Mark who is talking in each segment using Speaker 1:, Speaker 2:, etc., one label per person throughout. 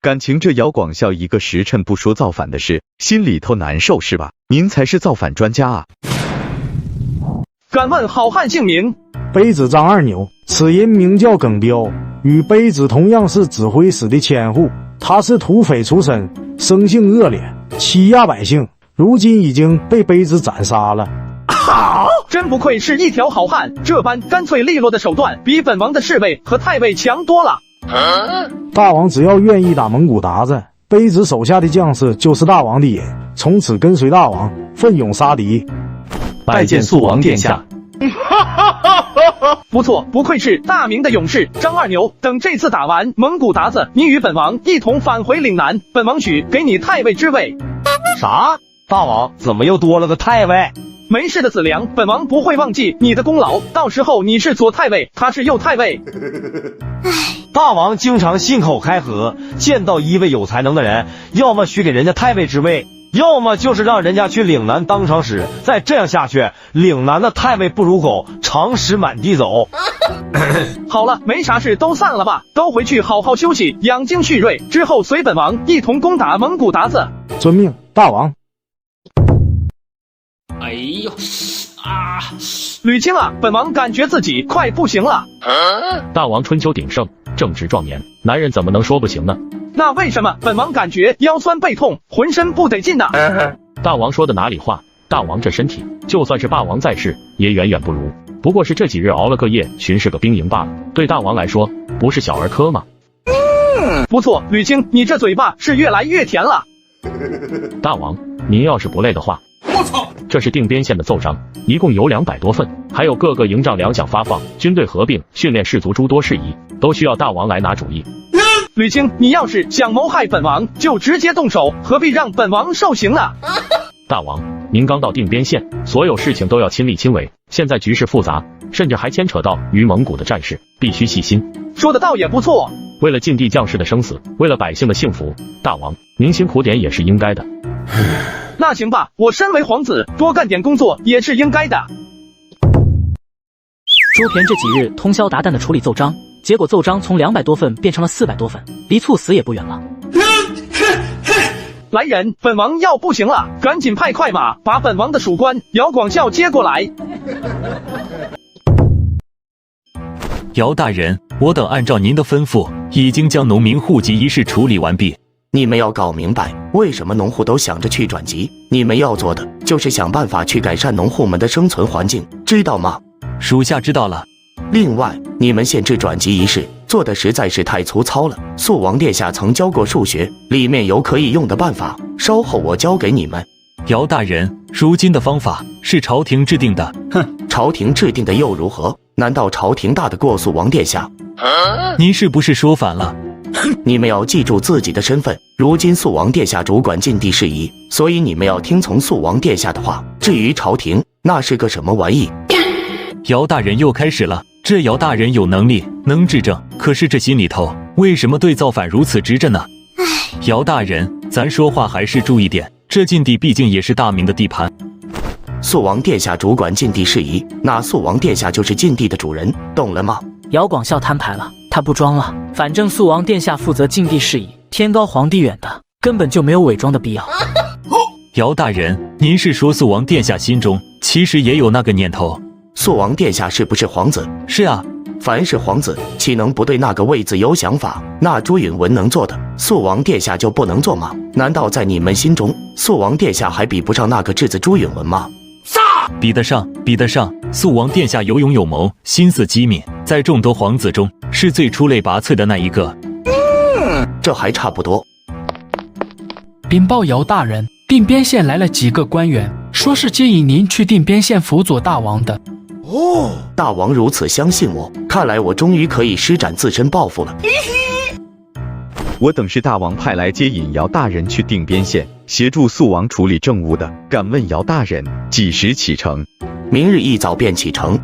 Speaker 1: 感情这姚广孝一个时辰不说造反的事，心里头难受是吧？您才是造反专家啊！
Speaker 2: 敢问好汉姓名？
Speaker 3: 北子张二牛，此人名叫耿彪，与北子同样是指挥使的千户。他是土匪出身，生性恶劣，欺压百姓，如今已经被北子斩杀了。
Speaker 2: 好，真不愧是一条好汉，这般干脆利落的手段，比本王的侍卫和太尉强多了。
Speaker 3: 大王只要愿意打蒙古鞑子，北子手下的将士就是大王的人，从此跟随大王，奋勇杀敌。
Speaker 4: 拜见肃王殿下。
Speaker 2: 不错，不愧是大明的勇士张二牛。等这次打完蒙古鞑子，你与本王一同返回岭南，本王许给你太尉之位。
Speaker 4: 啥？大王怎么又多了个太尉？
Speaker 2: 没事的子良，本王不会忘记你的功劳，到时候你是左太尉，他是右太尉。
Speaker 4: 大王经常信口开河，见到一位有才能的人，要么许给人家太尉之位，要么就是让人家去岭南当长史。再这样下去，岭南的太尉不如狗，长史满地走。
Speaker 2: 好了，没啥事，都散了吧，都回去好好休息，养精蓄锐，之后随本王一同攻打蒙古鞑子。
Speaker 3: 遵命，大王。
Speaker 5: 哎呦啊！
Speaker 2: 吕青啊，本王感觉自己快不行了。
Speaker 5: 大王春秋鼎盛，正值壮年，男人怎么能说不行呢？
Speaker 2: 那为什么本王感觉腰酸背痛，浑身不得劲呢？
Speaker 5: 大王说的哪里话？大王这身体，就算是霸王在世，也远远不如。不过是这几日熬了个夜，巡视个兵营罢了。对大王来说，不是小儿科吗？
Speaker 2: 不错，吕青，你这嘴巴是越来越甜了。
Speaker 5: 大王，您要是不累的话，我操！这是定边县的奏章，一共有200多份，还有各个营帐粮饷发放、军队合并、训练士卒诸多事宜，都需要大王来拿主意。
Speaker 2: 吕青，你要是想谋害本王，就直接动手，何必让本王受刑呢？
Speaker 5: 大王，您刚到定边县，所有事情都要亲力亲为，现在局势复杂，甚至还牵扯到于蒙古的战事，必须细心。
Speaker 2: 说的倒也不错。
Speaker 5: 为了禁地将士的生死，为了百姓的幸福，大王您辛苦点也是应该的。
Speaker 2: 那行吧，我身为皇子，多干点工作也是应该的。
Speaker 6: 朱骈这几日通宵达旦的处理奏章，结果奏章从200多份变成了400多份，离猝死也不远了。
Speaker 2: 来人，本王要不行了，赶紧派快马把本王的属官姚广孝接过来。
Speaker 7: 姚大人，我等按照您的吩咐，已经将农民户籍一事处理完毕。
Speaker 8: 你们要搞明白，为什么农户都想着去转籍？你们要做的就是想办法去改善农户们的生存环境，知道吗？
Speaker 7: 属下知道了。
Speaker 8: 另外，你们限制转籍一事做的实在是太粗糙了。肃王殿下曾教过数学，里面有可以用的办法，稍后我教给你们。
Speaker 7: 姚大人，如今的方法是朝廷制定的。
Speaker 8: 哼，朝廷制定的又如何？难道朝廷大得过肃王殿下？
Speaker 7: 您是不是说反了？
Speaker 8: 你们要记住自己的身份，如今肃王殿下主管禁地事宜，所以你们要听从肃王殿下的话。至于朝廷，那是个什么玩意？
Speaker 7: 姚大人又开始了。这姚大人有能力，能治政，可是这心里头为什么对造反如此执着呢？姚大人，咱说话还是注意点，这禁地毕竟也是大明的地盘。
Speaker 8: 肃王殿下主管禁地事宜，那肃王殿下就是禁地的主人，懂了吗？
Speaker 6: 姚广孝摊牌了，他不装了，反正肃王殿下负责禁地事宜，天高皇帝远的，根本就没有伪装的必要。
Speaker 7: 姚大人，您是说肃王殿下心中其实也有那个念头？
Speaker 8: 肃王殿下是不是皇子？
Speaker 7: 是啊，
Speaker 8: 凡是皇子，岂能不对那个位子有想法？那朱允文能做的，肃王殿下就不能做吗？难道在你们心中，肃王殿下还比不上那个质子朱允文吗？
Speaker 7: 比得上，比得上。肃王殿下有勇有谋，心思机敏，在众多皇子中是最出类拔萃的那一个。
Speaker 8: 这还差不多。
Speaker 9: 禀报姚大人，定边县来了几个官员，说是建议您去定边县辅佐大王的。
Speaker 8: 哦，大王如此相信我，看来我终于可以施展自身抱负了。
Speaker 1: 我等是大王派来接引姚大人去定边县，协助肃王处理政务的。敢问姚大人，几时启程？
Speaker 8: 明日一早便启程。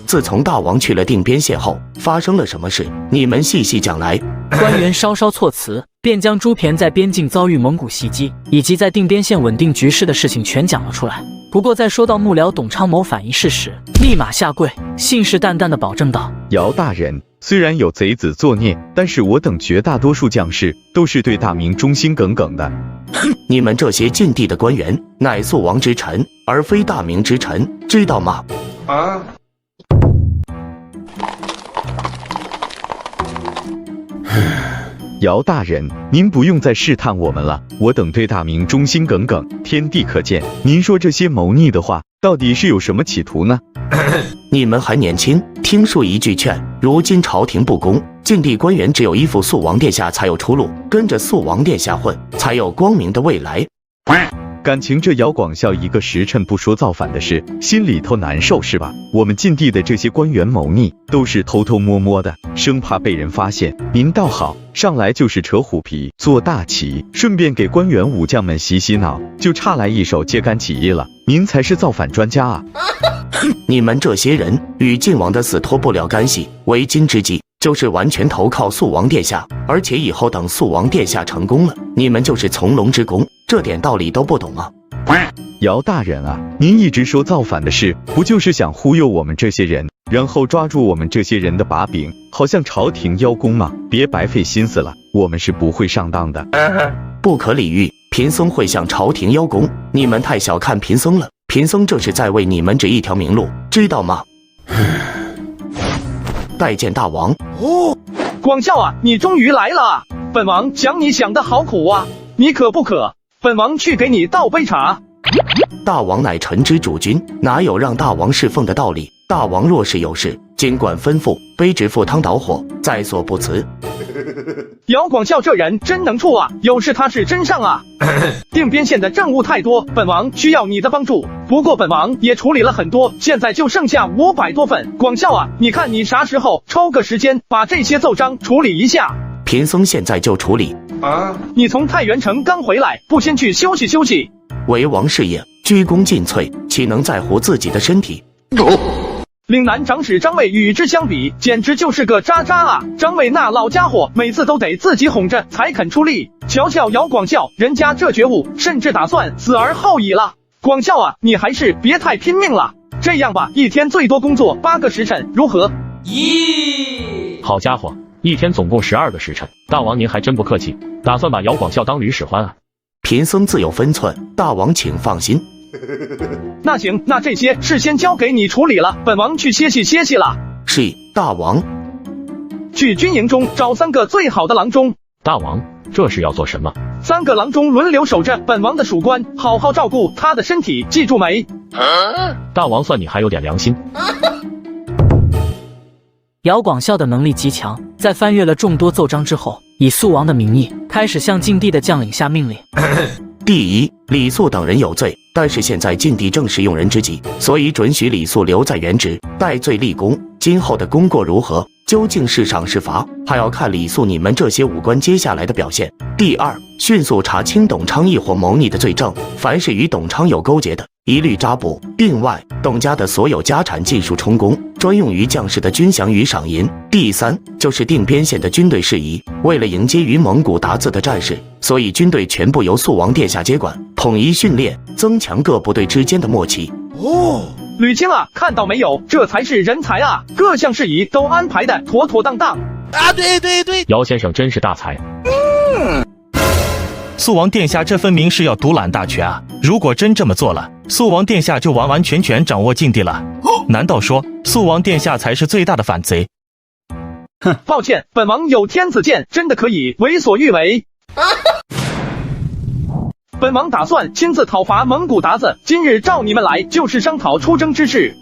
Speaker 8: 自从大王去了定边县后，发生了什么事？你们细细讲来。
Speaker 6: 官员稍稍措辞，便将朱骈在边境遭遇蒙古袭击，以及在定边县稳定局势的事情全讲了出来。不过在说到幕僚董昌谋反一事时，立马下跪，信誓旦旦地保证道：
Speaker 1: 姚大人，虽然有贼子作孽，但是我等绝大多数将士都是对大明忠心耿耿的。
Speaker 8: 你们这些晋地的官员，乃肃王之臣，而非大明之臣，知道吗？
Speaker 1: 姚大人，您不用再试探我们了，我等对大明忠心耿耿，天地可见。您说这些谋逆的话，到底是有什么企图呢？
Speaker 8: 你们还年轻，听恕一句劝，如今朝廷不公，晋地官员只有依附肃王殿下才有出路，跟着肃王殿下混，才有光明的未来。
Speaker 1: 感情这姚广孝一个时辰不说造反的事，心里头难受是吧？我们晋地的这些官员谋逆，都是偷偷摸摸的，生怕被人发现。您倒好，上来就是扯虎皮，做大旗，顺便给官员武将们洗洗脑，就差来一手揭竿起义了。您才是造反专家啊！
Speaker 8: 你们这些人与晋王的死脱不了干系，为今之计就是完全投靠肃王殿下，而且以后等肃王殿下成功了，你们就是从龙之功，这点道理都不懂吗？
Speaker 1: 姚大人啊，您一直说造反的事，不就是想忽悠我们这些人，然后抓住我们这些人的把柄，好像朝廷邀功吗？别白费心思了，我们是不会上当的。
Speaker 8: 不可理喻，贫僧会向朝廷邀功，你们太小看贫僧了，贫僧这是在为你们指一条明路，知道吗？拜见大王。
Speaker 2: 广孝啊，你终于来了啊！本王想你想得好苦啊，你渴不渴？本王去给你倒杯茶。
Speaker 8: 大王乃臣之主君，哪有让大王侍奉的道理？大王若是有事，尽管吩咐，卑职赴汤蹈火，在所不辞。
Speaker 2: 姚广孝这人真能处啊，有事他是真上啊。定边县的政务太多，本王需要你的帮助。不过本王也处理了很多，现在就剩下500多份。广孝啊，你看你啥时候抽个时间把这些奏章处理一下？
Speaker 8: 贫僧现在就处理。
Speaker 2: 你从太原城刚回来，不先去休息休息？
Speaker 8: 为王事业，鞠躬尽瘁，岂能在乎自己的身体？
Speaker 2: 岭南长史张卫与之相比，简直就是个渣渣啊！张卫那老家伙，每次都得自己哄着才肯出力。瞧瞧姚广孝，人家这觉悟，甚至打算死而后已了。广孝啊，你还是别太拼命了。这样吧，一天最多工作8个时辰，如何？
Speaker 5: 好家伙，一天总共12个时辰，大王您还真不客气，打算把姚广孝当驴使唤啊？
Speaker 8: 贫僧自有分寸，大王请放心。
Speaker 2: 那行，那这些事先交给你处理了，本王去歇息歇息了。
Speaker 8: 是，大王。
Speaker 2: 去军营中找3个最好的郎中。
Speaker 5: 大王，这是要做什么
Speaker 2: ？3个郎中轮流守着本王的属官，好好照顾他的身体，记住没？
Speaker 5: 大王算你还有点良心。
Speaker 6: 姚广孝的能力极强，在翻阅了众多奏章之后，以肃王的名义开始向晋地的将领下命令。
Speaker 8: 第一，李肃等人有罪，但是现在晋地正是用人之际，所以准许李肃留在原职，戴罪立功。今后的功过如何，究竟是赏是罚，还要看李肃你们这些武官接下来的表现。第二，迅速查清董昌一伙谋逆的罪证，凡是与董昌有勾结的，一律抓捕。另外，董家的所有家产尽数充公，专用于将士的军饷与赏银。第三，就是定边县的军队事宜，为了迎接于蒙古鞑子的战事，所以军队全部由肃王殿下接管，统一训练，增强各部队之间的默契。
Speaker 2: 吕青啊，看到没有，这才是人才啊！各项事宜都安排的妥妥当当
Speaker 10: 啊！对，
Speaker 5: 姚先生真是大才。
Speaker 10: 肃王殿下这分明是要独揽大权啊！如果真这么做了，肃王殿下就完完全全掌握晋地了。难道说肃王殿下才是最大的反贼？
Speaker 2: 哼，抱歉，本王有天子剑，真的可以为所欲为。本王打算亲自讨伐蒙古鞑子，今日召你们来，就是商讨出征之事。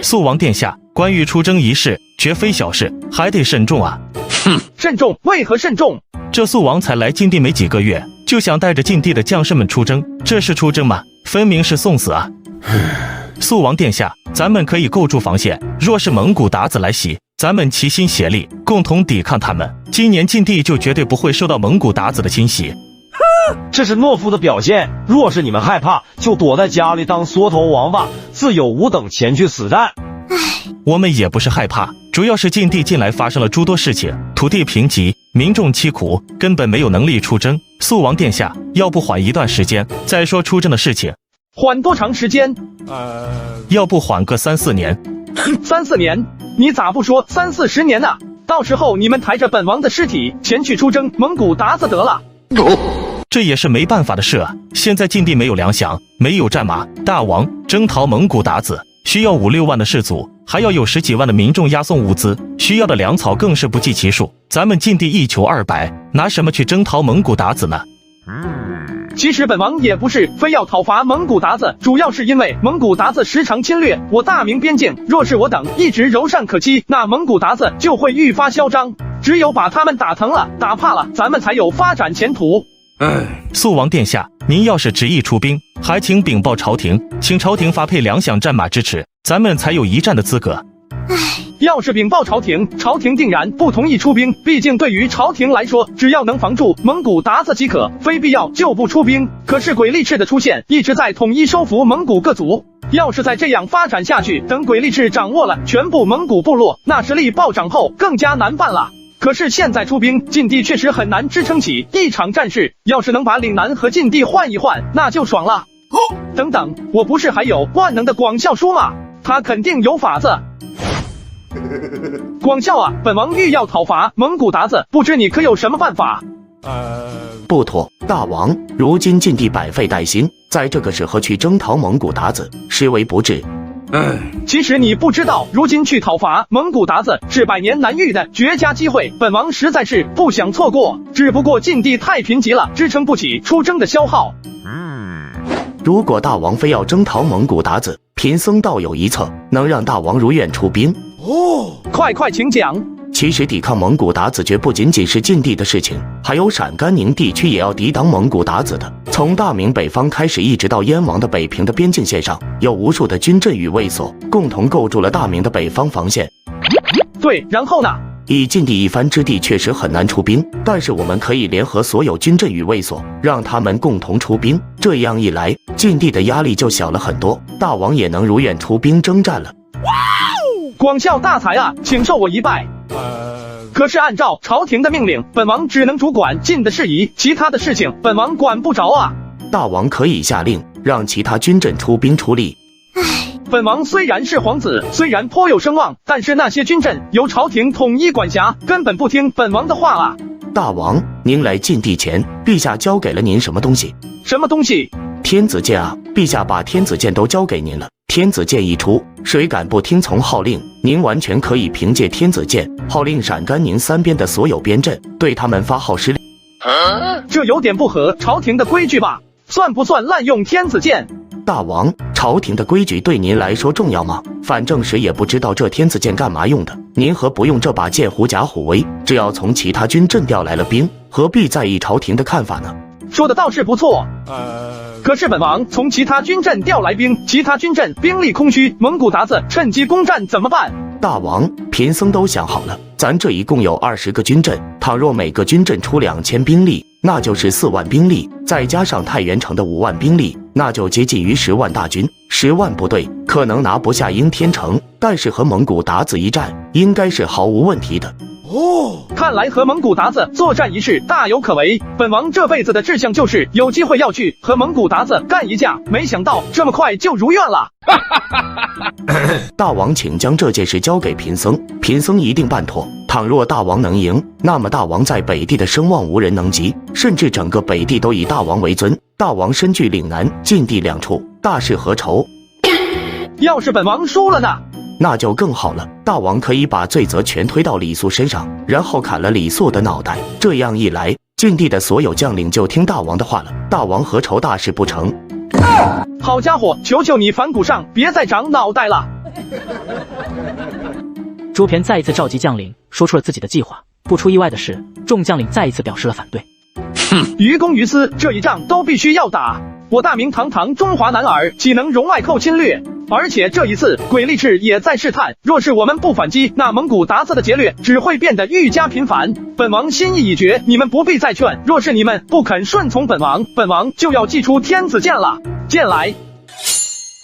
Speaker 10: 肃王殿下，关于出征一事，绝非小事，还得慎重啊。
Speaker 2: 慎重？为何慎重？
Speaker 10: 这肃王才来晋地没几个月，就想带着晋地的将士们出征，这是出征吗？分明是送死啊！肃王殿下，咱们可以构筑防线，若是蒙古鞑子来袭，咱们齐心协力，共同抵抗他们，今年晋地就绝对不会受到蒙古鞑子的侵袭。
Speaker 4: 这是懦夫的表现，若是你们害怕，就躲在家里当缩头王八，自有吾等前去死战。
Speaker 10: 我们也不是害怕，主要是晋地近来发生了诸多事情，土地贫瘠，民众凄苦，根本没有能力出征。肃王殿下，要不缓一段时间再说出征的事情。
Speaker 2: 缓多长时间？
Speaker 10: 要不缓个3、4年。
Speaker 2: 3、4年？你咋不说30、40年呢？到时候你们抬着本王的尸体前去出征蒙古鞑子得了。
Speaker 10: 这也是没办法的事啊！现在禁地没有粮饷，没有战马，大王征讨蒙古鞑子需要5、6万的士卒，还要有10几万的民众押送物资，需要的粮草更是不计其数。咱们禁地一求200，拿什么去征讨蒙古鞑子呢？
Speaker 2: 其实本王也不是非要讨伐蒙古鞑子，主要是因为蒙古鞑子时常侵略我大明边境，若是我等一直柔善可欺，那蒙古鞑子就会愈发嚣张。只有把他们打疼了、打怕了，咱们才有发展前途。
Speaker 10: 肃王殿下，您要是执意出兵，还请禀报朝廷，请朝廷发配粮饷战马支持，咱们才有一战的资格。
Speaker 2: 要是禀报朝廷，朝廷定然不同意出兵，毕竟对于朝廷来说，只要能防住蒙古鞑子即可，非必要就不出兵。可是鬼力赤的出现，一直在统一收服蒙古各族。要是再这样发展下去，等鬼力赤掌握了全部蒙古部落，那实力暴涨后更加难办了。可是现在出兵，禁地确实很难支撑起一场战事。要是能把岭南和禁地换一换，那就爽了。等等，我不是还有万能的广孝叔吗？他肯定有法子。广孝啊，本王欲要讨伐蒙古鞑子，不知你可有什么办法？
Speaker 8: 不妥，大王，如今禁地百废待兴，在这个时候去征讨蒙古鞑子，实为不智。
Speaker 2: 其实你不知道，如今去讨伐蒙古鞑子是百年难遇的绝佳机会，本王实在是不想错过。只不过禁地太贫瘠了，支撑不起出征的消耗。
Speaker 8: 如果大王非要征讨蒙古鞑子，贫僧倒有一策，能让大王如愿出兵。
Speaker 2: 快请讲。
Speaker 8: 其实抵抗蒙古鞑子绝不仅仅是禁地的事情，还有陕甘宁地区也要抵挡蒙古鞑子的。从大明北方开始，一直到燕王的北平的边境线上，有无数的军镇与卫所，共同构筑了大明的北方防线。
Speaker 2: 对，然后呢？
Speaker 8: 以禁地一番之地，确实很难出兵，但是我们可以联合所有军镇与卫所，让他们共同出兵。这样一来，禁地的压力就小了很多，大王也能如愿出兵征战了。
Speaker 2: 广孝大才啊，请受我一拜。可是按照朝廷的命令，本王只能主管禁的事宜，其他的事情本王管不着啊。
Speaker 8: 大王可以下令让其他军镇出兵出力。
Speaker 2: 本王虽然是皇子，虽然颇有声望，但是那些军镇由朝廷统一管辖，根本不听本王的话啊。
Speaker 8: 大王，您来禁地前，陛下交给了您什么东西？
Speaker 2: 什么东西？
Speaker 8: 天子剑啊！陛下把天子剑都交给您了。天子剑一出，谁敢不听从号令，您完全可以凭借天子剑号令陕甘宁3边的所有边镇，对他们发号施令。
Speaker 2: 这有点不合朝廷的规矩吧？算不算滥用天子剑？
Speaker 8: 大王，朝廷的规矩对您来说重要吗？反正谁也不知道这天子剑干嘛用的，您何不用这把剑狐假虎威？只要从其他军镇调来了兵，何必在意朝廷的看法呢？
Speaker 2: 说的倒是不错。可是本王从其他军镇调来兵，其他军镇兵力空虚，蒙古鞑子趁机攻占怎么办？
Speaker 8: 大王，贫僧都想好了，咱这一共有20个军镇，倘若每个军镇出2000兵力，那就是4万兵力，再加上太原城的5万兵力，那就接近于10万大军。10万部队可能拿不下应天城，但是和蒙古鞑子一战，应该是毫无问题的。
Speaker 2: 看来和蒙古鞑子作战一事大有可为。本王这辈子的志向就是有机会要去和蒙古鞑子干一架，没想到这么快就如愿了。
Speaker 8: 大王请将这件事交给贫僧，贫僧一定办妥。倘若大王能赢，那么大王在北地的声望无人能及，甚至整个北地都以大王为尊。大王身居岭南、禁地2处，大事何愁？
Speaker 2: 要是本王输了呢？
Speaker 8: 那就更好了，大王可以把罪责全推到李肃身上，然后砍了李肃的脑袋。这样一来，禁地的所有将领就听大王的话了，大王何愁大事不成？
Speaker 2: 好家伙，求求你反骨上别再长脑袋了。
Speaker 6: 朱偏再一次召集将领，说出了自己的计划。不出意外的是，众将领再一次表示了反对。
Speaker 2: 于公于私，这一仗都必须要打。我大明堂堂中华男儿，岂能容外寇侵略？而且这一次，鬼力赤也在试探，若是我们不反击，那蒙古鞑子的劫掠只会变得愈加频繁。本王心意已决，你们不必再劝。若是你们不肯顺从本王，本王就要祭出天子剑了。剑来！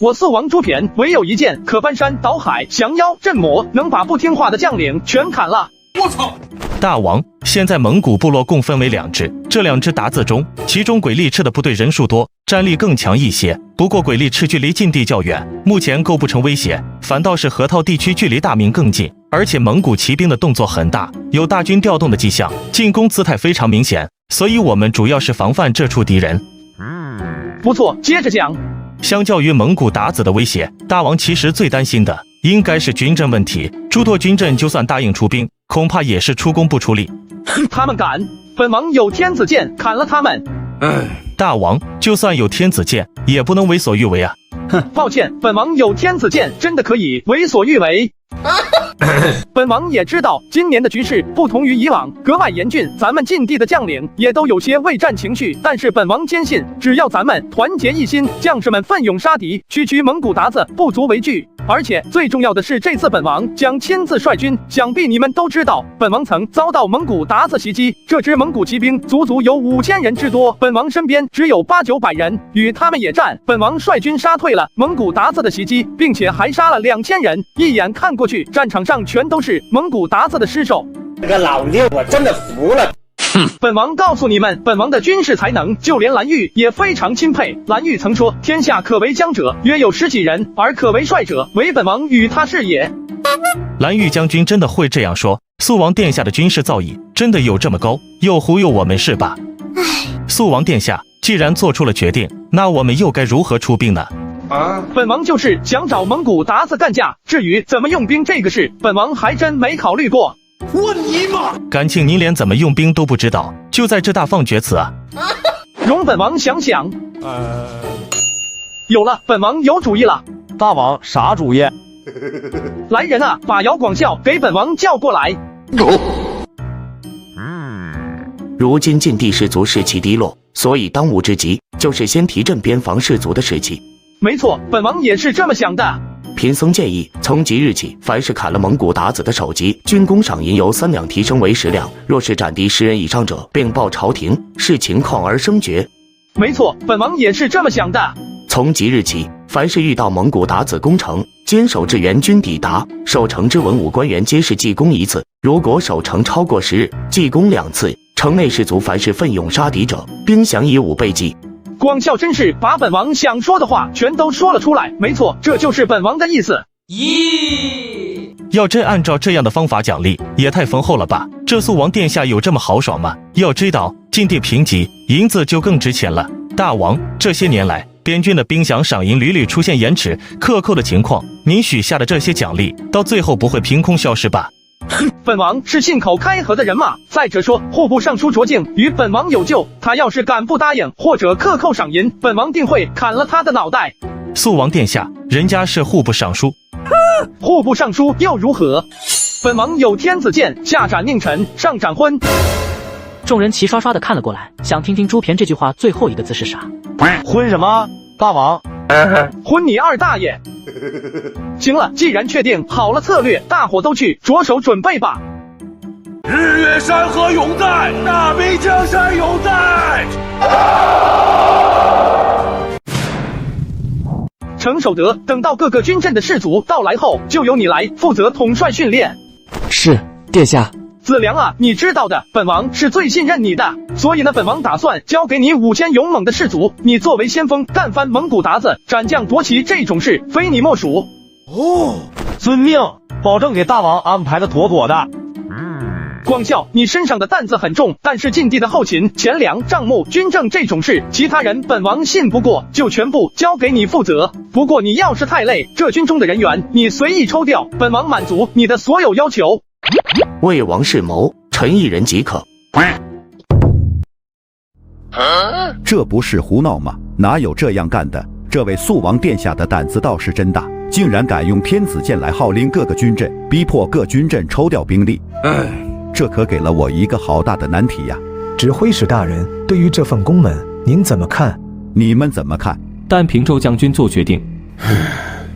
Speaker 2: 我肃王朱偏唯有一剑，可翻山倒海，降妖镇魔，能把不听话的将领全砍了。
Speaker 10: 我操！大王，现在蒙古部落共分为2支，这2支鞑子中，其中鬼力赤的部队人数多，战力更强一些。不过鬼力赤距离禁地较远，目前构不成威胁，反倒是河套地区距离大明更近，而且蒙古骑兵的动作很大，有大军调动的迹象，进攻姿态非常明显，所以我们主要是防范这处敌人。
Speaker 2: 不错，接着讲。
Speaker 10: 相较于蒙古鞑子的威胁，大王其实最担心的应该是军阵问题。诸多军阵就算答应出兵，恐怕也是出工不出力。
Speaker 2: 他们敢，本王有天子剑砍了他们。
Speaker 10: 大王，就算有天子剑，也不能为所欲为啊。
Speaker 2: 抱歉，本王有天子剑，真的可以为所欲为。本王也知道今年的局势不同于以往，格外严峻，咱们禁地的将领也都有些畏战情绪，但是本王坚信，只要咱们团结一心，将士们奋勇杀敌，区区蒙古鞑子不足为惧。而且最重要的是，这次本王将亲自率军，想必你们都知道，本王曾遭到蒙古鞑子袭击，这支蒙古骑兵足足有5000人之多，本王身边只有800-900人，与他们野战，本王率军杀退了蒙古鞑子的袭击，并且还杀了2000人，一眼看过去，战场上全都是蒙古鞑子的尸首。
Speaker 11: 这个老六，我真的服了。
Speaker 2: 本王告诉你们，本王的军事才能，就连蓝玉也非常钦佩。蓝玉曾说，天下可为将者，约有10几人，而可为帅者，唯本王与他是也。
Speaker 10: 蓝玉将军真的会这样说？肃王殿下的军事造诣真的有这么高？又忽悠我们是吧？肃王殿下既然做出了决定，那我们又该如何出兵呢？
Speaker 2: 本王就是想找蒙古鞑子干架，至于怎么用兵这个事，本王还真没考虑过。
Speaker 11: 我尼玛！
Speaker 10: 感情您连怎么用兵都不知道，就在这大放厥词啊！
Speaker 2: 容本王想想。有了，本王有主意了。
Speaker 4: 大王，啥主意？
Speaker 2: 来人啊，把姚广孝给本王叫过来。
Speaker 8: 如今禁地士族士气低落，所以当务之急就是先提振边防士族的士气。
Speaker 2: 没错，本王也是这么想的。
Speaker 8: 贫僧建议，从即日起，凡是砍了蒙古鞑子的首级，军功赏银由3两提升为10两；若是斩敌10人以上者，并报朝廷，视情况而升爵。
Speaker 2: 没错，本王也是这么想的。
Speaker 8: 从即日起，凡是遇到蒙古鞑子攻城，坚守至援军抵达，守城之文武官员皆是记功1次；如果守城超过10日，记功2次。城内士族凡是奋勇杀敌者，兵饷以5倍计。
Speaker 2: 广孝真是把本王想说的话全都说了出来，没错，这就是本王的意思。
Speaker 10: 要真按照这样的方法奖励，也太丰厚了吧？这肃王殿下有这么豪爽吗？要知道，禁地贫瘠，银子就更值钱了。大王，这些年来，边军的兵饷赏银屡屡出现延迟、克扣的情况，您许下的这些奖励，到最后不会凭空消失吧？
Speaker 2: 本王是信口开河的人嘛。再者说，户部尚书卓敬与本王有旧，他要是敢不答应或者克扣赏银，本王定会砍了他的脑袋。
Speaker 10: 肃王殿下，人家是户部尚书。
Speaker 2: 户部尚书又如何？本王有天子剑，下斩佞臣，上斩昏。
Speaker 6: 众人齐刷刷的看了过来，想听听朱骈这句话最后一个字是啥。
Speaker 4: 昏什么？大王，
Speaker 2: 昏你二大爷！行了，既然确定好了策略，大伙都去着手准备吧。
Speaker 11: 日月山河永在，大明江山永在。
Speaker 2: 程守德，等到各个军阵的士卒到来后，就由你来负责统帅训练。
Speaker 12: 是，殿下。
Speaker 2: 子良啊，你知道的，本王是最信任你的，所以呢，本王打算交给你5000勇猛的士卒，你作为先锋，干翻蒙古鞑子，斩将夺旗这种事，非你莫属。
Speaker 4: 遵命，保证给大王安排的妥妥的。
Speaker 2: 广孝，你身上的担子很重，但是禁地的后勤、钱粮、账目、军政这种事，其他人本王信不过，就全部交给你负责。不过你要是太累，这军中的人员你随意抽调，本王满足你的所有要求。
Speaker 8: 为王事谋，臣一人即可。
Speaker 13: 这不是胡闹吗？哪有这样干的？这位肃王殿下的胆子倒是真大，竟然敢用天子剑来号令各个军阵，逼迫各军阵抽调兵力。这可给了我一个好大的难题呀！
Speaker 14: 指挥使大人，对于这份公文，您怎么看？
Speaker 13: 你们怎么看？
Speaker 15: 但凭周将军做决定。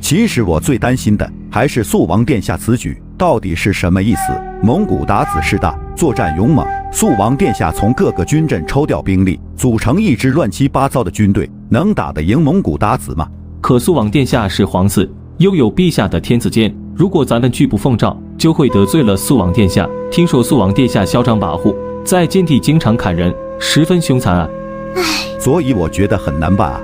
Speaker 13: 其实我最担心的还是肃王殿下此举到底是什么意思？蒙古鞑子势大，作战勇猛，肃王殿下从各个军阵抽调兵力，组成一支乱七八糟的军队，能打得赢蒙古鞑子吗？
Speaker 15: 可肃王殿下是皇嗣，拥有陛下的天子剑，如果咱们拒不奉诏，就会得罪了肃王殿下。听说肃王殿下嚣张跋扈，在禁地经常砍人，十分凶残啊。
Speaker 13: 所以我觉得很难办啊。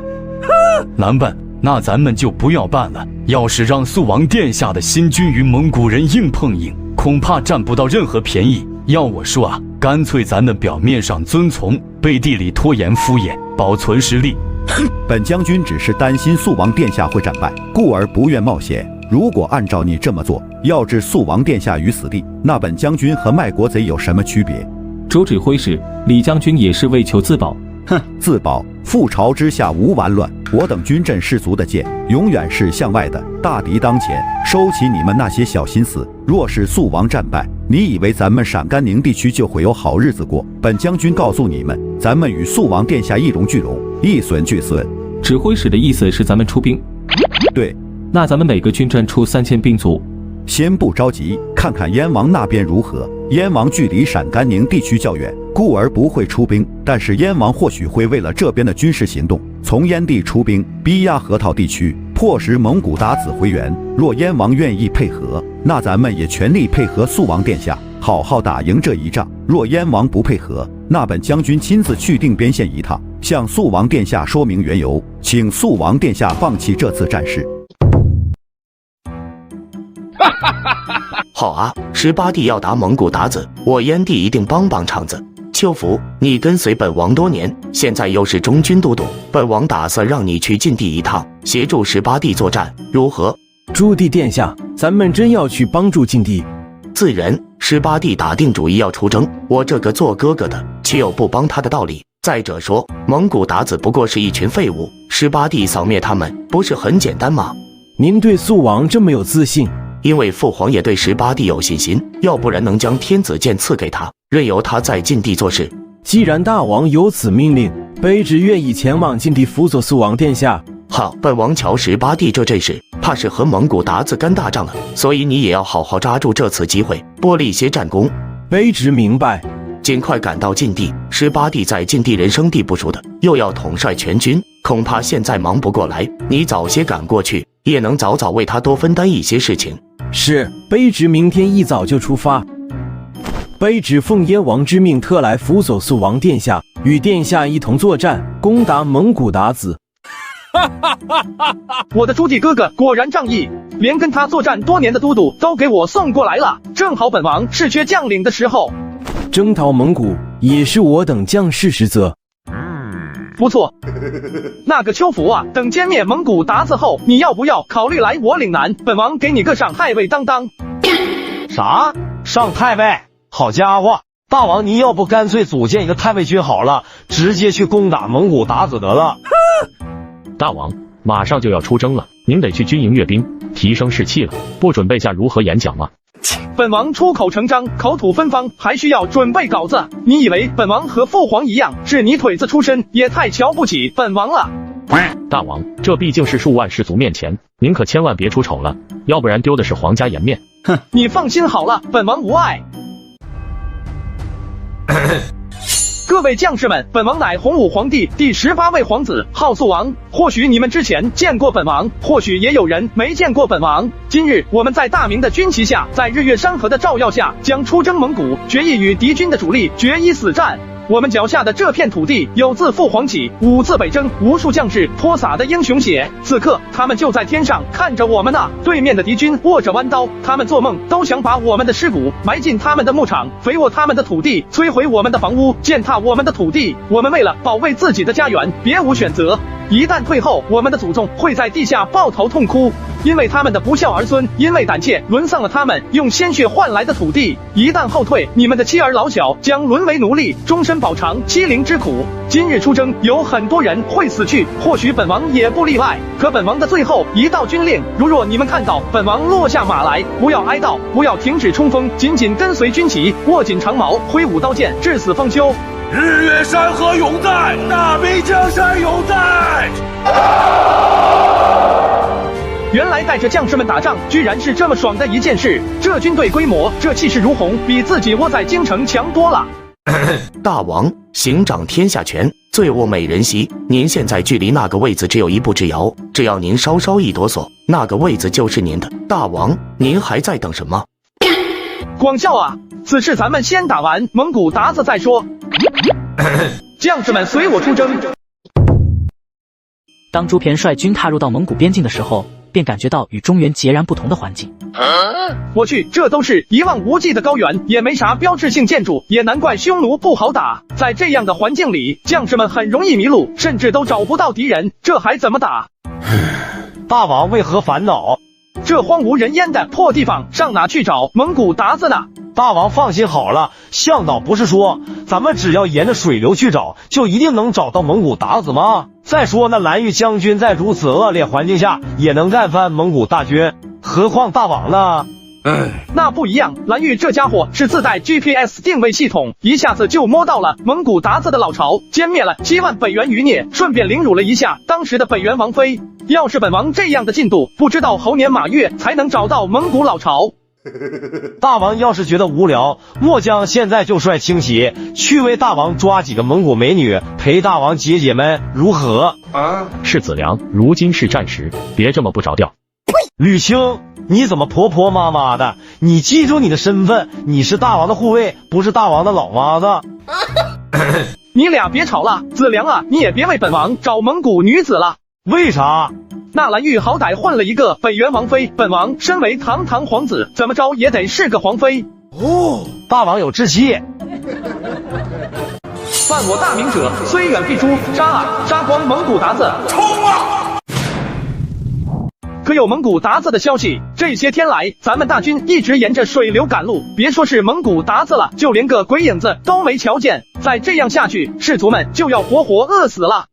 Speaker 16: 难办？那咱们就不要办了。要是让肃王殿下的新军与蒙古人硬碰硬，恐怕占不到任何便宜。要我说啊，干脆咱们表面上遵从，背地里拖延敷衍，保存实力。
Speaker 13: 本将军只是担心肃王殿下会战败，故而不愿冒险。如果按照你这么做，要置肃王殿下于死地，那本将军和卖国贼有什么区别？
Speaker 15: 周指挥使，李将军也是为求自保。
Speaker 13: 哼，自保！覆巢之下无完卵。我等军阵士卒的剑，永远是向外的。大敌当前，收起你们那些小心思。若是肃王战败，你以为咱们陕甘宁地区就会有好日子过？本将军告诉你们，咱们与肃王殿下一荣俱荣，一损俱损。
Speaker 15: 指挥使的意思是咱们出兵？
Speaker 13: 对。
Speaker 15: 那咱们每个军阵出3000兵卒。
Speaker 13: 先不着急，看看燕王那边如何。燕王距离陕甘宁地区较远，故而不会出兵，但是燕王或许会为了这边的军事行动，从燕地出兵，逼压河套地区，迫使蒙古鞑子回援。若燕王愿意配合，那咱们也全力配合肃王殿下，好好打赢这一仗。若燕王不配合，那本将军亲自去定边县一趟，向肃王殿下说明缘由，请肃王殿下放弃这次战事。
Speaker 8: 好啊，18帝要打蒙古鞑子，我燕帝一定帮帮场子。邱福，你跟随本王多年，现在又是中军都督，本王打算让你去禁地一趟，协助18帝作战，如何？
Speaker 17: 朱棣殿下，咱们真要去帮助禁地？
Speaker 8: 自然，18帝打定主意要出征，我这个做哥哥的岂有不帮他的道理？再者说，蒙古鞑子不过是一群废物，18帝扫灭他们，不是很简单吗？
Speaker 17: 您对肃王这么有自信？
Speaker 8: 因为父皇也对18帝有信心，要不然能将天子剑赐给他，任由他在禁地做事。
Speaker 17: 既然大王有此命令，卑职愿意前往禁地辅佐肃王殿下。
Speaker 8: 好，本王瞧18帝这阵势，怕是和蒙古鞑子干大仗了，所以你也要好好抓住这次机会，拨立些战功。
Speaker 17: 卑职明白。
Speaker 8: 尽快赶到禁地，18帝在禁地人生地不熟的，又要统帅全军，恐怕现在忙不过来。你早些赶过去，也能早早为他多分担一些事情。
Speaker 17: 是，卑职明天一早就出发。卑职奉燕王之命，特来辅佐肃王殿下，与殿下一同作战，攻打蒙古鞑子。
Speaker 2: 我的朱棣哥哥果然仗义，连跟他作战多年的都督都给我送过来了，正好本王是缺将领的时候。
Speaker 17: 征讨蒙古也是我等将士职责。
Speaker 2: 不错，那个邱福啊，等歼灭蒙古鞑子后，你要不要考虑来我岭南？本王给你个上太尉当当。
Speaker 4: 啥？上太尉？好家伙，大王您要不干脆组建一个太尉军好了，直接去攻打蒙古鞑子得了。
Speaker 5: 大王，马上就要出征了，您得去军营阅兵，提升士气了。不准备下如何演讲吗？
Speaker 2: 本王出口成章，口吐芬芳，还需要准备稿子？你以为本王和父皇一样是泥腿子出身，也太瞧不起本王了。
Speaker 5: 大王，这毕竟是数万士卒面前，您可千万别出丑了，要不然丢的是皇家颜面。
Speaker 2: 哼，你放心好了，本王无碍。各位将士们，本王乃洪武皇帝第18位皇子，号肃王。或许你们之前见过本王，或许也有人没见过本王。今日我们在大明的军旗下，在日月山河的照耀下，将出征蒙古，决意与敌军的主力决一死战。我们脚下的这片土地，有自父皇起，五次北征，无数将士泼洒的英雄血。此刻，他们就在天上看着我们呢。对面的敌军握着弯刀，他们做梦都想把我们的尸骨埋进他们的牧场，肥沃他们的土地，摧毁我们的房屋，践踏我们的土地。我们为了保卫自己的家园，别无选择。一旦退后，我们的祖宗会在地下抱头痛哭，因为他们的不孝儿孙，因为胆怯沦丧了他们用鲜血换来的土地。一旦后退，你们的妻儿老小将沦为奴隶，终身饱尝欺凌之苦。今日出征，有很多人会死去，或许本王也不例外。可本王的最后一道军令，如若你们看到本王落下马来，不要哀悼，不要停止冲锋，紧紧跟随军旗，握紧长矛，挥舞刀剑，至死方休。
Speaker 11: 日月山河永在，大明江山永在。
Speaker 2: 原来带着将士们打仗，居然是这么爽的一件事。这军队规模，这气势如虹，比自己窝在京城强多了。
Speaker 8: 大王，行掌天下权，醉卧美人席。您现在距离那个位子只有一步之遥，只要您稍稍一哆嗦，那个位子就是您的。大王，您还在等什么？
Speaker 2: 广孝啊，此事咱们先打完蒙古鞑子再说。将士们随我出征。
Speaker 6: 当朱偏率军踏入到蒙古边境的时候，便感觉到与中原截然不同的环境。
Speaker 2: 我去，这都是一望无际的高原，也没啥标志性建筑，也难怪匈奴不好打。在这样的环境里，将士们很容易迷路，甚至都找不到敌人，这还怎么打？
Speaker 4: 大王为何烦恼？
Speaker 2: 这荒无人烟的破地方，上哪去找蒙古鞑子呢？
Speaker 4: 大王放心好了，向导不是说咱们只要沿着水流去找，就一定能找到蒙古鞑子吗？再说那蓝玉将军在如此恶劣环境下也能干翻蒙古大军，何况大王呢？
Speaker 2: 那不一样，蓝玉这家伙是自带 GPS 定位系统，一下子就摸到了蒙古鞑子的老巢，歼灭了7万北元余孽，顺便凌辱了一下当时的北元王妃。要是本王这样的进度，不知道猴年马月才能找到蒙古老巢。
Speaker 4: 大王要是觉得无聊，末将现在就率轻骑去为大王抓几个蒙古美女，陪大王解解闷，如何？
Speaker 5: 世子良，如今是战时，别这么不着调。
Speaker 4: 吕青，你怎么婆婆妈妈的？你记住你的身份，你是大王的护卫，不是大王的老妈子。
Speaker 2: 你俩别吵了，子良啊，你也别为本王找蒙古女子了。
Speaker 4: 为啥？
Speaker 2: 那蓝玉好歹混了一个北元王妃，本王身为堂堂皇子，怎么着也得是个皇妃。
Speaker 4: 大王有志气。
Speaker 2: 犯我大明者，虽远必诛！杀啊！杀光蒙古鞑子！冲啊！可有蒙古鞑子的消息？这些天来，咱们大军一直沿着水流赶路，别说是蒙古鞑子了，就连个鬼影子都没瞧见。再这样下去，士卒们就要活活饿死了。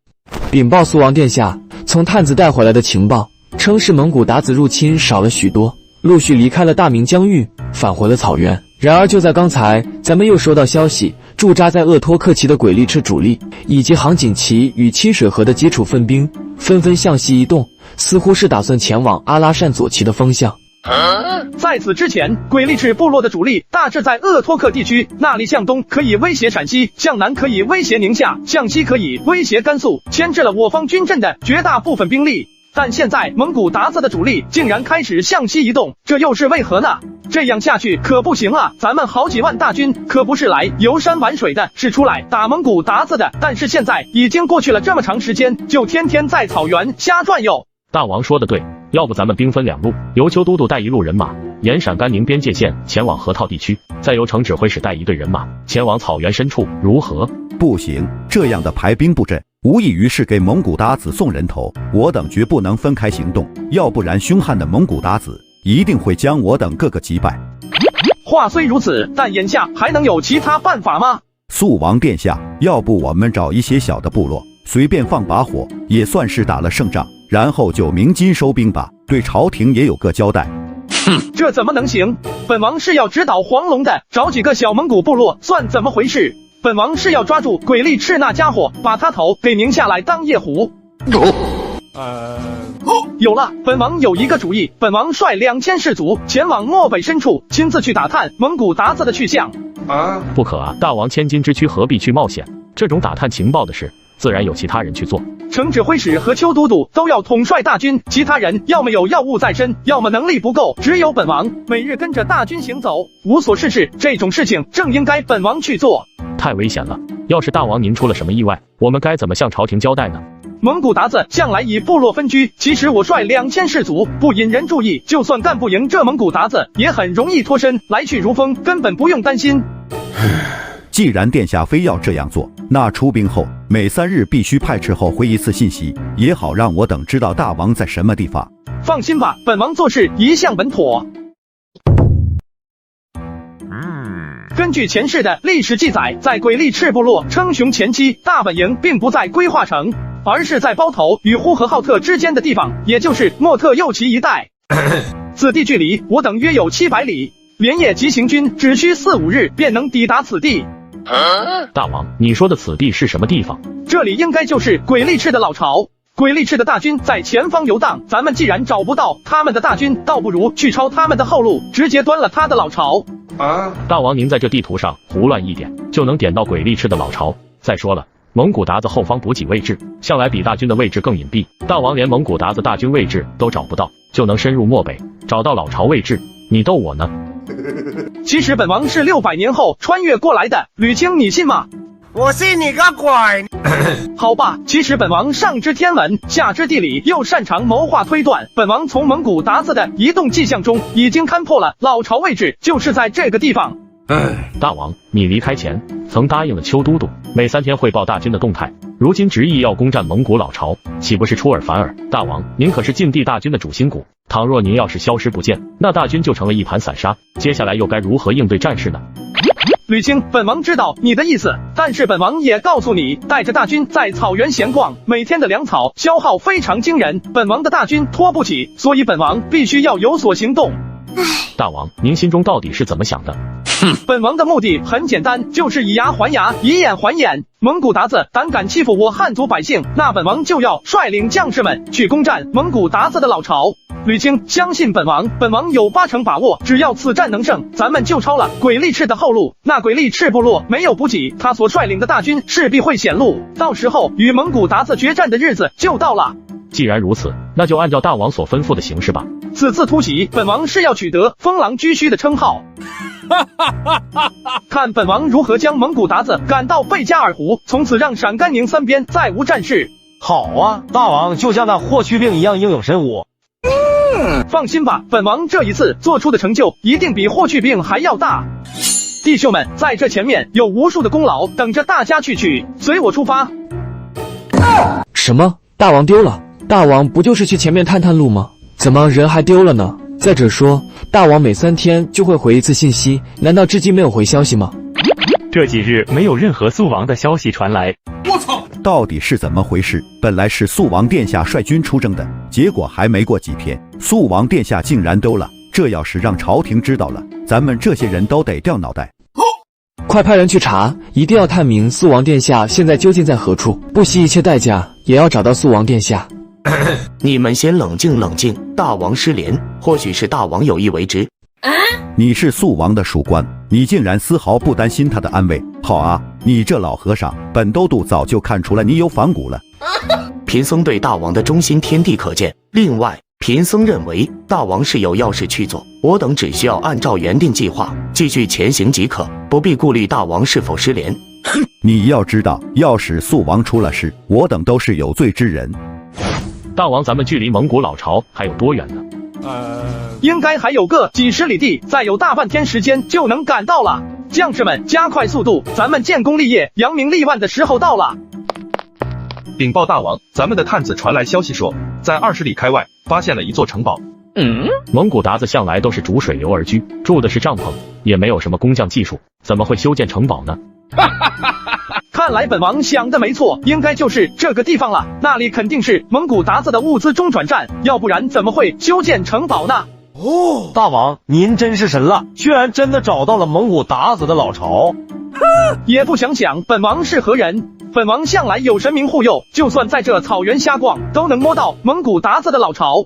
Speaker 12: 禀报苏王殿下，从探子带回来的情报称是蒙古鞑子入侵少了许多，陆续离开了大明疆域，返回了草原。然而就在刚才，咱们又收到消息，驻扎在鄂托克旗的鬼力赤主力以及杭锦旗与清水河的基础分兵纷纷向西移动，似乎是打算前往阿拉善左旗的方向。
Speaker 2: 在此之前，鬼力赤部落的主力大致在鄂托克地区，那里向东可以威胁陕西，向南可以威胁宁夏，向西可以威胁甘肃，牵制了我方军阵的绝大部分兵力。但现在蒙古鞑子的主力竟然开始向西移动，这又是为何呢？这样下去可不行啊！咱们好几万大军可不是来游山玩水的，是出来打蒙古鞑子的。但是现在已经过去了这么长时间，就天天在草原瞎转悠。
Speaker 5: 大王说的对，要不咱们兵分两路，由邱都督带一路人马沿陕甘宁边界线前往河套地区，再由程指挥使带一队人马前往草原深处，如何？
Speaker 13: 不行，这样的排兵布阵无异于是给蒙古鞑子送人头，我等绝不能分开行动，要不然凶悍的蒙古鞑子一定会将我等各个击败。
Speaker 2: 话虽如此，但眼下还能有其他办法吗？
Speaker 13: 肃王殿下，要不我们找一些小的部落，随便放把火，也算是打了胜仗，然后就鸣金收兵吧，对朝廷也有个交代。
Speaker 2: 这怎么能行？本王是要直捣黄龙的，找几个小蒙古部落算怎么回事？本王是要抓住鬼力赤那家伙，把他头给拧下来当夜壶。有了，本王有一个主意，本王率2000士卒前往漠北深处，亲自去打探蒙古鞑子的去向。
Speaker 5: 不可啊！大王千金之躯，何必去冒险？这种打探情报的事，自然有其他人去做。
Speaker 2: 程指挥使和邱都督都要统帅大军，其他人要么有要务在身，要么能力不够，只有本王每日跟着大军行走，无所事事。这种事情正应该本王去做。
Speaker 5: 太危险了！要是大王您出了什么意外，我们该怎么向朝廷交代呢？
Speaker 2: 蒙古鞑子向来以部落分居，其实我率2000士卒不引人注意，就算干不赢这蒙古鞑子，也很容易脱身，来去如风，根本不用担心。
Speaker 13: 既然殿下非要这样做，那出兵后每3日必须派斥候回一次信息，也好让我等知道大王在什么地方。
Speaker 2: 放心吧，本王做事一向稳妥。根据前世的历史记载，在鬼力赤部落称雄前期，大本营并不在归化城，而是在包头与呼和浩特之间的地方，也就是莫特右旗一带。此地距离我等约有700里，连夜急行军只需4-5日便能抵达此地。
Speaker 5: 大王，你说的此地是什么地方？
Speaker 2: 这里应该就是鬼力赤的老巢。鬼力赤的大军在前方游荡，咱们既然找不到他们的大军，倒不如去抄他们的后路，直接端了他的老巢。
Speaker 5: 大王您在这地图上胡乱一点，就能点到鬼力赤的老巢。再说了，蒙古鞑子后方补给位置向来比大军的位置更隐蔽，大王连蒙古鞑子大军位置都找不到，就能深入漠北找到老巢位置，你逗我呢？
Speaker 2: 其实本王是600年后穿越过来的，吕青你信吗？
Speaker 11: 我信你个鬼！
Speaker 2: 好吧，其实本王上知天文，下知地理，又擅长谋划推断。本王从蒙古鞑子的移动迹象中已经勘破了老巢位置，就是在这个地方。
Speaker 5: 大王，你离开前曾答应了邱都督，每3天汇报大军的动态。如今执意要攻占蒙古老巢，岂不是出尔反尔？大王，您可是禁地大军的主心骨，倘若您要是消失不见，那大军就成了一盘散沙。接下来又该如何应对战事呢？
Speaker 2: 吕青，本王知道你的意思，但是本王也告诉你，带着大军在草原闲逛，每天的粮草消耗非常惊人，本王的大军拖不起，所以本王必须要有所行动。
Speaker 5: 大王，您心中到底是怎么想的？
Speaker 2: 本王的目的很简单，就是以牙还牙，以眼还眼。蒙古鞑子胆敢欺负我汉族百姓，那本王就要率领将士们去攻占蒙古鞑子的老巢。吕青，相信本王，本王有8成把握，只要此战能胜，咱们就抄了鬼力赤的后路。那鬼力赤部落没有补给，他所率领的大军势必会显露，到时候与蒙古鞑子决战的日子就到了。
Speaker 5: 既然如此，那就按照大王所吩咐的行事吧。
Speaker 2: 此次突袭，本王是要取得风狼居胥的称号。看本王如何将蒙古鞑子赶到贝加尔湖，从此让陕甘宁3边再无战事。
Speaker 4: 好啊，大王就像那霍去病一样英勇神武。
Speaker 2: 放心吧，本王这一次做出的成就一定比霍去病还要大。弟兄们，在这前面有无数的功劳等着大家去取，随我出发。
Speaker 12: 什么？大王丢了？大王不就是去前面探探路吗？怎么人还丢了呢？再者说，大王每3天就会回一次信息，难道至今没有回消息吗？
Speaker 18: 这几日没有任何速王的消息传来。
Speaker 13: 我操！到底是怎么回事？本来是速王殿下率军出征的，结果还没过几天，速王殿下竟然丢了。这要是让朝廷知道了，咱们这些人都得掉脑袋。
Speaker 12: 快派人去查，一定要探明速王殿下现在究竟在何处，不惜一切代价也要找到速王殿下。
Speaker 8: 你们先冷静冷静，大王失联，或许是大王有意为之。
Speaker 13: 你是速王的属官，你竟然丝毫不担心他的安危。好啊，你这老和尚，本都督早就看出来你有反骨了。
Speaker 8: 贫僧对大王的忠心天地可见。另外，贫僧认为大王是有要事去做，我等只需要按照原定计划继续前行即可，不必顾虑大王是否失联。
Speaker 13: 你要知道，要是速王出了事，我等都是有罪之人。
Speaker 5: 大王，咱们距离蒙古老巢还有多远呢？
Speaker 2: 应该还有个几十里地，再有大半天时间就能赶到了。将士们加快速度，咱们建功立业、扬名立万的时候到了。
Speaker 19: 禀报大王，咱们的探子传来消息说，在20里开外发现了一座城堡。
Speaker 5: 蒙古鞑子向来都是逐水流而居，住的是帐篷，也没有什么工匠技术，怎么会修建城堡呢？
Speaker 2: 看来本王想的没错，应该就是这个地方了。那里肯定是蒙古鞑子的物资中转站，要不然怎么会修建城堡呢？
Speaker 4: 大王，您真是神了，居然真的找到了蒙古鞑子的老巢。
Speaker 2: 也不想想本王是何人，本王向来有神明护佑，就算在这草原瞎逛，都能摸到蒙古鞑子的老巢。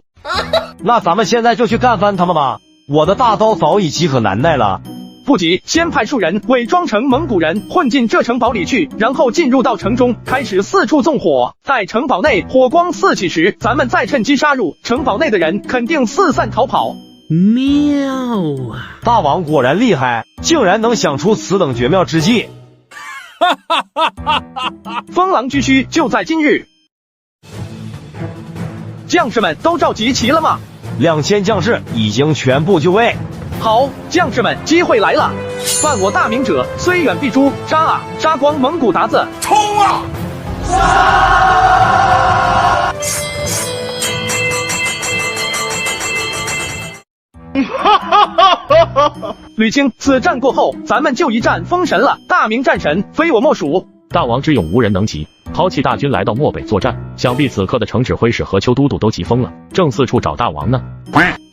Speaker 4: 那咱们现在就去干翻他们吧，我的大刀早已饥渴难耐了。
Speaker 2: 不急，先派数人伪装成蒙古人混进这城堡里去，然后进入到城中，开始四处纵火。待城堡内火光四起时，咱们再趁机杀入，城堡内的人肯定四散逃跑。
Speaker 4: 妙啊！大王果然厉害，竟然能想出此等绝妙之计。
Speaker 2: 风狼居胥就在今日。将士们都召集齐了吗
Speaker 4: ？2000将士已经全部就位。
Speaker 2: 好，将士们，机会来了！犯我大名者，虽远必诛！杀啊！杀光蒙古鞑子！
Speaker 11: 冲啊！
Speaker 2: 吕青，此战过后，咱们就一战封神了，大明战神非我莫属。
Speaker 5: 大王之勇无人能及，抛弃大军来到漠北作战，想必此刻的城指挥使和邱都督都急疯了，正四处找大王呢。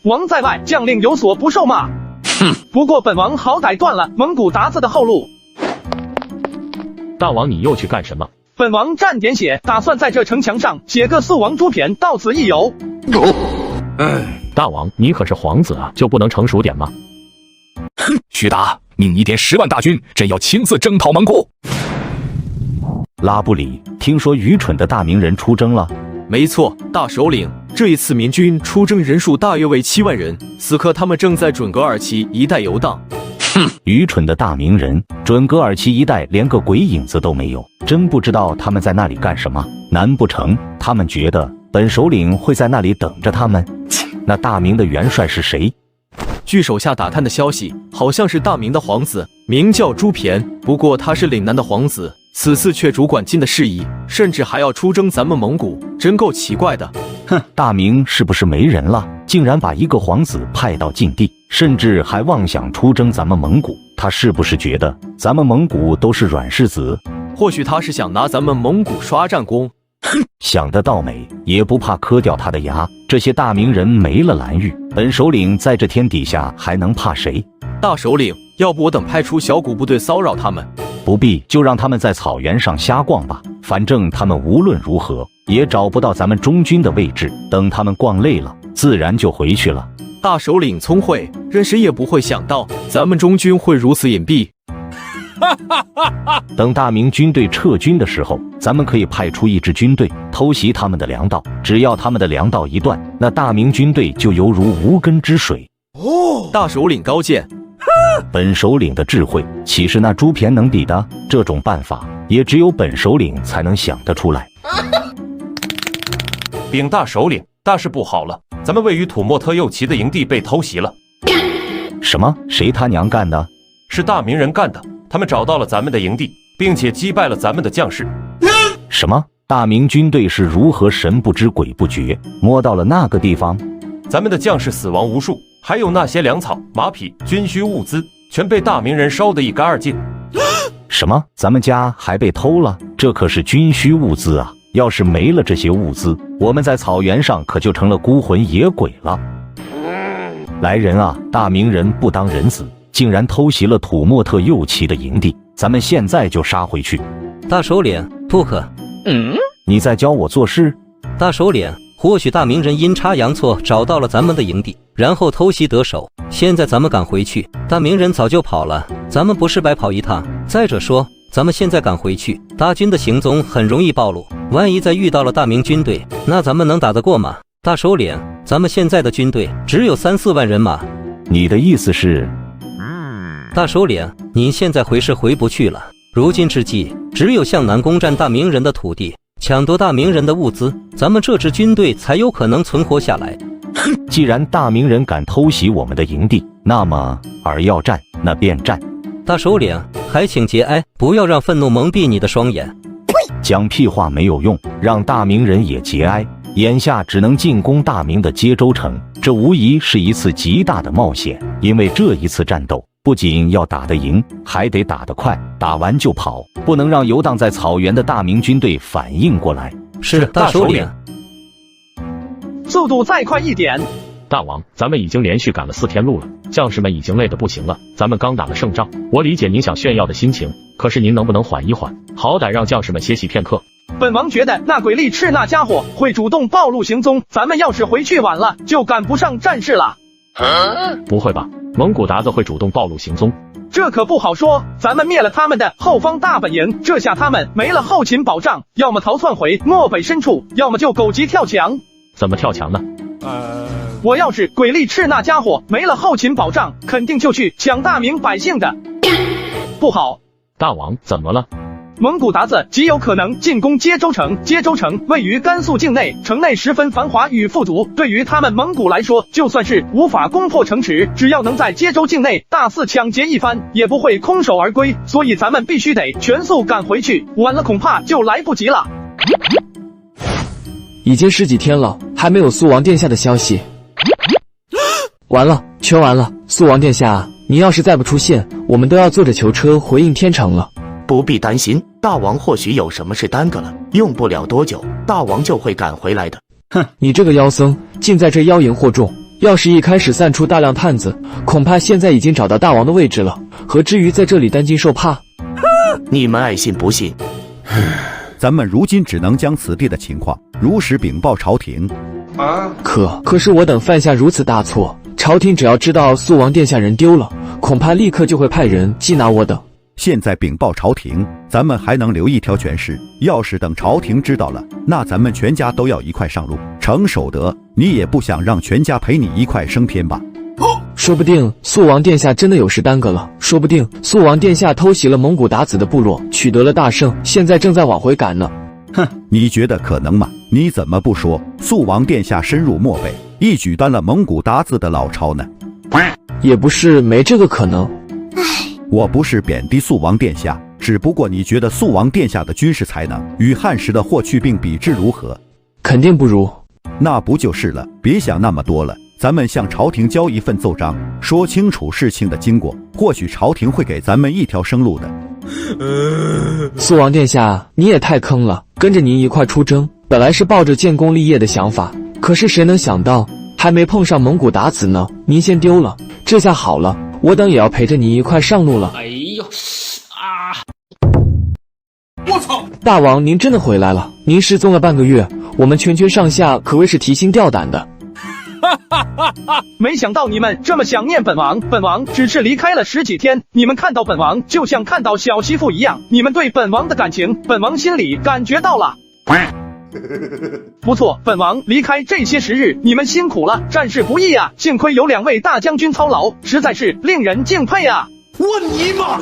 Speaker 2: 王在外，将令有所不受嘛。不过本王好歹断了蒙古鞑子的后路。
Speaker 5: 大王，你又去干什么？
Speaker 2: 本王蘸点血，打算在这城墙上写个速王朱骈，到此一游。
Speaker 5: 大王，你可是皇子啊，就不能成熟点吗？
Speaker 20: 徐达，命你点10万大军，朕要亲自征讨蒙古。
Speaker 21: 拉布里，听说愚蠢的大明人出征了。
Speaker 22: 没错，大首领，这一次明军出征人数大约为7万人，此刻他们正在准噶尔旗一带游荡。
Speaker 21: 哼，愚蠢的大明人，准噶尔其一带连个鬼影子都没有，真不知道他们在那里干什么。难不成他们觉得本首领会在那里等着他们？那大明的元帅是谁？
Speaker 22: 据手下打探的消息，好像是大明的皇子，名叫朱骈。不过他是岭南的皇子，此次却主管晋的事宜，甚至还要出征咱们蒙古，真够奇怪的。
Speaker 21: 哼，大明是不是没人了？竟然把一个皇子派到晋地，甚至还妄想出征咱们蒙古，他是不是觉得咱们蒙古都是软柿子？
Speaker 22: 或许他是想拿咱们蒙古刷战功。
Speaker 21: 想得到美，也不怕磕掉他的牙。这些大明人没了蓝玉，本首领在这天底下还能怕谁？
Speaker 22: 大首领，要不我等派出小股部队骚扰他们？
Speaker 21: 不必，就让他们在草原上瞎逛吧。反正他们无论如何也找不到咱们中军的位置，等他们逛累了，自然就回去了。
Speaker 22: 大首领聪慧，任谁也不会想到咱们中军会如此隐蔽。
Speaker 21: 等大明军队撤军的时候，咱们可以派出一支军队偷袭他们的粮道，只要他们的粮道一断，那大明军队就犹如无根之水。
Speaker 22: 大首领高见。
Speaker 21: 本首领的智慧岂是那朱骈能比的？这种办法也只有本首领才能想得出来。
Speaker 3: 禀大首领，大事不好了，咱们位于土默特右旗的营地被偷袭了。
Speaker 21: 什么？谁他娘干的？
Speaker 3: 是大明人干的，他们找到了咱们的营地，并且击败了咱们的将士。
Speaker 21: 什么？大明军队是如何神不知鬼不觉摸到了那个地方？
Speaker 3: 咱们的将士死亡无数，还有那些粮草、马匹、军需物资，全被大明人烧得一干二净。
Speaker 21: 什么？咱们家还被偷了？这可是军需物资啊！要是没了这些物资，我们在草原上可就成了孤魂野鬼了。来人啊！大明人不当人死，竟然偷袭了土默特右旗的营地，咱们现在就杀回去。
Speaker 7: 大首领，不可。
Speaker 21: 你在教我做事？
Speaker 7: 大首领，或许大明人阴差阳错找到了咱们的营地，然后偷袭得手。现在咱们赶回去，大明人早就跑了，咱们不是白跑一趟。再者说，咱们现在赶回去，大军的行踪很容易暴露，万一再遇到了大明军队，那咱们能打得过吗？大首领，咱们现在的军队只有3-4万人马。
Speaker 21: 你的意思是？
Speaker 7: 大首领，您现在回是回不去了。如今之计，只有向南攻占大明人的土地，抢夺大明人的物资，咱们这支军队才有可能存活下来。
Speaker 21: 既然大明人敢偷袭我们的营地，那么要战，那便战。
Speaker 7: 大首领，还请节哀，不要让愤怒蒙蔽你的双眼。
Speaker 21: 讲屁话没有用，让大明人也节哀。眼下只能进攻大明的接州城，这无疑是一次极大的冒险。因为这一次战斗，不仅要打得赢，还得打得快，打完就跑，不能让游荡在草原的大明军队反应过来。
Speaker 7: 是，大首领。
Speaker 2: 速度再快一点。
Speaker 5: 大王，咱们已经连续赶了4天路了，将士们已经累得不行了。咱们刚打了胜仗，我理解您想炫耀的心情，可是您能不能缓一缓，好歹让将士们歇息片刻？
Speaker 2: 本王觉得那鬼力赤那家伙会主动暴露行踪，咱们要是回去晚了，就赶不上战事了。
Speaker 5: 不会吧？蒙古鞑子会主动暴露行踪？
Speaker 2: 这可不好说，咱们灭了他们的后方大本营，这下他们没了后勤保障，要么逃窜回漠北深处，要么就狗急跳墙。
Speaker 5: 怎么跳墙呢？
Speaker 2: 我要是鬼力赤那家伙没了后勤保障，肯定就去抢大明百姓的。不好！
Speaker 5: 大王，怎么了？
Speaker 2: 蒙古鞑子极有可能进攻接州城。接州城位于甘肃境内，城内十分繁华与富足，对于他们蒙古来说，就算是无法攻破城池，只要能在接州境内大肆抢劫一番，也不会空手而归。所以咱们必须得全速赶回去，晚了恐怕就来不及了。
Speaker 12: 已经10几天了，还没有肃王殿下的消息。完了，全完了！肃王殿下，您要是再不出现，我们都要坐着囚车回应天城了。
Speaker 8: 不必担心，大王或许有什么事耽搁了，用不了多久，大王就会赶回来的。
Speaker 12: 哼，你这个妖僧，竟在这妖言惑众！要是一开始散出大量探子，恐怕现在已经找到大王的位置了，何至于在这里担惊受怕？
Speaker 8: 你们爱信不信。
Speaker 13: 咱们如今只能将此地的情况如实禀报朝廷。
Speaker 12: 可是我等犯下如此大错，朝廷只要知道肃王殿下人丢了，恐怕立刻就会派人缉拿我等。
Speaker 13: 现在禀报朝廷，咱们还能留一条全尸。要是等朝廷知道了，那咱们全家都要一块上路。程守德，你也不想让全家陪你一块升天吧？
Speaker 12: 说不定肃王殿下真的有事耽搁了，说不定肃王殿下偷袭了蒙古鞑子的部落，取得了大胜，现在正在往回赶呢。
Speaker 13: 哼，你觉得可能吗？你怎么不说肃王殿下深入漠北，一举端了蒙古鞑子的老巢呢？
Speaker 12: 也不是没这个可能。
Speaker 13: 我不是贬低肃王殿下，只不过你觉得肃王殿下的军事才能与汉时的霍去病比之如何？
Speaker 12: 肯定不如。
Speaker 13: 那不就是了？别想那么多了，咱们向朝廷交一份奏章，说清楚事情的经过，或许朝廷会给咱们一条生路的。
Speaker 12: 肃王殿下，你也太坑了，跟着您一块出征，本来是抱着建功立业的想法，可是谁能想到，还没碰上蒙古鞑子呢，您先丢了。这下好了，我等也要陪着你一块上路了。
Speaker 1: 哎呦啊！
Speaker 11: 我操！
Speaker 12: 大王，您真的回来了？您失踪了半个月，我们全上下可谓是提心吊胆的。
Speaker 2: 没想到你们这么想念本王，本王只是离开了10几天，你们看到本王就像看到小媳妇一样，你们对本王的感情，本王心里感觉到了。不错，本王离开这些时日，你们辛苦了，战事不易啊，幸亏有2位大将军操劳，实在是令人敬佩啊。
Speaker 11: 我尼玛！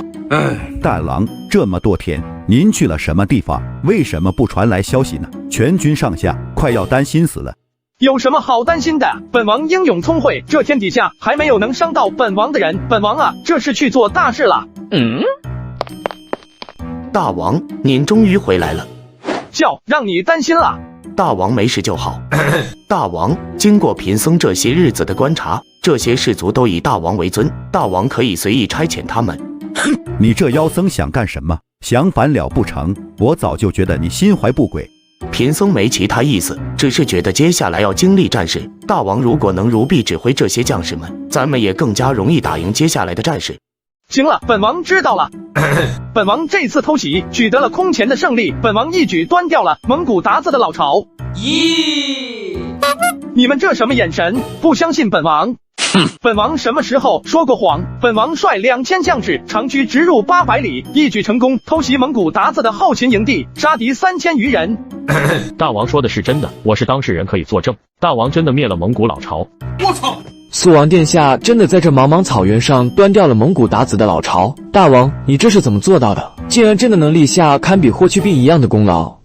Speaker 13: 大郎，这么多天您去了什么地方？为什么不传来消息呢？全军上下快要担心死了。
Speaker 2: 有什么好担心的？本王英勇聪慧，这天底下还没有能伤到本王的人。本王啊，这是去做大事了。
Speaker 8: 大王，您终于回来了。
Speaker 2: 让你担心了。
Speaker 8: 大王没事就好。大王，经过贫僧这些日子的观察，这些士族都以大王为尊，大王可以随意差遣他们。
Speaker 13: 你这妖僧想干什么？想反了不成？我早就觉得你心怀不轨。
Speaker 8: 贫僧没其他意思，只是觉得接下来要经历战事，大王如果能如臂指挥这些将士们，咱们也更加容易打赢接下来的战事。
Speaker 2: 行了，本王知道了。本王这次偷袭取得了空前的胜利，本王一举端掉了蒙古鞑子的老巢。
Speaker 1: 咦，
Speaker 2: 你们这什么眼神？不相信本王？本王什么时候说过谎？本王率2000将士长驱直入800里，一举成功偷袭蒙古鞑子的后勤营地，杀敌3000余人。
Speaker 5: 大王说的是真的，我是当事人，可以作证。大王真的灭了蒙古老巢。
Speaker 11: 我操！
Speaker 12: 肃王殿下真的在这茫茫草原上端掉了蒙古鞑子的老巢。大王，你这是怎么做到的？竟然真的能立下堪比霍去病一样的功劳。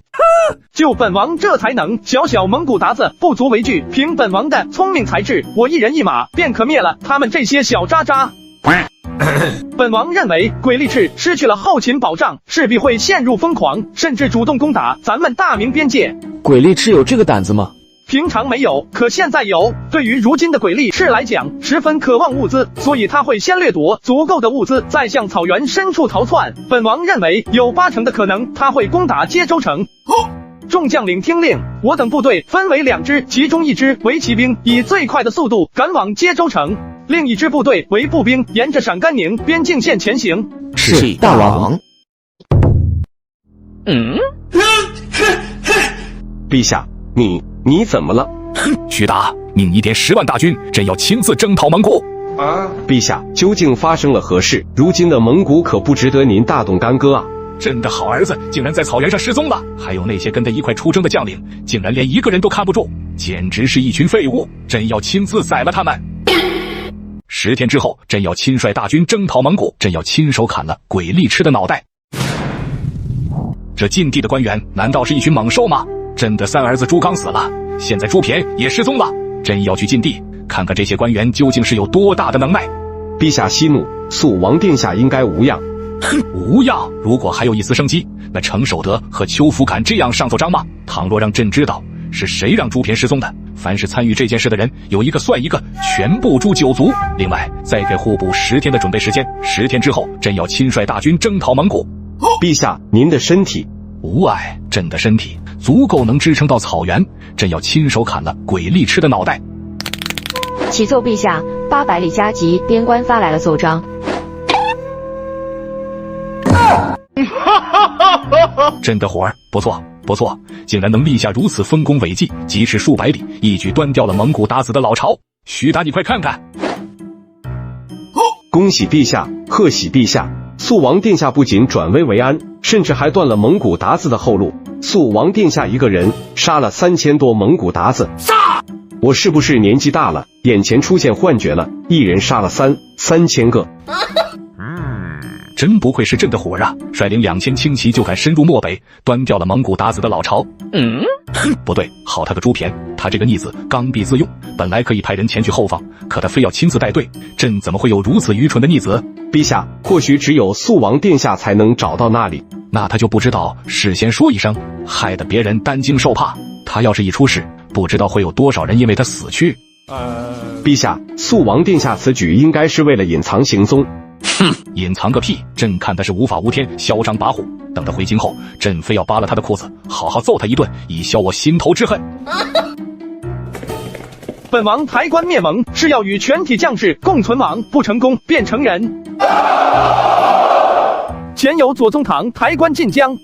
Speaker 2: 就本王这才能，小小蒙古鞑子不足为惧，凭本王的聪明才智，我一人一马便可灭了他们这些小渣渣。本王认为鬼力赤失去了后勤保障，势必会陷入疯狂，甚至主动攻打咱们大明边界。
Speaker 12: 鬼力赤有这个胆子吗？
Speaker 2: 平常没有，可现在有。对于如今的鬼力赤来讲，十分渴望物资，所以他会先掠夺足够的物资，再向草原深处逃窜。本王认为有80%的可能他会攻打接州城。众将领听令，我等部队分为2支，其中1支为骑兵，以最快的速度赶往接州城；另1支部队为步兵，沿着陕甘宁边境线前行。
Speaker 8: 是大王。
Speaker 9: 陛下，你怎么了？
Speaker 20: 徐达，命1点10万大军，朕要亲自征讨蒙古。
Speaker 9: 陛下，究竟发生了何事？如今的蒙古可不值得您大动干戈啊！
Speaker 20: 朕的好儿子竟然在草原上失踪了，还有那些跟他一块出征的将领，竟然连1个人都看不住，简直是一群废物！朕要亲自宰了他们。10天之后，朕要亲率大军征讨蒙古，朕要亲手砍了鬼力赤的脑袋。这晋地的官员难道是一群猛兽吗？朕的3儿子朱刚死了，现在朱骈也失踪了，朕要去晋地看看这些官员究竟是有多大的能耐。
Speaker 9: 陛下息怒，肃王殿下应该无恙。
Speaker 20: 无恙？如果还有一丝生机，那程守德和邱福敢这样上奏章吗？倘若让朕知道是谁让朱骈失踪的，凡是参与这件事的人，有一个算一个，全部诛9族。另外，再给户部10天的准备时间，10天之后，朕要亲率大军征讨蒙古。
Speaker 9: 陛下，您的身体
Speaker 20: 无碍，朕的身体足够能支撑到草原，朕要亲手砍了鬼力赤的脑袋。
Speaker 23: 启奏陛下，800里加急边关发来了奏章。
Speaker 20: 朕的伙儿不错不错，竟然能立下如此丰功伟绩，疾驰数百里，一举端掉了蒙古鞑子的老巢。徐达，你快看看！
Speaker 9: 恭喜陛下，贺喜陛下！肃王殿下不仅转危为安，甚至还断了蒙古鞑子的后路。肃王殿下一个人杀了3000多蒙古鞑子，我是不是年纪大了，眼前出现幻觉了，一人杀了3000个。
Speaker 20: 真不愧是朕的虎儿啊！率领2000轻骑就敢深入漠北，端掉了蒙古鞑子的老巢。不对，好他个猪骈！他这个逆子刚愎自用，本来可以派人前去后方，可他非要亲自带队，朕怎么会有如此愚蠢的逆子？
Speaker 9: 陛下，或许只有肃王殿下才能找到那里。
Speaker 20: 那他就不知道事先说一声，害得别人担惊受怕。他要是一出事，不知道会有多少人因为他死去。
Speaker 9: 陛下，肃王殿下此举应该是为了隐藏行踪。
Speaker 20: 隐藏个屁！朕看他是无法无天，嚣张跋扈。等他回京后，朕非要扒了他的裤子，好好揍他一顿，以消我心头之恨。
Speaker 2: 本王抬棺灭蒙是要与全体将士共存亡，不成功便成仁。前有左宗棠抬棺进江，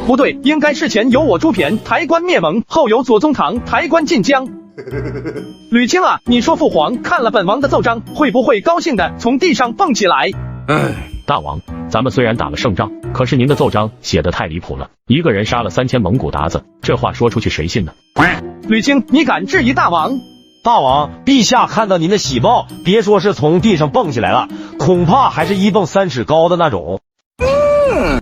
Speaker 2: 不对，应该是前有我朱骈抬棺灭蒙，后有左宗棠抬棺进江。吕青啊，你说父皇看了本王的奏章，会不会高兴的从地上蹦起来？
Speaker 5: 大王，咱们虽然打了胜仗，可是您的奏章写得太离谱了，一个人杀了3000蒙古鞑子，这话说出去谁信呢？
Speaker 2: 吕青，你敢质疑大王？
Speaker 4: 大王，陛下看到您的喜报，别说是从地上蹦起来了，恐怕还是一蹦3尺高的那种。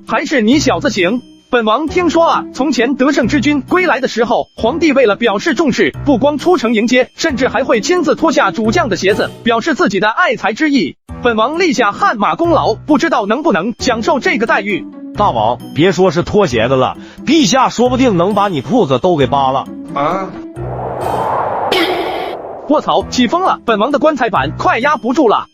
Speaker 2: 还是你小子行。本王听说啊，从前得胜之军归来的时候，皇帝为了表示重视，不光出城迎接，甚至还会亲自脱下主将的鞋子，表示自己的爱才之意。本王立下汗马功劳，不知道能不能享受这个待遇。
Speaker 4: 大王，别说是脱鞋子了，陛下说不定能把你裤子都给扒了啊！
Speaker 2: 卧槽，起风了，本王的棺材板快压不住了。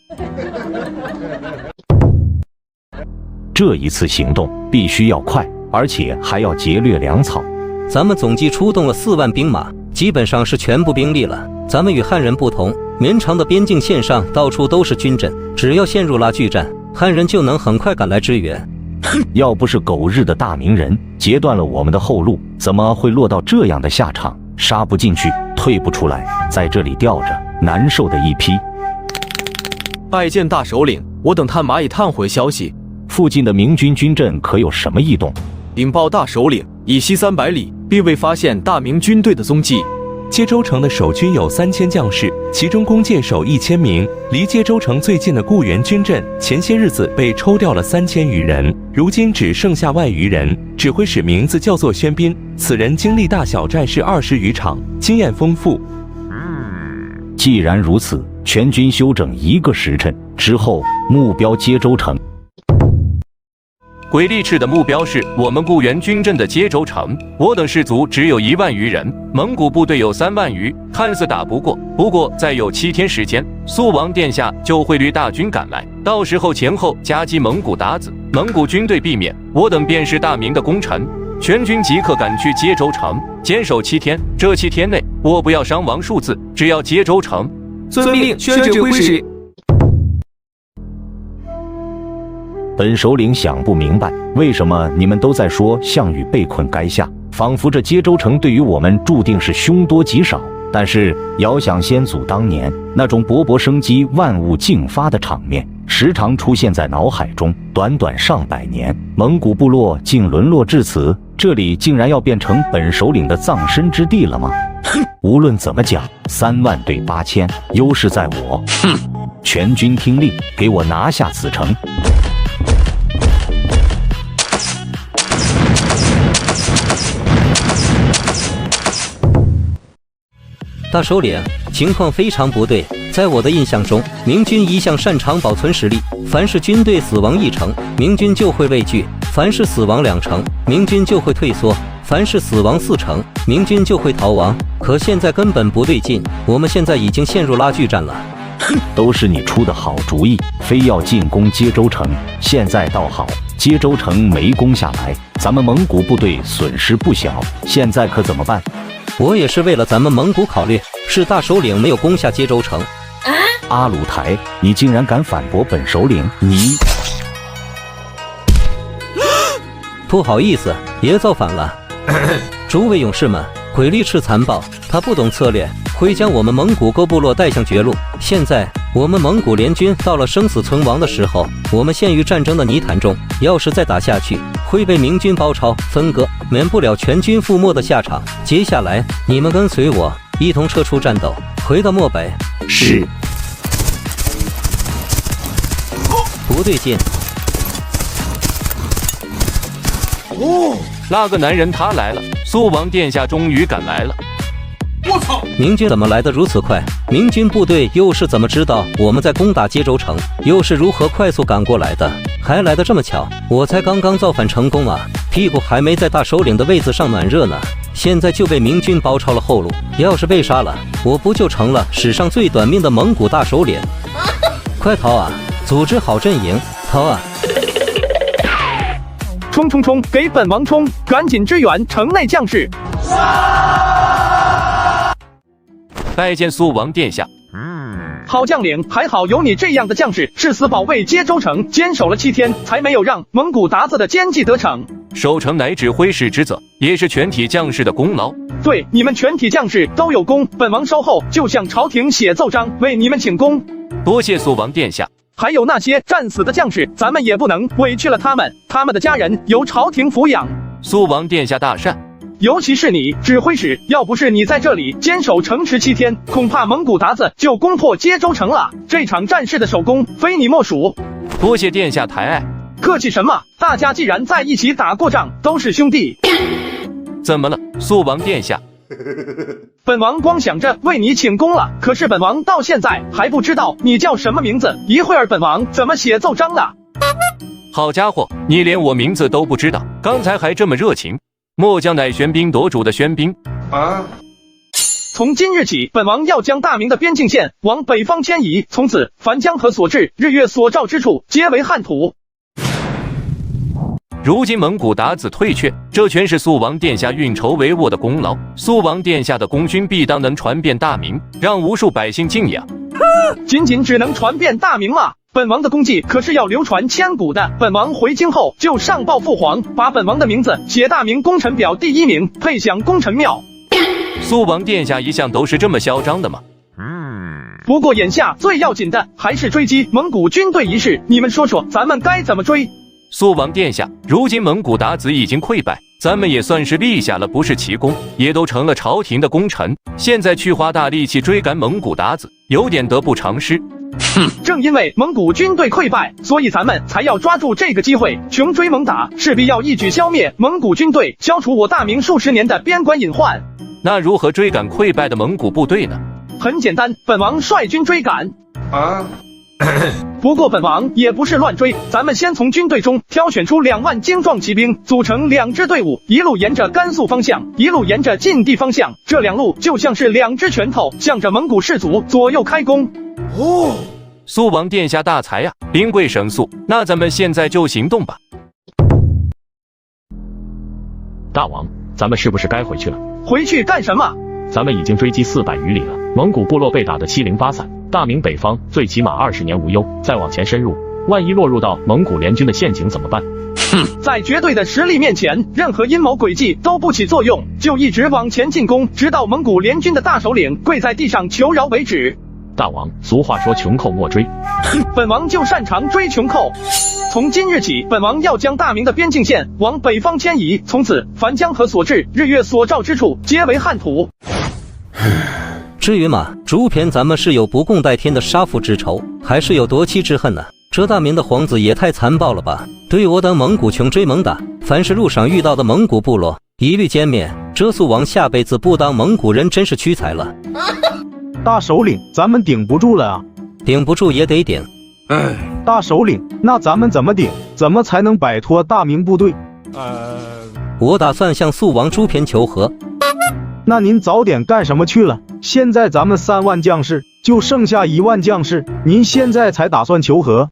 Speaker 21: 这一次行动必须要快，而且还要劫掠粮草。
Speaker 7: 咱们总计出动了4万兵马，基本上是全部兵力了。咱们与汉人不同，绵长的边境线上到处都是军阵，只要陷入拉锯战，汉人就能很快赶来支援。
Speaker 21: 要不是狗日的大明人截断了我们的后路，怎么会落到这样的下场？杀不进去，退不出来，在这里吊着，难受的一批。
Speaker 22: 拜见大首领，我等探马已探回消息，
Speaker 21: 附近的明军军阵可有什么异动？
Speaker 22: 禀报大首领，以西300里并未发现大明军队的踪迹。
Speaker 10: 接州城的守军有3000将士，其中弓箭手1000名。离接州城最近的固原军阵，前些日子被抽调了3000余人，如今只剩下万余人。指挥使名字叫做宣斌，此人经历大小战事20余场，经验丰富。
Speaker 21: 既然如此，全军休整1个时辰之后，目标接州城。
Speaker 3: 鬼力赤的目标是我们固原军阵的接州城，我等士卒只有1万余人，蒙古部队有3万余，看似打不过。不过再有7天时间，肃王殿下就会率大军赶来，到时候前后夹击蒙古鞑子，蒙古军队避免，我等便是大明的功臣。全军即刻赶去接州城，坚守7天。这7天内，我不要伤亡数字，只要接州城。
Speaker 1: 遵命，宣指挥使。
Speaker 21: 本首领想不明白，为什么你们都在说项羽被困垓下，仿佛这接州城对于我们注定是凶多吉少。但是遥想先祖当年那种勃勃生机、万物竞发的场面，时常出现在脑海中。短短上百年，蒙古部落竟沦落至此，这里竟然要变成本首领的葬身之地了吗？无论怎么讲，3万对8000，优势在我。全军听令，给我拿下此城！
Speaker 7: 大首领，情况非常不对。在我的印象中，明军一向擅长保存实力，凡是军队死亡1成，明军就会畏惧；凡是死亡2成，明军就会退缩；凡是死亡4成，明军就会逃亡。可现在根本不对劲，我们现在已经陷入拉锯战了。
Speaker 21: 都是你出的好主意，非要进攻接州城。现在倒好，接州城没攻下来，咱们蒙古部队损失不小。现在可怎么办？
Speaker 7: 我也是为了咱们蒙古考虑，是大首领没有攻下接州城。
Speaker 21: 阿鲁台，你竟然敢反驳本首领！你
Speaker 7: 不好意思，爷造反了。诸位勇士们，鬼力赤残暴，他不懂策略，会将我们蒙古各部落带向绝路。现在我们蒙古联军到了生死存亡的时候，我们陷于战争的泥潭中，要是再打下去，会被明军包抄分割，免不了全军覆没的下场。接下来你们跟随我一同撤出战斗，回到漠北，
Speaker 21: 是。
Speaker 7: 不对劲。
Speaker 3: 那个男人他来了，肃王殿下终于赶来了。
Speaker 11: 我操！
Speaker 7: 明军怎么来得如此快？明军部队又是怎么知道我们在攻打接州城？又是如何快速赶过来的？还来得这么巧？我才刚刚造反成功啊，屁股还没在大首领的位子上暖热呢，现在就被明军包抄了后路。要是被杀了，我不就成了史上最短命的蒙古大首领？快逃啊！组织好阵营，逃啊！
Speaker 2: 冲冲冲！给本王冲！赶紧支援城内将士！
Speaker 3: 拜见肃王殿下。
Speaker 2: 好将领，还好有你这样的将士，誓死保卫接州城，坚守了7天，才没有让蒙古鞑子的奸计得逞。
Speaker 3: 守城乃指挥使之责，也是全体将士的功劳。
Speaker 2: 对，你们全体将士都有功，本王稍后就向朝廷写奏章，为你们请功。
Speaker 3: 多谢肃王殿下。
Speaker 2: 还有那些战死的将士，咱们也不能委屈了他们，他们的家人由朝廷抚养。
Speaker 3: 肃王殿下大善。
Speaker 2: 尤其是你，指挥使，要不是你在这里坚守城池7天，恐怕蒙古鞑子就攻破接州城了。这场战事的首功，非你莫属。
Speaker 3: 多谢殿下抬爱。
Speaker 2: 客气什么？大家既然在一起打过仗，都是兄弟。
Speaker 3: 怎么了，肃王殿下？
Speaker 2: 本王光想着为你请功了，可是本王到现在还不知道你叫什么名字，一会儿本王怎么写奏章呢？
Speaker 3: 好家伙，你连我名字都不知道，刚才还这么热情。末将乃玄彬夺主的玄彬
Speaker 2: 啊！从今日起，本王要将大明的边境线往北方迁移，从此樊江河所至，日月所照之处，皆为汉土。
Speaker 3: 如今蒙古鞑子退却，这全是肃王殿下运筹帷幄的功劳。肃王殿下的功勋必当能传遍大明，让无数百姓敬仰。
Speaker 2: 仅仅只能传遍大明吗？本王的功绩可是要流传千古的。本王回京后就上报父皇，把本王的名字写大明功臣表第1名，配享功臣庙。
Speaker 3: 肃王殿下一向都是这么嚣张的吗？
Speaker 2: 不过眼下最要紧的还是追击蒙古军队一事，你们说说咱们该怎么追？
Speaker 3: 肃王殿下，如今蒙古鞑子已经溃败，咱们也算是立下了不是奇功，也都成了朝廷的功臣。现在去花大力气追赶蒙古鞑子，有点得不偿失。
Speaker 2: 正因为蒙古军队溃败，所以咱们才要抓住这个机会，穷追猛打，势必要一举消灭蒙古军队，消除我大明数十年的边关隐患。
Speaker 3: 那如何追赶溃败的蒙古部队呢？
Speaker 2: 很简单，本王率军追赶。不过本王也不是乱追，咱们先从军队中挑选出2万精壮骑兵，组成2支队伍，一路沿着甘肃方向，一路沿着晋地方向，这2路就像是2只拳头，向着蒙古士族左右开弓。
Speaker 3: 肃王殿下大才呀，兵贵神速，那咱们现在就行动吧。
Speaker 5: 大王，咱们是不是该回去了？
Speaker 2: 回去干什么？
Speaker 5: 咱们已经追击400余里了，蒙古部落被打得七零八散，大明北方最起码20年无忧。再往前深入，万一落入到蒙古联军的陷阱怎么办？
Speaker 2: 在绝对的实力面前，任何阴谋诡计都不起作用，就一直往前进攻，直到蒙古联军的大首领跪在地上求饶为止。
Speaker 5: 大王，俗话说穷寇莫追，
Speaker 2: 本王就擅长追穷寇。从今日起，本王要将大明的边境线往北方迁移，从此樊江河所至，日月所照之处，皆为汉土。
Speaker 7: 至于嘛，朱偏咱们是有不共戴天的杀父之仇，还是有夺妻之恨呢？这大明的皇子也太残暴了吧！对我等蒙古穷追猛打，凡是路上遇到的蒙古部落，一律歼灭。这肃王下辈子不当蒙古人真是屈才了。
Speaker 14: 大首领，咱们顶不住了啊！
Speaker 7: 顶不住也得顶。
Speaker 14: 大首领，那咱们怎么顶？怎么才能摆脱大明部队？
Speaker 7: 我打算向肃王朱偏求和。
Speaker 14: 那您早点干什么去了？现在咱们3万将士，就剩下1万将士，您现在才打算求和？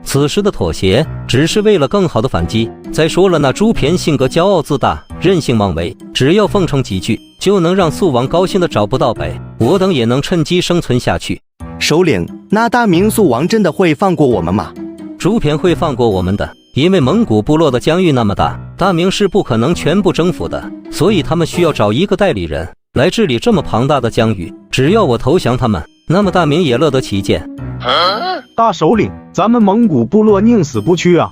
Speaker 7: 此时的妥协，只是为了更好的反击。再说了，那朱偏性格骄傲自大，任性妄为，只要奉承几句，就能让肃王高兴的找不到北，我等也能趁机生存下去。
Speaker 15: 首领，那大明肃王真的会放过我们吗？
Speaker 7: 朱偏会放过我们的，因为蒙古部落的疆域那么大，大明是不可能全部征服的，所以他们需要找一个代理人来治理这么庞大的疆域。只要我投降他们，那么大明也乐得其见。
Speaker 14: 大首领，咱们蒙古部落宁死不屈啊！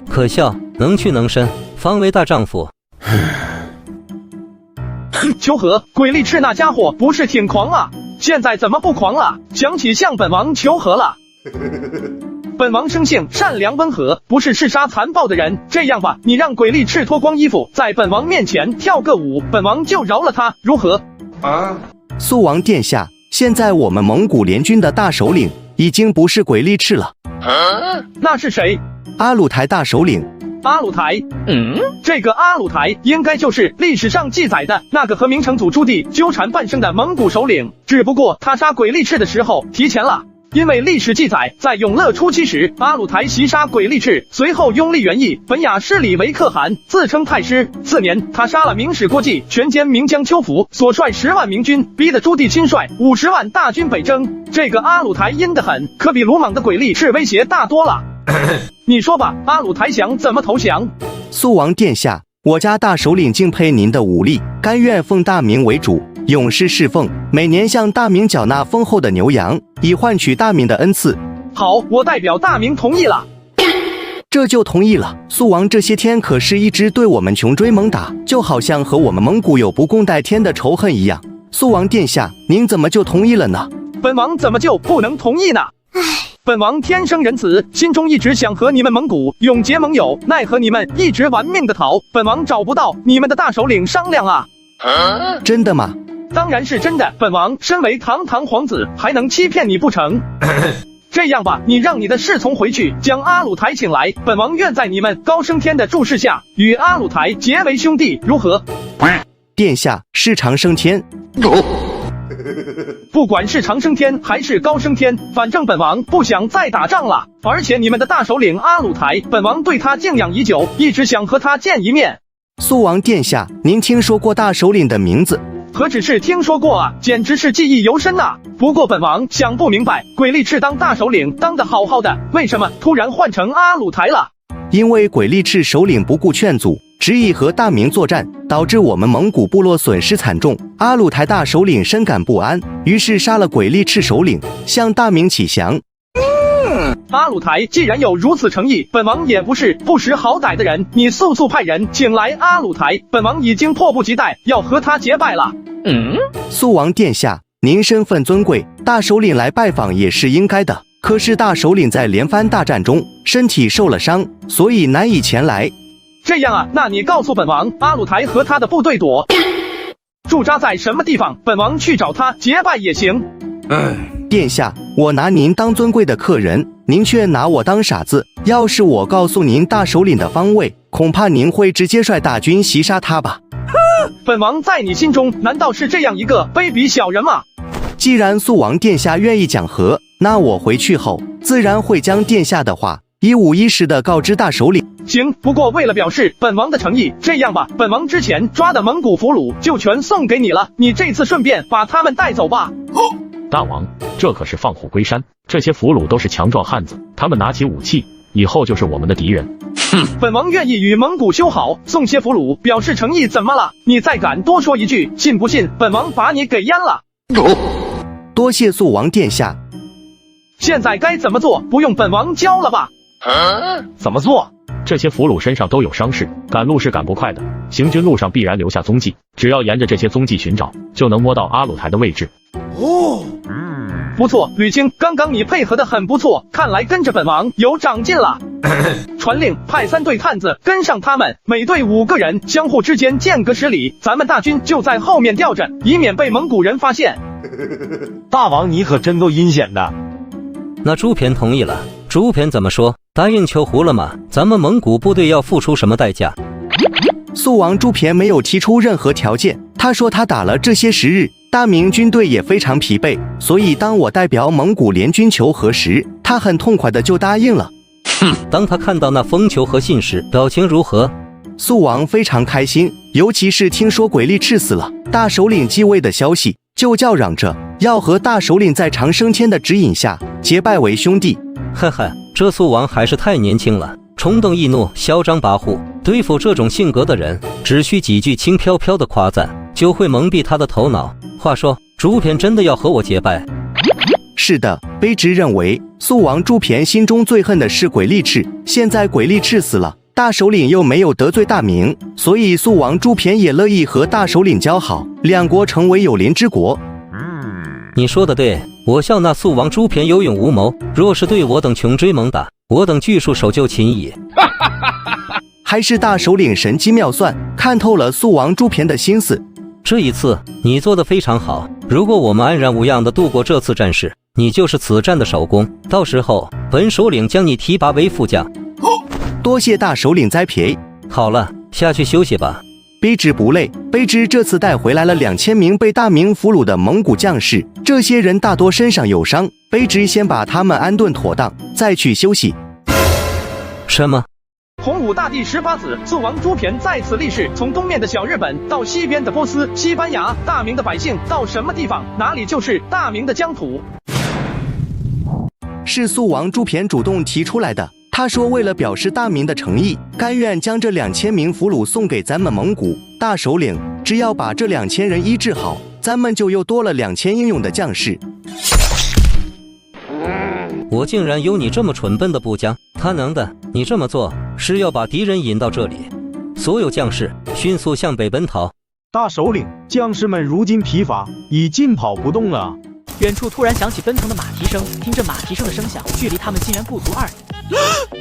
Speaker 7: 可笑，能屈能伸，方为大丈夫。
Speaker 2: 求和，鬼力赤那家伙不是挺狂啊！现在怎么不狂了？想起向本王求和了？本王生性善良温和，不是嗜杀残暴的人。这样吧，你让鬼力赤脱光衣服，在本王面前跳个舞，本王就饶了他，如何？
Speaker 15: 肃王殿下，现在我们蒙古联军的大首领已经不是鬼力赤了。
Speaker 2: 那是谁？
Speaker 15: 阿鲁台大首领。
Speaker 2: 阿鲁台？这个阿鲁台应该就是历史上记载的那个和明成祖朱棣纠缠半生的蒙古首领，只不过他杀鬼力赤的时候提前了。因为历史记载，在永乐初期时，阿鲁台袭杀鬼力赤，随后拥立元义本雅失礼为可汗，自称太师。次年，他杀了明史郭季，全歼名将邱福，所率10万明军，逼得朱棣亲率50万大军北征。这个阿鲁台阴得很，可比鲁莽的鬼力赤威胁大多了。你说吧，阿鲁台想怎么投降？
Speaker 15: 肃王殿下，我家大首领敬佩您的武力，甘愿奉大明为主，永世侍奉，每年向大明缴纳丰厚的牛羊，以换取大明的恩赐。
Speaker 2: 好，我代表大明同意了。
Speaker 15: 这就同意了。肃王这些天可是一直对我们穷追猛打，就好像和我们蒙古有不共戴天的仇恨一样。肃王殿下，您怎么就同意了呢？
Speaker 2: 本王怎么就不能同意呢？本王天生仁慈，心中一直想和你们蒙古永结盟友，奈何你们一直玩命的逃，本王找不到你们的大首领商量啊。
Speaker 15: 真的吗？
Speaker 2: 当然是真的，本王身为堂堂皇子，还能欺骗你不成？这样吧，你让你的侍从回去，将阿鲁台请来，本王愿在你们高升天的注视下，与阿鲁台结为兄弟，如何？
Speaker 15: 殿下，是长升天。
Speaker 2: 不管是长升天还是高升天，反正本王不想再打仗了。而且你们的大首领阿鲁台，本王对他敬仰已久，一直想和他见一面。
Speaker 15: 肃王殿下，您听说过大首领的名字？
Speaker 2: 何止是听说过啊，简直是记忆犹深呐。不过本王想不明白，鬼力赤当大首领当得好好的，为什么突然换成阿鲁台了？
Speaker 15: 因为鬼力赤首领不顾劝阻，执意和大明作战，导致我们蒙古部落损失惨重。阿鲁台大首领深感不安，于是杀了鬼力赤首领，向大明启降。
Speaker 2: 阿鲁台既然有如此诚意，本王也不是不识好歹的人，你速速派人请来阿鲁台，本王已经迫不及待要和他结拜了。
Speaker 15: 肃王殿下，您身份尊贵，大首领来拜访也是应该的。可是大首领在连番大战中身体受了伤，所以难以前来。
Speaker 2: 这样啊，那你告诉本王，阿鲁台和他的部队驻扎在什么地方，本王去找他结拜也行。
Speaker 15: 殿下，我拿您当尊贵的客人，您却拿我当傻子。要是我告诉您大首领的方位，恐怕您会直接率大军袭杀他吧。
Speaker 2: 本王在你心中难道是这样一个卑鄙小人吗？
Speaker 15: 既然肃王殿下愿意讲和，那我回去后自然会将殿下的话一五一十的告知大首领。
Speaker 2: 行，不过为了表示本王的诚意，这样吧，本王之前抓的蒙古俘虏就全送给你了，你这次顺便把他们带走吧。
Speaker 5: 大王，这可是放虎归山，这些俘虏都是强壮汉子，他们拿起武器以后就是我们的敌人。
Speaker 2: 本王愿意与蒙古修好，送些俘虏表示诚意，怎么了？你再敢多说一句，信不信本王把你给阉了？
Speaker 15: 多谢肃王殿下。
Speaker 2: 现在该怎么做？不用本王教了吧？
Speaker 4: 怎么做？
Speaker 5: 这些俘虏身上都有伤势，赶路是赶不快的，行军路上必然留下踪迹，只要沿着这些踪迹寻找，就能摸到阿鲁台的位置。
Speaker 2: 不错，吕青，刚刚你配合得很不错，看来跟着本王有长进了。传令派3队探子跟上他们，每队5个人，相互之间间隔10里，咱们大军就在后面吊着，以免被蒙古人发现。
Speaker 4: 大王，你可真够阴险的。
Speaker 7: 那朱偏同意了。朱偏怎么说？答应求胡了吗？咱们蒙古部队要付出什么代价？
Speaker 15: 肃王朱偏没有提出任何条件，他说他打了这些时日，大明军队也非常疲惫，所以当我代表蒙古联军求和时，他很痛快的就答应了。
Speaker 7: 当他看到那封求和信时，表情如何？
Speaker 15: 肃王非常开心，尤其是听说鬼力赤死了，大首领继位的消息，就叫嚷着要和大首领在长生天的指引下结拜为兄弟。
Speaker 7: 呵呵，这肃王还是太年轻了，冲动易怒，嚣张跋扈。对付这种性格的人，只需几句轻飘飘的夸赞，就会蒙蔽他的头脑。话说，朱偏真的要和我结拜？
Speaker 15: 是的，卑职认为肃王朱偏心中最恨的是鬼力赤，现在鬼力赤死了，大首领又没有得罪大明，所以肃王朱偏也乐意和大首领交好，两国成为友邻之国。
Speaker 7: 你说的对，我笑那素王朱骈有勇无谋，若是对我等穷追猛打，我等俱束手就擒矣。
Speaker 15: 还是大首领神机妙算，看透了素王朱骈的心思。
Speaker 7: 这一次你做得非常好，如果我们安然无恙地度过这次战事，你就是此战的首功，到时候本首领将你提拔为副将。
Speaker 15: 多谢大首领栽培。
Speaker 7: 好了，下去休息吧。
Speaker 15: 卑职不累。卑职这次带回来了2000名被大明俘虏的蒙古将士，这些人大多身上有伤，卑职先把他们安顿妥当，再去休息。
Speaker 7: 什么？
Speaker 2: 洪武大帝18子素王朱骈在此立誓，从东面的小日本到西边的波斯、西班牙，大明的百姓到什么地方，哪里就是大明的疆土。
Speaker 15: 是素王朱骈主动提出来的。他说，为了表示大明的诚意，甘愿将这2000名俘虏送给咱们蒙古。大首领，只要把这2000人医治好，咱们就又多了2000英勇的将士。
Speaker 7: 我竟然有你这么蠢笨的部将，他能的！你这么做是要把敌人引到这里，所有将士迅速向北奔逃。
Speaker 14: 大首领，将士们如今疲乏，已尽跑不动了。
Speaker 6: 远处突然响起奔腾的马蹄声，听着马蹄声的声响，距离他们竟然不足2里。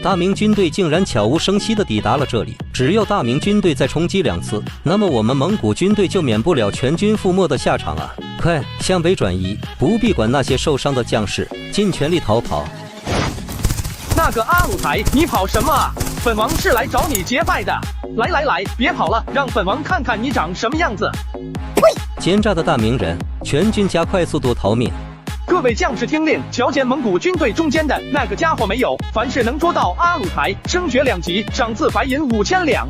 Speaker 7: 大明军队竟然悄无声息地抵达了这里，只要大明军队再冲击2次，那么我们蒙古军队就免不了全军覆没的下场啊！快向北转移，不必管那些受伤的将士，尽全力逃跑。
Speaker 2: 那个阿鲁台，你跑什么啊？本王是来找你结拜的。来，别跑了，让本王看看你长什么样子。
Speaker 7: 奸诈的大明人，全军加快速度逃命。
Speaker 2: 各位将士听令，瞧见蒙古军队中间的那个家伙没有？凡是能捉到阿鲁台，升爵2级，赏赐白银5000两。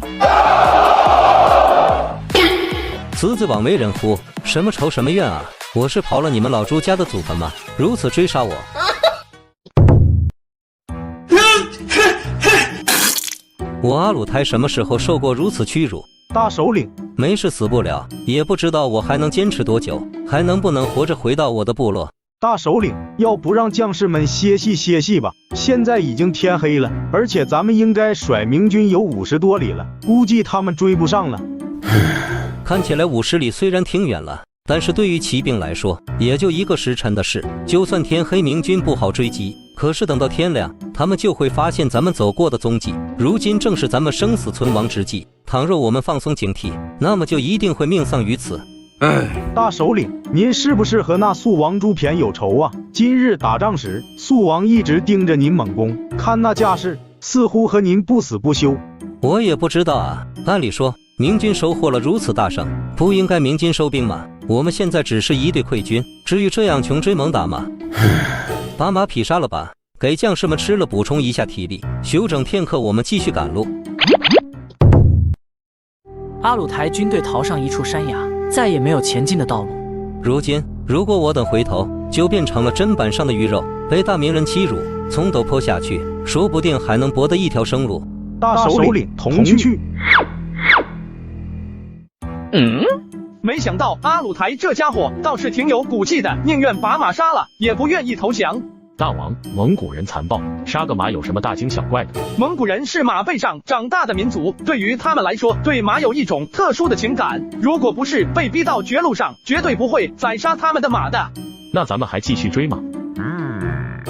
Speaker 7: 此子枉为人乎？什么仇什么怨啊？我是刨了你们老朱家的祖坟吗？如此追杀我！我阿鲁台什么时候受过如此屈辱？
Speaker 14: 大首领，
Speaker 7: 没事死不了，也不知道我还能坚持多久，还能不能活着回到我的部落。
Speaker 14: 大首领，要不让将士们歇息吧？现在已经天黑了，而且咱们应该甩明军有50多里了，估计他们追不上了。
Speaker 7: 看起来50里虽然挺远了，但是对于骑兵来说，也就1个时辰的事。就算天黑，明军不好追击，可是等到天亮，他们就会发现咱们走过的踪迹。如今正是咱们生死存亡之际，倘若我们放松警惕，那么就一定会命丧于此。
Speaker 14: 大首领，您是不是和那素王朱骈有仇啊？今日打仗时，素王一直盯着您猛攻，看那架势，似乎和您不死不休。
Speaker 7: 我也不知道啊，按理说明军收获了如此大胜，不应该鸣金收兵吗？我们现在只是一队溃军，至于这样穷追猛打吗？把马匹杀了吧，给将士们吃了补充一下体力，休整片刻，我们继续赶路。
Speaker 6: 阿鲁台军队逃上一处山崖，再也没有前进的道路。
Speaker 7: 如今如果我等回头，就变成了砧板上的鱼肉，被大明人欺辱，从陡坡下去，说不定还能博得一条生路。
Speaker 14: 大首领同去。
Speaker 2: 没想到阿鲁台这家伙倒是挺有骨气的，宁愿把马杀了，也不愿意投降。
Speaker 5: 大王，蒙古人残暴，杀个马有什么大惊小怪的？
Speaker 2: 蒙古人是马背上长大的民族，对于他们来说，对马有一种特殊的情感。如果不是被逼到绝路上，绝对不会宰杀他们的马的。
Speaker 5: 那咱们还继续追吗？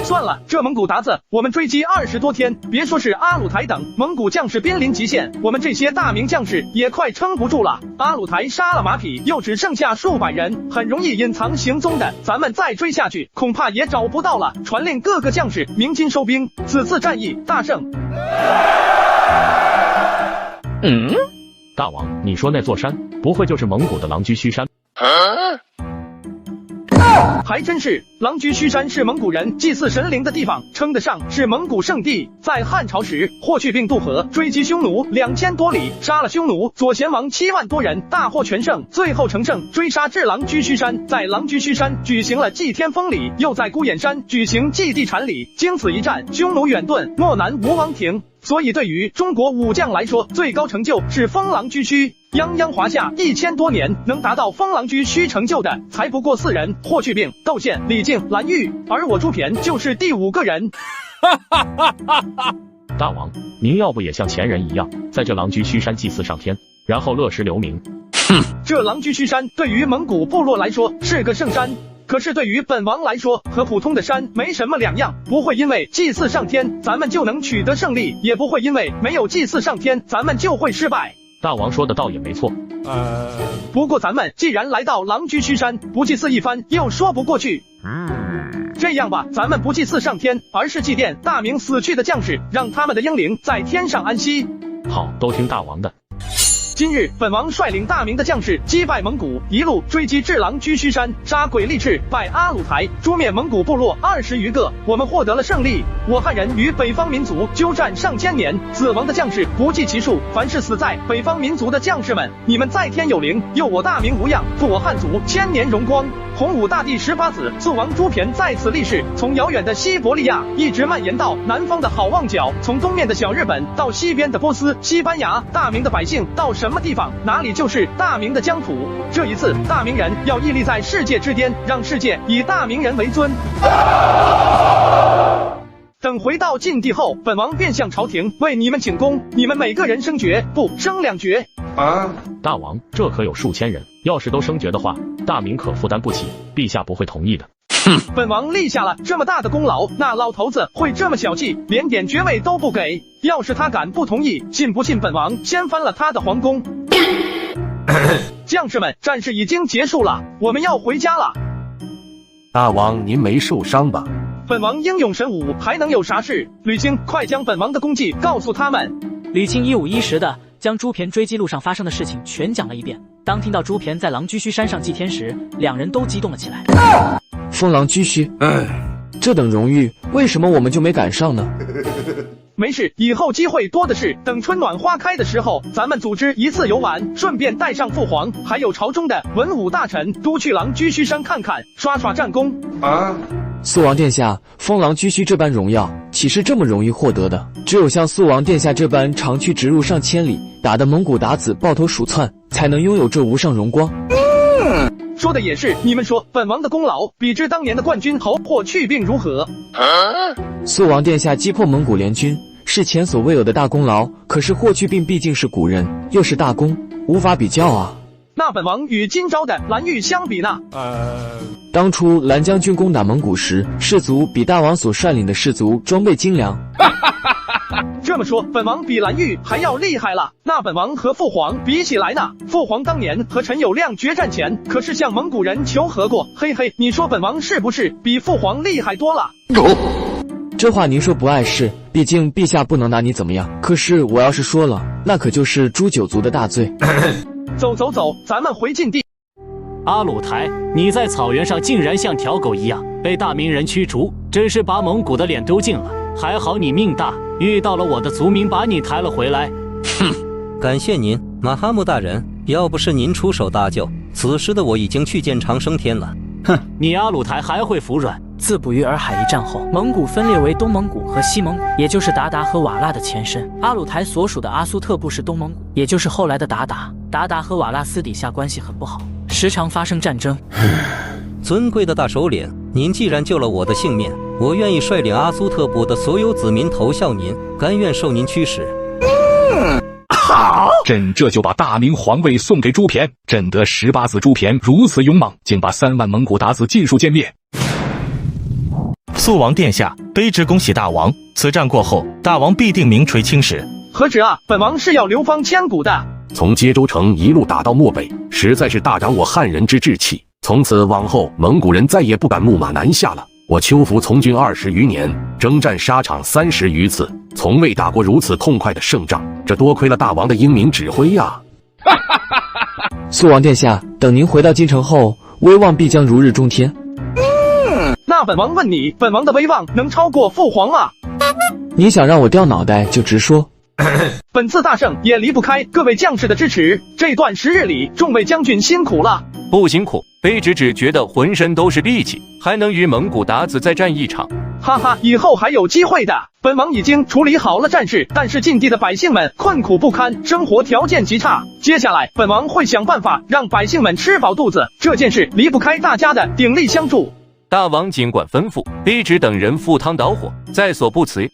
Speaker 2: 算了，这蒙古鞑子，我们追击20多天，别说是阿鲁台等蒙古将士濒临极限，我们这些大明将士也快撑不住了。阿鲁台杀了马匹，又只剩下数百人，很容易隐藏行踪的。咱们再追下去，恐怕也找不到了。传令各个将士鸣金收兵，此次战役大胜。
Speaker 5: 大王，你说那座山，不会就是蒙古的狼居胥山？
Speaker 2: 还真是，狼居胥山是蒙古人祭祀神灵的地方，称得上是蒙古圣地。在汉朝时，霍去病渡河追击匈奴2000多里，杀了匈奴左贤王7万多人，大获全胜，最后乘胜追杀至狼居胥山，在狼居胥山举行了祭天封礼，又在孤眼山举行祭地禅礼。经此一战，匈奴远遁，漠南无王庭。所以对于中国武将来说，最高成就是封狼居胥。泱泱华夏1000多年，能达到封狼居胥成就的才不过4人：霍去病、窦宪、李靖、蓝玉，而我朱骈就是第5个人。
Speaker 5: 大王，您要不也像前人一样，在这狼居胥山祭祀上天，然后乐时留名？
Speaker 2: 这狼居胥山对于蒙古部落来说是个圣山。可是对于本王来说，和普通的山没什么两样，不会因为祭祀上天咱们就能取得胜利，也不会因为没有祭祀上天咱们就会失败。
Speaker 5: 大王说的倒也没错。
Speaker 2: 不过咱们既然来到狼居胥山，不祭祀一番又说不过去。这样吧，咱们不祭祀上天，而是祭奠大明死去的将士，让他们的英灵在天上安息。
Speaker 5: 好，都听大王的。
Speaker 2: 今日本王率领大明的将士击败蒙古，一路追击至狼居胥山，杀鬼力赤，拜阿鲁台，诛灭蒙古部落20余个，我们获得了胜利。我汉人与北方民族交战上千年，死亡的将士不计其数，凡是死在北方民族的将士们，你们在天有灵，佑我大明无恙，复我汉族千年荣光。洪武大帝18子肃王朱骈在此立誓，从遥远的西伯利亚一直蔓延到南方的好望角，从东面的小日本到西边的波斯、西班牙，大明的百姓到什么地方，哪里就是大明的疆土。这一次，大明人要屹立在世界之巅，让世界以大明人为尊。等回到晋地后，本王便向朝廷为你们请功，你们每个人升爵，不升2爵。
Speaker 5: 大王，这可有数千人，要是都升爵的话，大明可负担不起，陛下不会同意的。
Speaker 2: 本王立下了这么大的功劳，那老头子会这么小气，连点爵位都不给？要是他敢不同意，信不信本王掀翻了他的皇宫？将士们，战事已经结束了，我们要回家了。
Speaker 16: 大王，您没受伤吧？
Speaker 2: 本王英勇神武，还能有啥事？吕青，快将本王的功绩告诉他们。
Speaker 6: 吕青一五一十的将朱骈追击路上发生的事情全讲了一遍。当听到朱骈在狼居胥山上祭天时，两人都激动了起来。
Speaker 12: 封狼居胥，这等荣誉，为什么我们就没赶上呢？
Speaker 2: 没事，以后机会多的是。等春暖花开的时候，咱们组织一次游玩，顺便带上父皇还有朝中的文武大臣，都去狼居胥山看看，刷刷战功。
Speaker 12: 肃王殿下，封狼居胥这般荣耀，岂是这么容易获得的？只有像肃王殿下这般长驱直入上千里，打得蒙古鞑子抱头鼠窜，才能拥有这无上荣光。
Speaker 2: 说的也是，你们说本王的功劳比之当年的冠军侯霍去病如何？
Speaker 12: 肃王殿下击破蒙古联军是前所未有的大功劳，可是霍去病毕竟是古人，又是大功，无法比较啊。
Speaker 2: 那本王与今朝的蓝玉相比呢？
Speaker 12: 当初蓝将军攻打蒙古时，士卒比大王所率领的士卒装备精良。
Speaker 2: 这么说，本王比蓝玉还要厉害了。那本王和父皇比起来呢？父皇当年和陈友谅决战前，可是向蒙古人求和过。嘿嘿，你说本王是不是比父皇厉害多了？
Speaker 12: 这话您说不碍事，毕竟陛下不能拿你怎么样。可是我要是说了，那可就是诛九族的大罪。
Speaker 2: 走走走，咱们回晋地。
Speaker 17: 阿鲁台，你在草原上竟然像条狗一样被大明人驱逐，真是把蒙古的脸丢尽了。还好你命大，遇到了我的族民，把你抬了回来。
Speaker 7: 哼，感谢您，马哈木大人。要不是您出手搭救，此时的我已经去见长生天了。
Speaker 17: 哼，你阿鲁台还会服软？
Speaker 6: 自捕鱼洱海一战后，蒙古分裂为东蒙古和西蒙古，也就是鞑靼和瓦剌的前身。阿鲁台所属的阿苏特部是东蒙古，也就是后来的鞑靼。鞑靼和瓦剌私底下关系很不好，时常发生战争。
Speaker 7: 尊贵的大首领，您既然救了我的性命，我愿意率领阿苏特部的所有子民投效您，甘愿受您驱使。
Speaker 20: 好，朕这就把大明皇位送给朱骈。朕得18子朱骈如此勇猛，竟把3万蒙古鞑子尽数歼灭。
Speaker 21: 肃王殿下，卑职恭喜大王。此战过后，大王必定名垂青史。
Speaker 2: 何止啊，本王是要流芳千古的。
Speaker 16: 从接州城一路打到漠北，实在是大长我汉人之志气。从此往后，蒙古人再也不敢木马南下了。我邱福从军20余年，征战沙场30余次，从未打过如此痛快的胜仗，这多亏了大王的英明指挥呀！
Speaker 12: 肃王殿下，等您回到京城后，威望必将如日中天。
Speaker 2: 那本王问你，本王的威望能超过父皇吗？
Speaker 12: 你想让我掉脑袋就直说。
Speaker 2: 本次大胜也离不开各位将士的支持，这段时日里，众位将军辛苦了。
Speaker 3: 不辛苦，卑职只觉得浑身都是力气，还能与蒙古鞑子再战一场。
Speaker 2: 哈哈，以后还有机会的。本王已经处理好了战事，但是晋地的百姓们困苦不堪，生活条件极差。接下来，本王会想办法让百姓们吃饱肚子，这件事离不开大家的鼎力相助。
Speaker 3: 大王尽管吩咐，卑职等人赴汤蹈火，在所不辞。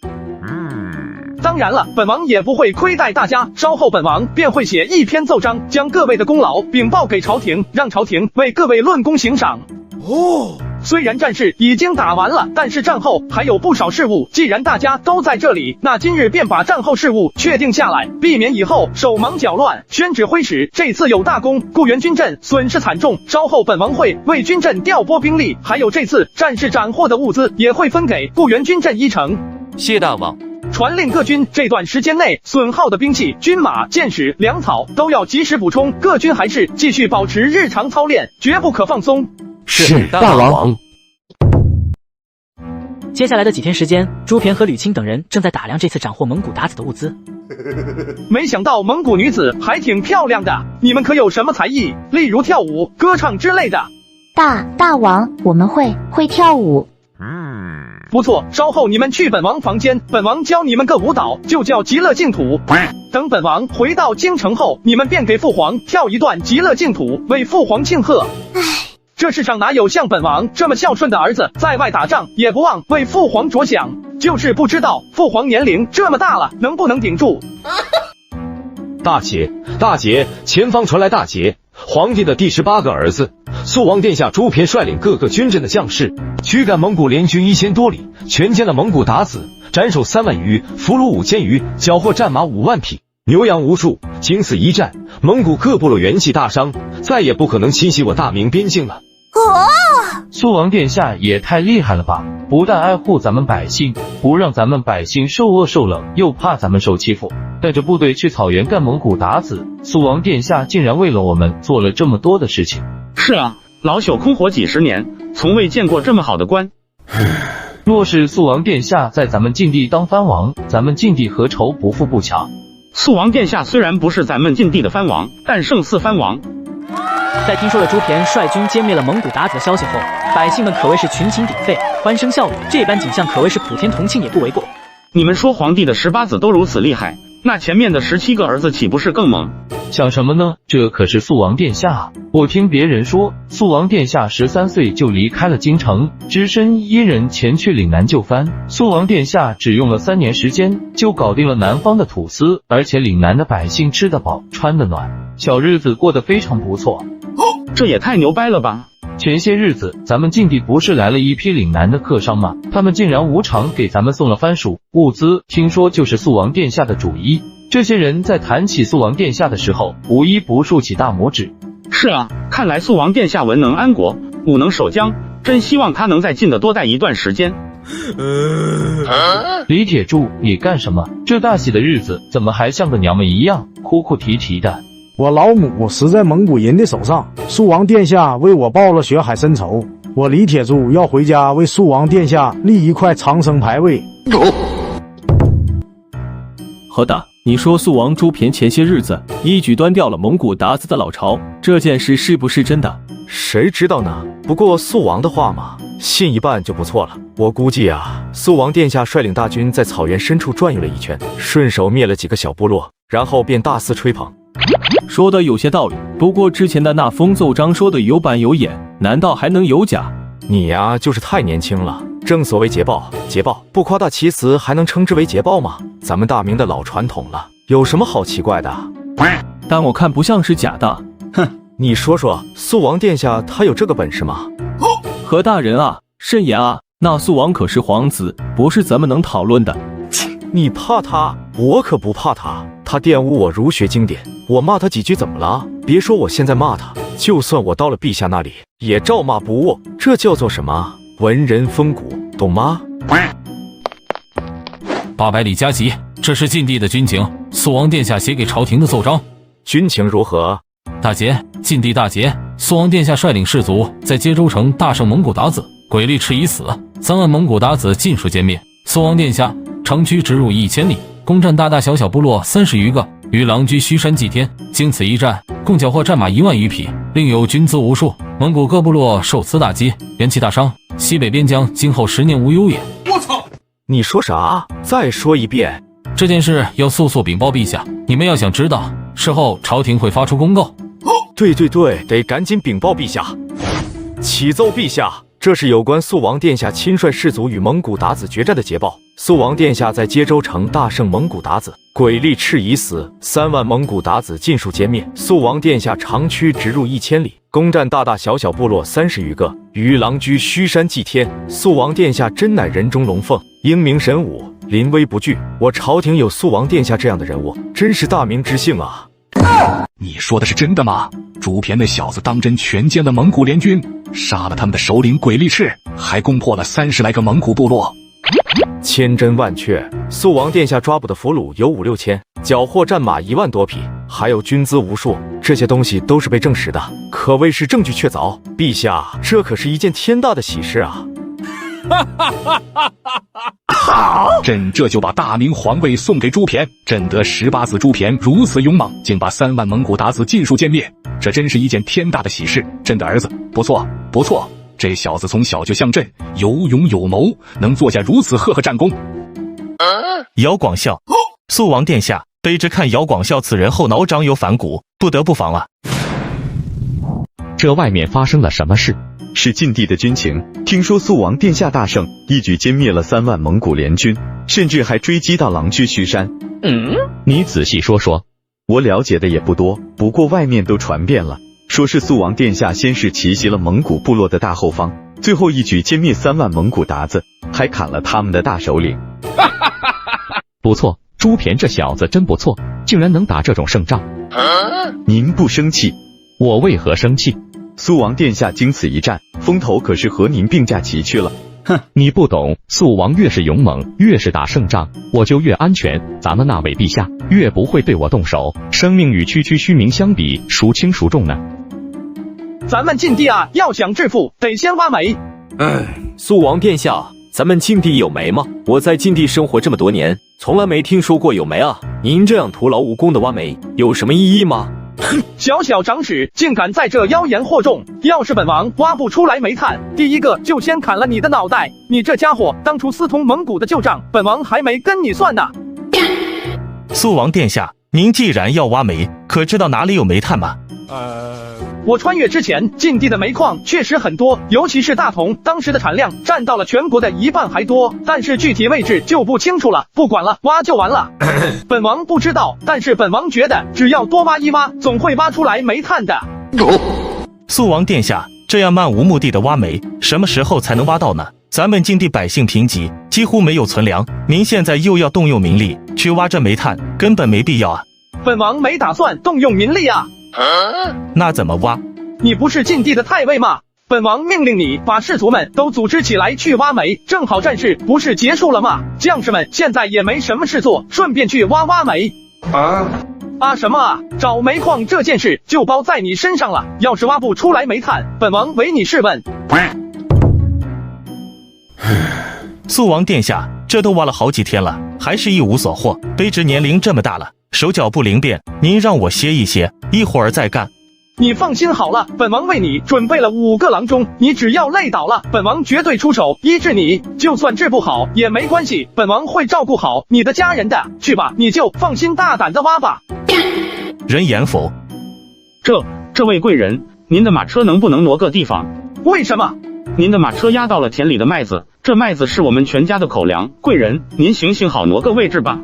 Speaker 2: 当然了，本王也不会亏待大家，稍后本王便会写一篇奏章，将各位的功劳禀报给朝廷，让朝廷为各位论功行赏。哦。虽然战事已经打完了，但是战后还有不少事务。既然大家都在这里，那今日便把战后事务确定下来，避免以后手忙脚乱。宣旨挥使，这次有大功，固原军阵损失惨重，稍后本王会为军阵调拨兵力，还有这次战事斩获的物资也会分给固原军阵一成。
Speaker 3: 谢大王。
Speaker 2: 传令各军这段时间内损耗的兵器、军马、箭矢、粮草都要及时补充，各军还是继续保持日常操练，绝不可放松。
Speaker 21: 是大王。
Speaker 6: 接下来的几天时间，朱骈和吕钦等人正在打量这次斩获蒙古鞑子的物资。
Speaker 2: 没想到蒙古女子还挺漂亮的，你们可有什么才艺，例如跳舞、歌唱之类的？
Speaker 23: 大王，我们会跳舞。
Speaker 2: 不错，稍后你们去本王房间，本王教你们个舞蹈，就叫极乐净土。等本王回到京城后，你们便给父皇跳一段极乐净土，为父皇庆贺。这世上哪有像本王这么孝顺的儿子，在外打仗也不忘为父皇着想，就是不知道父皇年龄这么大了，能不能顶住？
Speaker 4: 大捷，前方传来大捷，皇帝的第18个儿子肃王殿下朱骈率领各个军阵的将士，驱赶蒙古联军1000多里，全歼了蒙古鞑子，斩首3万余，俘虏5000余，缴获战马5万匹，牛羊无数。经此一战，蒙古各部落元气大伤，再也不可能侵袭我大明边境了。
Speaker 13: 肃王殿下也太厉害了吧！不但爱护咱们百姓，不让咱们百姓受饿受冷，又怕咱们受欺负，带着部队去草原干蒙古鞑子。肃王殿下竟然为了我们做了这么多的事情。
Speaker 18: 是啊，老朽空活几十年，从未见过这么好的官。
Speaker 13: 若是肃王殿下在咱们禁地当藩王，咱们禁地何愁不富不强？
Speaker 18: 肃王殿下虽然不是咱们禁地的藩王，但胜似藩王。
Speaker 6: 在听说了朱骈率军歼灭了蒙古鞑子的消息后，百姓们可谓是群情鼎沸，欢声笑语，这般景象可谓是普天同庆也不为过。
Speaker 18: 你们说皇帝的18子都如此厉害，那前面的17个儿子岂不是更猛？
Speaker 13: 想什么呢？这可是肃王殿下啊！我听别人说，肃王殿下13岁就离开了京城，只身1人前去岭南就藩。肃王殿下只用了3年时间，就搞定了南方的土司，而且岭南的百姓吃得饱，穿得暖，小日子过得非常不错。
Speaker 18: 这也太牛掰了吧！
Speaker 13: 前些日子，咱们境地不是来了一批岭南的客商吗？他们竟然无偿给咱们送了番薯物资，听说就是肃王殿下的主意。这些人在谈起肃王殿下的时候，无一不竖起大拇指。
Speaker 18: 是啊，看来肃王殿下文能安国，武能守疆，真希望他能在晋的多待一段时间。
Speaker 13: 李铁柱，你干什么？这大喜的日子，怎么还像个娘们一样哭哭啼啼的？
Speaker 14: 我老母死在蒙古人的手上，肃王殿下为我报了血海深仇，我李铁柱要回家为肃王殿下立一块长生牌位。
Speaker 5: 何大，你说肃王朱骈前些日子一举端掉了蒙古鞑子的老巢，这件事是不是真的？
Speaker 21: 谁知道呢？不过肃王的话嘛，信一半就不错了。我估计啊，肃王殿下率领大军在草原深处转悠了一圈，顺手灭了几个小部落，然后便大肆吹捧。
Speaker 5: 说的有些道理，不过之前的那封奏章说的有板有眼，难道还能有假？
Speaker 21: 你呀，就是太年轻了。正所谓捷报，捷报不夸大其词，还能称之为捷报吗？咱们大明的老传统了，有什么好奇怪的？
Speaker 5: 但我看不像是假的。
Speaker 21: 哼，你说说，肃王殿下他有这个本事吗？
Speaker 5: 何大人啊，慎言啊，那肃王可是皇子，不是咱们能讨论的。
Speaker 21: 你怕他？我可不怕他。他玷污我儒学经典，我骂他几句怎么了？别说我现在骂他，就算我到了陛下那里，也照骂不误。这叫做什么？文人风骨，懂吗
Speaker 19: ？800里加急，这是晋地的军情，肃王殿下写给朝廷的奏章。
Speaker 21: 军情如何？
Speaker 19: 大捷，晋地大捷，肃王殿下率领士卒在接州城大胜蒙古鞑子，鬼力赤已死，3万蒙古鞑子尽数歼灭。肃王殿下长驱直入1000里，攻占大大小小部落30余个，与狼居虚山祭天。经此一战，共缴获战马1万余匹，另有军资无数。蒙古各部落受此打击，元气大伤，西北边疆今后10年无忧也。
Speaker 21: 我操！你说啥？再说一遍。
Speaker 19: 这件事要速速禀报陛下，你们要想知道，事后朝廷会发出公告。
Speaker 21: 对，得赶紧禀报陛下。启奏陛下，这是有关肃王殿下亲率士卒与蒙古鞑子决战的捷报。
Speaker 3: 肃王殿下在接州城大胜蒙古鞑子，鬼力赤已死，3万蒙古鞑子尽数歼灭。肃王殿下长驱直入1000里，攻占大大小小部落30余个，与狼居虚山祭天。肃王殿下真乃人中龙凤，英明神武，临危不惧。我朝廷有肃王殿下这样的人物，真是大明之幸啊！
Speaker 20: 你说的是真的吗？朱骈那小子当真全歼了蒙古联军，杀了他们的首领鬼力赤，还攻破了30来个蒙古部落。
Speaker 3: 千真万确，肃王殿下抓捕的俘虏有5、6千，缴获战马1万多匹，还有军资无数，这些东西都是被证实的，可谓是证据确凿。陛下，这可是一件天大的喜事啊！
Speaker 20: 好，朕这就把大明皇位送给朱骈。朕得18子朱骈如此勇猛，竟把3万蒙古鞑子尽数歼灭，这真是一件天大的喜事。朕的儿子不错不错，这小子从小就像朕，有勇有谋，能做下如此赫赫战功。
Speaker 8: 姚广孝，肃王殿下，卑职看姚广孝此人后脑长有反骨，不得不防啊。
Speaker 9: 这外面发生了什么事？
Speaker 22: 是晋帝的军情，听说肃王殿下大胜，一举歼灭了3万蒙古联军，甚至还追击到狼居虚山。
Speaker 9: 你仔细说说。
Speaker 22: 我了解的也不多，不过外面都传遍了，说是肃王殿下先是奇袭了蒙古部落的大后方，最后一举歼灭3万蒙古鞑子，还砍了他们的大首领。
Speaker 9: 不错，朱骈这小子真不错，竟然能打这种胜仗。
Speaker 22: 您不生气？
Speaker 9: 我为何生气？
Speaker 22: 肃王殿下经此一战，风头可是和您并驾齐驱了。
Speaker 9: 哼，你不懂，肃王越是勇猛，越是打胜仗，我就越安全。咱们那位陛下越不会对我动手，生命与区区虚名相比，孰轻孰重呢？
Speaker 2: 咱们晋帝啊，要想致富，得先挖煤。
Speaker 3: 肃王殿下，咱们晋帝有煤吗？我在晋帝生活这么多年，从来没听说过有煤啊！您这样徒劳无功的挖煤，有什么意义吗？
Speaker 2: 小小长史竟敢在这妖言惑众！要是本王挖不出来煤炭，第一个就先砍了你的脑袋！你这家伙当初私通蒙古的旧账，本王还没跟你算呢。
Speaker 8: 肃王殿下，您既然要挖煤，可知道哪里有煤炭吗？
Speaker 2: 我穿越之前，晋地的煤矿确实很多，尤其是大同，当时的产量占到了全国的1半还多，但是具体位置就不清楚了。不管了，挖就完了。本王不知道，但是本王觉得，只要多挖一挖，总会挖出来煤炭的。
Speaker 8: 肃王殿下，这样漫无目的的挖煤，什么时候才能挖到呢？咱们晋地百姓贫瘠，几乎没有存粮，您现在又要动用民力去挖这煤炭，根本没必要啊。
Speaker 2: 本王没打算动用民力啊。
Speaker 8: 那怎么挖？
Speaker 2: 你不是晋地的太尉吗？本王命令你把士卒们都组织起来去挖煤，正好战事不是结束了吗？将士们现在也没什么事做，顺便去挖煤。什么啊？找煤矿这件事就包在你身上了。要是挖不出来煤炭，本王唯你是问。
Speaker 8: 肃王殿下，这都挖了好几天了，还是一无所获。卑职年龄这么大了，手脚不灵便，您让我歇一歇，一会儿再干。
Speaker 2: 你放心好了，本王为你准备了5个郎中，你只要累倒了，本王绝对出手医治你。就算治不好也没关系，本王会照顾好你的家人的。去吧，你就放心大胆的挖吧。
Speaker 8: 人言否？
Speaker 18: 这位贵人，您的马车能不能挪个地方？
Speaker 2: 为什么？
Speaker 18: 您的马车压到了田里的麦子，这麦子是我们全家的口粮。贵人，您行好，挪个位置吧。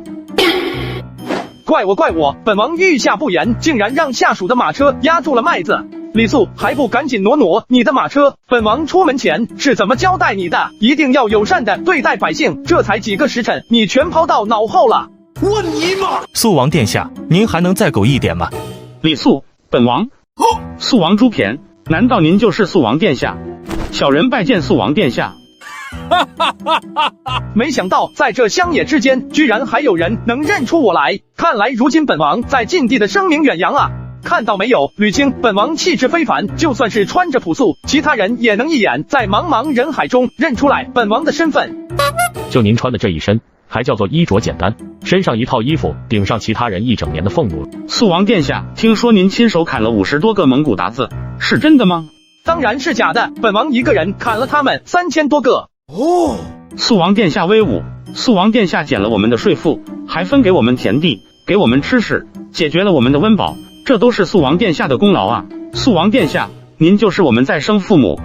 Speaker 2: 怪我，本王御下不严，竟然让下属的马车压住了麦子。李肃，还不赶紧挪你的马车！本王出门前是怎么交代你的？一定要友善的对待百姓。这才几个时辰，你全抛到脑后了。
Speaker 8: 我尼玛！肃王殿下，您还能再狗一点吗？
Speaker 18: 李肃，本王。肃王朱骈，难道您就是肃王殿下？小人拜见肃王殿下。
Speaker 2: 没想到在这乡野之间，居然还有人能认出我来。看来如今本王在晋地的声名远扬啊！看到没有，吕青，本王气质非凡，就算是穿着朴素，其他人也能一眼在茫茫人海中认出来本王的身份。
Speaker 5: 就您穿的这一身，还叫做衣着简单，身上一套衣服顶上其他人1整年的俸禄。
Speaker 18: 肃王殿下，听说您亲手砍了50多个蒙古鞑子，是真的吗？
Speaker 2: 当然是假的，本王一个人砍了他们3000多个。
Speaker 18: 肃王殿下威武，肃王殿下减了我们的税赋，还分给我们田地，给我们吃食，解决了我们的温饱，这都是肃王殿下的功劳啊！肃王殿下，您就是我们再生父母。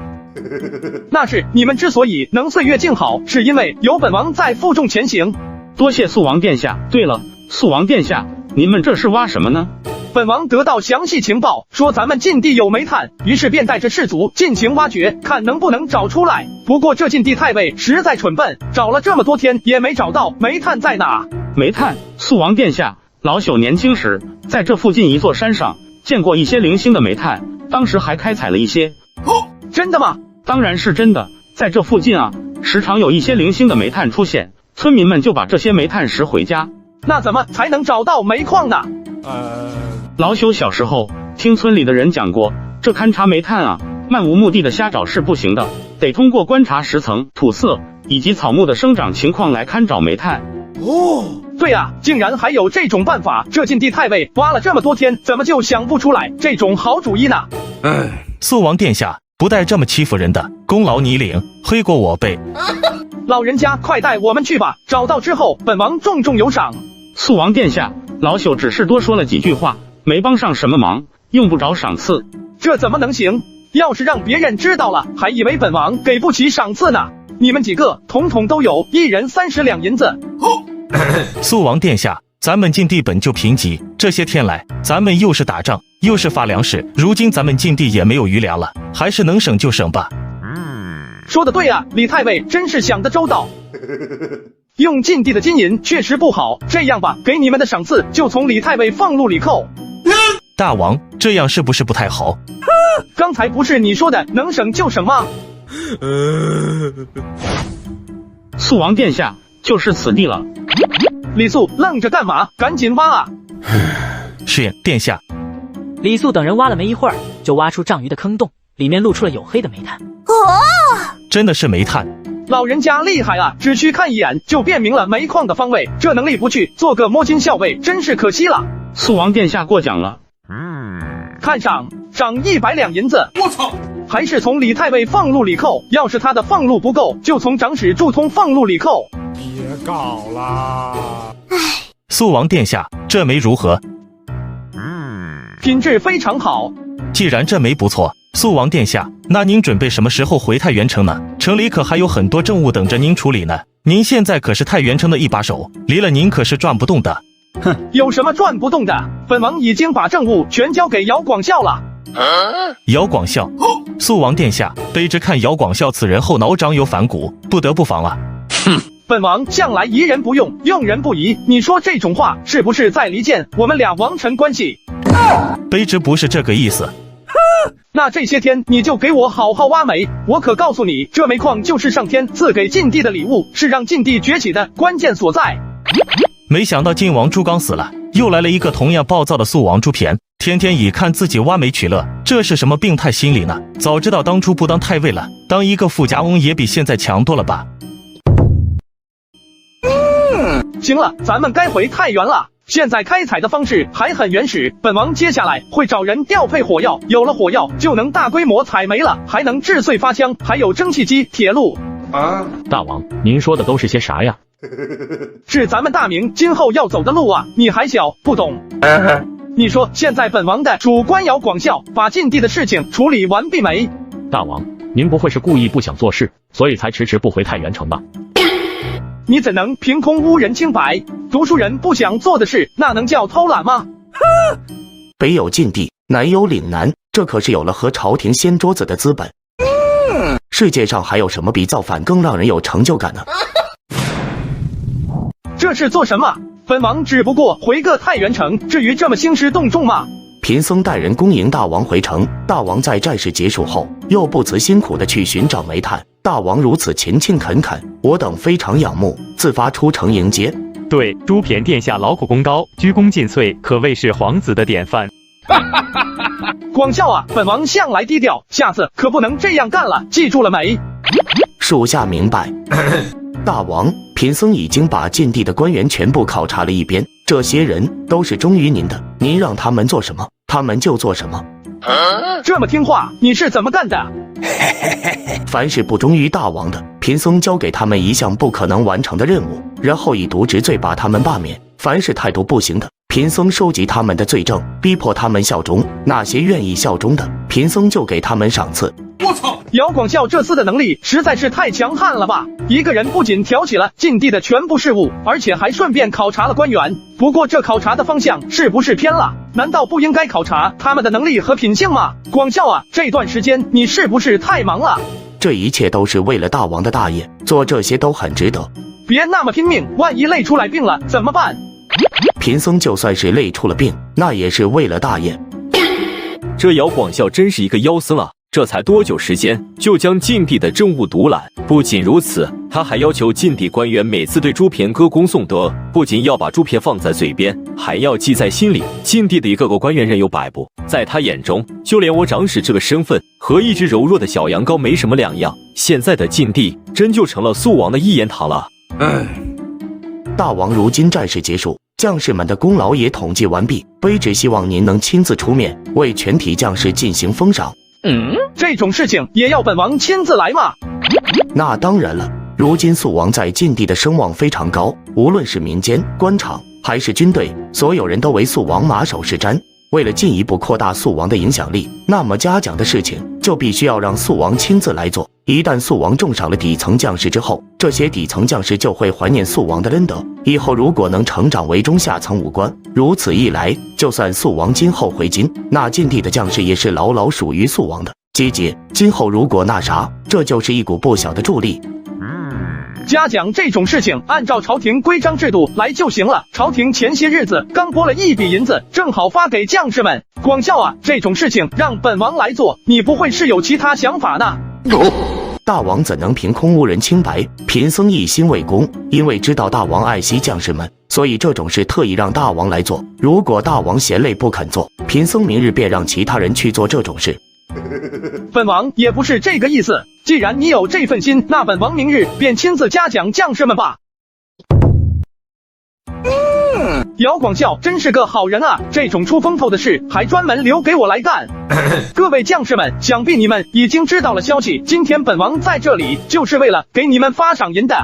Speaker 2: 那是你们之所以能岁月静好，是因为有本王在负重前行。
Speaker 18: 多谢肃王殿下。对了，肃王殿下，您们这是挖什么呢？
Speaker 2: 本王得到详细情报，说咱们禁地有煤炭，于是便带着士卒进行挖掘，看能不能找出来。不过这禁地太尉实在蠢笨，找了这么多天也没找到煤炭在哪。
Speaker 18: 煤炭？肃王殿下，老朽年轻时在这附近一座山上见过一些零星的煤炭，当时还开采了一些。
Speaker 2: 真的吗？
Speaker 18: 当然是真的，在这附近啊，时常有一些零星的煤炭出现，村民们就把这些煤炭拾回家。
Speaker 2: 那怎么才能找到煤矿呢？
Speaker 18: 老朽小时候听村里的人讲过，这勘察煤炭啊，漫无目的的瞎找是不行的，得通过观察石层、土色以及草木的生长情况来勘找煤炭。
Speaker 2: 对啊，竟然还有这种办法！这禁地太尉挖了这么多天，怎么就想不出来这种好主意呢？
Speaker 8: 肃王殿下不带这么欺负人的，功劳你领，黑锅我背。
Speaker 2: 老人家快带我们去吧，找到之后本王重重有赏。
Speaker 18: 肃王殿下，老朽只是多说了几句话，没帮上什么忙，用不着赏赐。
Speaker 2: 这怎么能行？要是让别人知道了，还以为本王给不起赏赐呢。你们几个统统都有1人30两银子。
Speaker 8: 肃王殿下，咱们禁地本就贫瘠，这些天来咱们又是打仗又是发粮食，如今咱们禁地也没有余粮了，还是能省就省吧。
Speaker 2: 说得对啊，李太尉真是想得周到。用禁地的金银确实不好，这样吧，给你们的赏赐就从李太尉俸禄里扣。
Speaker 8: 大王，这样是不是不太好？
Speaker 2: 刚才不是你说的能省就省吗？
Speaker 18: 肃王殿下，就是此地了。
Speaker 2: 李肃愣着干嘛？赶紧挖啊！
Speaker 8: 是殿下。
Speaker 6: 李肃等人挖了没一会儿，就挖出丈余的坑洞，里面露出了黝黑的煤炭。
Speaker 8: 真的是煤炭。
Speaker 2: 老人家厉害啊，只需看一眼就辨明了煤矿的方位，这能力不去做个摸金校尉真是可惜了。
Speaker 18: 肃王殿下过奖了。
Speaker 2: 看赏100两银子。我操！还是从李太尉俸禄里扣，要是他的俸禄不够，就从长史注通俸禄里扣。
Speaker 14: 别搞啦！
Speaker 8: 肃王殿下，这煤如何？
Speaker 2: 品质非常好。
Speaker 8: 既然这煤不错，肃王殿下，那您准备什么时候回太原城呢？城里可还有很多政务等着您处理呢。您现在可是太原城的一把手，离了您可是转不动的。
Speaker 2: 哼，有什么转不动的？本王已经把政务全交给姚广孝了。
Speaker 8: 姚广孝，肃王殿下，卑职看姚广孝此人后脑掌有反骨，不得不防啊。
Speaker 2: 哼，本王向来疑人不用，用人不疑。你说这种话是不是在离间我们俩王臣关系？
Speaker 8: 卑职不是这个意思。
Speaker 2: 那这些天你就给我好好挖煤，我可告诉你，这煤矿就是上天赐给晋帝的礼物，是让晋帝崛起的关键所在。
Speaker 8: 没想到晋王朱刚死了，又来了一个同样暴躁的肃王朱骈，天天以看自己挖煤取乐，这是什么病态心理呢？早知道当初不当太尉了，当一个富家翁也比现在强多了吧。
Speaker 2: 行了，咱们该回太原了。现在开采的方式还很原始，本王接下来会找人调配火药，有了火药就能大规模采煤了，还能制碎发枪，还有蒸汽机、铁路。
Speaker 5: 大王，您说的都是些啥呀？
Speaker 2: 是咱们大明今后要走的路啊，你还小不懂。你说现在本王的主官姚广孝把晋地的事情处理完毕没？
Speaker 5: 大王，您不会是故意不想做事，所以才迟迟不回太原城吧？
Speaker 2: 你怎能凭空污人清白？读书人不想做的事，那能叫偷懒吗？
Speaker 1: 北有晋地，南有岭南，这可是有了和朝廷掀桌子的资本。世界上还有什么比造反更让人有成就感呢？
Speaker 2: 这是做什么？本王只不过回个太原城，至于这么兴师动众吗？
Speaker 1: 贫僧带人恭迎大王回城，大王在战事结束后又不辞辛苦的去寻找煤炭，大王如此勤勤恳恳，我等非常仰慕，自发出城迎接。
Speaker 10: 对，朱骈殿下劳苦功高，鞠躬尽瘁，可谓是皇子的典范。
Speaker 2: 广孝啊，本王向来低调，下次可不能这样干了，记住了没？
Speaker 1: 属下明白。大王，贫僧已经把晋地的官员全部考察了一遍，这些人都是忠于您的，您让他们做什么，他们就做什么。
Speaker 2: 这么听话，你是怎么干的？
Speaker 1: 凡是不忠于大王的，贫僧交给他们一项不可能完成的任务，然后以渎职罪把他们罢免；凡是态度不行的，贫僧收集他们的罪证，逼迫他们效忠；那些愿意效忠的，贫僧就给他们赏赐。
Speaker 2: 我操！姚广孝这厮的能力实在是太强悍了吧！一个人不仅挑起了禁地的全部事务，而且还顺便考察了官员。不过这考察的方向是不是偏了？难道不应该考察他们的能力和品性吗？广孝啊，这段时间你是不是太忙了？
Speaker 1: 这一切都是为了大王的大业，做这些都很值得。
Speaker 2: 别那么拼命，万一累出来病了怎么办？
Speaker 1: 贫僧就算是累出了病，那也是为了大业。
Speaker 11: 这姚广孝真是一个妖僧啊！这才多久时间，就将禁地的政务独揽。不仅如此，他还要求禁地官员每次对猪骈歌功颂德，不仅要把猪骈放在嘴边，还要记在心里。禁地的一个个官员任有摆布，在他眼中，就连我长史这个身份和一只柔弱的小羊羔没什么两样。现在的禁地真就成了肃王的一言堂了。
Speaker 1: 大王，如今战事结束，将士们的功劳也统计完毕，卑职希望您能亲自出面，为全体将士进行封赏。
Speaker 2: 这种事情也要本王亲自来吗？
Speaker 1: 那当然了，如今肃王在禁地的声望非常高，无论是民间、官场还是军队，所有人都为肃王马首是瞻。为了进一步扩大肃王的影响力，那么嘉奖的事情就必须要让肃王亲自来做。一旦肃王重赏了底层将士之后，这些底层将士就会怀念肃王的恩德，以后如果能成长为中下层武官，如此一来，就算肃王今后回京，那禁地的将士也是牢牢属于肃王的。节节，今后如果那啥，这就是一股不小的助力。
Speaker 2: 嘉奖这种事情，按照朝廷规章制度来就行了。朝廷前些日子刚拨了一笔银子，正好发给将士们。广孝啊，这种事情让本王来做，你不会是有其他想法呢？
Speaker 1: 大王怎能凭空污人清白？贫僧一心为公，因为知道大王爱惜将士们，所以这种事特意让大王来做。如果大王嫌累不肯做，贫僧明日便让其他人去做这种事。
Speaker 2: 本王也不是这个意思，既然你有这份心，那本王明日便亲自嘉奖将士们吧。姚广孝真是个好人啊，这种出风头的事还专门留给我来干。各位将士们，想必你们已经知道了消息，今天本王在这里就是为了给你们发赏银的。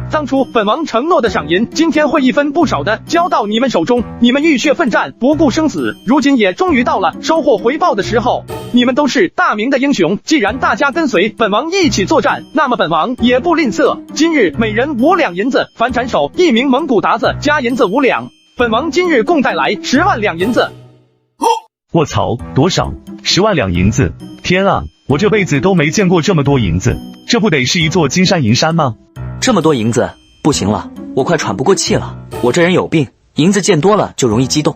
Speaker 2: 当初本王承诺的赏银，今天会一分不少的交到你们手中。你们浴血奋战，不顾生死，如今也终于到了收获回报的时候。你们都是大明的英雄，既然大家跟随本王一起作战，那么本王也不吝啬。今日每人5两银子，凡斩首1名蒙古鞑子加银子5两。本王今日共带来10万两银子。
Speaker 15: 我操，多少？10万两银子！天啊，我这辈子都没见过这么多银子，这不得是一座金山银山吗？
Speaker 17: 这么多银子，不行了，我快喘不过气了。我这人有病，银子见多了就容易激动。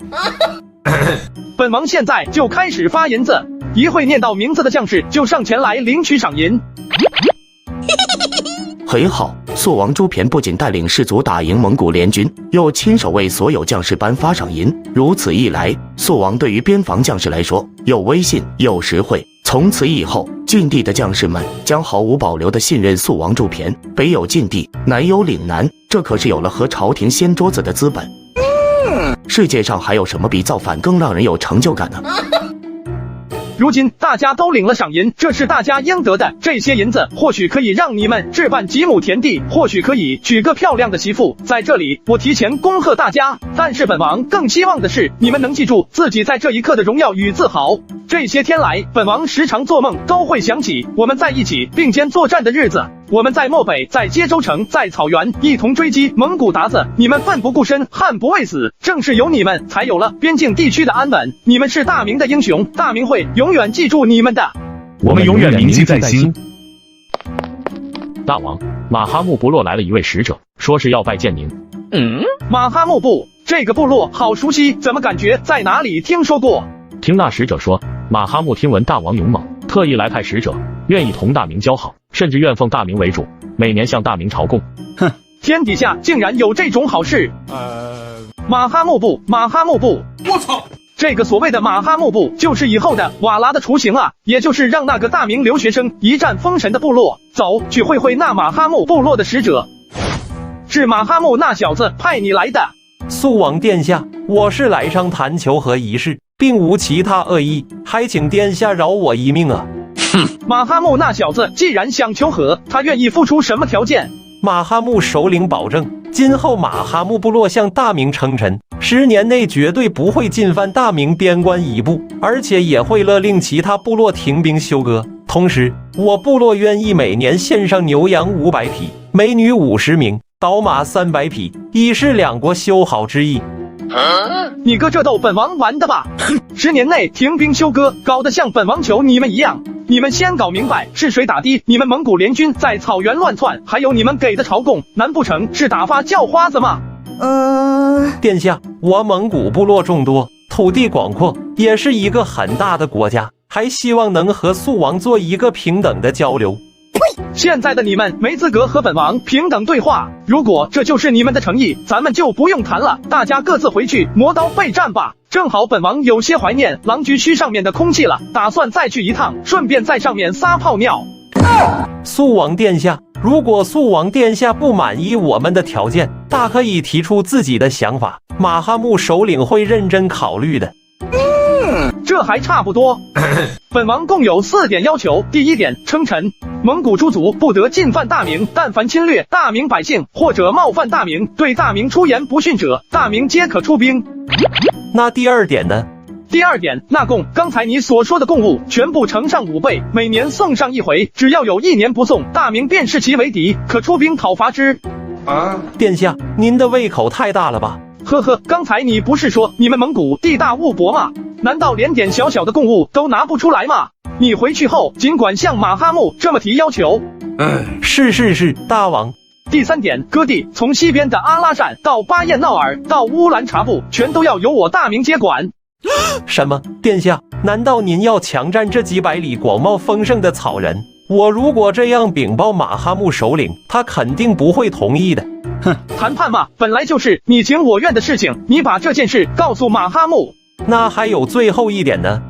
Speaker 2: 本王现在就开始发银子，一会念到名字的将士就上前来领取赏银。
Speaker 1: 很好，肃王朱骈不仅带领士卒打赢蒙古联军，又亲手为所有将士颁发赏银。如此一来，肃王对于边防将士来说，又威信又实惠。从此以后，禁地的将士们将毫无保留地信任肃王朱骈。北有禁地，南有岭南，这可是有了和朝廷掀桌子的资本。世界上还有什么比造反更让人有成就感呢？
Speaker 2: 如今大家都领了赏银，这是大家应得的。这些银子或许可以让你们置办几亩田地，或许可以娶个漂亮的媳妇。在这里，我提前恭贺大家。但是本王更希望的是，你们能记住自己在这一刻的荣耀与自豪。这些天来，本王时常做梦都会想起我们在一起并肩作战的日子。我们在漠北，在接州城，在草原，一同追击蒙古鞑子。你们奋不顾身，悍不畏死，正是有你们，才有了边境地区的安稳。你们是大明的英雄，大明会永远记住你们的。
Speaker 15: 我们永远铭记在心。
Speaker 5: 大王，马哈木部落来了一位使者，说是要拜见您。
Speaker 2: 马哈木部这个部落好熟悉，怎么感觉在哪里听说过？
Speaker 5: 听那使者说，马哈木听闻大王勇猛，特意来派使者，愿意同大明交好，甚至愿奉大明为主，每年向大明朝贡。
Speaker 2: 哼，天底下竟然有这种好事！马哈木部，马哈木部，我操！这个所谓的马哈木部，就是以后的瓦剌的雏形啊，也就是让那个大明留学生一战封神的部落。走去会会那马哈木部落的使者。是马哈木那小子派你来的。
Speaker 24: 肃王殿下，我是来上谈求和一事，并无其他恶意，还请殿下饶我一命啊！
Speaker 2: 马哈木那小子既然想求和，他愿意付出什么条件？
Speaker 24: 马哈木首领保证，今后马哈木部落向大明称臣，10年内绝对不会进犯大明边关一步，而且也会勒令其他部落停兵休割。同时，我部落愿意每年献上牛羊500匹，美女50名，刀马300匹，以示两国修好之意。
Speaker 2: 你哥这逗本王玩的吧？10年内停兵休割，搞得像本王求你们一样。你们先搞明白是谁打的你们蒙古联军在草原乱窜，还有你们给的朝贡，难不成是打发叫花子吗？
Speaker 24: 殿下，我蒙古部落众多，土地广阔，也是一个很大的国家，还希望能和肃王做一个平等的交流。
Speaker 2: 现在的你们没资格和本王平等对话，如果这就是你们的诚意，咱们就不用谈了，大家各自回去磨刀备战吧。正好本王有些怀念狼居区上面的空气了，打算再去一趟，顺便在上面撒泡尿。
Speaker 24: 肃王殿下，如果肃王殿下不满意我们的条件，大可以提出自己的想法，马哈木首领会认真考虑的。
Speaker 2: 这还差不多。本王共有4点要求。第1点，称臣。蒙古诸族不得进犯大明，但凡侵略大明百姓或者冒犯大明，对大明出言不逊者，大明皆可出兵。
Speaker 24: 那第2点呢？
Speaker 2: 第2点，纳贡。刚才你所说的贡物全部乘上5倍，每年送上1回，只要有1年不送，大明便视其为敌，可出兵讨伐之。
Speaker 24: 殿下，您的胃口太大了吧？
Speaker 2: 呵呵，刚才你不是说你们蒙古地大物博吗？难道连点小小的贡物都拿不出来吗？你回去后尽管向马哈木这么提要求。
Speaker 24: 是，大王。
Speaker 2: 第3点，割地，从西边的阿拉善到巴彦淖尔到乌兰察布，全都要由我大明接管。
Speaker 24: 什么？殿下，难道您要强占这几百里广袤丰盛的草原？我如果这样禀报马哈木首领，他肯定不会同意的。
Speaker 2: 哼，谈判嘛，本来就是你情我愿的事情，你把这件事告诉马哈木。
Speaker 24: 那还有最后一点呢？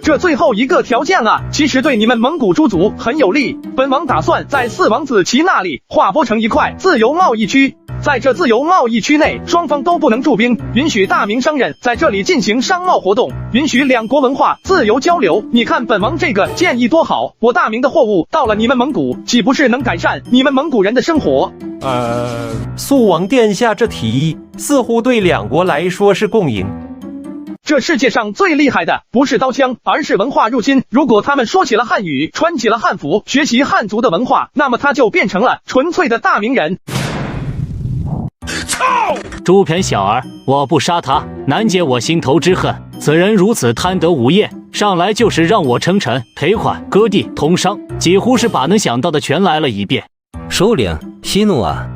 Speaker 2: 这最后一个条件啊，其实对你们蒙古诸族很有利。本王打算在4王子旗那里划拨成一块自由贸易区，在这自由贸易区内，双方都不能驻兵，允许大明商人在这里进行商贸活动，允许两国文化自由交流。你看本王这个建议多好，我大明的货物到了你们蒙古，岂不是能改善你们蒙古人的生活？
Speaker 24: 肃王殿下这提议似乎对两国来说是共赢。
Speaker 2: 这世界上最厉害的不是刀枪，而是文化入侵。如果他们说起了汉语，穿起了汉服，学习汉族的文化，那么他就变成了纯粹的大明人。
Speaker 7: 操！朱偏小儿，我不杀他，难解我心头之恨。此人如此贪得无厌，上来就是让我称臣、赔款、割地、通商，几乎是把能想到的全来了一遍。
Speaker 12: 首领息怒啊！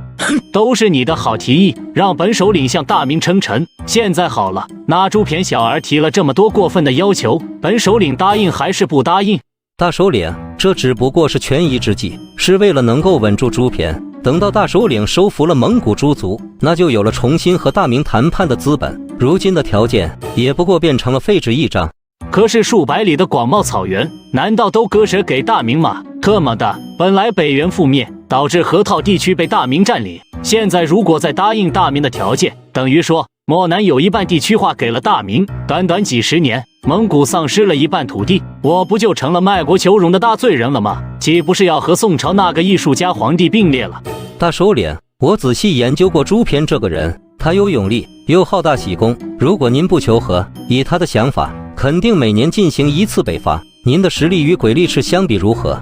Speaker 7: 都是你的好提议，让本首领向大明称臣。现在好了，那朱偏小儿提了这么多过分的要求，本首领答应还是不答应？
Speaker 12: 大首领，这只不过是权宜之计，是为了能够稳住朱偏。等到大首领收服了蒙古诸族，那就有了重新和大明谈判的资本。如今的条件也不过变成了废纸一张。
Speaker 7: 可是数百里的广袤草原，难道都割舍给大明吗？特么的，本来北元覆灭，导致河套地区被大明占领，现在如果再答应大明的条件，等于说漠南有一半地区划给了大明，短短几十年，蒙古丧失了一半土地，我不就成了卖国求荣的大罪人了吗？岂不是要和宋朝那个艺术家皇帝并列了？
Speaker 12: 大首领，我仔细研究过朱偏这个人，他有勇力，又好大喜功。如果您不求和，以他的想法，肯定每年进行1次北伐。您的实力与鬼力士相比如何？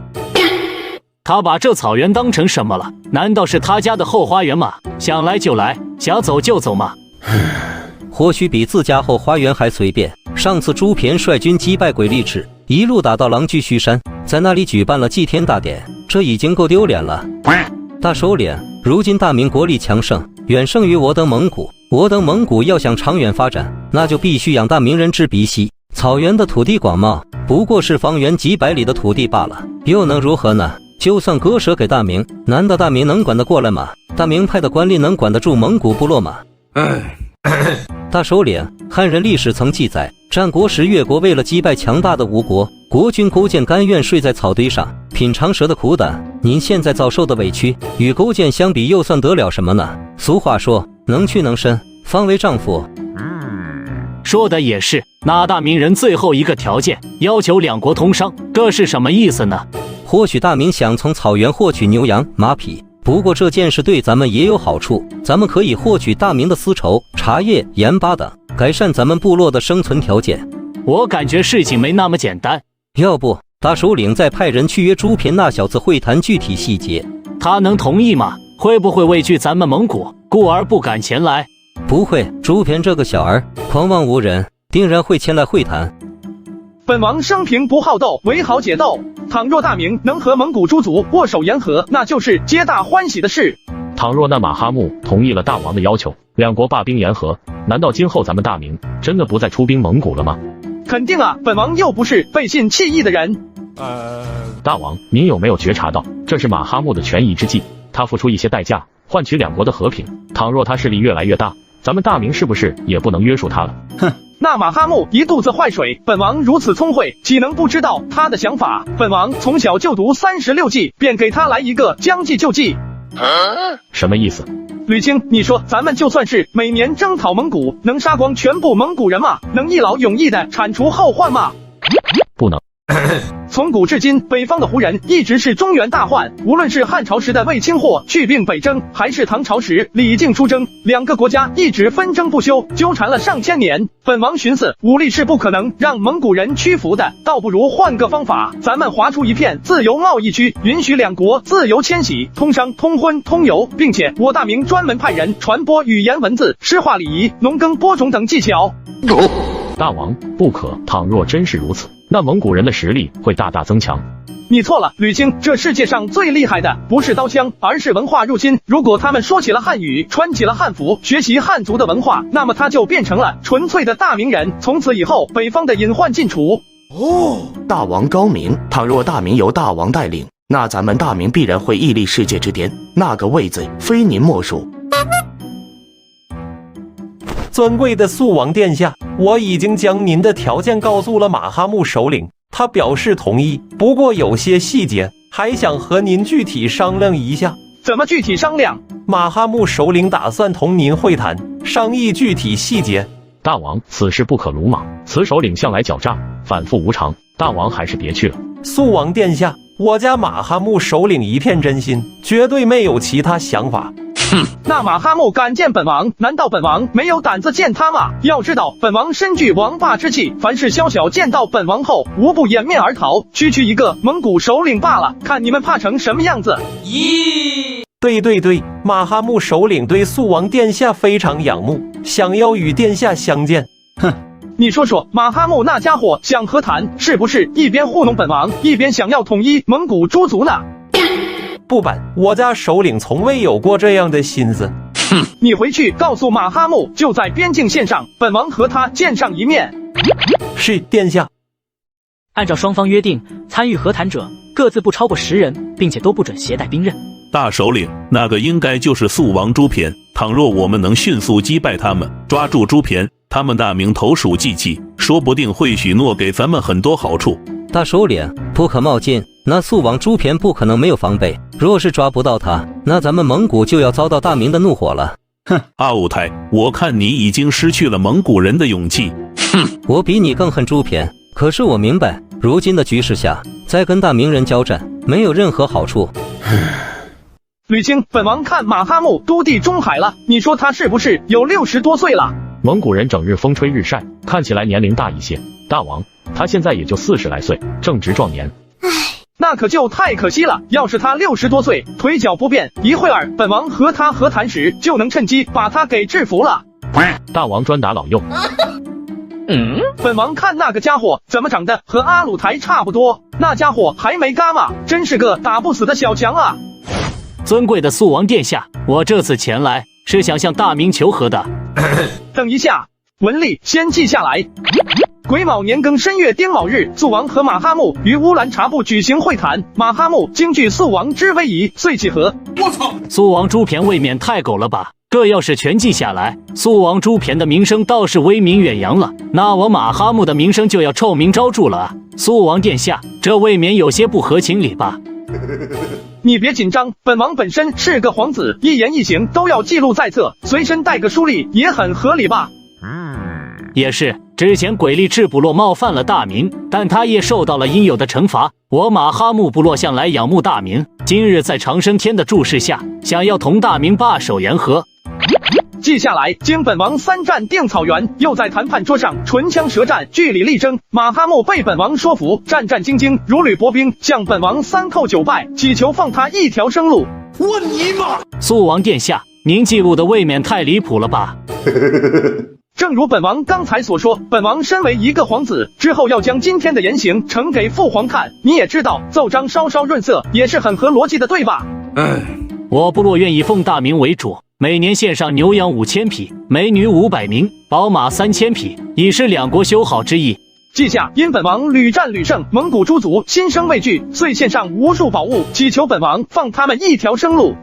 Speaker 7: 他把这草原当成什么了？难道是他家的后花园吗？想来就来，想走就走吗？
Speaker 12: 或许比自家后花园还随便。上次朱偏率军击败鬼力士，一路打到狼居胥山，在那里举办了祭天大典，这已经够丢脸了。大首领，如今大明国力强盛，远胜于我等蒙古。我等蒙古要想长远发展，那就必须养大明人之鼻息。草原的土地广袤，不过是方圆几百里的土地罢了，又能如何呢？就算割舍给大明，难道大明能管得过来吗？大明派的官吏能管得住蒙古部落吗？大首领，汉人历史曾记载，战国时越国为了击败强大的吴国，国君勾践甘愿睡在草堆上，品尝蛇的苦胆。您现在遭受的委屈，与勾践相比又算得了什么呢？俗话说，能屈能伸，方为丈夫。
Speaker 7: 说的也是，那大明人最后一个条件，要求两国通商，这是什么意思呢？
Speaker 12: 或许大明想从草原获取牛羊、马匹，不过这件事对咱们也有好处，咱们可以获取大明的丝绸、茶叶、盐巴等，改善咱们部落的生存条件。
Speaker 7: 我感觉事情没那么简单，
Speaker 12: 要不大首领再派人去约朱偏那小子会谈具体细节。
Speaker 7: 他能同意吗？会不会畏惧咱们蒙古，故而不敢前来？
Speaker 12: 不会，朱偏这个小儿狂妄无人，定然会前来会谈。
Speaker 2: 本王生平不好斗，唯好解斗。倘若大明能和蒙古诸族握手言和，那就是皆大欢喜的事。
Speaker 5: 倘若那马哈木同意了大王的要求，两国罢兵言和，难道今后咱们大明真的不再出兵蒙古了吗？
Speaker 2: 肯定啊，本王又不是背信弃义的人。
Speaker 5: 大王，您有没有觉察到，这是马哈木的权宜之计？他付出一些代价，换取两国的和平。倘若他势力越来越大，咱们大明是不是也不能约束他了？
Speaker 2: 哼，那马哈木一肚子坏水，本王如此聪慧，岂能不知道他的想法？本王从小就读36计，便给他来一个将计就计。
Speaker 5: 什么意思？
Speaker 2: 吕青，你说咱们就算是每年征讨蒙古，能杀光全部蒙古人吗？能一劳永逸的铲除后患吗？
Speaker 5: 不能。
Speaker 2: 从古至今，北方的胡人一直是中原大患。无论是汉朝时的卫青祸去病北征，还是唐朝时李靖出征，两个国家一直纷争不休，纠缠了上千年。本王寻思，武力是不可能让蒙古人屈服的，倒不如换个方法，咱们划出一片自由贸易区，允许两国自由迁徙、通商、通婚、通邮，并且我大明专门派人传播语言文字、诗画礼仪、农耕播种等技巧。
Speaker 5: 大王，不可！倘若真是如此，那蒙古人的实力会大大增强。
Speaker 2: 你错了，吕青，这世界上最厉害的不是刀枪，而是文化入侵。如果他们说起了汉语，穿起了汉服，学习汉族的文化，那么他就变成了纯粹的大明人。从此以后，北方的隐患尽除。
Speaker 1: 大王高明，倘若大明由大王带领，那咱们大明必然会屹立世界之巅，那个位子非您莫属。
Speaker 24: 尊贵的肃王殿下，我已经将您的条件告诉了马哈木首领，他表示同意，不过有些细节还想和您具体商量一下。
Speaker 2: 怎么具体商量？
Speaker 24: 马哈木首领打算同您会谈，商议具体细节。
Speaker 5: 大王，此事不可鲁莽，此首领向来狡诈，反复无常，大王还是别去了。
Speaker 24: 肃王殿下，我家马哈木首领一片真心，绝对没有其他想法。
Speaker 2: 那马哈木敢见本王，难道本王没有胆子见他吗？要知道，本王身具王霸之气，凡是宵小见到本王后，无不掩面而逃，区区一个蒙古首领罢了，看你们怕成什么样子！
Speaker 24: 咦，对，马哈木首领对肃王殿下非常仰慕，想要与殿下相见。
Speaker 2: 哼，你说说，马哈木那家伙想和谈，是不是一边糊弄本王，一边想要统一蒙古诸族呢？
Speaker 24: 不办，我家首领从未有过这样的心思。
Speaker 2: 你回去告诉马哈木，就在边境线上，本王和他见上一面。
Speaker 24: 是，殿下。
Speaker 6: 按照双方约定，参与和谈者各自不超过10人，并且都不准携带兵刃。
Speaker 4: 大首领，那个应该就是肃王朱偏。倘若我们能迅速击败他们，抓住朱偏，他们大明投鼠忌器，说不定会许诺给咱们很多好处。
Speaker 12: 大首领，不可冒进，那肃王朱偏不可能没有防备。若是抓不到他，那咱们蒙古就要遭到大明的怒火了。
Speaker 4: 哼，阿武台，我看你已经失去了蒙古人的勇气。
Speaker 12: 我比你更恨朱偏，可是我明白，如今的局势下，再跟大明人交战，没有任何好处。
Speaker 2: 吕青，本王看马哈木都地中海了，你说他是不是有60多岁了？
Speaker 5: 蒙古人整日风吹日晒，看起来年龄大一些。大王，他现在也就40来岁，正值壮年。
Speaker 2: 那可就太可惜了，要是他60多岁，腿脚不便，一会儿本王和他和谈时，就能趁机把他给制服了。
Speaker 5: 大王专打老幼。
Speaker 2: 本王看那个家伙怎么长得和阿鲁台差不多，那家伙还没伽马，真是个打不死的小强啊！
Speaker 7: 尊贵的肃王殿下，我这次前来是想向大明求和的。
Speaker 2: 等一下，文例先记下来。癸卯年庚申月丁卯日，肃王和马哈木于乌兰察布举行会谈。马哈木惊惧肃王之威仪，遂起和。
Speaker 7: 我操！肃王朱偏未免太狗了吧？这要是全记下来，肃王朱偏的名声倒是威名远扬了，那我马哈木的名声就要臭名昭著了啊！肃王殿下，这未免有些不合情理吧？
Speaker 2: 你别紧张，本王本身是个皇子，一言一行都要记录在册，随身带个书吏也很合理吧？
Speaker 7: 也是，之前鬼力赤部落冒犯了大明，但他也受到了应有的惩罚。我马哈木部落向来仰慕大明，今日在长生天的注视下，想要同大明罢手言和。
Speaker 2: 记下来，经本王3战定草原，又在谈判桌上唇枪舌战，据理力争。马哈木被本王说服，战战兢兢，如履薄冰，向本王3叩9拜，祈求放他一条生路。
Speaker 7: 我尼玛！肃王殿下，您记录的未免太离谱了吧？
Speaker 2: 正如本王刚才所说，本王身为一个皇子，之后要将今天的言行呈给父皇看。你也知道，奏章稍稍润色，也是很合逻辑的，对吧？
Speaker 7: 我部落愿以奉大明为主，每年献上牛羊5000匹，美女500名，宝马3000匹，以示两国修好之意。
Speaker 2: 记下，因本王屡战屡胜，蒙古诸族心生畏惧，遂献上无数宝物，祈求本王放他们一条生路。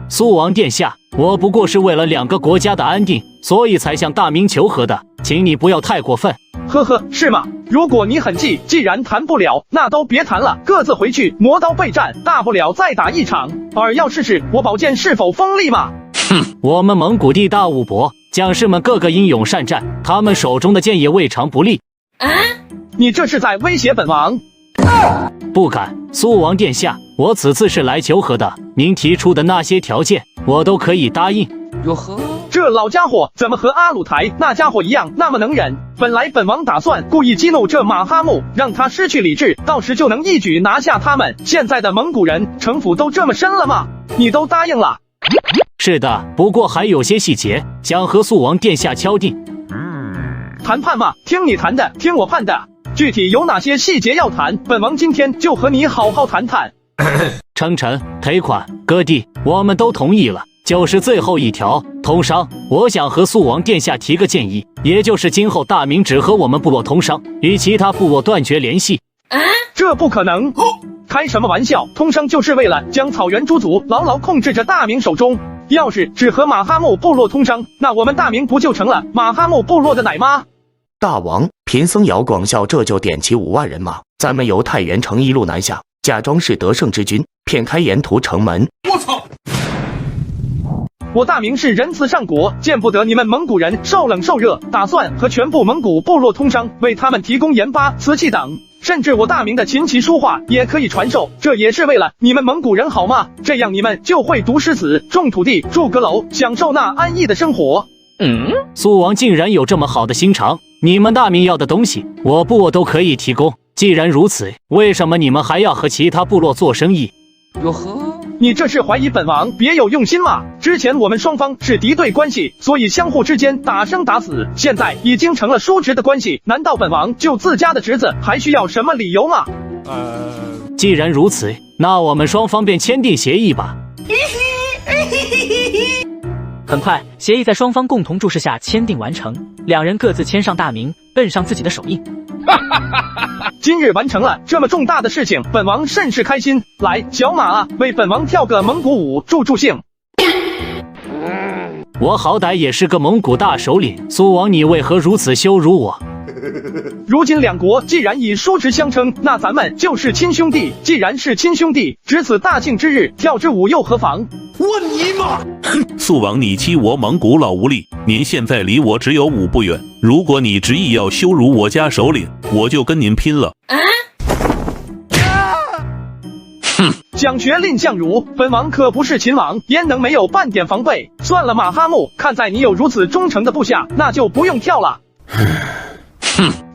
Speaker 7: 肃王殿下，我不过是为了2个国家的安定，所以才向大明求和的，请你不要太过分。
Speaker 2: 呵呵，是吗？如果你很气，既然谈不了，那都别谈了，各自回去磨刀备战，大不了再打一场。而要试试我宝剑是否锋利嘛。
Speaker 7: 我们蒙古地大物博，将士们个个英勇善战，他们手中的剑也未尝不利。
Speaker 2: 你这是在威胁本王？
Speaker 7: 不敢，肃王殿下，我此次是来求和的，您提出的那些条件，我都可以答应。
Speaker 2: 哟呵，这老家伙怎么和阿鲁台那家伙一样那么能忍？本来本王打算故意激怒这马哈木，让他失去理智，到时就能一举拿下他们。现在的蒙古人城府都这么深了吗？你都答应了？
Speaker 7: 是的，不过还有些细节想和肃王殿下敲定。
Speaker 2: 谈判嘛，听你谈的，听我判的。具体有哪些细节要谈，本王今天就和你好好谈谈。
Speaker 7: 称臣、赔款、割地，我们都同意了，就是最后一条通商。我想和肃王殿下提个建议，也就是今后大明只和我们部落通商，与其他部落断绝联系。
Speaker 2: 这不可能！开什么玩笑？通商就是为了将草原诸族牢牢控制着大明手中。要是只和马哈木部落通商，那我们大明不就成了马哈木部落的奶妈？
Speaker 1: 大王，贫僧姚广孝这就点起5万人马，咱们由太原城一路南下，假装是得胜之军，骗开沿途城门。
Speaker 2: 我操！我大明是仁慈善国，见不得你们蒙古人受冷受热，打算和全部蒙古部落通商，为他们提供盐巴、瓷器等，甚至我大明的琴棋书画也可以传授，这也是为了你们蒙古人好吗？这样你们就会读诗词、种土地、住阁楼，享受那安逸的生活。
Speaker 7: 肃王竟然有这么好的心肠，你们大明要的东西，我部落都可以提供。既然如此，为什么你们还要和其他部落做生意？
Speaker 2: 哟呵，你这是怀疑本王别有用心吗？之前我们双方是敌对关系，所以相互之间打生打死，现在已经成了叔侄的关系，难道本王救自家的侄子还需要什么理由吗？
Speaker 7: 既然如此，那我们双方便签订协议吧。
Speaker 6: 很快，协议在双方共同注视下签订完成，两人各自签上大名，奔上自己的手印。
Speaker 2: 今日完成了这么重大的事情，本王甚是开心。来，小马啊，为本王跳个蒙古舞助助兴。
Speaker 7: 我好歹也是个蒙古大首领，苏王你为何如此羞辱我？
Speaker 2: 如今两国既然以叔侄相称，那咱们就是亲兄弟。既然是亲兄弟，值此大庆之日，跳支舞又何妨？我尼玛！
Speaker 4: 肃王，你欺我蒙古老无力，您现在离我只有5步远。如果你执意要羞辱我家首领，我就跟您拼了！
Speaker 2: 蒋学令相如，本王可不是秦王，焉能没有半点防备？算了，马哈木，看在你有如此忠诚的部下，那就不用跳了。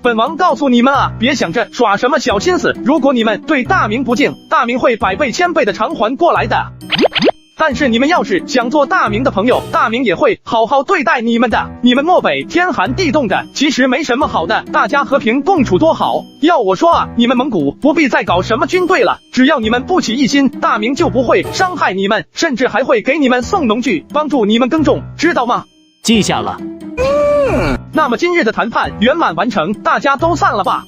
Speaker 2: 本王告诉你们啊，别想着耍什么小心思，如果你们对大明不敬，大明会100倍1000倍的偿还过来的。但是你们要是想做大明的朋友，大明也会好好对待你们的。你们漠北天寒地冻的，其实没什么好的，大家和平共处多好。要我说啊，你们蒙古不必再搞什么军队了，只要你们不起一心，大明就不会伤害你们，甚至还会给你们送农具，帮助你们耕种，知道吗？
Speaker 7: 记下了。
Speaker 2: 那么今日的谈判圆满完成，大家都散了吧。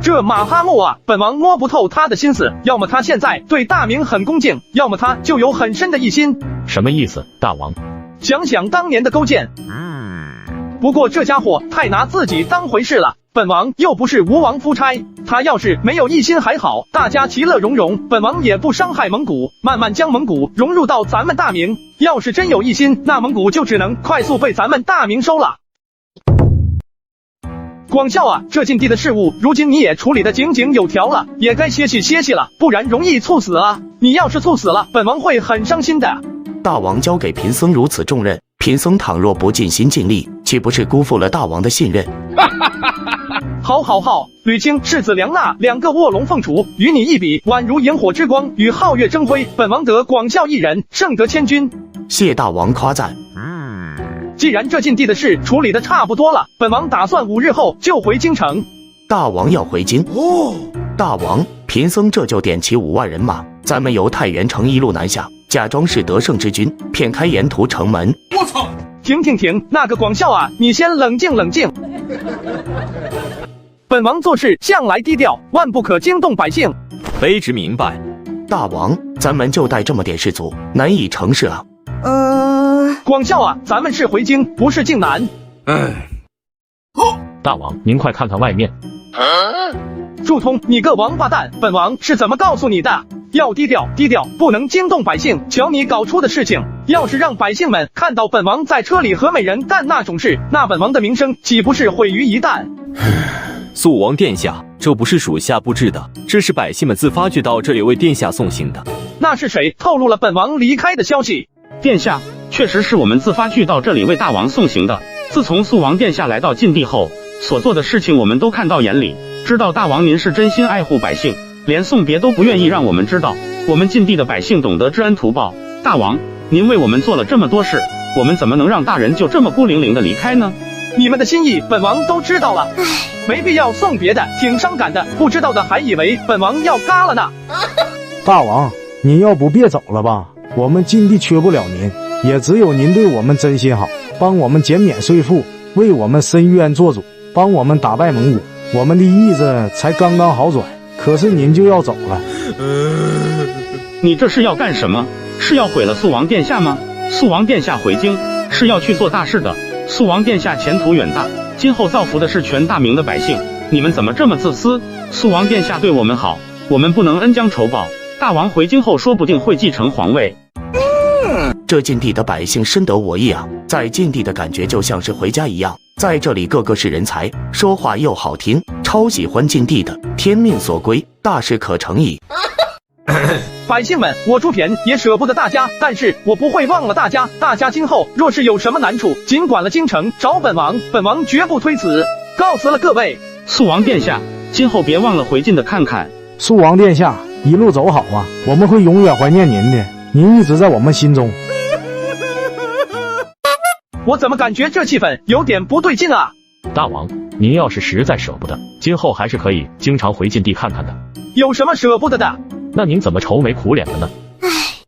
Speaker 2: 这马哈木啊，本王摸不透他的心思，要么他现在对大明很恭敬，要么他就有很深的异心。
Speaker 5: 什么意思，大王？
Speaker 2: 想想当年的勾践。不过这家伙太拿自己当回事了，本王又不是吴王夫差，他要是没有一心还好，大家其乐融融，本王也不伤害蒙古，慢慢将蒙古融入到咱们大明。要是真有一心，那蒙古就只能快速被咱们大明收了。广孝啊，这禁地的事务，如今你也处理得井井有条了，也该歇息了，不然容易猝死啊！你要是猝死了，本王会很伤心的。
Speaker 1: 大王交给贫僧如此重任，贫僧倘若不尽心尽力，岂不是辜负了大王的信任？
Speaker 2: 好，吕青、世子梁纳两个卧龙凤雏，与你一比，宛如萤火之光，与皓月争辉。本王得广孝一人，胜得千军。
Speaker 1: 谢大王夸赞。
Speaker 2: 既然这禁地的事处理的差不多了，本王打算5日后就回京城。
Speaker 1: 大王要回京？大王，贫僧这就点齐5万人马，咱们由太原城一路南下，假装是得胜之军，骗开沿途城门。
Speaker 2: 我操！停，那个广孝啊，你先冷静。本王做事向来低调，万不可惊动百姓。
Speaker 11: 卑职明白。
Speaker 1: 大王，咱们就带这么点士卒，难以成事啊。
Speaker 2: 广孝啊，咱们是回京，不是靖南。
Speaker 5: 大王，您快看看外面。
Speaker 2: 祝通，你个王八蛋！本王是怎么告诉你的？要低调，不能惊动百姓。瞧你搞出的事情，要是让百姓们看到本王在车里和美人干那种事，那本王的名声岂不是毁于一旦？
Speaker 11: 肃王殿下，这不是属下布置的，这是百姓们自发去到这里为殿下送行的。
Speaker 2: 那是谁透露了本王离开的消息？
Speaker 18: 殿下，确实是我们自发去到这里为大王送行的。自从肃王殿下来到禁地后，所做的事情我们都看到眼里，知道大王您是真心爱护百姓，连送别都不愿意让我们知道。我们禁地的百姓懂得知恩图报，大王您为我们做了这么多事，我们怎么能让大人就这么孤零零的离开呢？
Speaker 2: 你们的心意本王都知道了，没必要送别的，挺伤感的，不知道的还以为本王要嘎了呢。
Speaker 14: 大王，您要不别走了吧，我们禁地缺不了您，也只有您对我们真心好，帮我们减免税赋，为我们申冤做主，帮我们打败蒙古，我们的意志才刚刚好转，可是您就要走了。
Speaker 18: 你这是要干什么？是要毁了肃王殿下吗？肃王殿下回京是要去做大事的，肃王殿下前途远大，今后造福的是全大明的百姓，你们怎么这么自私？肃王殿下对我们好，我们不能恩将仇报，大王回京后说不定会继承皇位。
Speaker 1: 这禁地的百姓深得我意啊，在禁地的感觉就像是回家一样，在这里个个是人才，说话又好听，超喜欢禁地的，天命所归，大事可成矣。
Speaker 2: 百姓们，我朱偏也舍不得大家，但是我不会忘了大家。大家今后若是有什么难处，尽管了京城找本王，本王绝不推辞。告辞了各位。
Speaker 18: 肃王殿下，今后别忘了回晋的看看。
Speaker 14: 肃王殿下，一路走好啊，我们会永远怀念您的，您一直在我们心中。
Speaker 2: 我怎么感觉这气氛有点不对劲啊？
Speaker 5: 大王，您要是实在舍不得，今后还是可以经常回禁地看看的。
Speaker 2: 有什么舍不得的？
Speaker 5: 那您怎么愁眉苦脸的呢？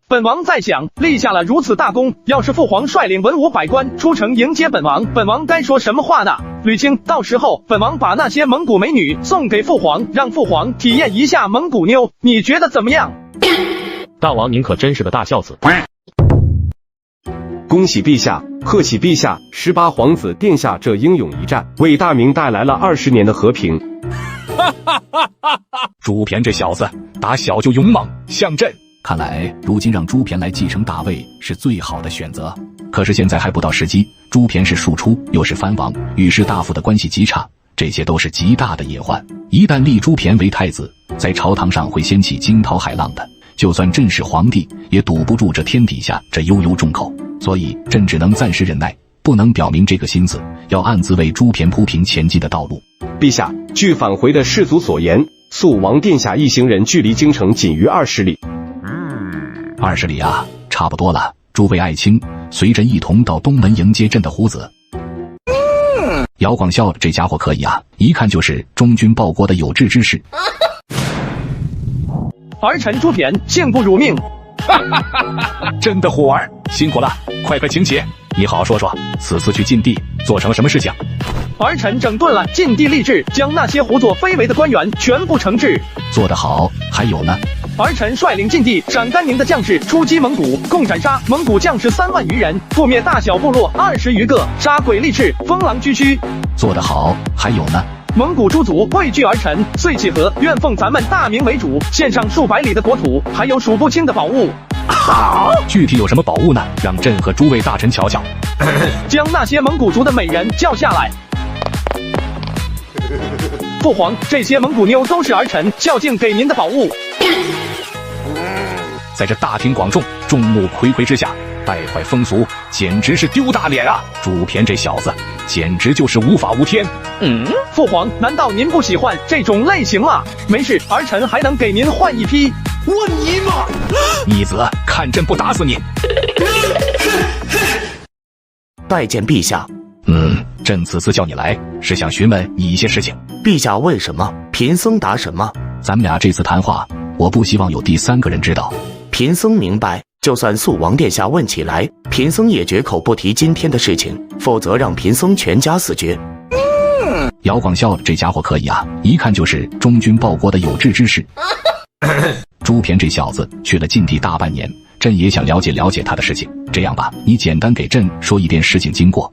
Speaker 2: 本王在想，立下了如此大功，要是父皇率领文武百官出城迎接本王，本王该说什么话呢？吕青，到时候本王把那些蒙古美女送给父皇，让父皇体验一下蒙古妞，你觉得怎么样？
Speaker 5: 大王您可真是个大孝子。
Speaker 13: 恭喜陛下，贺喜陛下，18皇子殿下这英勇一战，为大明带来了20年的和平。
Speaker 20: 朱偏这小子打小就勇猛像朕，看来如今让朱偏来继承大位是最好的选择。可是现在还不到时机，朱偏是庶出，又是藩王与士大夫的关系极差，这些都是极大的隐患。一旦立朱偏为太子，在朝堂上会掀起惊涛骇浪的，就算朕是皇帝，也堵不住这天底下这悠悠众口。所以朕只能暂时忍耐，不能表明这个心思，要暗自为朱偏铺平前进的道路。
Speaker 13: 陛下，据返回的士卒所言，肃王殿下一行人距离京城仅于20里。
Speaker 20: 20里啊，差不多了。诸位爱卿，随朕一同到东门迎接朕的虎子。姚广孝这家伙可以啊，一看就是忠君报国的有志之士。
Speaker 2: 儿臣朱偏幸不辱命。
Speaker 20: 朕的虎儿辛苦了，快请起。你好好说说，此次去禁地做成了什么事情？
Speaker 2: 儿臣整顿了禁地吏治，将那些胡作非为的官员全部惩治。
Speaker 20: 做得好，还有呢？
Speaker 2: 儿臣率领禁地陕甘宁的将士出击蒙古，共斩杀蒙古将士3万余人，覆灭大小部落20余个，杀鬼力士，封狼居胥。
Speaker 20: 做得好，还有呢？
Speaker 2: 蒙古诸族汇聚而成，遂契合，愿奉咱们大明为主，献上数百里的国土，还有数不清的宝物。
Speaker 20: 好，具体有什么宝物呢？让朕和诸位大臣瞧瞧。
Speaker 2: 将那些蒙古族的美人叫下来。父皇，这些蒙古妞都是儿臣孝敬给您的宝物。
Speaker 20: 在这大庭广众、众目睽睽之下，败坏风俗，简直是丢大脸啊！朱偏这小子，简直就是无法无天。
Speaker 2: 父皇，难道您不喜欢这种类型吗？没事，儿臣还能给您换一批。
Speaker 20: 我尼玛！逆子，看朕不打死你！
Speaker 1: 拜见陛下。
Speaker 20: 朕此次叫你来，是想询问你一些事情。
Speaker 1: 陛下问什么，贫僧答什么。
Speaker 20: 咱们俩这次谈话，我不希望有第三个人知道。
Speaker 1: 贫僧明白，就算肃王殿下问起来，贫僧也绝口不提今天的事情，否则让贫僧全家死绝。
Speaker 20: 姚广孝这家伙可以啊，一看就是忠君报国的有志之士。朱偏这小子去了晋地大半年，朕也想了解了解他的事情。这样吧，你简单给朕说一遍事情经过。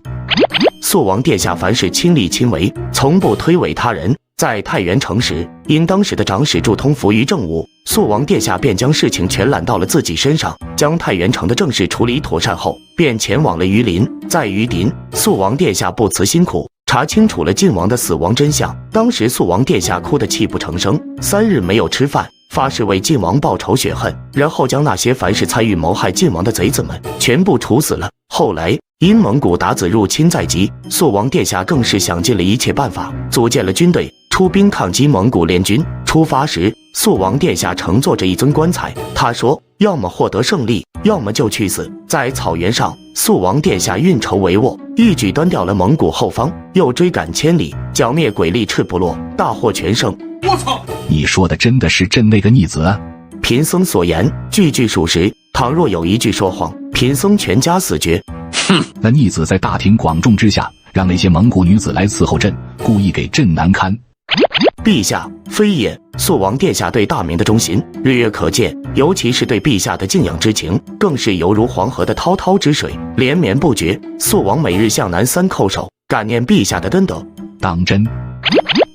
Speaker 1: 肃王殿下凡事亲力亲为，从不推诿他人。在太原城时，因当时的长史注通服于政务，肃王殿下便将事情全揽到了自己身上，将太原城的政事处理妥善后，便前往了榆林。在榆林，肃王殿下不辞辛苦，查清楚了晋王的死亡真相。当时肃王殿下哭得泣不成声，3日没有吃饭，发誓为晋王报仇雪恨，然后将那些凡是参与谋害晋王的贼子们全部处死了。后来因蒙古鞑子入侵在即，肃王殿下更是想尽了一切办法，组建了军队，出兵抗击蒙古联军。出发时，肃王殿下乘坐着一尊棺材，他说要么获得胜利，要么就去死。在草原上，肃王殿下运筹帷幄，一举端掉了蒙古后方，又追赶千里，剿灭鬼力赤部落，大获全胜。
Speaker 20: 我操！你说的真的是朕那个逆子啊？
Speaker 1: 贫僧所言句句属实，倘若有一句说谎，贫僧全家死绝。
Speaker 20: 那逆子在大庭广众之下，让那些蒙古女子来伺候朕，故意给朕难堪。
Speaker 1: 陛下，非也。肃王殿下对大明的忠心日月可见，尤其是对陛下的敬仰之情，更是犹如黄河的滔滔之水，连绵不绝。肃王每日向南3叩首，感念陛下的恩德。
Speaker 20: 当真？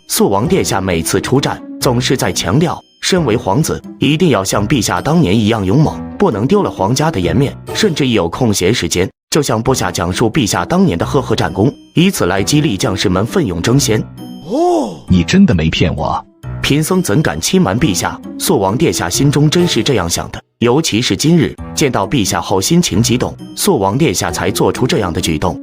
Speaker 1: 肃王殿下每次出战，总是在强调，身为皇子，一定要像陛下当年一样勇猛，不能丢了皇家的颜面。甚至一有空闲时间，就向部下讲述陛下当年的赫赫战功，以此来激励将士们奋勇争先。
Speaker 20: 你真的没骗我？
Speaker 1: 贫僧怎敢欺瞒陛下？肃王殿下心中真是这样想的。尤其是今日见到陛下后，心情激动，肃王殿下才做出这样的举动。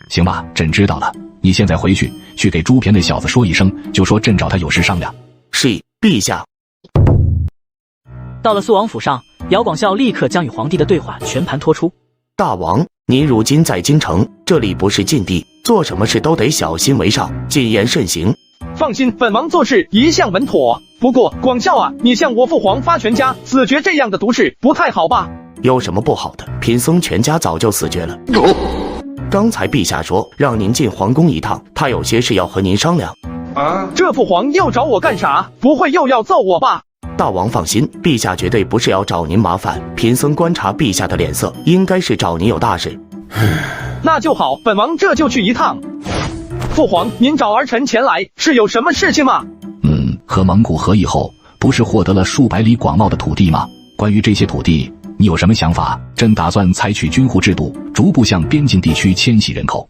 Speaker 20: 行吧，朕知道了。你现在回去给朱偏那小子说一声，就说朕找他有事商量。
Speaker 1: 是，陛下。
Speaker 6: 到了肃王府上，姚广孝立刻将与皇帝的对话全盘托出。
Speaker 1: 大王，您如今在京城，这里不是禁地，做什么事都得小心为上，谨言慎行。
Speaker 2: 放心，本王做事一向稳妥。不过广孝啊，你向我父皇发全家死绝这样的毒誓，不太好吧？
Speaker 1: 有什么不好的？贫僧全家早就死绝了。刚才陛下说让您进皇宫一趟，他有些事要和您商量。
Speaker 2: 这父皇又找我干啥？不会又要揍我吧？
Speaker 1: 大王放心，陛下绝对不是要找您麻烦。贫僧观察陛下的脸色，应该是找您有大事。
Speaker 2: 那就好，本王这就去一趟。父皇，您找儿臣前来是有什么事情吗？
Speaker 20: 和蒙古和议后，不是获得了数百里广袤的土地吗？关于这些土地，你有什么想法？朕打算采取军户制度，逐步向边境地区迁徙人口。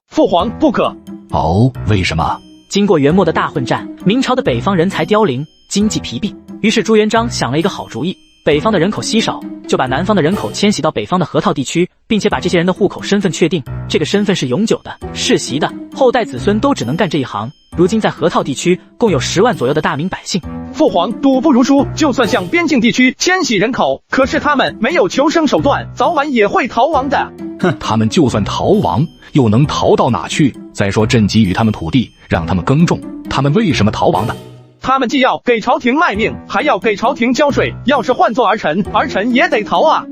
Speaker 2: 父皇不可。
Speaker 20: 哦，为什么？
Speaker 6: 经过元末的大混战，明朝的北方人才凋零，经济疲弊。于是朱元璋想了一个好主意，北方的人口稀少，就把南方的人口迁徙到北方的河套地区，并且把这些人的户口身份确定，这个身份是永久的、世袭的，后代子孙都只能干这一行。如今在河套地区共有10万左右的大明百姓。
Speaker 2: 父皇赌不如输，就算向边境地区迁徙人口，可是他们没有求生手段，早晚也会逃亡的。
Speaker 20: 他们就算逃亡，又能逃到哪去？再说朕给予他们土地，让他们耕种，他们为什么逃亡呢？
Speaker 2: 他们既要给朝廷卖命，还要给朝廷交税，要是换做儿臣，儿臣也得逃啊。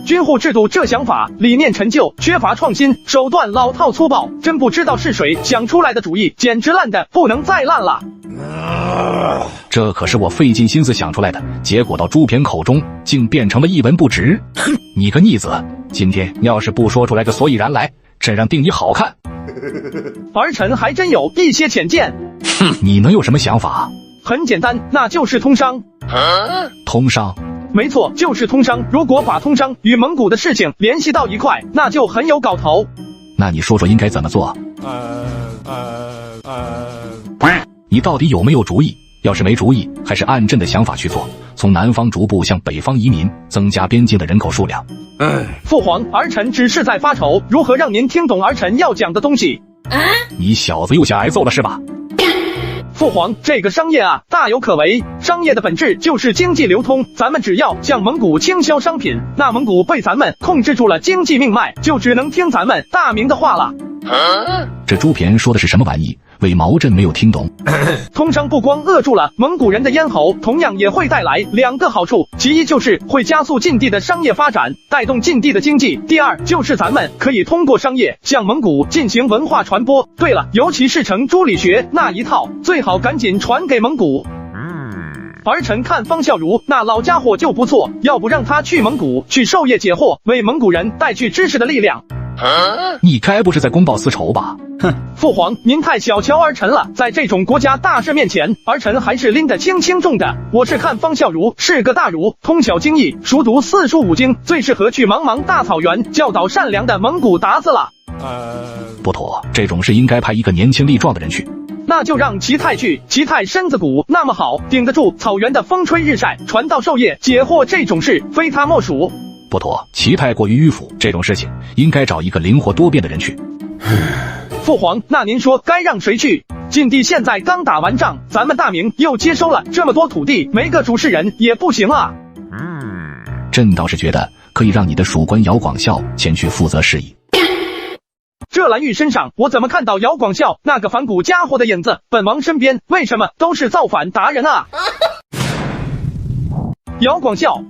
Speaker 2: 军户制度这想法理念陈旧，缺乏创新，手段老套粗暴，真不知道是谁想出来的主意，简直烂的不能再烂了。
Speaker 20: 这可是我费尽心思想出来的，结果到朱偏口中竟变成了一文不值。你个逆子，今天要是不说出来个所以然来，朕让定你好看。
Speaker 2: 儿臣还真有一些浅见。
Speaker 20: 哼，你能有什么想法？
Speaker 2: 很简单，那就是通商。
Speaker 20: 通商？
Speaker 2: 没错，就是通商。如果把通商与蒙古的事情联系到一块，那就很有搞头。
Speaker 20: 那你说说应该怎么做？你到底有没有主意？要是没主意，还是按朕的想法去做，从南方逐步向北方移民，增加边境的人口数量。
Speaker 2: 父皇，儿臣只是在发愁，如何让您听懂儿臣要讲的东西。
Speaker 20: 你小子又想挨揍了是吧？
Speaker 2: 父皇，这个商业啊，大有可为。商业的本质就是经济流通，咱们只要向蒙古倾销商品，那蒙古被咱们控制住了经济命脉，就只能听咱们大明的话了。
Speaker 20: 这朱骈说的是什么玩意？为毛朕没有听懂？
Speaker 2: 通商不光扼住了蒙古人的咽喉，同样也会带来2个好处，其一就是会加速晋地的商业发展，带动晋地的经济；第二就是咱们可以通过商业向蒙古进行文化传播。对了，尤其是程朱理学那一套，最好赶紧传给蒙古。儿臣看方孝孺那老家伙就不错，要不让他去蒙古去授业解惑，为蒙古人带去知识的力量。
Speaker 20: 你该不是在公报私仇吧？
Speaker 2: 哼，父皇，您太小瞧儿臣了，在这种国家大事面前，儿臣还是拎得轻轻重的。我是看方孝孺是个大儒，通晓经义，熟读4书5经，最适合去茫茫大草原教导善良的蒙古鞑子了。
Speaker 20: 不妥，这种事应该派一个年轻力壮的人去。
Speaker 2: 那就让齐泰去，齐泰身子骨那么好，顶得住草原的风吹日晒，传道授业解惑这种事，非他莫属。
Speaker 20: 不妥，齐泰过于迂腐，这种事情应该找一个灵活多变的人去。
Speaker 2: 父皇，那您说该让谁去？晋地现在刚打完仗，咱们大明又接收了这么多土地，没个主事人也不行啊。
Speaker 20: 朕倒是觉得可以让你的属官姚广孝前去负责事宜。
Speaker 2: 这蓝玉身上我怎么看到姚广孝那个反骨家伙的影子？本王身边为什么都是造反达人啊？姚广孝。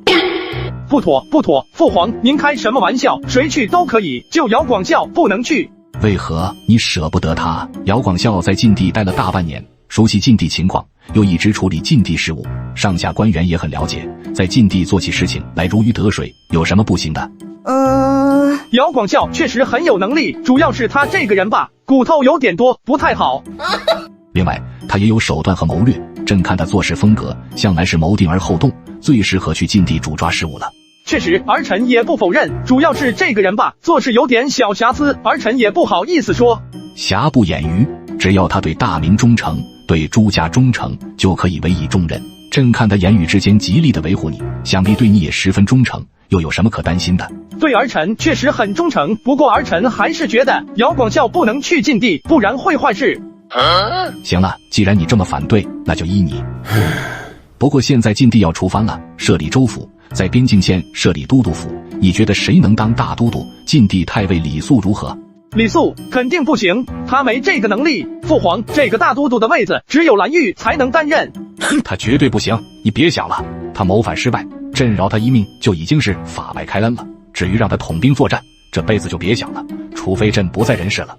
Speaker 2: 不妥不妥，父皇您开什么玩笑？谁去都可以，就姚广孝不能去。
Speaker 20: 为何你舍不得他？姚广孝在晋地待了大半年，熟悉晋地情况，又一直处理晋地事务，上下官员也很了解，在晋地做起事情来如鱼得水，有什么不行的？
Speaker 2: 姚广孝确实很有能力，主要是他这个人吧，骨头有点多，不太好。
Speaker 20: 另外，他也有手段和谋略，朕看他做事风格向来是谋定而后动，最适合去晋地主抓事务了。
Speaker 2: 确实，儿臣也不否认，主要是这个人吧，做事有点小瑕疵，儿臣也不好意思说。
Speaker 20: 瑕不掩瑜，只要他对大明忠诚，对朱家忠诚，就可以委以重任。朕看他言语之间极力的维护你，想必对你也十分忠诚，又有什么可担心的？
Speaker 2: 对儿臣确实很忠诚，不过儿臣还是觉得姚广孝不能去晋地，不然会坏事。
Speaker 20: 行了，既然你这么反对，那就依你。不过现在晋地要出番了，设立州府，在边境县设立都督府，你觉得谁能当大都督？晋地太尉李肃如何？
Speaker 2: 李肃肯定不行，他没这个能力。父皇，这个大都督的位子只有蓝玉才能担任。
Speaker 20: 他绝对不行，你别想了，他谋反失败，朕饶他一命就已经是法外开恩了。至于让他统兵作战，这辈子就别想了，除非朕不在人世了。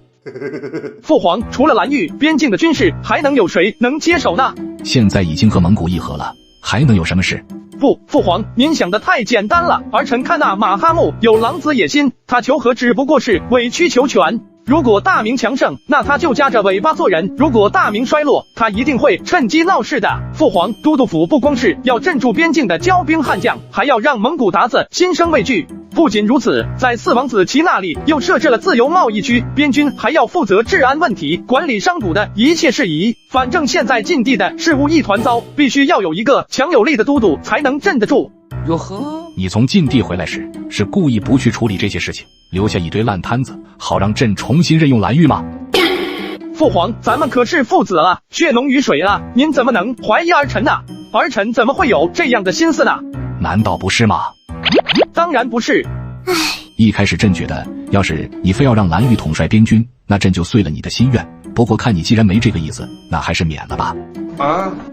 Speaker 2: 父皇，除了蓝玉，边境的军事还能有谁能接手呢？
Speaker 20: 现在已经和蒙古议和了，还能有什么事？
Speaker 2: 不，父皇，您想的太简单了。儿臣看那马哈木有狼子野心，他求和只不过是委曲求全。如果大明强盛，那他就夹着尾巴做人；如果大明衰落，他一定会趁机闹事的。父皇，都督府不光是要镇住边境的骄兵悍将，还要让蒙古鞑子心生畏惧。不仅如此，在四王子旗那里又设置了自由贸易区，边军还要负责治安问题，管理商贾的一切事宜。反正现在晋地的事务一团糟，必须要有一个强有力的都督才能镇得住。
Speaker 20: 哟呵，你从晋地回来时是故意不去处理这些事情，留下一堆烂摊子，好让朕重新任用蓝玉吗？
Speaker 2: 父皇，咱们可是父子了，血浓于水了，您怎么能怀疑儿臣呢？儿臣怎么会有这样的心思呢？
Speaker 20: 难道不是吗？
Speaker 2: 当然不是。
Speaker 20: 一开始朕觉得，要是你非要让蓝玉统帅边军，那朕就遂了你的心愿。不过看你既然没这个意思，那还是免了吧。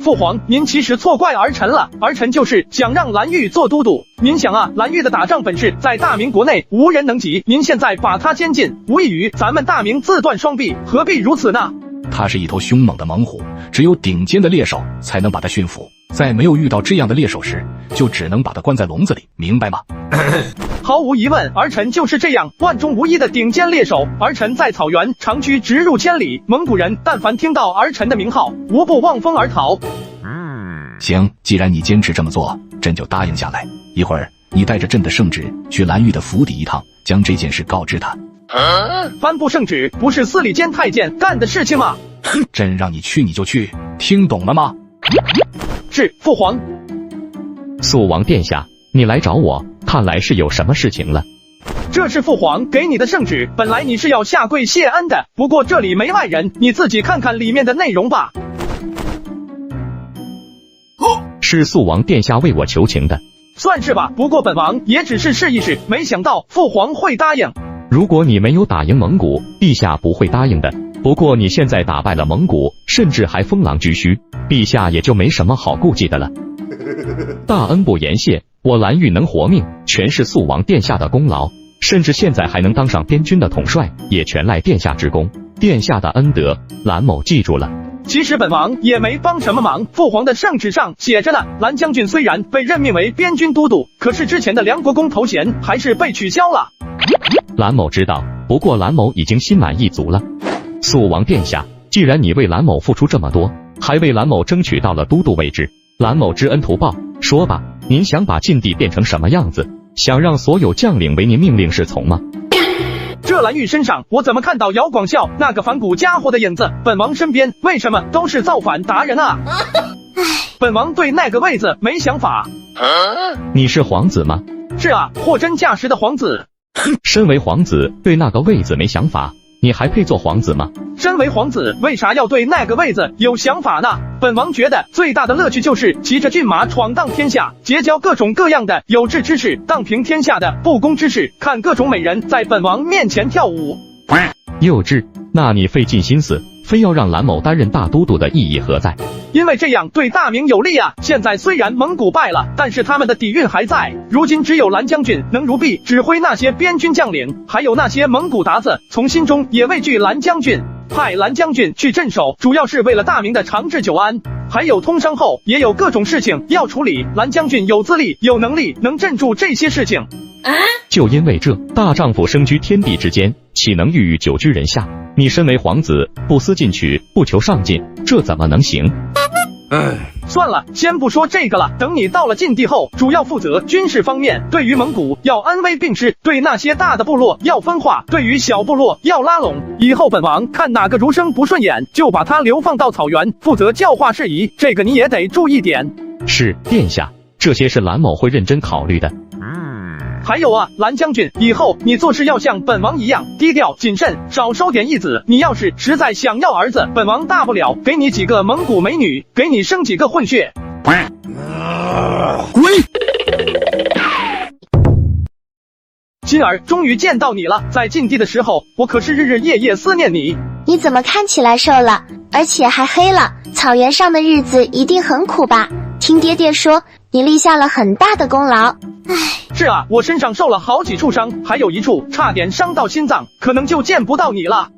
Speaker 2: 父皇，您其实错怪儿臣了，儿臣就是想让蓝玉做都督。您想啊，蓝玉的打仗本事在大明国内无人能及，您现在把他监禁，无异于咱们大明自断双臂，何必如此呢？
Speaker 20: 他是一头凶猛的猛虎，只有顶尖的猎手才能把他驯服。在没有遇到这样的猎手时，就只能把他关在笼子里，明白吗？
Speaker 2: 毫无疑问，儿臣就是这样万中无一的顶尖猎手。儿臣在草原长驱直入千里，蒙古人但凡听到儿臣的名号，无不望风而逃。
Speaker 20: 行，既然你坚持这么做，朕就答应下来。一会儿你带着朕的圣旨去蓝玉的府邸一趟，将这件事告知他。
Speaker 2: 颁布圣旨不是司礼监太监干的事情吗？
Speaker 20: 朕让你去你就去，听懂了吗？
Speaker 2: 是，父皇。
Speaker 9: 肃王殿下，你来找我，看来是有什么事情了。
Speaker 2: 这是父皇给你的圣旨，本来你是要下跪谢恩的，不过这里没外人，你自己看看里面的内容吧。
Speaker 9: 是肃王殿下为我求情的。
Speaker 2: 算是吧，不过本王也只是试一试，没想到父皇会答应。
Speaker 9: 如果你没有打赢蒙古，陛下不会答应的。不过你现在打败了蒙古，甚至还封狼居胥，陛下也就没什么好顾忌的了。大恩不言谢，我蓝玉能活命，全是肃王殿下的功劳，甚至现在还能当上边军的统帅，也全赖殿下之功。殿下的恩德，蓝某记住了。
Speaker 2: 其实本王也没帮什么忙，父皇的圣旨上写着呢，蓝将军虽然被任命为边军都督，可是之前的梁国公头衔还是被取消了。
Speaker 9: 蓝某知道，不过蓝某已经心满意足了。肃王殿下，既然你为蓝某付出这么多，还为蓝某争取到了都督位置，蓝某知恩图报，说吧，您想把禁地变成什么样子？想让所有将领为您命令是从吗？
Speaker 2: 这蓝玉身上我怎么看到姚广孝那个反骨家伙的影子？本王身边为什么都是造反达人啊？本王对那个位子没想法。
Speaker 9: 你是皇子吗？
Speaker 2: 是啊，货真价实的皇子。
Speaker 9: 身为皇子，对那个位子没想法，你还配做皇子吗？
Speaker 2: 身为皇子，为啥要对那个位子有想法呢？本王觉得最大的乐趣就是骑着骏马闯荡天下，结交各种各样的有志之士，荡平天下的不公之事，看各种美人在本王面前跳舞。
Speaker 9: 幼稚，那你费尽心思，非要让蓝某担任大都督的意义何在？
Speaker 2: 因为这样对大明有利啊！现在虽然蒙古败了，但是他们的底蕴还在。如今只有蓝将军能如臂指挥那些边军将领，还有那些蒙古鞑子，从心中也畏惧蓝将军。派蓝将军去镇守，主要是为了大明的长治久安。还有通商后也有各种事情要处理，蓝将军有资历有能力能镇住这些事情。
Speaker 9: 就因为这，大丈夫生居天地之间，岂能郁郁久居人下？你身为皇子，不思进取，不求上进，这怎么能行？
Speaker 2: 算了，先不说这个了，等你到了禁地后，主要负责军事方面，对于蒙古要安危并施，对那些大的部落要分化，对于小部落要拉拢。以后本王看哪个儒生不顺眼，就把他流放到草原，负责教化事宜，这个你也得注意点。
Speaker 9: 是，殿下，这些是蓝某会认真考虑的。
Speaker 2: 还有啊，蓝将军，以后你做事要像本王一样低调谨慎，少收点义子。你要是实在想要儿子，本王大不了给你几个蒙古美女，给你生几个混血。滚！今儿终于见到你了，在禁地的时候，我可是日日夜夜思念你。
Speaker 16: 你怎么看起来瘦了，而且还黑了？草原上的日子一定很苦吧？听爹爹说，你立下了很大的功劳。
Speaker 2: 是啊，我身上受了好几处伤，还有一处差点伤到心脏，可能就见不到你了。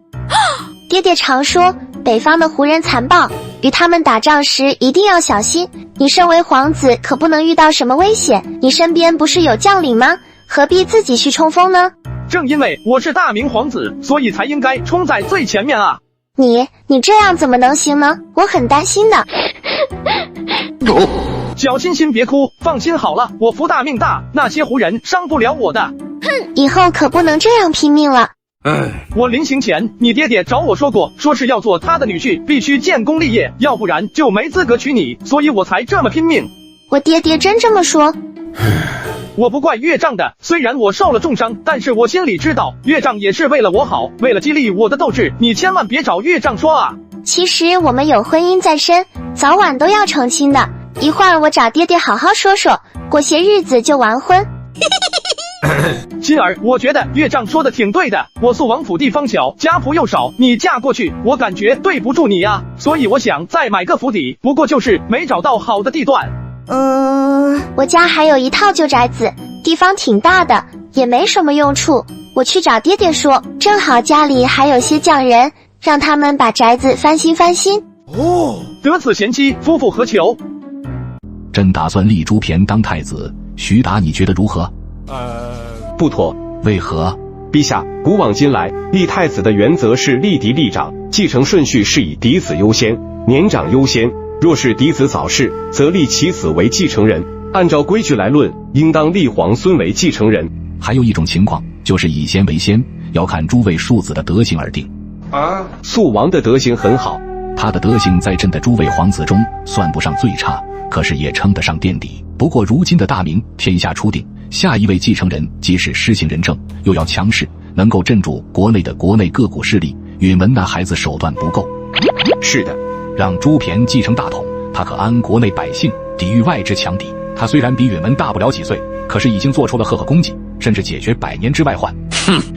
Speaker 16: 爹爹常说，北方的胡人残暴，与他们打仗时一定要小心。你身为皇子，可不能遇到什么危险。你身边不是有将领吗？何必自己去冲锋呢？
Speaker 2: 正因为我是大明皇子，所以才应该冲在最前面啊！
Speaker 16: 你这样怎么能行呢？我很担心的。
Speaker 2: 小欣欣别哭，放心好了，我福大命大，那些胡人伤不了我的。
Speaker 16: 哼，以后可不能这样拼命了。
Speaker 2: 我临行前，你爹爹找我说过，说是要做他的女婿，必须建功立业，要不然就没资格娶你，所以我才这么拼命。
Speaker 16: 我爹爹真这么说？
Speaker 2: 我不怪岳丈的，虽然我受了重伤，但是我心里知道，岳丈也是为了我好，为了激励我的斗志，你千万别找岳丈说啊。
Speaker 16: 其实我们有婚姻在身，早晚都要成亲的。一会儿我找爹爹好好说说，过些日子就完婚。
Speaker 2: 金儿，我觉得岳丈说的挺对的。我肃王府地方小，家仆又少，你嫁过去，我感觉对不住你啊。所以我想再买个府邸，不过就是没找到好的地段。
Speaker 16: 我家还有一套旧宅子，地方挺大的，也没什么用处。我去找爹爹说，正好家里还有些匠人，让他们把宅子翻新翻新。
Speaker 2: 得此贤妻，夫复何求？
Speaker 20: 朕打算立朱偏当太子，徐达你觉得如何？
Speaker 13: 不妥。
Speaker 20: 为何？
Speaker 13: 陛下，古往今来，立太子的原则是立嫡立长，继承顺序是以嫡子优先，年长优先。若是嫡子早逝，则立其子为继承人。按照规矩来论，应当立皇孙为继承人。
Speaker 20: 还有一种情况，就是以先为先，要看诸位庶子的德行而定。
Speaker 13: 肃王的德行很好，
Speaker 20: 他的德行在朕的诸位皇子中算不上最差，可是也称得上垫底。不过如今的大明天下初定，下一位继承人即使施行仁政，又要强势，能够镇住国内各股势力。允文那孩子手段不够。
Speaker 13: 是的，
Speaker 20: 让朱偏继承大统，他可安国内百姓，抵御外之强敌。他虽然比允文大不了几岁，可是已经做出了赫赫功绩，甚至解决百年之外患。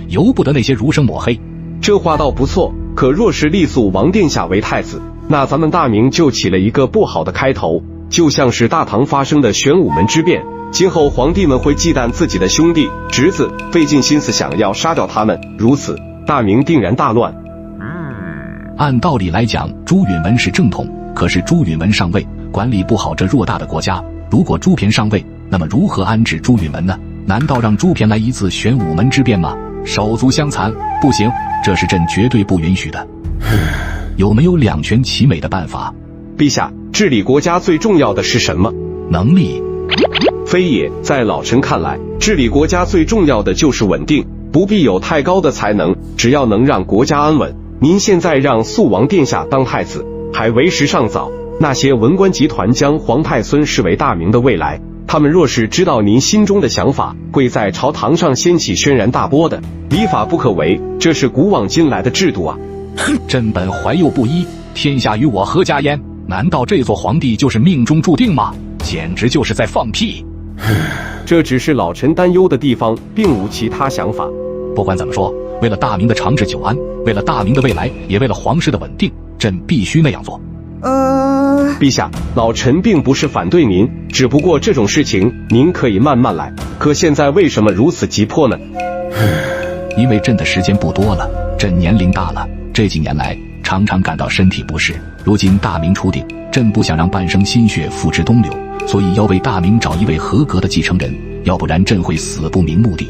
Speaker 20: 由不得那些儒生抹黑。
Speaker 13: 这话倒不错，可若是立肃王殿下为太子，那咱们大明就起了一个不好的开头，就像是大唐发生的玄武门之变，今后皇帝们会忌惮自己的兄弟侄子，费尽心思想要杀掉他们，如此大明定然大乱。
Speaker 20: 按道理来讲，朱允文是正统，可是朱允文上位，管理不好这偌大的国家。如果朱偏上位，那么如何安置朱允文呢？难道让朱偏来一次玄武门之变吗？手足相残，不行，这是朕绝对不允许的。有没有两全其美的办法？
Speaker 13: 陛下，治理国家最重要的是什么？
Speaker 20: 能力。
Speaker 13: 非也，在老臣看来，治理国家最重要的就是稳定，不必有太高的才能，只要能让国家安稳。您现在让肃王殿下当太子，还为时尚早。那些文官集团将皇太孙视为大明的未来，他们若是知道您心中的想法，会在朝堂上掀起轩然大波的。礼法不可违，这是古往今来的制度啊！
Speaker 20: 朕本怀幼不依，天下与我何家焉？难道这座皇帝就是命中注定吗？简直就是在放屁！
Speaker 13: 这只是老臣担忧的地方，并无其他想法。
Speaker 20: 不管怎么说，为了大明的长治久安，为了大明的未来，也为了皇室的稳定，朕必须那样做。
Speaker 13: 陛下，老臣并不是反对您，只不过这种事情您可以慢慢来。可现在为什么如此急迫呢？
Speaker 20: 因为朕的时间不多了，朕年龄大了，这几年来常常感到身体不适。如今大明初定，朕不想让半生心血付之东流，所以要为大明找一位合格的继承人，要不然朕会死不瞑目的。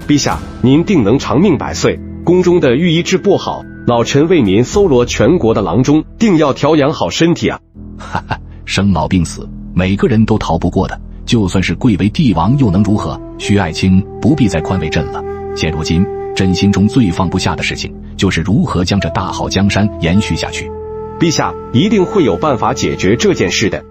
Speaker 13: 陛下，您定能长命百岁。宫中的御医治不好，老臣为您搜罗全国的郎中，定要调养好身体啊！
Speaker 20: 哈哈，生老病死，每个人都逃不过的。就算是贵为帝王，又能如何？徐爱卿不必再宽慰朕了。现如今，朕心中最放不下的事情，就是如何将这大好江山延续下去。
Speaker 13: 陛下一定会有办法解决这件事的。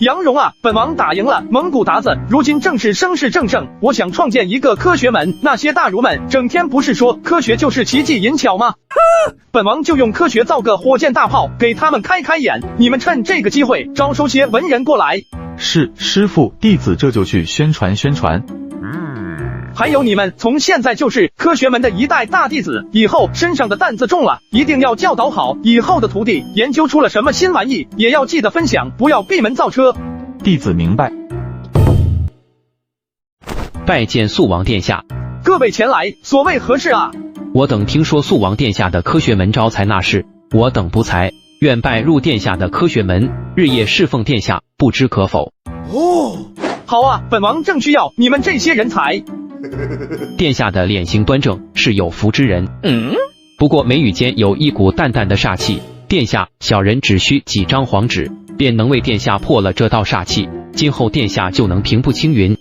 Speaker 2: 杨荣啊，本王打赢了蒙古鞑子，如今正是声势正盛，我想创建一个科学门。那些大儒们整天不是说科学就是奇技淫巧吗？本王就用科学造个火箭大炮，给他们开开眼。你们趁这个机会招收些文人过来。
Speaker 8: 是，师父，弟子这就去宣传宣传。
Speaker 2: 还有你们从现在就是科学门的一代大弟子，以后身上的担子重了，一定要教导好以后的徒弟，研究出了什么新玩意，也要记得分享，不要闭门造车。
Speaker 8: 弟子明白。
Speaker 19: 拜见肃王殿下。
Speaker 2: 各位前来，所谓何事啊？
Speaker 19: 我等听说肃王殿下的科学门招才纳士，我等不才，愿拜入殿下的科学门，日夜侍奉殿下，不知可否？
Speaker 2: 好啊，本王正需要你们这些人才。
Speaker 19: 殿下的脸型端正，是有福之人。不过眉宇间有一股淡淡的煞气，殿下，小人只需几张黄纸，便能为殿下破了这道煞气，今后殿下就能平步青云。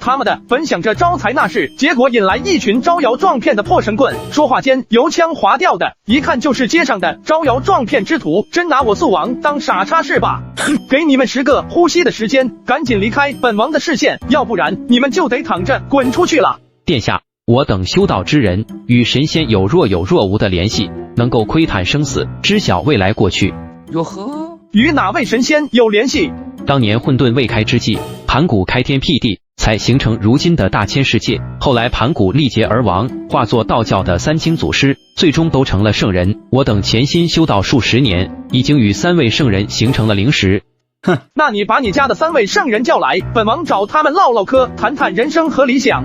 Speaker 2: 他们的本想着招财纳士，结果引来一群招摇撞骗的破神棍，说话间油腔滑调的，一看就是街上的招摇撞骗之徒，真拿我肃王当傻叉是吧？给你们10个呼吸的时间，赶紧离开本王的视线，要不然你们就得躺着滚出去了。
Speaker 19: 殿下，我等修道之人与神仙有若无的联系，能够窥探生死，知晓未来过去。
Speaker 2: 哟呵，与哪位神仙有联系？
Speaker 19: 当年混沌未开之际，盘古开天辟地，才形成如今的大千世界。后来盘古力竭而亡，化作道教的3清祖师，最终都成了圣人。我等潜心修道数十年，已经与3位圣人形成了灵识。
Speaker 2: 哼，那你把你家的3位圣人叫来，本王找他们唠唠嗑，谈谈人生和理想。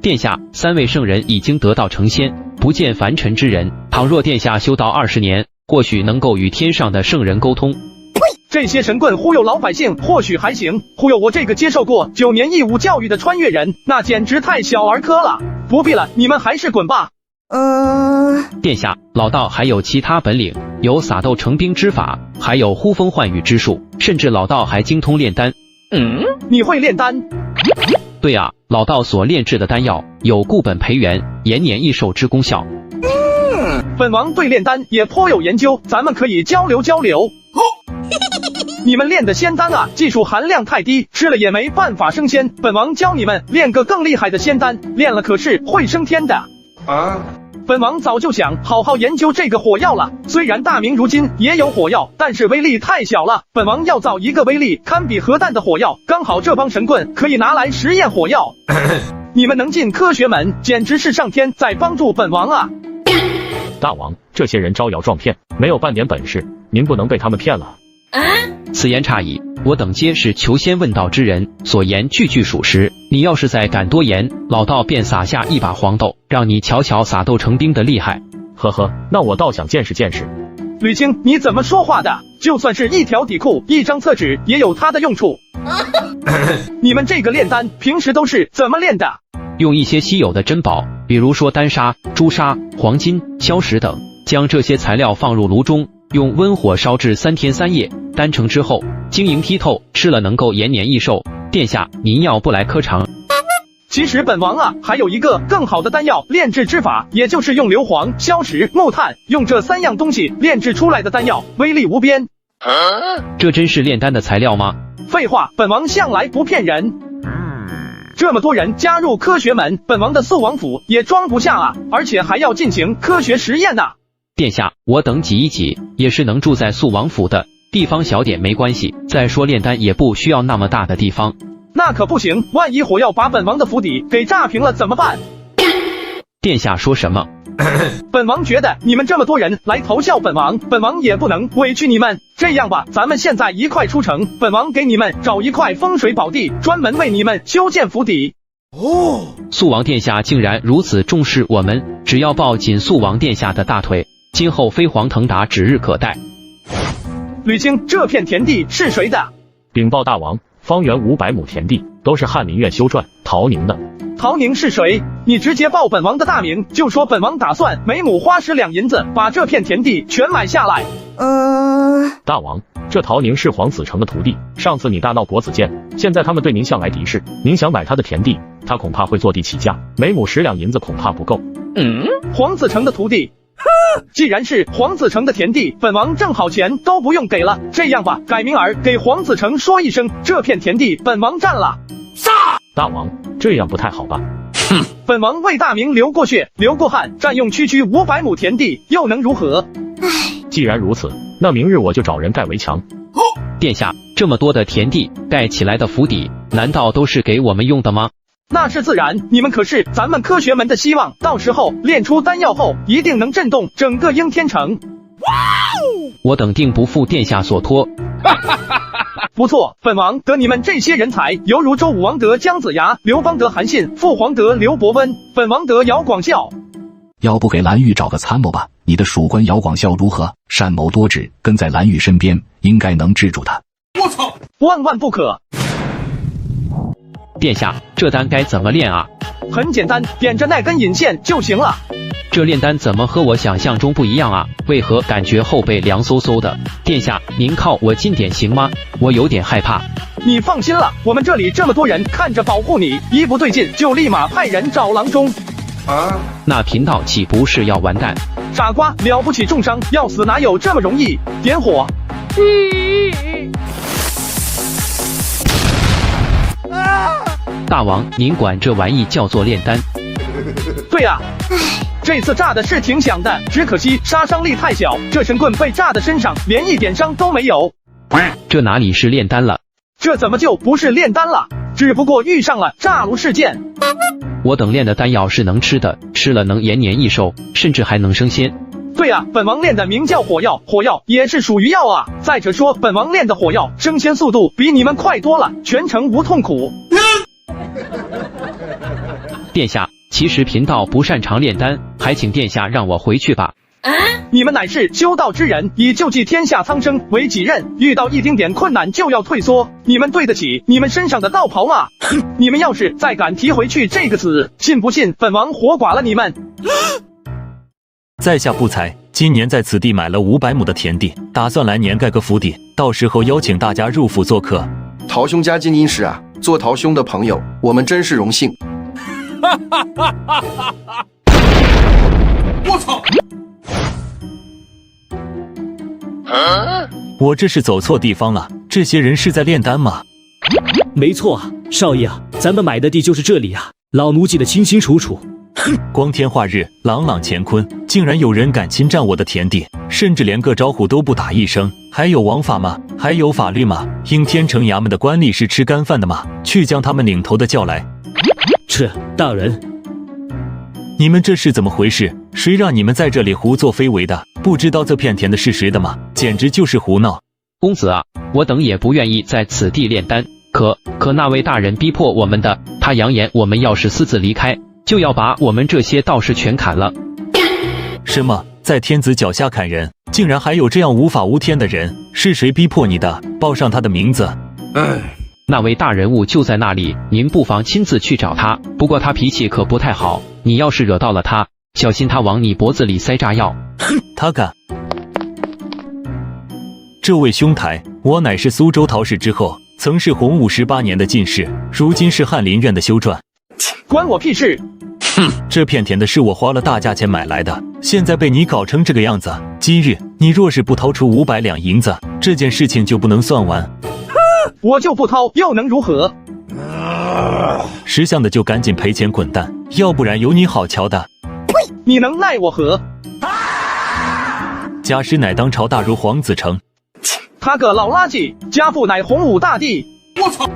Speaker 19: 殿下，3位圣人已经得道成仙，不见凡尘之人。倘若殿下修道20年，或许能够与天上的圣人沟通。
Speaker 2: 这些神棍忽悠老百姓或许还行，忽悠我这个接受过9年义务教育的穿越人，那简直太小儿科了。不必了，你们还是滚吧。
Speaker 19: 殿下，老道还有其他本领，有撒豆成兵之法，还有呼风唤雨之术，甚至老道还精通炼丹。
Speaker 2: 你会炼丹？
Speaker 19: 对啊，老道所炼制的丹药有固本培元、延年益寿之功效。
Speaker 2: 本王对炼丹也颇有研究，咱们可以交流交流。你们炼的仙丹啊，技术含量太低，吃了也没办法升仙。本王教你们炼个更厉害的仙丹，炼了可是会升天的。本王早就想好好研究这个火药了。虽然大明如今也有火药，但是威力太小了。本王要造一个威力堪比核弹的火药，刚好这帮神棍可以拿来实验火药。你们能进科学门，简直是上天在帮助本王啊！
Speaker 5: 大王，这些人招摇撞骗，没有半点本事，您不能被他们骗了。
Speaker 19: 此言差矣，我等皆是求仙问道之人，所言句句属实。你要是再敢多言，老道便撒下一把黄豆，让你瞧瞧撒豆成兵的厉害。
Speaker 5: 呵呵，那我倒想见识见识。
Speaker 2: 吕青，你怎么说话的？就算是一条底裤、一张厕纸，也有它的用处。你们这个炼丹，平时都是怎么炼的？
Speaker 19: 用一些稀有的珍宝，比如说丹砂、朱砂、黄金、硝石等，将这些材料放入炉中，用温火烧制3天3夜，丹成之后，晶莹剔透，吃了能够延年益寿。殿下，您要不来磕尝？
Speaker 2: 其实本王啊，还有一个更好的丹药炼制之法，也就是用硫磺、硝石、木炭，用这3样东西炼制出来的丹药，威力无边。
Speaker 19: 这真是炼丹的材料吗？
Speaker 2: 废话，本王向来不骗人。这么多人加入科学门，本王的肃王府也装不下啊，而且还要进行科学实验呢。
Speaker 19: 殿下，我等挤一挤也是能住在肃王府的，地方小点没关系。再说炼丹也不需要那么大的地方。
Speaker 2: 那可不行，万一火药把本王的府邸给炸平了怎么办？
Speaker 19: 殿下说什么？
Speaker 2: 本王觉得你们这么多人来投效本王，本王也不能委屈你们。这样吧，咱们现在一块出城，本王给你们找一块风水宝地，专门为你们修建府邸。
Speaker 19: 肃王殿下竟然如此重视我们，只要抱紧肃王殿下的大腿，今后飞黄腾达指日可待。
Speaker 2: 吕青，这片田地是谁的？
Speaker 5: 禀报大王，方圆500亩田地都是翰林院修撰陶宁的。
Speaker 2: 陶宁是谁？你直接报本王的大名，就说本王打算每亩花10两银子把这片田地全买下来。
Speaker 5: 大王，这陶宁是黄子成的徒弟，上次你大闹国子监，现在他们对您向来敌视，您想买他的田地，他恐怕会坐地起价，每亩10两银子恐怕不够。
Speaker 2: 黄子成的徒弟？既然是黄子成的田地，本王正好钱都不用给了。这样吧，改明儿给黄子成说一声，这片田地本王占了。
Speaker 5: 大王，这样不太好吧？
Speaker 2: 本王为大明流过血，流过汗，占用区500亩田地，又能如何？
Speaker 5: 既然如此，那明日我就找人盖围墙。
Speaker 19: 殿下，这么多的田地，盖起来的府邸，难道都是给我们用的吗？
Speaker 2: 那是自然，你们可是咱们科学门的希望，到时候炼出丹药后，一定能震动整个应天城。
Speaker 19: 我等定不负殿下所托。
Speaker 2: 不错，本王得你们这些人才，犹如周武王得姜子牙，刘邦得韩信，父皇得刘伯温，本王得姚广孝。
Speaker 3: 要不给蓝玉找个参谋吧？你的属官姚广孝如何？善谋多智，跟在蓝玉身边，应该能制住他。
Speaker 2: 我操，万万不可！
Speaker 19: 殿下，这丹该怎么炼啊？
Speaker 2: 很简单，点着那根引线就行了。
Speaker 19: 这炼丹怎么和我想象中不一样啊？为何感觉后背凉飕飕的？殿下，您靠我近点行吗？我有点害怕。
Speaker 2: 你放心了，我们这里这么多人看着保护你，一不对劲就立马派人找郎中。
Speaker 19: 那贫道岂不是要完蛋？
Speaker 2: 傻瓜，了不起重伤，要死哪有这么容易？点火！
Speaker 19: 大王，您管这玩意叫做炼丹？
Speaker 2: 对啊，这次炸的是挺响的，只可惜杀伤力太小，这神棍被炸的身上连一点伤都没有。
Speaker 19: 这哪里是炼丹了？
Speaker 2: 这怎么就不是炼丹了？只不过遇上了炸炉事件。
Speaker 19: 我等炼的丹药是能吃的，吃了能延年益寿，甚至还能升仙。
Speaker 2: 对啊，本王炼的名叫火药，火药也是属于药啊。再者说，本王炼的火药升仙速度比你们快多了，全程无痛苦。
Speaker 19: 殿下，其实贫道不擅长炼丹，还请殿下让我回去吧。
Speaker 2: 你们乃是修道之人，以救济天下苍生为己任，遇到一丁点困难就要退缩，你们对得起你们身上的道袍吗？你们要是再敢提回去这个字，信不信本王活剐了你们？
Speaker 7: 在下不才，今年在此地买了500亩的田地，打算来年盖个府邸，到时候邀请大家入府做客。
Speaker 10: 陶兄家境殷实啊，做陶兄的朋友，我们真是荣幸。
Speaker 20: 我操！
Speaker 7: 我这是走错地方了，这些人是在炼丹吗？
Speaker 21: 没错啊，少爷啊，咱们买的地就是这里啊，老奴记得清清楚楚。
Speaker 7: 光天化日，朗朗乾坤，竟然有人敢侵占我的田地，甚至连个招呼都不打一声，还有王法吗？还有法律吗？应天城衙门的官吏是吃干饭的吗？去将他们领头的叫来。
Speaker 21: 这大人，
Speaker 7: 你们这是怎么回事？谁让你们在这里胡作非为的？不知道这片田的是谁的吗？简直就是胡闹！
Speaker 19: 公子啊，我等也不愿意在此地炼丹，可那位大人逼迫我们的，他扬言我们要是私自离开，就要把我们这些道士全砍了。
Speaker 7: 什么？在天子脚下砍人？竟然还有这样无法无天的人？是谁逼迫你的？报上他的名字。
Speaker 19: 那位大人物就在那里，您不妨亲自去找他。不过他脾气可不太好，你要是惹到了他，小心他往你脖子里塞炸药。
Speaker 7: 他敢？这位兄台，我乃是苏州陶氏之后，曾是洪武18年的进士，如今是翰林院的修撰。
Speaker 2: 关我屁事！
Speaker 7: 这片田的是我花了大价钱买来的，现在被你搞成这个样子，今日你若是不掏出500两银子，这件事情就不能算完。
Speaker 2: 我就不掏又能如何？
Speaker 7: 识相的就赶紧赔钱滚蛋，要不然有你好瞧的。
Speaker 2: 你能奈我何？
Speaker 7: 家师乃当朝大儒黄子成，
Speaker 2: 他个老垃圾，家父乃洪武大帝。
Speaker 20: 我操！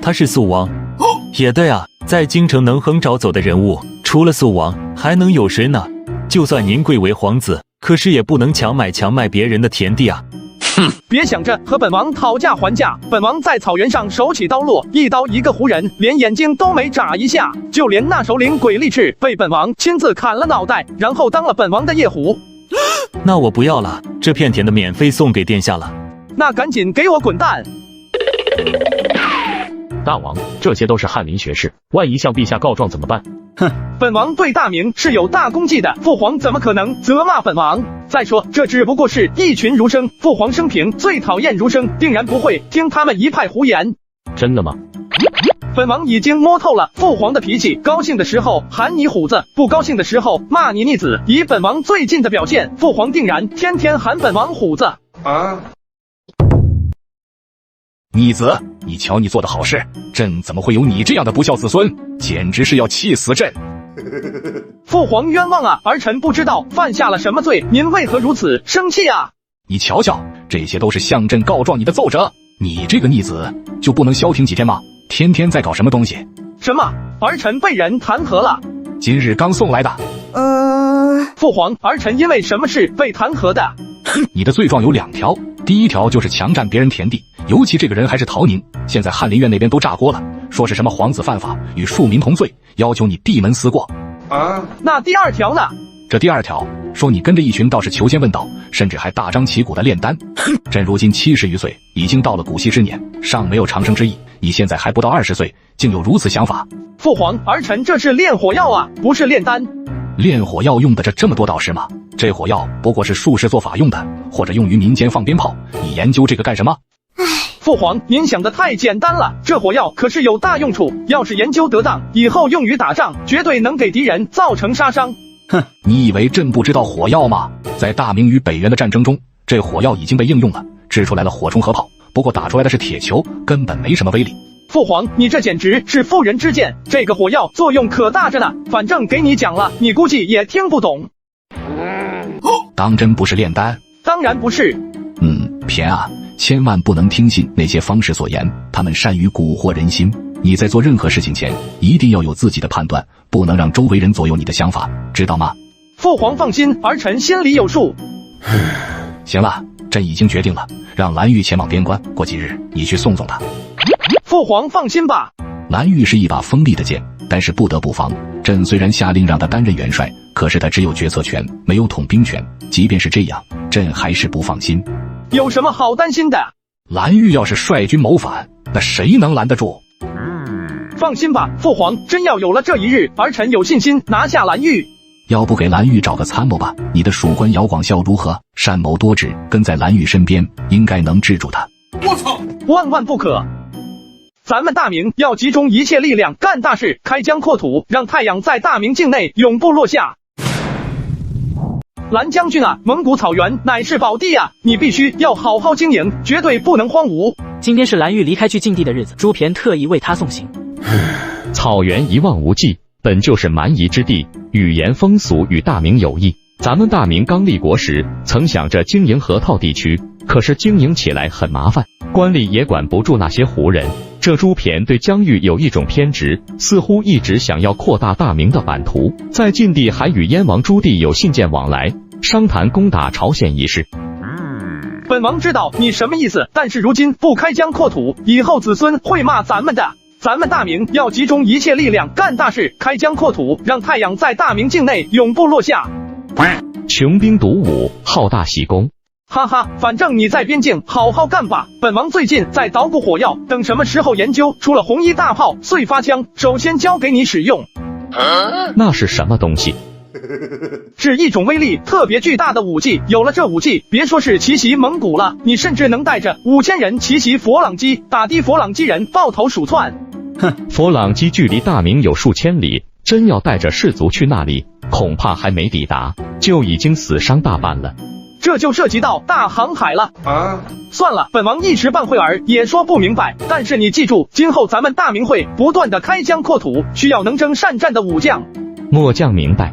Speaker 7: 他是肃王。也对啊，在京城能横着走的人物，除了肃王，还能有谁呢？就算您贵为皇子，可是也不能强卖别人的田地啊！
Speaker 2: 别想着和本王讨价还价，本王在草原上手起刀落，一刀一个胡人，连眼睛都没眨一下，就连那首领鬼力士被本王亲自砍了脑袋，然后当了本王的夜壶。
Speaker 7: 那我不要了，这片田的免费送给殿下了。
Speaker 2: 那赶紧给我滚蛋！
Speaker 5: 大王，这些都是翰林学士，万一向陛下告状怎么办？
Speaker 2: 哼，本王对大明是有大功绩的，父皇怎么可能责骂本王？再说，这只不过是一群儒生，父皇生平最讨厌儒生，定然不会听他们一派胡言。
Speaker 5: 真的吗？
Speaker 2: 本王已经摸透了父皇的脾气，高兴的时候喊你虎子，不高兴的时候骂你逆子。以本王最近的表现，父皇定然天天喊本王虎子啊！
Speaker 20: 逆子，你瞧你做的好事，朕怎么会有你这样的不孝子孙？简直是要气死朕！
Speaker 2: 父皇冤枉啊！儿臣不知道犯下了什么罪，您为何如此生气啊？
Speaker 20: 你瞧瞧，这些都是向朕告状你的奏折，你这个逆子就不能消停几天吗？天天在搞什么东西？
Speaker 2: 什么？儿臣被人弹劾了？
Speaker 20: 今日刚送来的。
Speaker 2: 父皇，儿臣因为什么事被弹劾的？
Speaker 20: 你的罪状有2条，第1条就是强占别人田地，尤其这个人还是陶宁，现在翰林院那边都炸锅了，说是什么皇子犯法，与庶民同罪，要求你闭门思过。
Speaker 2: 那第2条呢？
Speaker 20: 这第2条说你跟着一群道士求仙问道，甚至还大张旗鼓的炼丹。朕如今70余岁，已经到了古稀之年，尚没有长生之意，你现在还不到20岁，竟有如此想法？
Speaker 2: 父皇，儿臣这是炼火药啊，不是炼丹。
Speaker 20: 炼火药用的这么多道士吗？这火药不过是术士做法用的，或者用于民间放鞭炮，你研究这个干什么？
Speaker 2: 父皇，您想的太简单了，这火药可是有大用处，要是研究得当，以后用于打仗，绝对能给敌人造成杀伤。
Speaker 20: 哼，你以为朕不知道火药吗？在大明与北元的战争中，这火药已经被应用了，制出来了火冲核炮，不过打出来的是铁球，根本没什么威力。
Speaker 2: 父皇，你这简直是妇人之见，这个火药作用可大着呢，反正给你讲了，你估计也听不懂。
Speaker 20: 当真不是炼丹？
Speaker 2: 当然不是。
Speaker 20: 偏啊，千万不能听信那些方士所言，他们善于蛊惑人心。你在做任何事情前，一定要有自己的判断，不能让周围人左右你的想法，知道吗？
Speaker 2: 父皇放心，儿臣心里有数。
Speaker 20: 行了，朕已经决定了，让蓝玉前往边关，过几日你去送送他。
Speaker 2: 父皇放心吧。
Speaker 20: 蓝玉是一把锋利的剑，但是不得不防，
Speaker 3: 朕虽然下令让他担任元帅，可是他只有决策权，没有统兵权。即便是这样，朕还是不放心。
Speaker 2: 有什么好担心的？
Speaker 20: 蓝玉要是率军谋反，那谁能拦得住？
Speaker 2: 放心吧，父皇，真要有了这一日，儿臣有信心拿下蓝玉。
Speaker 3: 要不给蓝玉找个参谋吧？你的属官姚广孝如何？善谋多智，跟在蓝玉身边，应该能制住他。
Speaker 2: 我操！万万不可！咱们大明要集中一切力量干大事，开疆扩土，让太阳在大明境内永不落下。蓝将军啊，蒙古草原乃是宝地啊，你必须要好好经营，绝对不能荒芜。
Speaker 6: 今天是蓝玉离开去禁地的日子，朱骈特意为他送行。
Speaker 9: 草原一望无际，本就是蛮夷之地，语言风俗与大明有异。咱们大明刚立国时，曾想着经营河套地区，可是经营起来很麻烦，官吏也管不住那些胡人。这朱骈对疆域有一种偏执，似乎一直想要扩大大明的版图，在晋地还与燕王朱棣有信件往来，商谈攻打朝鲜一事。
Speaker 2: 本王知道你什么意思，但是如今不开疆扩土，以后子孙会骂咱们的。咱们大明要集中一切力量干大事，开疆扩土，让太阳在大明境内永不落下。
Speaker 9: 穷兵黩武，好大喜功。
Speaker 2: 哈哈，反正你在边境好好干吧。本王最近在捣鼓火药，等什么时候研究出了红衣大炮、碎发枪，首先交给你使用。
Speaker 9: 那是什么东西？
Speaker 2: 是一种威力特别巨大的武器，有了这武器，别说是奇袭蒙古了，你甚至能带着5000人奇袭佛朗机，打的佛朗机人抱头鼠窜。
Speaker 9: 哼，佛朗机距离大明有数千里，真要带着士卒去那里，恐怕还没抵达，就已经死伤大半了。
Speaker 2: 这就涉及到大航海了啊！算了，本王一时半会儿也说不明白。但是你记住，今后咱们大明会不断的开疆扩土，需要能征善战的武将。
Speaker 9: 末将明白。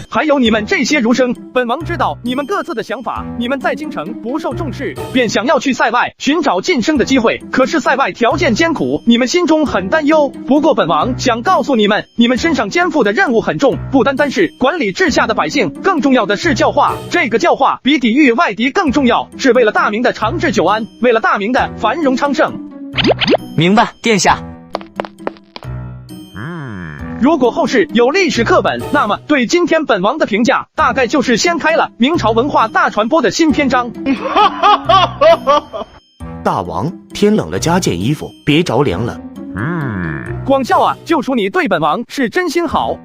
Speaker 2: 还有你们这些儒生，本王知道你们各自的想法。你们在京城不受重视，便想要去塞外寻找晋升的机会。可是塞外条件艰苦，你们心中很担忧。不过本王想告诉你们，你们身上肩负的任务很重，不单单是管理治下的百姓，更重要的是教化。这个教化比抵御外敌更重要，是为了大明的长治久安，为了大明的繁荣昌盛。
Speaker 6: 明白，殿下。
Speaker 2: 如果后世有历史课本，那么对今天本王的评价，大概就是掀开了明朝文化大传播的新篇章。
Speaker 1: 大王，天冷了加件衣服，别着凉了。
Speaker 2: 广孝啊，就属你对本王是真心好。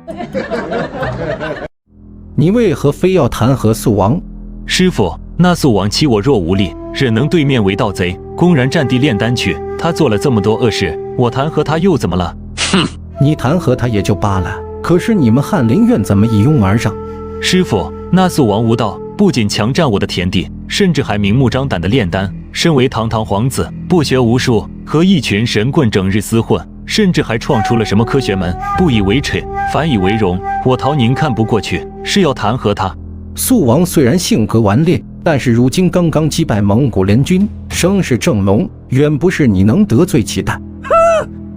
Speaker 15: 你为何非要弹劾肃王？
Speaker 4: 师父，那肃王欺我弱无力，忍能对面为盗贼，公然占地炼丹去。他做了这么多恶事，我弹劾他又怎么了？
Speaker 15: 哼！你弹劾他也就罢了，可是你们翰林院怎么一拥而上？
Speaker 4: 师父，那肃王无道，不仅强占我的田地，甚至还明目张胆的炼丹。身为堂堂皇子，不学无术，和一群神棍整日厮混，甚至还创出了什么科学门，不以为耻，反以为荣。我陶您看不过去，是要弹劾他。
Speaker 15: 肃王虽然性格顽劣，但是如今刚刚击败蒙古联军，声势正隆，远不是你能得罪其的。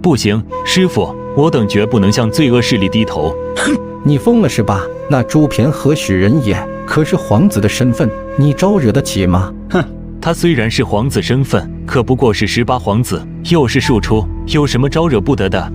Speaker 4: 不行，师父，我等绝不能向罪恶势力低头。
Speaker 15: 哼，你疯了是吧？那朱骈何许人也？可是皇子的身份，你招惹得起吗？
Speaker 4: 哼，他虽然是皇子身份，可不过是18皇子，又是庶出，有什么招惹不得的？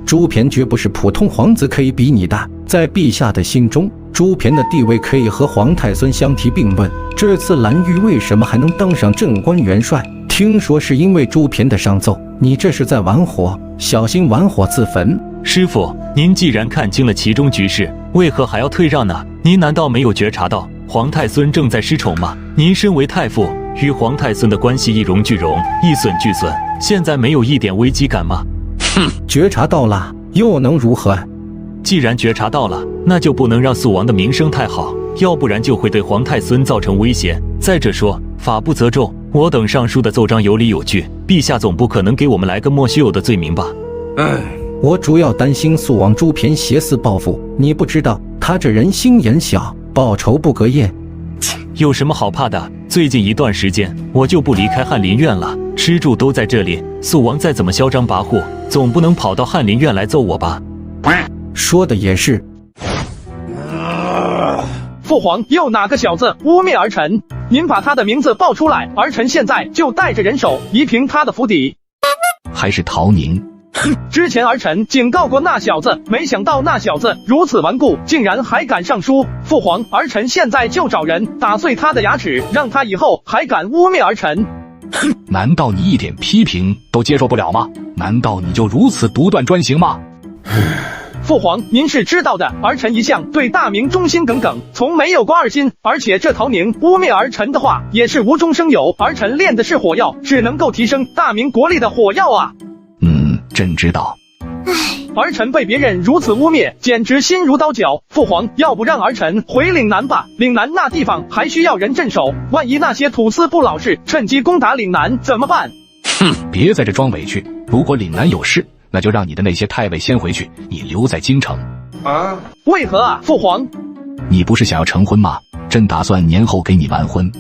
Speaker 15: 朱骈绝不是普通皇子可以比拟的，在陛下的心中，朱骈的地位可以和皇太孙相提并论。这次蓝玉为什么还能当上正官元帅？听说是因为朱骈的上奏，你这是在玩火，小心玩火自焚。
Speaker 4: 师父，您既然看清了其中局势，为何还要退让呢？您难道没有觉察到皇太孙正在失宠吗？您身为太傅，与皇太孙的关系一荣俱荣，一损俱损，现在没有一点危机感吗？
Speaker 15: 哼，觉察到了，又能如何？
Speaker 4: 既然觉察到了，那就不能让肃王的名声太好，要不然就会对皇太孙造成威胁。再者说，法不责众，我等上书的奏章有理有据，陛下总不可能给我们来个莫须有的罪名吧？
Speaker 15: 我主要担心肃王朱骈挟私报复，你不知道他这人心眼小，报仇不隔夜。
Speaker 4: 有什么好怕的？最近一段时间，我就不离开翰林院了，吃住都在这里。肃王再怎么嚣张跋扈，总不能跑到翰林院来揍我吧？
Speaker 15: 说的也是。
Speaker 2: 父皇，又哪个小子污蔑儿臣？您把他的名字报出来，儿臣现在就带着人手移平他的府邸。
Speaker 3: 还是陶宁？
Speaker 2: 之前儿臣警告过那小子，没想到那小子如此顽固，竟然还敢上书。父皇，儿臣现在就找人打碎他的牙齿，让他以后还敢污蔑儿臣。
Speaker 20: 难道你一点批评都接受不了吗？难道你就如此独断专行吗？
Speaker 2: 父皇，您是知道的，儿臣一向对大明忠心耿耿，从没有过二心。而且这陶宁污蔑儿臣的话，也是无中生有。儿臣炼的是火药，是能够提升大明国力的火药啊！
Speaker 20: 朕知道。
Speaker 2: 儿臣被别人如此污蔑，简直心如刀绞。父皇，要不让儿臣回岭南吧？岭南那地方还需要人镇守，万一那些土司不老实，趁机攻打岭南怎么办？
Speaker 20: 别在这装委屈。如果岭南有事，那就让你的那些太尉先回去，你留在京城。
Speaker 2: 为何啊，父皇？
Speaker 20: 你不是想要成婚吗？朕打算年后给你完婚。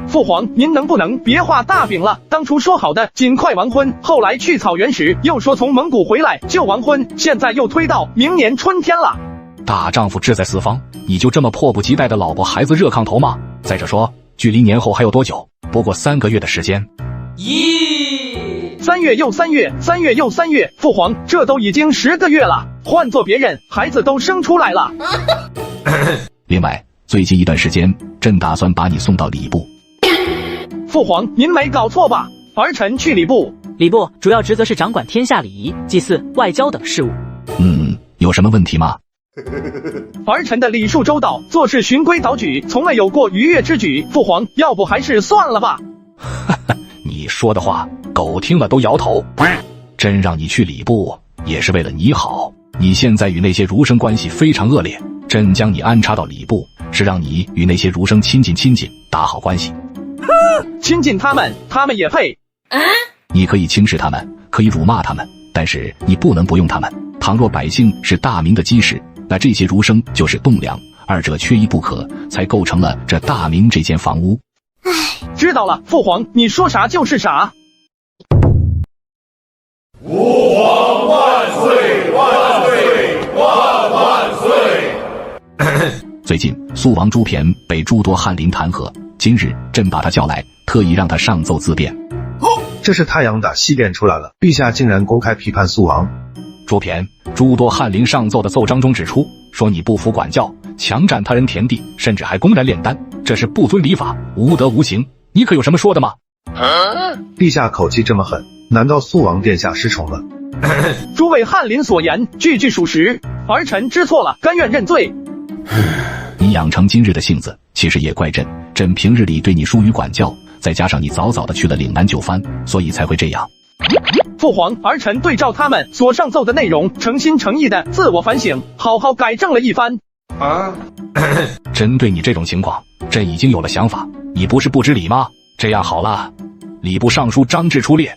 Speaker 2: 父皇，您能不能别画大饼了？当初说好的尽快完婚，后来去草原时又说从蒙古回来就完婚，现在又推到明年春天了。
Speaker 20: 大丈夫志在四方，你就这么迫不及待的老婆孩子热炕头吗？再者说，距离年后还有多久？不过3个月的时间。
Speaker 2: 3月又3月，3月又3月，父皇，这都已经10个月了，换做别人，孩子都生出来了。
Speaker 20: 另外，最近一段时间，朕打算把你送到礼部。
Speaker 2: 父皇，您没搞错吧？儿臣去礼部。
Speaker 6: 礼部主要职责是掌管天下礼仪、祭祀、外交等事务。
Speaker 20: 有什么问题吗？
Speaker 2: 儿臣的礼数周到，做事循规蹈矩，从未有过逾越之举。父皇，要不还是算了吧。
Speaker 20: 你说的话，狗听了都摇头。朕让你去礼部，也是为了你好。你现在与那些儒生关系非常恶劣，朕将你安插到礼部，是让你与那些儒生亲近，打好关系。
Speaker 2: 亲近他们也配？
Speaker 20: 你可以轻视他们，可以辱骂他们，但是你不能不用他们。倘若百姓是大明的基石，那这些儒生就是栋梁，二者缺一不可，才构成了这大明这间房屋。
Speaker 2: 知道了，父皇，你说啥就是啥。
Speaker 17: 吾皇万岁万岁万万岁！
Speaker 20: 最近肃王朱骈被诸多翰林弹劾，今日朕把他叫来，特意让他上奏自辩。
Speaker 22: 这是太阳打西边出来了，陛下竟然公开批判肃王。
Speaker 20: 朱骈，诸多翰林上奏的奏章中指出，说你不服管教，强占他人田地，甚至还公然炼丹，这是不遵礼法，无德无行，你可有什么说的吗？
Speaker 22: 陛下口气这么狠，难道肃王殿下失宠了？
Speaker 2: 诸位翰林所言句句属实，儿臣知错了，甘愿认罪。
Speaker 20: 你养成今日的性子，其实也怪朕。朕平日里对你疏于管教，再加上你早早的去了岭南就藩，所以才会这样。
Speaker 2: 父皇，儿臣对照他们所上奏的内容，诚心诚意的自我反省，好好改正了一番。
Speaker 20: 针对你这种情况，朕已经有了想法。你不是不知礼吗？这样好了，礼部尚书张志出列，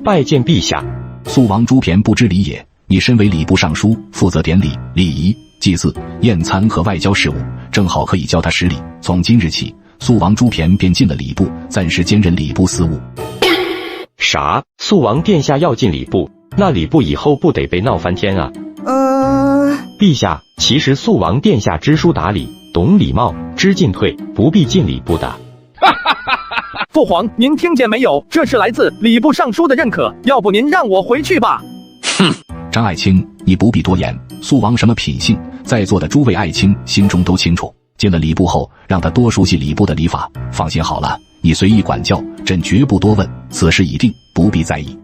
Speaker 9: 拜见陛下。
Speaker 20: 肃王朱骈不知礼也，你身为礼部尚书，负责典礼、礼仪、祭祀、宴餐和外交事务，正好可以教他识礼。从今日起，肃王朱骈便进了礼部，暂时兼任礼部司务。
Speaker 9: 啥？肃王殿下要进礼部，那礼部以后不得被闹翻天啊？陛下，其实肃王殿下知书达理，懂礼貌，知进退，不必进礼部的。
Speaker 2: 父皇，您听见没有？这是来自礼部尚书的认可，要不您让我回去吧。
Speaker 20: 张爱卿，你不必多言。肃王什么品性，在座的诸位爱卿心中都清楚。进了礼部后，让他多熟悉礼部的礼法。放心好了，你随意管教，朕绝不多问，此事已定，不必在意。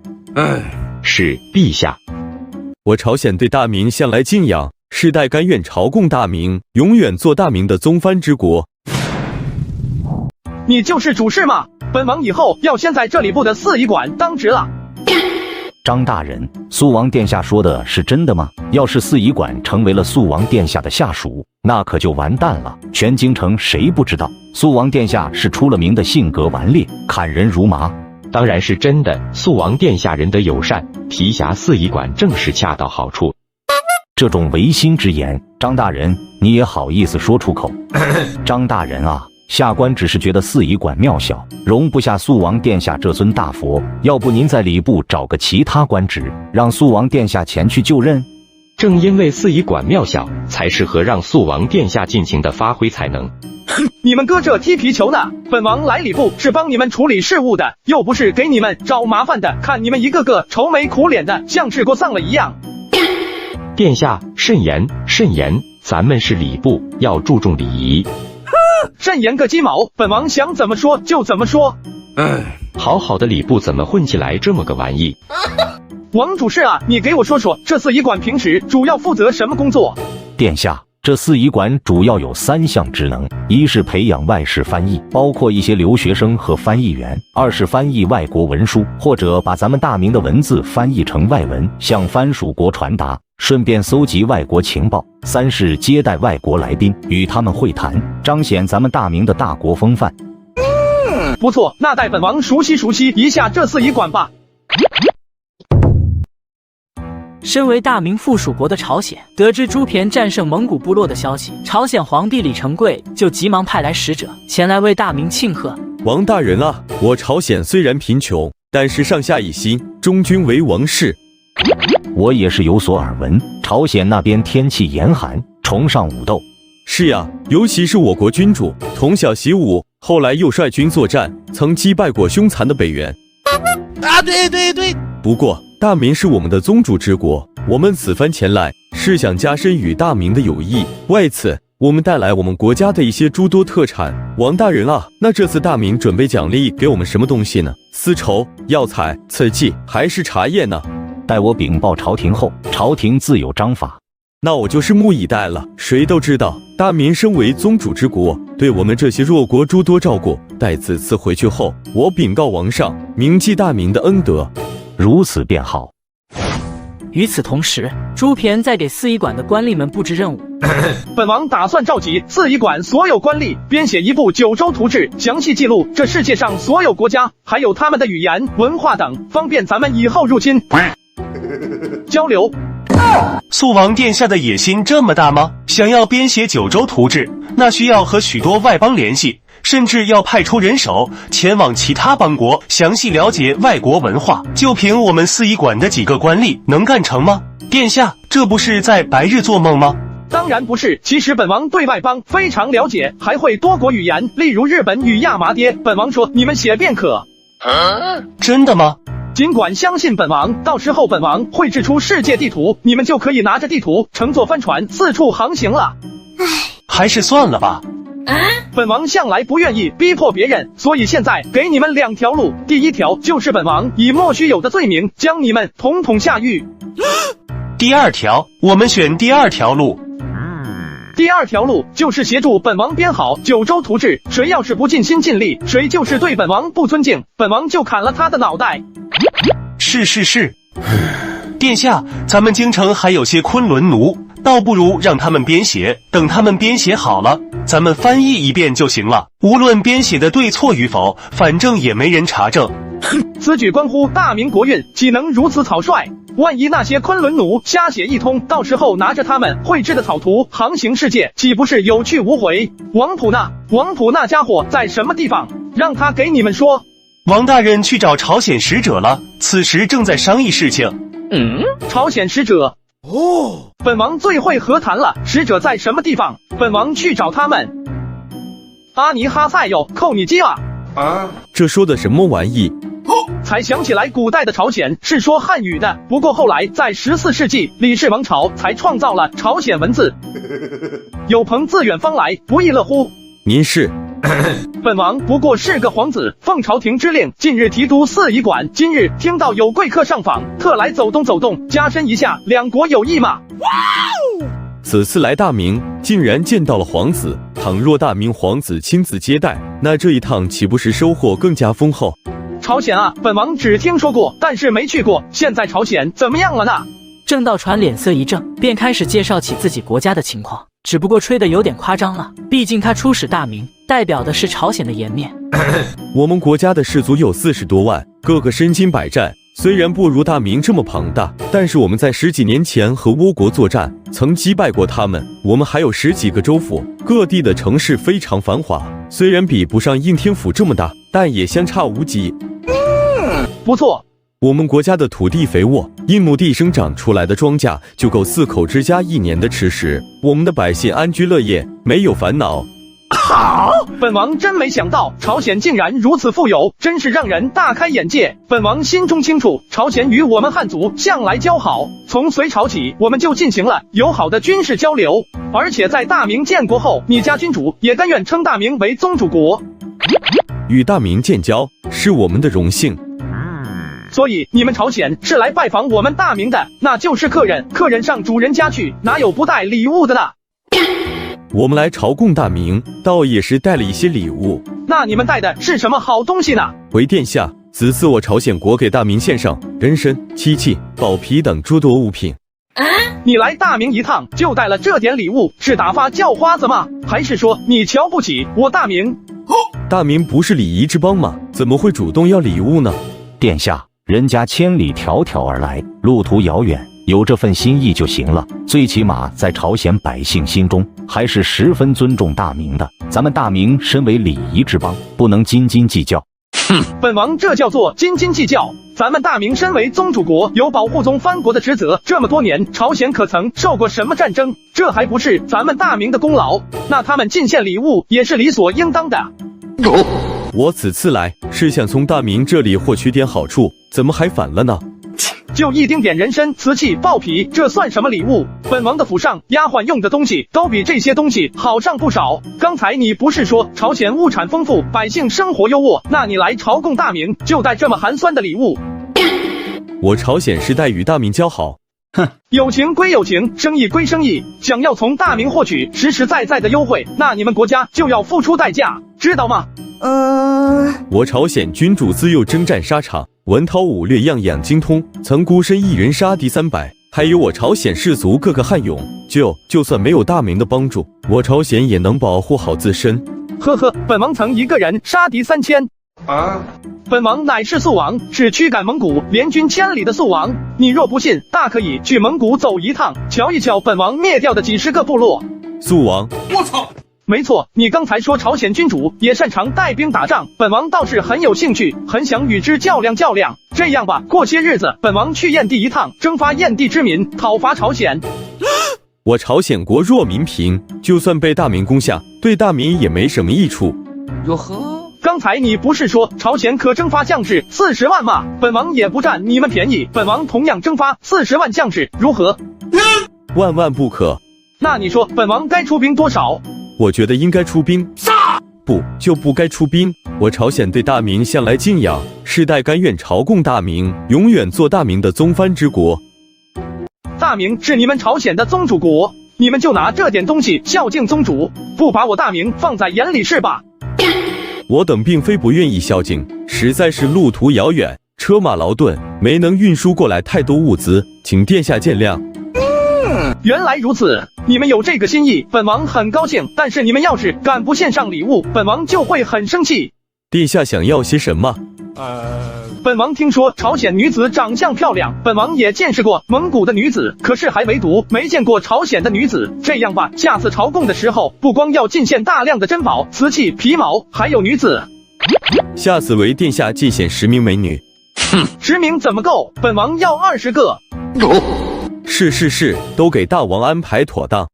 Speaker 9: 是陛下。
Speaker 11: 我朝鲜对大明向来敬仰，世代甘愿朝贡大明，永远做大明的宗藩之国。
Speaker 2: 你就是主事吗？本王以后要先在这礼部的四仪馆当值了。
Speaker 23: 张大人，肃王殿下说的是真的吗？要是四仪馆成为了肃王殿下的下属，那可就完蛋了。全京城谁不知道肃王殿下是出了名的性格顽劣，砍人如麻？
Speaker 9: 当然是真的，肃王殿下仁德友善，提辖四仪馆正是恰到好处。
Speaker 23: 这种违心之言，张大人你也好意思说出口？张大人啊，下官只是觉得四仪馆庙小，容不下肃王殿下这尊大佛，要不您在礼部找个其他官职，让肃王殿下前去就任？
Speaker 9: 正因为四仪馆庙小，才适合让肃王殿下尽情的发挥才能。
Speaker 2: 你们搁这踢皮球呢？本王来礼部是帮你们处理事务的，又不是给你们找麻烦的。看你们一个个愁眉苦脸的，像是过丧了一样。
Speaker 9: 殿下，慎言，慎言，咱们是礼部，要注重礼仪。
Speaker 2: 慎言个鸡毛！本王想怎么说就怎么说。
Speaker 9: 好好的礼部怎么混起来这么个玩意？
Speaker 2: 王主事啊，你给我说说，这四仪馆平时主要负责什么工作？
Speaker 23: 殿下，这四仪馆主要有3项职能：一是培养外事翻译，包括一些留学生和翻译员；二是翻译外国文书，或者把咱们大明的文字翻译成外文，向藩属国传达，顺便搜集外国情报；三是接待外国来宾，与他们会谈，彰显咱们大明的大国风范。
Speaker 2: 不错，那带本王熟悉熟悉一下这四仪馆吧。
Speaker 6: 身为大明附属国的朝鲜，得知朱骈战胜蒙古部落的消息，朝鲜皇帝李成桂就急忙派来使者前来为大明庆贺。
Speaker 11: 王大人啊，我朝鲜虽然贫穷，但是上下一心，忠君为王事。
Speaker 23: 我也是有所耳闻，朝鲜那边天气严寒，崇尚武斗。
Speaker 11: 是呀，尤其是我国君主，从小习武，后来又率军作战，曾击败过凶残的北元。对。不过大明是我们的宗主之国，我们此番前来是想加深与大明的友谊，为此我们带来我们国家的一些诸多特产。王大人啊，那这次大明准备奖励给我们什么东西呢？丝绸、药材、瓷器，还是茶叶呢？
Speaker 23: 待我禀报朝廷后，朝廷自有章法。
Speaker 11: 那我就拭目以待了。谁都知道，大明身为宗主之国，对我们这些弱国诸多照顾。待此次回去后，我禀告王上，铭记大明的恩德。
Speaker 23: 如此便好。
Speaker 6: 与此同时，朱骈在给四仪馆的官吏们布置任务。
Speaker 2: 本王打算召集四仪馆所有官吏，编写一部九州图志，详细记录这世界上所有国家，还有他们的语言、文化等，方便咱们以后入侵交流。
Speaker 12: 肃王殿下的野心这么大吗？想要编写九州图志，那需要和许多外邦联系，甚至要派出人手前往其他邦国，详细了解外国文化。就凭我们四仪馆的几个官吏，能干成吗？殿下，这不是在白日做梦吗？
Speaker 2: 当然不是，其实本王对外邦非常了解，还会多国语言，例如日本语、亚麻爹。本王说你们写便可。
Speaker 12: 真的吗？
Speaker 2: 尽管相信本王，到时候本王绘制出世界地图，你们就可以拿着地图乘坐帆船四处航行了。
Speaker 12: 还是算了吧。
Speaker 2: 本王向来不愿意逼迫别人，所以现在给你们2条路。第一条就是本王以莫须有的罪名将你们统统下狱。
Speaker 12: 第二条，我们选第二条路。
Speaker 2: 第二条路就是协助本王编好九州图志，谁要是不尽心尽力，谁就是对本王不尊敬，本王就砍了他的脑袋。
Speaker 12: 是。殿下，咱们京城还有些昆仑奴，倒不如让他们编写，等他们编写好了，咱们翻译一遍就行了。无论编写的对错与否，反正也没人查证。
Speaker 2: 此举关乎大明国运，岂能如此草率？万一那些昆仑奴瞎写一通，到时候拿着他们绘制的草图航行世界，岂不是有去无回？王普那家伙在什么地方？让他给你们说。
Speaker 12: 王大人去找朝鲜使者了，此时正在商议事情。
Speaker 2: 朝鲜使者？本王最会和谈了，使者在什么地方？本王去找他们。阿尼哈塞哟，扣你鸡啊！
Speaker 11: 这说的什么玩意？
Speaker 2: 才想起来，古代的朝鲜是说汉语的，不过后来在14世纪李氏王朝才创造了朝鲜文字。有朋自远方来，不亦乐乎？
Speaker 11: 您是？
Speaker 2: 本王不过是个皇子，奉朝廷之令，近日提督四仪馆，今日听到有贵客上访，特来走动走动，加深一下两国友谊嘛。
Speaker 11: 此次来大明，竟然见到了皇子。倘若大明皇子亲自接待，那这一趟岂不是收获更加丰厚？
Speaker 2: 朝鲜啊，本王只听说过，但是没去过。现在朝鲜怎么样了呢？
Speaker 6: 郑道传脸色一正，便开始介绍起自己国家的情况，只不过吹得有点夸张了。毕竟他出使大明，代表的是朝鲜的颜面。
Speaker 11: 我们国家的士卒有40多万，个个身经百战，虽然不如大明这么庞大，但是我们在10几年前和倭国作战，曾击败过他们。我们还有10几个州府，各地的城市非常繁华，虽然比不上应天府这么大，但也相差无几。
Speaker 2: 不错，
Speaker 11: 我们国家的土地肥沃，1亩地生长出来的庄稼就够4口之家1年的吃食，我们的百姓安居乐业，没有烦恼。
Speaker 2: 好，本王真没想到朝鲜竟然如此富有，真是让人大开眼界。本王心中清楚，朝鲜与我们汉族向来交好，从隋朝起我们就进行了友好的军事交流，而且在大明建国后，你家君主也甘愿称大明为宗主国。
Speaker 11: 与大明建交是我们的荣幸。
Speaker 2: 所以你们朝鲜是来拜访我们大明的，那就是客人，客人上主人家去，哪有不带礼物的呢？
Speaker 11: 我们来朝贡大明，倒也是带了一些礼物。
Speaker 2: 那你们带的是什么好东西呢？
Speaker 11: 回殿下，此次我朝鲜国给大明献上人参、漆器、宝皮等诸多物品。
Speaker 2: 你来大明一趟就带了这点礼物，是打发叫花子吗？还是说你瞧不起我大明？
Speaker 11: 大明不是礼仪之邦吗？怎么会主动要礼物呢？
Speaker 23: 殿下，人家千里迢迢而来，路途遥远，有这份心意就行了。最起码在朝鲜百姓心中，还是十分尊重大明的。咱们大明身为礼仪之邦，不能斤斤计较。
Speaker 2: 本王这叫做斤斤计较。咱们大明身为宗主国，有保护宗藩国的职责。这么多年，朝鲜可曾受过什么战争？这还不是咱们大明的功劳？那他们进献礼物也是理所应当的。
Speaker 11: 我此次来是想从大明这里获取点好处，怎么还反了呢？
Speaker 2: 就一丁点人参、瓷器、豹皮，这算什么礼物？本王的府上丫鬟用的东西都比这些东西好上不少。刚才你不是说朝鲜物产丰富，百姓生活优渥？那你来朝贡大明就带这么寒酸的礼物？
Speaker 11: 我朝鲜是待与大明交好。
Speaker 2: 哼，友情归友情，生意归生意，想要从大明获取实实在在的优惠，那你们国家就要付出代价，知道吗？
Speaker 11: 我朝鲜君主自幼征战沙场，文韬武略样样精通，曾孤身一人杀敌300，还有我朝鲜士卒个个悍勇，就算没有大明的帮助，我朝鲜也能保护好自身。
Speaker 2: 呵呵，本王曾一个人杀敌3000。本王乃是速王，是驱赶蒙古联军千里的速王。你若不信，大可以去蒙古走一趟，瞧一瞧本王灭掉的几10个部落。
Speaker 11: 速王，
Speaker 2: 我操！没错，你刚才说朝鲜君主也擅长带兵打仗，本王倒是很有兴趣，很想与之较量较量。这样吧，过些日子本王去燕地一趟，征发燕地之民，讨伐朝鲜。
Speaker 11: 我朝鲜国弱民贫，就算被大明攻下，对大明也没什么益处。
Speaker 2: 哟呵，刚才你不是说朝鲜可征发将士40万吗？本王也不占你们便宜，本王同样征发40万将士，如何？
Speaker 11: 万万不可。
Speaker 2: 那你说本王该出兵多少？
Speaker 11: 我觉得应该出兵不该出兵。我朝鲜对大明向来敬仰，世代甘愿朝贡大明，永远做大明的宗藩之国。
Speaker 2: 大明是你们朝鲜的宗主国，你们就拿这点东西孝敬宗主，不把我大明放在眼里是吧？
Speaker 11: 我等并非不愿意孝敬，实在是路途遥远，车马劳顿，没能运输过来太多物资，请殿下见谅。
Speaker 2: 原来如此，你们有这个心意，本王很高兴。但是你们要是敢不献上礼物，本王就会很生气。
Speaker 11: 殿下想要些什么？
Speaker 2: 本王听说朝鲜女子长相漂亮，本王也见识过蒙古的女子，可是还唯独没见过朝鲜的女子。这样吧，下次朝贡的时候，不光要进献大量的珍宝、瓷器、皮毛，还有女子。
Speaker 11: 下次为殿下进献10名美女。
Speaker 2: 10名怎么够？本王要20个。
Speaker 11: 是，都给大王安排妥当。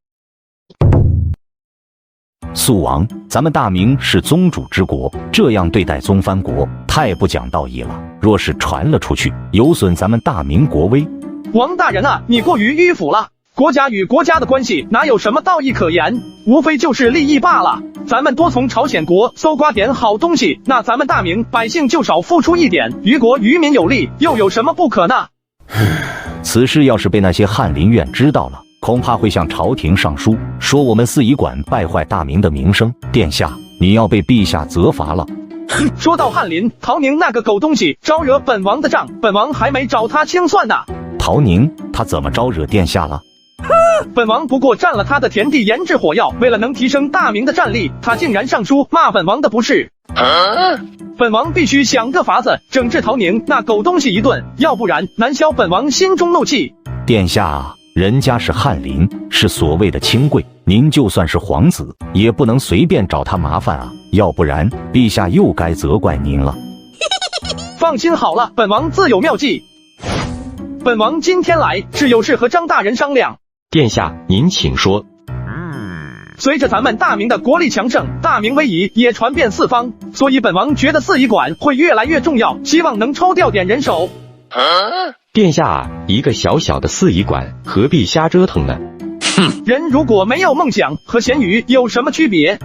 Speaker 23: 速王，咱们大明是宗主之国，这样对待宗藩国太不讲道义了。若是传了出去，有损咱们大明国威。
Speaker 2: 王大人啊，你过于迂腐了。国家与国家的关系哪有什么道义可言，无非就是利益罢了。咱们多从朝鲜国搜刮点好东西，那咱们大明百姓就少付出一点，于国于民有利，又有什么不可呢？
Speaker 23: 此事要是被那些翰林院知道了，恐怕会向朝廷上书，说我们四夷馆败坏大明的名声。殿下，你要被陛下责罚了。
Speaker 2: 说到翰林，陶宁那个狗东西招惹本王的账，本王还没找他清算呢。
Speaker 23: 陶宁他怎么招惹殿下了？
Speaker 2: 本王不过占了他的田地研制火药，为了能提升大明的战力，他竟然上书骂本王的不是。本王必须想个法子整治陶宁那狗东西一顿，要不然难消本王心中怒气。
Speaker 23: 殿下啊，人家是翰林，是所谓的清贵，您就算是皇子，也不能随便找他麻烦啊，要不然陛下又该责怪您了。
Speaker 2: 放心好了，本王自有妙计。本王今天来是有事和张大人商量。
Speaker 9: 殿下，您请说。
Speaker 2: 随着咱们大明的国力强盛，大明威仪也传遍四方，所以本王觉得四仪馆会越来越重要，希望能抽调点人手。
Speaker 9: 殿下，一个小小的四仪馆，何必瞎折腾呢？
Speaker 2: 人如果没有梦想，和咸鱼有什么区别？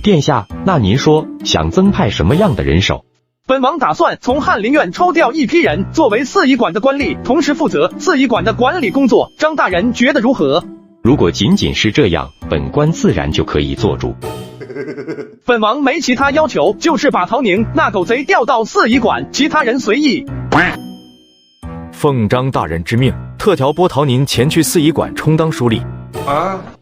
Speaker 9: 殿下，那您说想增派什么样的人手？
Speaker 2: 本王打算从翰林院抽调一批人作为四仪馆的官吏，同时负责四仪馆的管理工作。张大人觉得如何？
Speaker 9: 如果仅仅是这样，本官自然就可以做主。
Speaker 2: 本王没其他要求，就是把陶宁那狗贼调到四仪馆，其他人随意。
Speaker 11: 奉张大人之命，特调拨陶宁前去四仪馆充当书吏。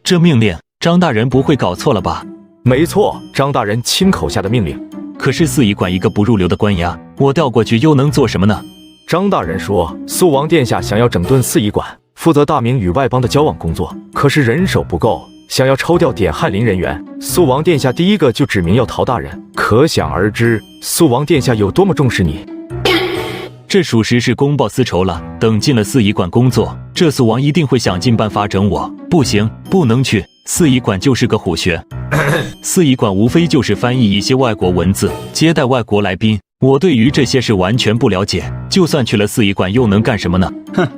Speaker 4: 这命令，张大人不会搞错了吧？
Speaker 11: 没错，张大人亲口下的命令。
Speaker 4: 可是四仪馆一个不入流的官衙，我调过去又能做什么呢？
Speaker 11: 张大人说，肃王殿下想要整顿四仪馆，负责大明与外邦的交往工作，可是人手不够，想要抽调点翰林人员。肃王殿下第一个就指明要陶大人，可想而知，肃王殿下有多么重视你。
Speaker 4: 这属实是公报私仇了。等进了四仪馆工作，这肃王一定会想尽办法整我。不行，不能去。四仪馆就是个虎穴。四仪馆无非就是翻译一些外国文字，接待外国来宾。我对于这些事完全不了解，就算去了四仪馆又能干什么呢？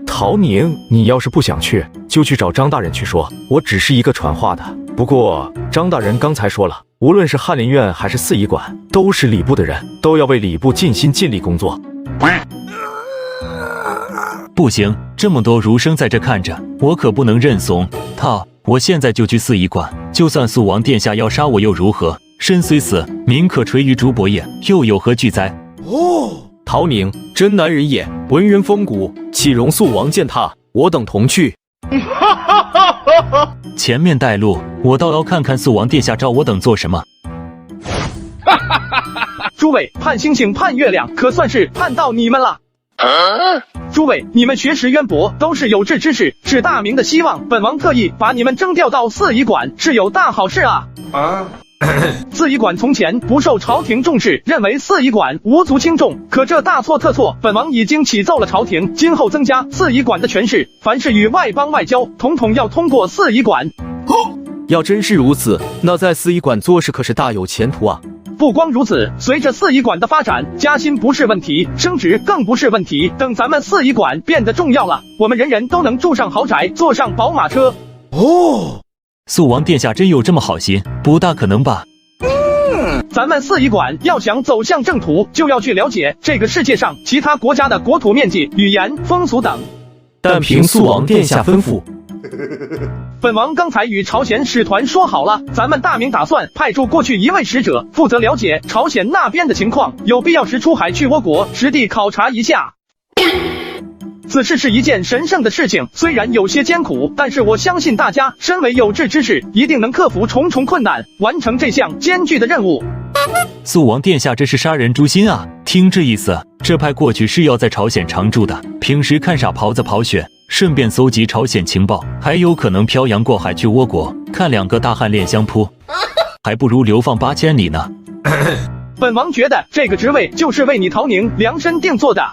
Speaker 11: 陶宁，你要是不想去，就去找张大人去说，我只是一个传话的。不过张大人刚才说了，无论是翰林院还是四仪馆，都是礼部的人，都要为礼部尽心尽力工作。
Speaker 4: 不行，这么多儒生在这看着，我可不能认怂。操！我现在就去四仪馆，就算肃王殿下要杀我又如何？身虽死，名可垂于朱伯业，又有何惧哉？
Speaker 11: 陶宁真男人也，文人风骨，岂容肃王践踏？我等同去。
Speaker 4: 前面带路，我倒要看看肃王殿下召我等做什么。
Speaker 2: 诸位，盼星星盼月亮，可算是盼到你们了。诸位，你们学识渊博，都是有志之士，是大明的希望。本王特意把你们征调到四仪馆，是有大好事啊！四仪馆从前不受朝廷重视，认为四仪馆无足轻重，可这大错特错。本王已经启奏了朝廷，今后增加四仪馆的权势，凡是与外邦外交，统统要通过四仪馆。
Speaker 11: 要真是如此，那在四仪馆做事可是大有前途啊！
Speaker 2: 不光如此，随着四仪馆的发展，加薪不是问题，升职更不是问题。等咱们四仪馆变得重要了，我们人人都能住上豪宅，坐上宝马车。
Speaker 4: 肃王殿下真有这么好心？不大可能吧？
Speaker 2: 咱们四仪馆要想走向正途，就要去了解这个世界上其他国家的国土面积、语言、风俗等。
Speaker 11: 但凭肃王殿下吩咐，
Speaker 2: 本王刚才与朝鲜使团说好了，咱们大明打算派出过去一位使者，负责了解朝鲜那边的情况，有必要时出海去倭国实地考察一下。此事是一件神圣的事情，虽然有些艰苦，但是我相信大家身为有志之士，一定能克服重重困难，完成这项艰巨的任务。
Speaker 4: 肃王殿下这是杀人诛心啊！听这意思，这派过去是要在朝鲜常住的，平时看傻狍子跑雪，顺便搜集朝鲜情报，还有可能漂洋过海去倭国，看两个大汉练相扑，还不如流放8000里呢。
Speaker 2: 本王觉得这个职位就是为你陶宁量身定做的。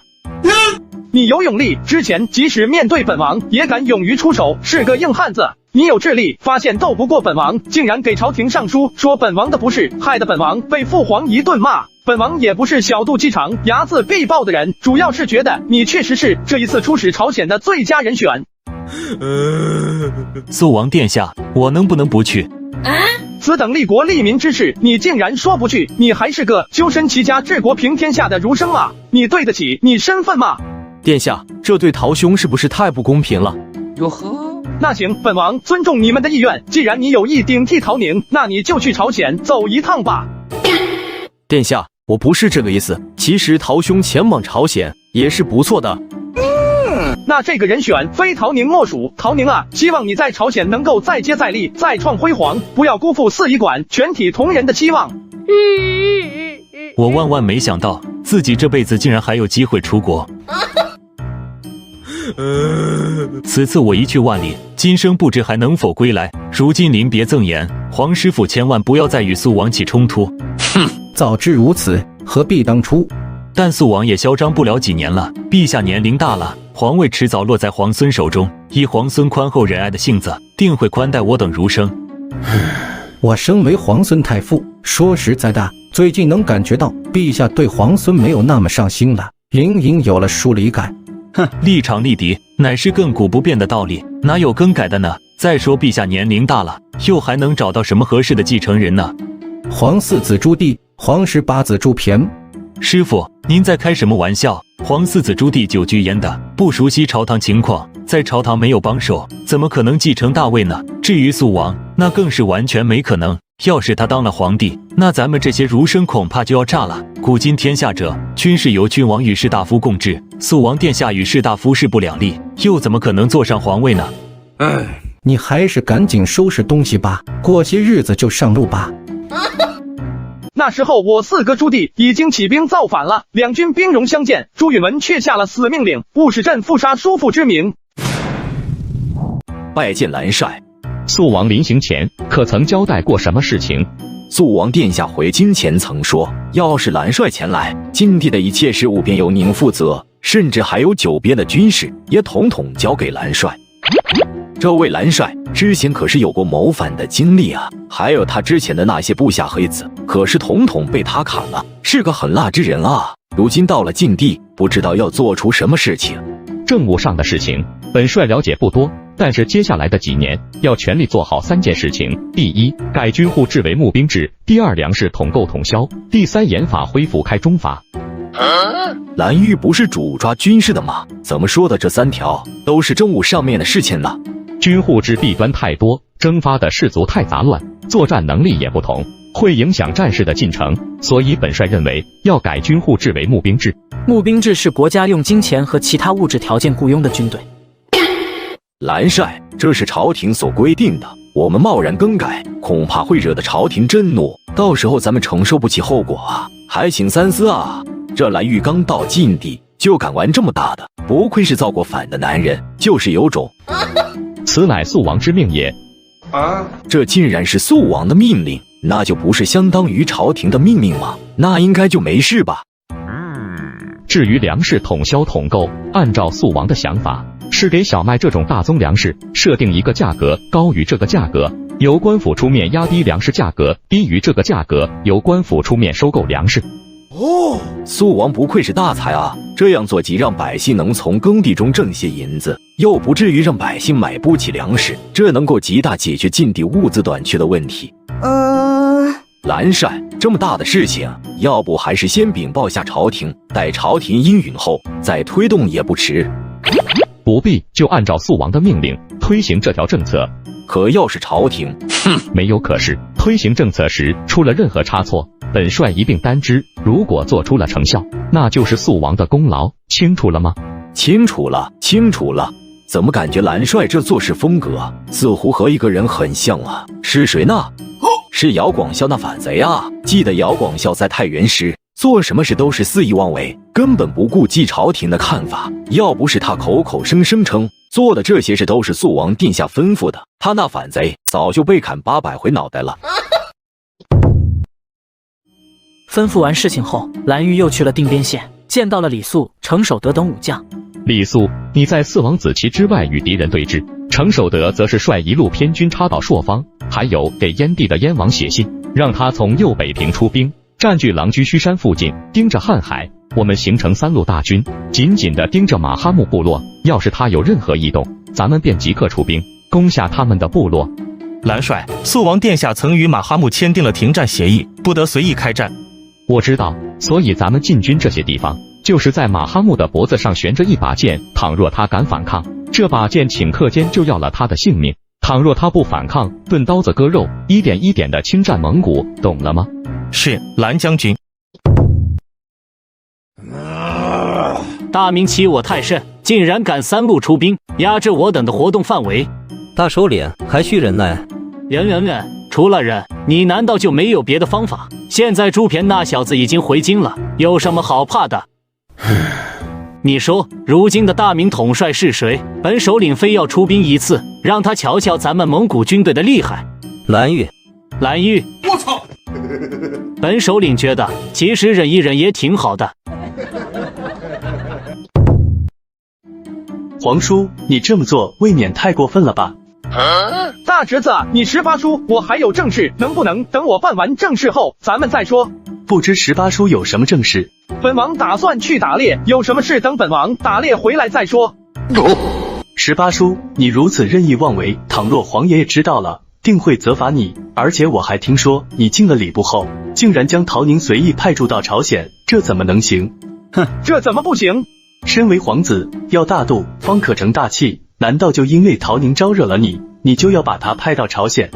Speaker 2: 你有勇力，之前即使面对本王也敢勇于出手，是个硬汉子。你有智力，发现斗不过本王，竟然给朝廷上书说本王的不是，害得本王被父皇一顿骂。本王也不是小肚鸡肠、睚眦必报的人，主要是觉得你确实是这一次出使朝鲜的最佳人选。
Speaker 4: 肃王殿下，我能不能不去？
Speaker 2: 此等利国利民之事，你竟然说不去？你还是个修身齐家治国平天下的儒生吗？你对得起你身份吗？
Speaker 11: 殿下，这对陶兄是不是太不公平了？
Speaker 2: 哟呵，那行，本王尊重你们的意愿。既然你有意顶替陶宁，那你就去朝鲜走一趟吧。
Speaker 11: 殿下，我不是这个意思。其实陶兄前往朝鲜也是不错的。
Speaker 2: 那这个人选非陶宁莫属。陶宁啊，希望你在朝鲜能够再接再厉，再创辉煌，不要辜负四仪馆全体同仁的期望。
Speaker 4: 我万万没想到，自己这辈子竟然还有机会出国。此次我一去万里，今生不知还能否归来。如今临别赠言，黄师傅千万不要再与肃王起冲突。
Speaker 15: 早知如此，何必当初？
Speaker 4: 但肃王也嚣张不了几年了。陛下年龄大了，皇位迟早落在皇孙手中。以皇孙宽厚仁爱的性子，定会宽待我等儒生。
Speaker 15: 我身为皇孙太傅，说实在的，最近能感觉到陛下对皇孙没有那么上心了，隐隐有了疏离感。
Speaker 4: 哼，立场立敌乃是亘古不变的道理，哪有更改的呢？再说陛下年龄大了，又还能找到什么合适的继承人呢？
Speaker 15: 皇四子朱棣，皇十八子朱骈。
Speaker 4: 师傅，您在开什么玩笑？皇四子朱棣久居燕的，不熟悉朝堂情况，在朝堂没有帮手，怎么可能继承大位呢？至于肃王，那更是完全没可能。要是他当了皇帝，那咱们这些儒生恐怕就要炸了。古今天下者，均是由君王与士大夫共治，肃王殿下与士大夫势不两立，又怎么可能坐上皇位呢？
Speaker 15: 你还是赶紧收拾东西吧，过些日子就上路吧。
Speaker 2: 那时候我四哥朱棣已经起兵造反了，两军兵戎相见，朱允文却下了死命令，勿使朕复杀叔父之名。
Speaker 11: 拜见蓝帅。
Speaker 9: 肃王临行前可曾交代过什么事情？
Speaker 11: 肃王殿下回京前曾说，要是蓝帅前来，晋地的一切事务便由您负责，甚至还有九边的军事也统统交给蓝帅。这位蓝帅之前可是有过谋反的经历啊，还有他之前的那些部下黑子，可是统统被他砍了，是个狠辣之人啊。如今到了晋地，不知道要做出什么事情。
Speaker 9: 政务上的事情，本帅了解不多，但是接下来的几年要全力做好3件事情：第一，改军户制为募兵制；第二，粮食统购统销；第三，严法恢复开中法。
Speaker 11: 蓝玉不是主抓军事的吗？怎么说的这3条都是政务上面的事情呢？
Speaker 9: 军户制弊端太多，征发的士卒太杂乱，作战能力也不同，会影响战事的进程，所以本帅认为要改军户制为募兵制。
Speaker 6: 募兵制是国家用金钱和其他物质条件雇佣的军队。
Speaker 11: 蓝帅，这是朝廷所规定的，我们贸然更改，恐怕会惹得朝廷震怒，到时候咱们承受不起后果啊！还请三思啊！这蓝玉刚到晋地就敢玩这么大的，不愧是造过反的男人，就是有种。
Speaker 9: 此乃肃王之命也。
Speaker 11: 这竟然是肃王的命令，那就不是相当于朝廷的命令吗？那应该就没事吧？
Speaker 9: 至于粮食统销统购，按照肃王的想法，是给小麦这种大宗粮食设定一个价格，高于这个价格，由官府出面压低粮食价格，低于这个价格，由官府出面收购粮食。
Speaker 11: 肃王不愧是大才啊！这样做既让百姓能从耕地中挣些银子，又不至于让百姓买不起粮食，这能够极大解决晋地物资短缺的问题。蓝帅，这么大的事情，要不还是先禀报下朝廷，待朝廷应允后再推动也不迟。
Speaker 9: 不必，就按照肃王的命令推行这条政策。
Speaker 11: 可要是朝廷，
Speaker 9: 没有可是，推行政策时出了任何差错，本帅一并担之。如果做出了成效，那就是肃王的功劳。清楚了吗？
Speaker 11: 清楚了，清楚了。怎么感觉蓝帅这做事风格似乎和一个人很像啊？是谁呢？是姚广孝那反贼啊！记得姚广孝在太原时，做什么事都是肆意妄为，根本不顾及朝廷的看法。要不是他口口声声称做的这些事都是肃王殿下吩咐的，他那反贼早就被砍800回脑袋了。
Speaker 6: 吩咐完事情后，蓝玉又去了定边县，见到了李肃、程守德等武将。
Speaker 9: 李肃，你在4王子期之外与敌人对峙；程守德则是率一路偏军插到朔方，还有给燕地的燕王写信，让他从右北平出兵，占据狼居胥山附近，盯着瀚海。我们形成3路大军，紧紧地盯着马哈木部落，要是他有任何异动，咱们便即刻出兵，攻下他们的部落。
Speaker 8: 蓝帅，肃王殿下曾与马哈木签订了停战协议，不得随意开战。
Speaker 9: 我知道，所以咱们进军这些地方，就是在马哈木的脖子上悬着一把剑，倘若他敢反抗，这把剑顷刻间就要了他的性命。倘若他不反抗，钝刀子割肉，一点一点的侵占蒙古，懂了吗？
Speaker 8: 是，蓝将军。
Speaker 7: 大明欺我太甚，竟然敢3路出兵，压制我等的活动范围。
Speaker 14: 大首领还需忍耐。
Speaker 7: 忍，除了忍，你难道就没有别的方法？现在朱骈那小子已经回京了，有什么好怕的？你说，如今的大明统帅是谁？本首领非要出兵一次，让他瞧瞧咱们蒙古军队的厉害。
Speaker 14: 蓝玉，
Speaker 7: 我操！本首领觉得，其实忍一忍也挺好的。
Speaker 12: 皇叔，你这么做未免太过分了吧？
Speaker 2: 大侄子，你18叔，我还有正事，能不能等我办完正事后咱们再说？
Speaker 12: 不知18叔有什么正事？
Speaker 2: 本王打算去打猎，有什么事等本王打猎回来再说。
Speaker 12: 18叔，你如此任意妄为，倘若皇爷爷知道了，定会责罚你。而且我还听说你进了礼部后，竟然将陶宁随意派驻到朝鲜，这怎么能行？
Speaker 2: 哼，这怎么不行？
Speaker 12: 身为皇子，要大度方可成大器，难道就因为陶宁招惹了你，你就要把他派到朝鲜？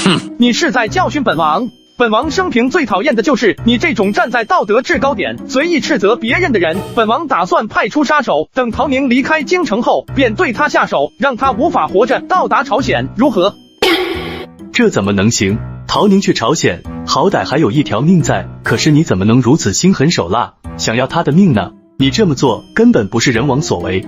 Speaker 2: 哼，你是在教训本王？本王生平最讨厌的就是你这种站在道德制高点随意斥责别人的人。本王打算派出杀手，等陶宁离开京城后，便对他下手，让他无法活着到达朝鲜，如何？
Speaker 12: 这怎么能行？陶宁去朝鲜，好歹还有一条命在，可是你怎么能如此心狠手辣，想要他的命呢？你这么做根本不是人王所为。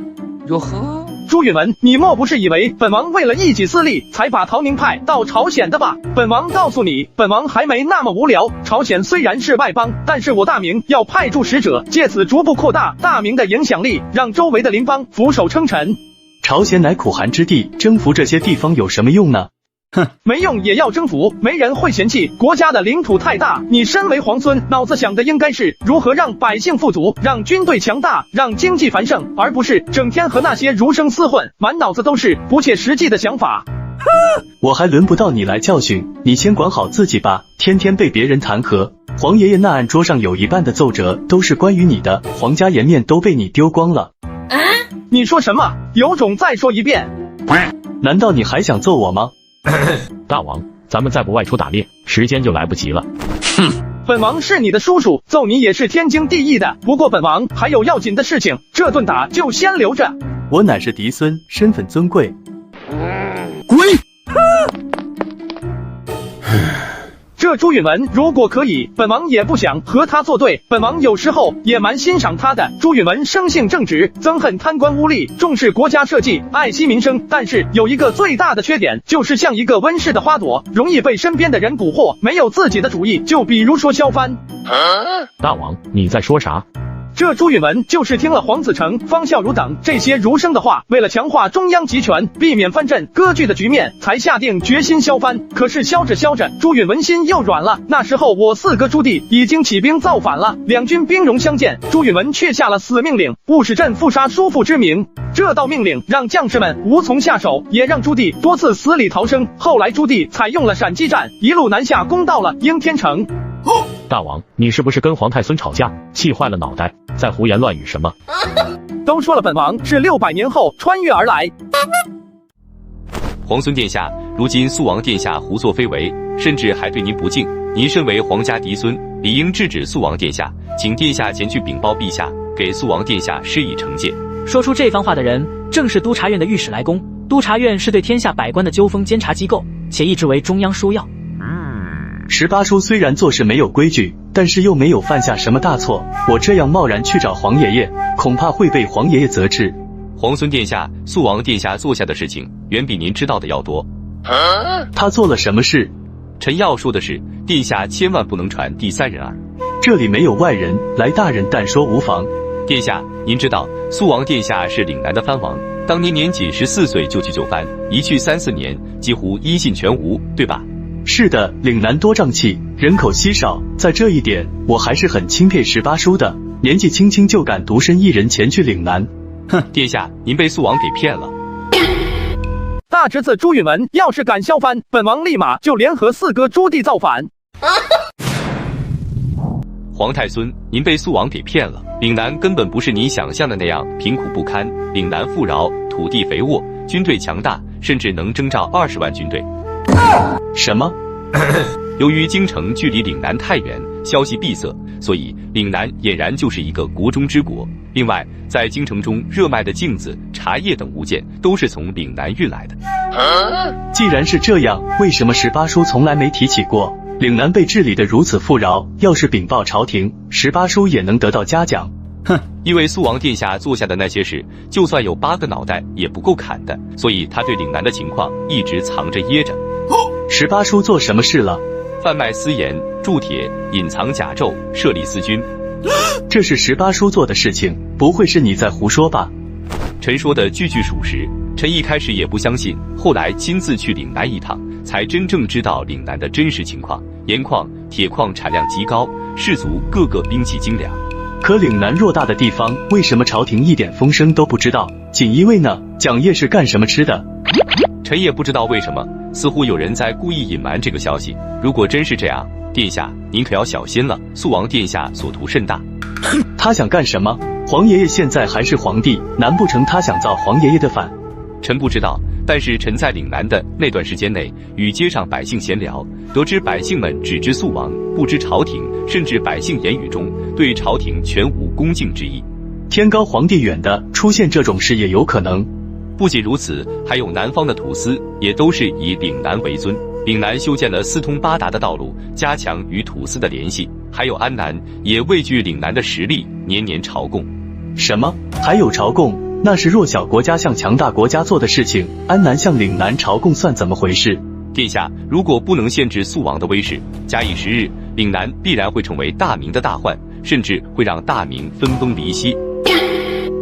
Speaker 2: 如何？朱允文，你莫不是以为本王为了一己私利才把陶宁派到朝鲜的吧？本王告诉你，本王还没那么无聊。朝鲜虽然是外邦，但是我大明要派驻使者，借此逐步扩大大明的影响力，让周围的邻邦俯首称臣。
Speaker 12: 朝鲜乃苦寒之地，征服这些地方有什么用呢？
Speaker 2: 哼，没用也要征服，没人会嫌弃国家的领土太大。你身为皇孙，脑子想的应该是如何让百姓富足，让军队强大，让经济繁盛，而不是整天和那些儒生厮混，满脑子都是不切实际的想法。
Speaker 12: 我还轮不到你来教训，你先管好自己吧，天天被别人弹劾。皇爷爷那案桌上有一半的奏折都是关于你的，皇家颜面都被你丢光了。
Speaker 2: 你说什么？有种再说一遍。
Speaker 12: 难道你还想揍我吗？
Speaker 5: 大王，咱们再不外出打猎，时间就来不及了。
Speaker 2: 哼，本王是你的叔叔，揍你也是天经地义的。不过本王还有要紧的事情，这顿打就先留着。
Speaker 12: 我乃是嫡孙，身份尊贵。
Speaker 2: 滚！这朱允文如果可以，本王也不想和他作对。本王有时候也蛮欣赏他的。朱允文生性正直，憎恨贪官污吏，重视国家社稷，爱惜民生。但是有一个最大的缺点，就是像一个温室的花朵，容易被身边的人蛊惑，没有自己的主意。就比如说萧帆。
Speaker 5: 大王，你在说啥？
Speaker 2: 这朱允文就是听了黄子成、方孝孺等这些儒生的话，为了强化中央集权，避免藩镇割据的局面，才下定决心削藩。可是削着削着，朱允文心又软了。那时候我4哥朱棣已经起兵造反了，两军兵戎相见，朱允文却下了死命令，不使朕复杀叔父之名。这道命令让将士们无从下手，也让朱棣多次死里逃生。后来朱棣采用了闪击战，一路南下，攻到了应天城。
Speaker 5: 大王，你是不是跟皇太孙吵架，气坏了脑袋，在胡言乱语什么？
Speaker 2: 都说了，本王是600年后穿越而来。
Speaker 11: 皇孙殿下，如今肃王殿下胡作非为，甚至还对您不敬。您身为皇家嫡孙，理应制止肃王殿下，请殿下前去禀报陛下，给肃王殿下施以惩戒。
Speaker 6: 说出这番话的人，正是督察院的御史来公。督察院是对天下百官的纠纷监察机构，且一直为中央枢要。
Speaker 12: 18叔虽然做事没有规矩，但是又没有犯下什么大错，我这样贸然去找皇爷爷，恐怕会被皇爷爷责治。
Speaker 11: 皇孙殿下，肃王殿下做下的事情远比您知道的要多。
Speaker 12: 他做了什么事？
Speaker 11: 臣要说的是，殿下千万不能传第3人耳。
Speaker 12: 这里没有外人，来大人但说无妨。
Speaker 11: 殿下，您知道肃王殿下是岭南的藩王，当年年仅14岁就去救藩，一去3、4年，几乎音信全无，对吧？
Speaker 12: 是的，岭南多瘴气，人口稀少，在这一点我还是很钦佩18叔的，年纪轻轻就敢独身一人前去岭南。
Speaker 11: 哼，殿下，您被肃王给骗了。
Speaker 2: 大侄子朱允文要是敢削藩，本王立马就联合4哥朱棣造反。
Speaker 11: 皇太孙，您被肃王给骗了，岭南根本不是您想象的那样贫苦不堪，岭南富饶，土地肥沃，军队强大，甚至能征召20万军队。
Speaker 12: 什么？
Speaker 11: 由于京城距离岭南太远，消息闭塞，所以岭南俨然就是一个国中之国。另外，在京城中热卖的镜子、茶叶等物件都是从岭南运来的。
Speaker 12: 既然是这样，为什么18叔从来没提起过？岭南被治理得如此富饶，要是禀报朝廷，18叔也能得到嘉奖。
Speaker 11: 哼，因为肃王殿下做下的那些事，就算有8个脑袋也不够砍的，所以他对岭南的情况一直藏着掖着。
Speaker 12: 18叔做什么事了？
Speaker 11: 贩卖私盐、铸铁、隐藏甲胄、设立私军。
Speaker 13: 这是18叔做的事情，不会是你在胡说吧？
Speaker 16: 臣说的句句属实，臣一开始也不相信，后来亲自去岭南一趟，才真正知道岭南的真实情况。盐矿、铁矿产量极高，士族个个兵器精良。
Speaker 13: 可岭南偌大的地方，为什么朝廷一点风声都不知道？锦衣卫呢？蒋晔是干什么吃的？
Speaker 16: 臣也不知道为什么，似乎有人在故意隐瞒这个消息。如果真是这样，殿下您可要小心了，肃王殿下所图甚大。
Speaker 13: 他想干什么？皇爷爷现在还是皇帝，难不成他想造皇爷爷的反？
Speaker 16: 臣不知道，但是臣在岭南的那段时间内，与街上百姓闲聊，得知百姓们只知肃王，不知朝廷，甚至百姓言语中对朝廷全无恭敬之意。
Speaker 13: 天高皇帝远的，出现这种事也有可能。
Speaker 16: 不仅如此，还有南方的土司也都是以岭南为尊。岭南修建了四通八达的道路，加强与土司的联系。还有安南也畏惧岭南的实力，年年朝贡。
Speaker 13: 什么？还有朝贡？那是弱小国家向强大国家做的事情。安南向岭南朝贡算怎么回事？
Speaker 16: 殿下，如果不能限制肃王的威势，假以时日，岭南必然会成为大明的大患，甚至会让大明分崩离析。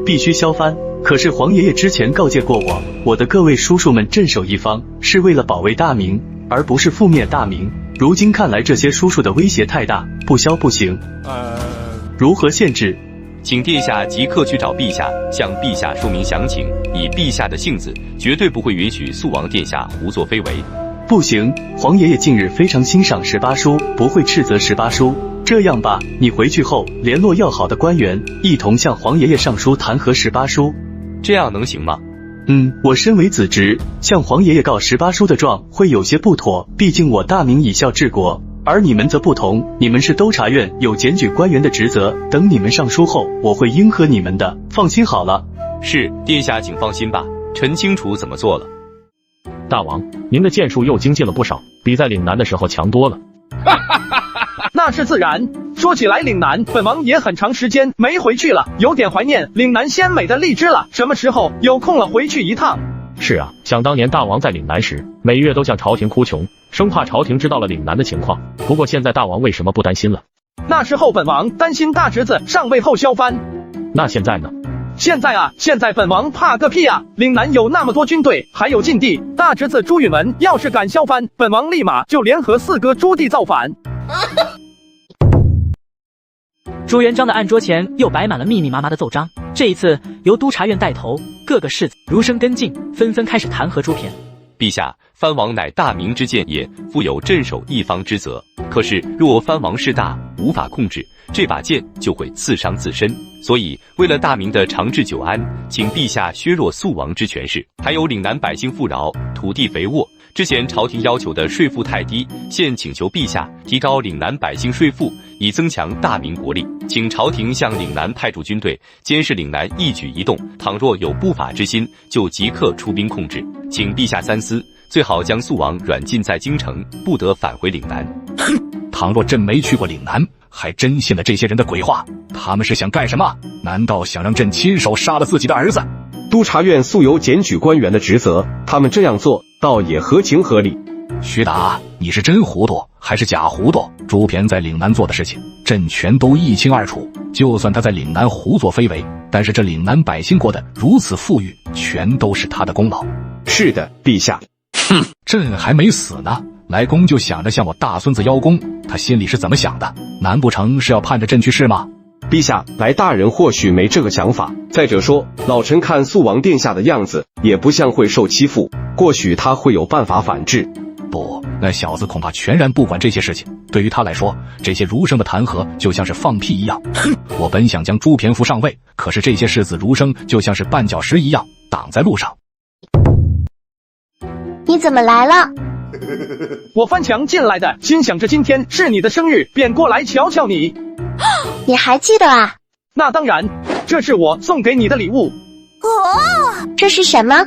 Speaker 13: 必须削藩。可是皇爷爷之前告诫过我的各位叔叔们镇守一方，是为了保卫大明，而不是覆灭大明。如今看来，这些叔叔的威胁太大，不削不行。如何限制？
Speaker 16: 请殿下即刻去找陛下，向陛下说明详情。以陛下的性子，绝对不会允许肃王殿下胡作非为。
Speaker 13: 不行，皇爷爷近日非常欣赏18叔，不会斥责18叔。这样吧，你回去后联络要好的官员，一同向皇爷爷上书弹劾18叔。
Speaker 16: 这样能行吗？
Speaker 13: 我身为子侄，向皇爷爷告18叔的状会有些不妥，毕竟我大明以孝治国，而你们则不同，你们是督察院，有检举官员的职责。等你们上书后，我会应和你们的，放心好了。
Speaker 16: 是，殿下请放心吧，臣清楚怎么做了。
Speaker 5: 大王，您的剑术又精进了不少，比在岭南的时候强多了。
Speaker 2: 那是自然。说起来，岭南本王也很长时间没回去了，有点怀念岭南鲜美的荔枝了。什么时候有空了回去一趟？
Speaker 5: 是啊，想当年大王在岭南时，每月都向朝廷哭穷，生怕朝廷知道了岭南的情况。不过现在大王为什么不担心了？
Speaker 2: 那时候本王担心大侄子上位后削藩。
Speaker 5: 那现在呢？
Speaker 2: 现在本王怕个屁啊！岭南有那么多军队，还有禁地，大侄子朱允文要是敢削藩，本王立马就联合四哥朱棣造反。
Speaker 6: 朱元璋的案桌前又摆满了密密麻麻的奏章，这一次由督察院带头，各个世子如声跟进，纷纷开始弹劾朱骈。
Speaker 16: 陛下，藩王乃大明之见也，负有镇守一方之责。可是若藩王势大，无法控制，这把剑就会刺伤自身。所以为了大明的长治久安，请陛下削弱肃王之权势。还有岭南百姓富饶，土地肥沃，之前朝廷要求的税赋太低，现请求陛下提高岭南百姓税赋，以增强大明国力。请朝廷向岭南派驻军队，监视岭南一举一动，倘若有不法之心，就即刻出兵控制。请陛下三思，最好将肃王软禁在京城，不得返回岭南。
Speaker 20: 倘若朕没去过岭南，还真信了这些人的鬼话。他们是想干什么？难道想让朕亲手杀了自己的儿子？
Speaker 18: 督察院素有检举官员的职责，他们这样做倒也合情合理。
Speaker 20: 徐达，你是真糊涂还是假糊涂？朱骈在岭南做的事情，朕全都一清二楚。就算他在岭南胡作非为，但是这岭南百姓过得如此富裕，全都是他的功劳。
Speaker 18: 是的，陛下。
Speaker 20: 哼，朕还没死呢，来宫就想着向我大孙子邀功，他心里是怎么想的？难不成是要盼着朕去世吗？
Speaker 18: 陛下，来大人或许没这个想法。再者说，老臣看肃王殿下的样子，也不像会受欺负，或许他会有办法反制。
Speaker 20: 不，那小子恐怕全然不管这些事情。对于他来说，这些儒生的弹劾就像是放屁一样。我本想将朱骈扶上位，可是这些世子儒生就像是绊脚石一样，挡在路上。
Speaker 24: 你怎么来了？
Speaker 2: 我翻墙进来的，心想着今天是你的生日，便过来瞧瞧你。
Speaker 24: 你还记得啊？
Speaker 2: 那当然，这是我送给你的礼物。
Speaker 24: 这是什么？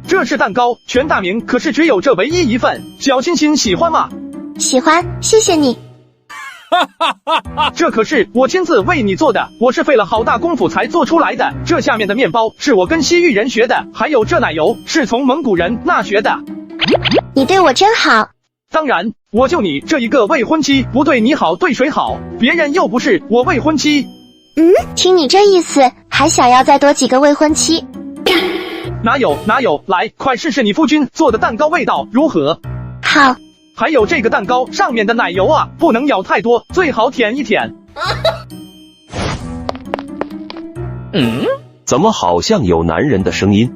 Speaker 2: 这是蛋糕，全大明可是只有这唯一一份。小欣欣喜欢吗？
Speaker 24: 喜欢，谢谢你。
Speaker 2: 这可是我亲自为你做的，我是费了好大功夫才做出来的。这下面的面包是我跟西域人学的，还有这奶油是从蒙古人那学的。
Speaker 24: 你对我真好。
Speaker 2: 当然，我就你这一个未婚妻，不对你好对谁好？别人又不是我未婚妻。
Speaker 24: 听你这意思，还想要再多几个未婚妻？
Speaker 2: 哪有，来，快试试你夫君做的蛋糕味道如何？
Speaker 24: 好。
Speaker 2: 还有这个蛋糕上面的奶油啊，不能咬太多，最好舔一舔。
Speaker 18: 怎么好像有男人的声音？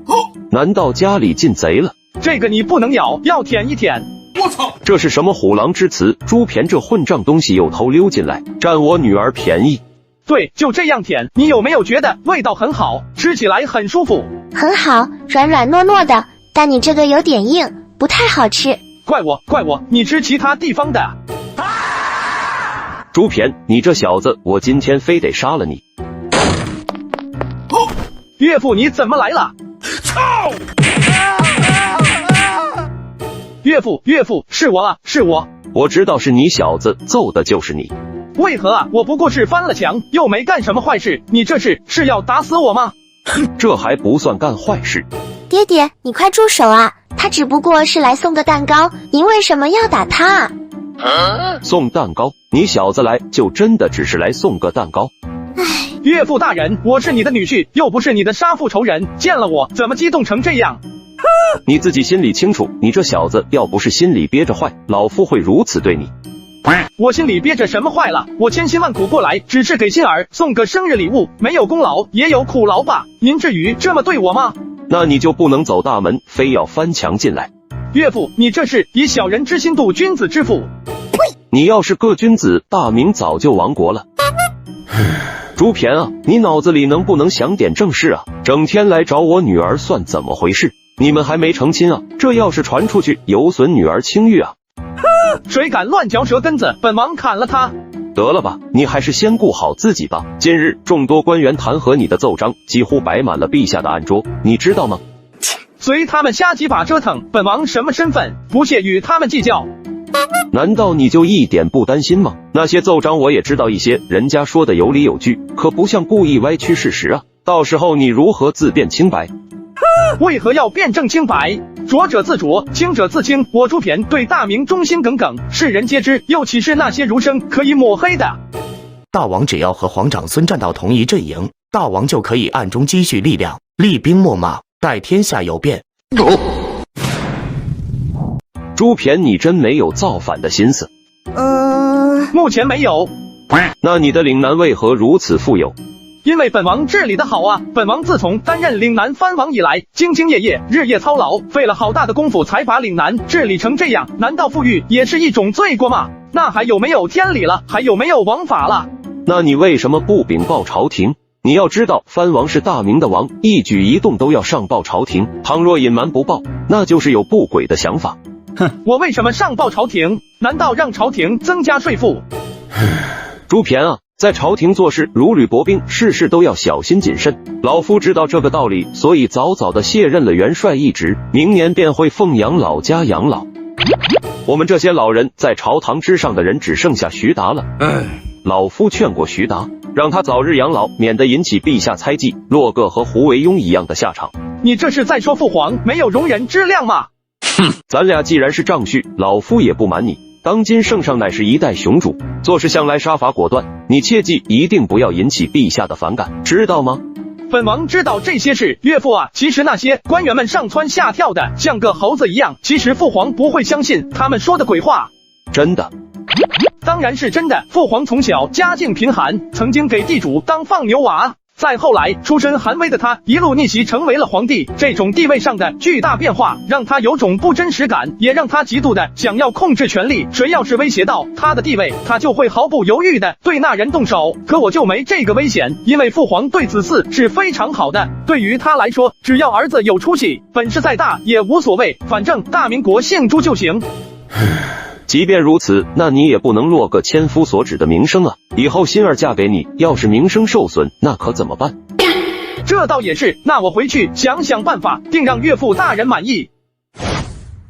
Speaker 18: 难道家里进贼了？
Speaker 2: 这个你不能咬，要舔一舔。
Speaker 18: 我操！这是什么虎狼之词？猪骈这混账东西又偷溜进来，占我女儿便宜。
Speaker 2: 对，就这样舔，你有没有觉得味道很好，吃起来很舒服？
Speaker 24: 很好，软软糯糯的，但你这个有点硬，不太好吃。
Speaker 2: 怪我，你吃其他地方的。
Speaker 18: 猪骈，你这小子，我今天非得杀了你！
Speaker 2: 岳父，你怎么来了？操！岳父，是我啊，是我。
Speaker 18: 我知道是你小子，揍的就是你。
Speaker 2: 为何啊？我不过是翻了墙，又没干什么坏事，你这是要打死我吗？
Speaker 18: 这还不算干坏事。
Speaker 24: 爹爹，你快住手啊！他只不过是来送个蛋糕，您为什么要打他啊？
Speaker 18: 送蛋糕？你小子来就真的只是来送个蛋糕？
Speaker 2: 岳父大人，我是你的女婿，又不是你的杀父仇人，见了我怎么激动成这样？
Speaker 18: 你自己心里清楚，你这小子要不是心里憋着坏，老夫会如此对你。
Speaker 2: 我心里憋着什么坏了？我千辛万苦过来，只是给心儿送个生日礼物，没有功劳也有苦劳吧？您至于这么对我吗？
Speaker 18: 那你就不能走大门，非要翻墙进来。
Speaker 2: 岳父，你这是以小人之心度君子之腹。
Speaker 18: 你要是个君子，大明早就亡国了。猪骈啊，你脑子里能不能想点正事啊？整天来找我女儿算怎么回事？你们还没成亲啊？这要是传出去，有损女儿清誉啊！
Speaker 2: 谁敢乱嚼舌根子，本王砍了他！
Speaker 18: 得了吧，你还是先顾好自己吧。近日众多官员弹劾你的奏章几乎摆满了陛下的案桌，你知道吗？
Speaker 2: 随他们瞎几把折腾，本王什么身份，不屑与他们计较。
Speaker 18: 难道你就一点不担心吗？那些奏章我也知道一些，人家说的有理有据，可不像故意歪曲事实啊。到时候你如何自辩清白？
Speaker 2: 为何要辩证清白？浊者自浊，清者自清。我猪骈对大明忠心耿耿，世人皆知，又岂是那些儒生可以抹黑的？
Speaker 1: 大王只要和皇长孙站到同一阵营，大王就可以暗中积蓄力量，厉兵秣马，待天下有变。
Speaker 18: 猪骈，你真没有造反的心思？
Speaker 2: 目前没有。
Speaker 18: 那你的岭南为何如此富有？
Speaker 2: 因为本王治理的好啊！本王自从担任岭南藩王以来，兢兢业业，日夜操劳，费了好大的功夫才把岭南治理成这样。难道富裕也是一种罪过吗？那还有没有天理了？还有没有王法了？
Speaker 18: 那你为什么不禀报朝廷？你要知道，藩王是大明的王，一举一动都要上报朝廷。倘若隐瞒不报，那就是有不轨的想法。
Speaker 2: 哼，我为什么上报朝廷？难道让朝廷增加税赋？
Speaker 18: 猪骈啊，在朝廷做事如履薄冰，事事都要小心谨慎。老夫知道这个道理，所以早早的卸任了元帅一职，明年便会奉养老家养老。我们这些老人在朝堂之上的人只剩下徐达了。老夫劝过徐达，让他早日养老，免得引起陛下猜忌，落个和胡惟庸一样的下场。
Speaker 2: 你这是在说父皇没有容人之量吗？
Speaker 18: 咱俩既然是丈婿，老夫也不瞒你，当今圣上乃是一代雄主，做事向来杀伐果断，你切记一定不要引起陛下的反感，知道吗？
Speaker 2: 本王知道这些事，岳父啊，其实那些官员们上蹿下跳的，像个猴子一样，其实父皇不会相信他们说的鬼话。
Speaker 18: 真的？
Speaker 2: 当然是真的。父皇从小家境贫寒，曾经给地主当放牛娃。再后来，出身寒微的他一路逆袭成为了皇帝，这种地位上的巨大变化，让他有种不真实感，也让他极度的想要控制权力。谁要是威胁到他的地位，他就会毫不犹豫的对那人动手。可我就没这个危险，因为父皇对子嗣是非常好的，对于他来说，只要儿子有出息，本事再大也无所谓，反正大明国姓朱就行。
Speaker 18: 即便如此，那你也不能落个千夫所指的名声啊！以后心儿嫁给你，要是名声受损，那可怎么办？
Speaker 2: 这倒也是，那我回去想想办法，定让岳父大人满意。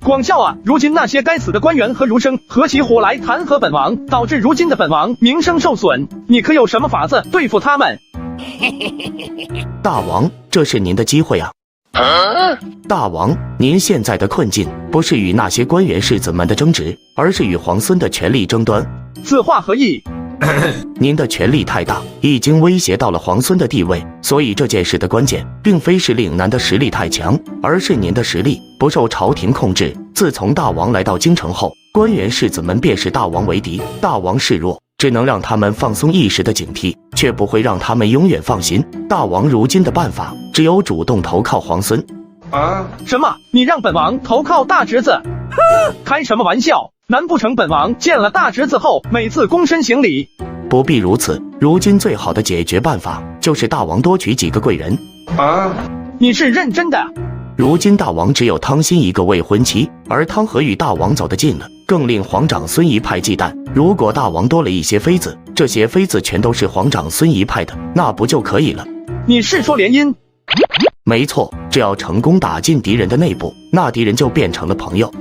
Speaker 2: 广孝啊，如今那些该死的官员和儒生合起伙来弹劾本王，导致如今的本王名声受损，你可有什么法子对付他们？
Speaker 1: 大王，这是您的机会啊！大王，您现在的困境不是与那些官员世子们的争执，而是与皇孙的权力争端。
Speaker 2: 此话何意？
Speaker 1: 您的权力太大，已经威胁到了皇孙的地位，所以这件事的关键并非是岭南的实力太强，而是您的实力不受朝廷控制。自从大王来到京城后，官员世子们便视大王为敌，大王示弱，只能让他们放松一时的警惕，却不会让他们永远放心。大王如今的办法，只有主动投靠皇孙。
Speaker 2: 什么？你让本王投靠大侄子？开什么玩笑！难不成本王见了大侄子后，每次躬身行礼？
Speaker 1: 不必如此，如今最好的解决办法就是大王多娶几个贵人。
Speaker 2: 你是认真的？
Speaker 1: 如今大王只有汤心一个未婚妻，而汤和与大王走得近了，更令皇长孙一派忌惮。如果大王多了一些妃子，这些妃子全都是皇长孙一派的，那不就可以了？
Speaker 2: 你是说联姻？
Speaker 1: 没错，只要成功打进敌人的内部，那敌人就变成了朋友。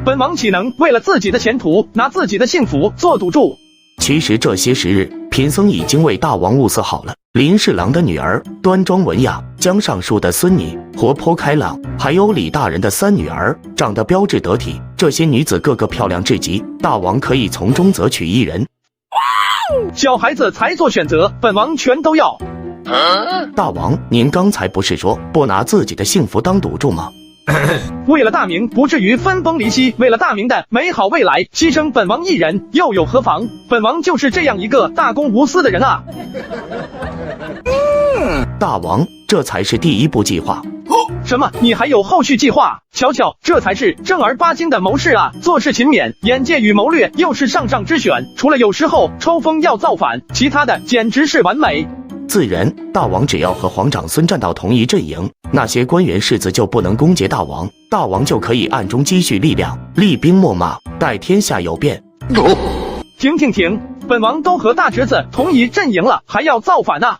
Speaker 2: 本王岂能为了自己的前途，拿自己的幸福做赌注？
Speaker 1: 其实这些时日，贫僧已经为大王物色好了。林侍郎的女儿端庄文雅，江尚书的孙女活泼开朗，还有李大人的3女儿长得标致得体，这些女子个个漂亮至极，大王可以从中择取一人。
Speaker 2: 小孩子才做选择，本王全都要。
Speaker 1: 大王，您刚才不是说不拿自己的幸福当赌注吗？
Speaker 2: 为了大明不至于分崩离析，为了大明的美好未来，牺牲本王一人又有何妨？本王就是这样一个大公无私的人啊！
Speaker 1: 大王，这才是第一步计划。
Speaker 2: 什么？你还有后续计划？瞧瞧，这才是正儿八经的谋士啊！做事勤勉，眼界与谋略又是上上之选，除了有时候抽风要造反，其他的简直是完美。
Speaker 1: 自然，大王只要和皇长孙站到同一阵营，那些官员世子就不能攻讦大王，大王就可以暗中积蓄力量，厉兵秣马，待天下有变。
Speaker 2: 停！本王都和大侄子同一阵营了，还要造反啊？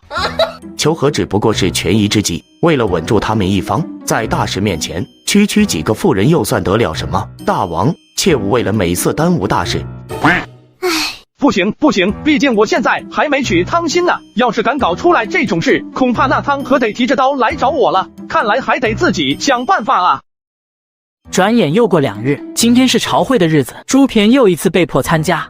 Speaker 1: 求和只不过是权宜之计，为了稳住他们一方，在大事面前，区几个妇人又算得了什么？大王切勿为了美色耽误大事。
Speaker 2: 不行，毕竟我现在还没娶汤心呢，要是敢搞出来这种事，恐怕那汤和得提着刀来找我了，看来还得自己想办法啊。
Speaker 6: 转眼又过2日，今天是朝会的日子，朱骈又一次被迫参加。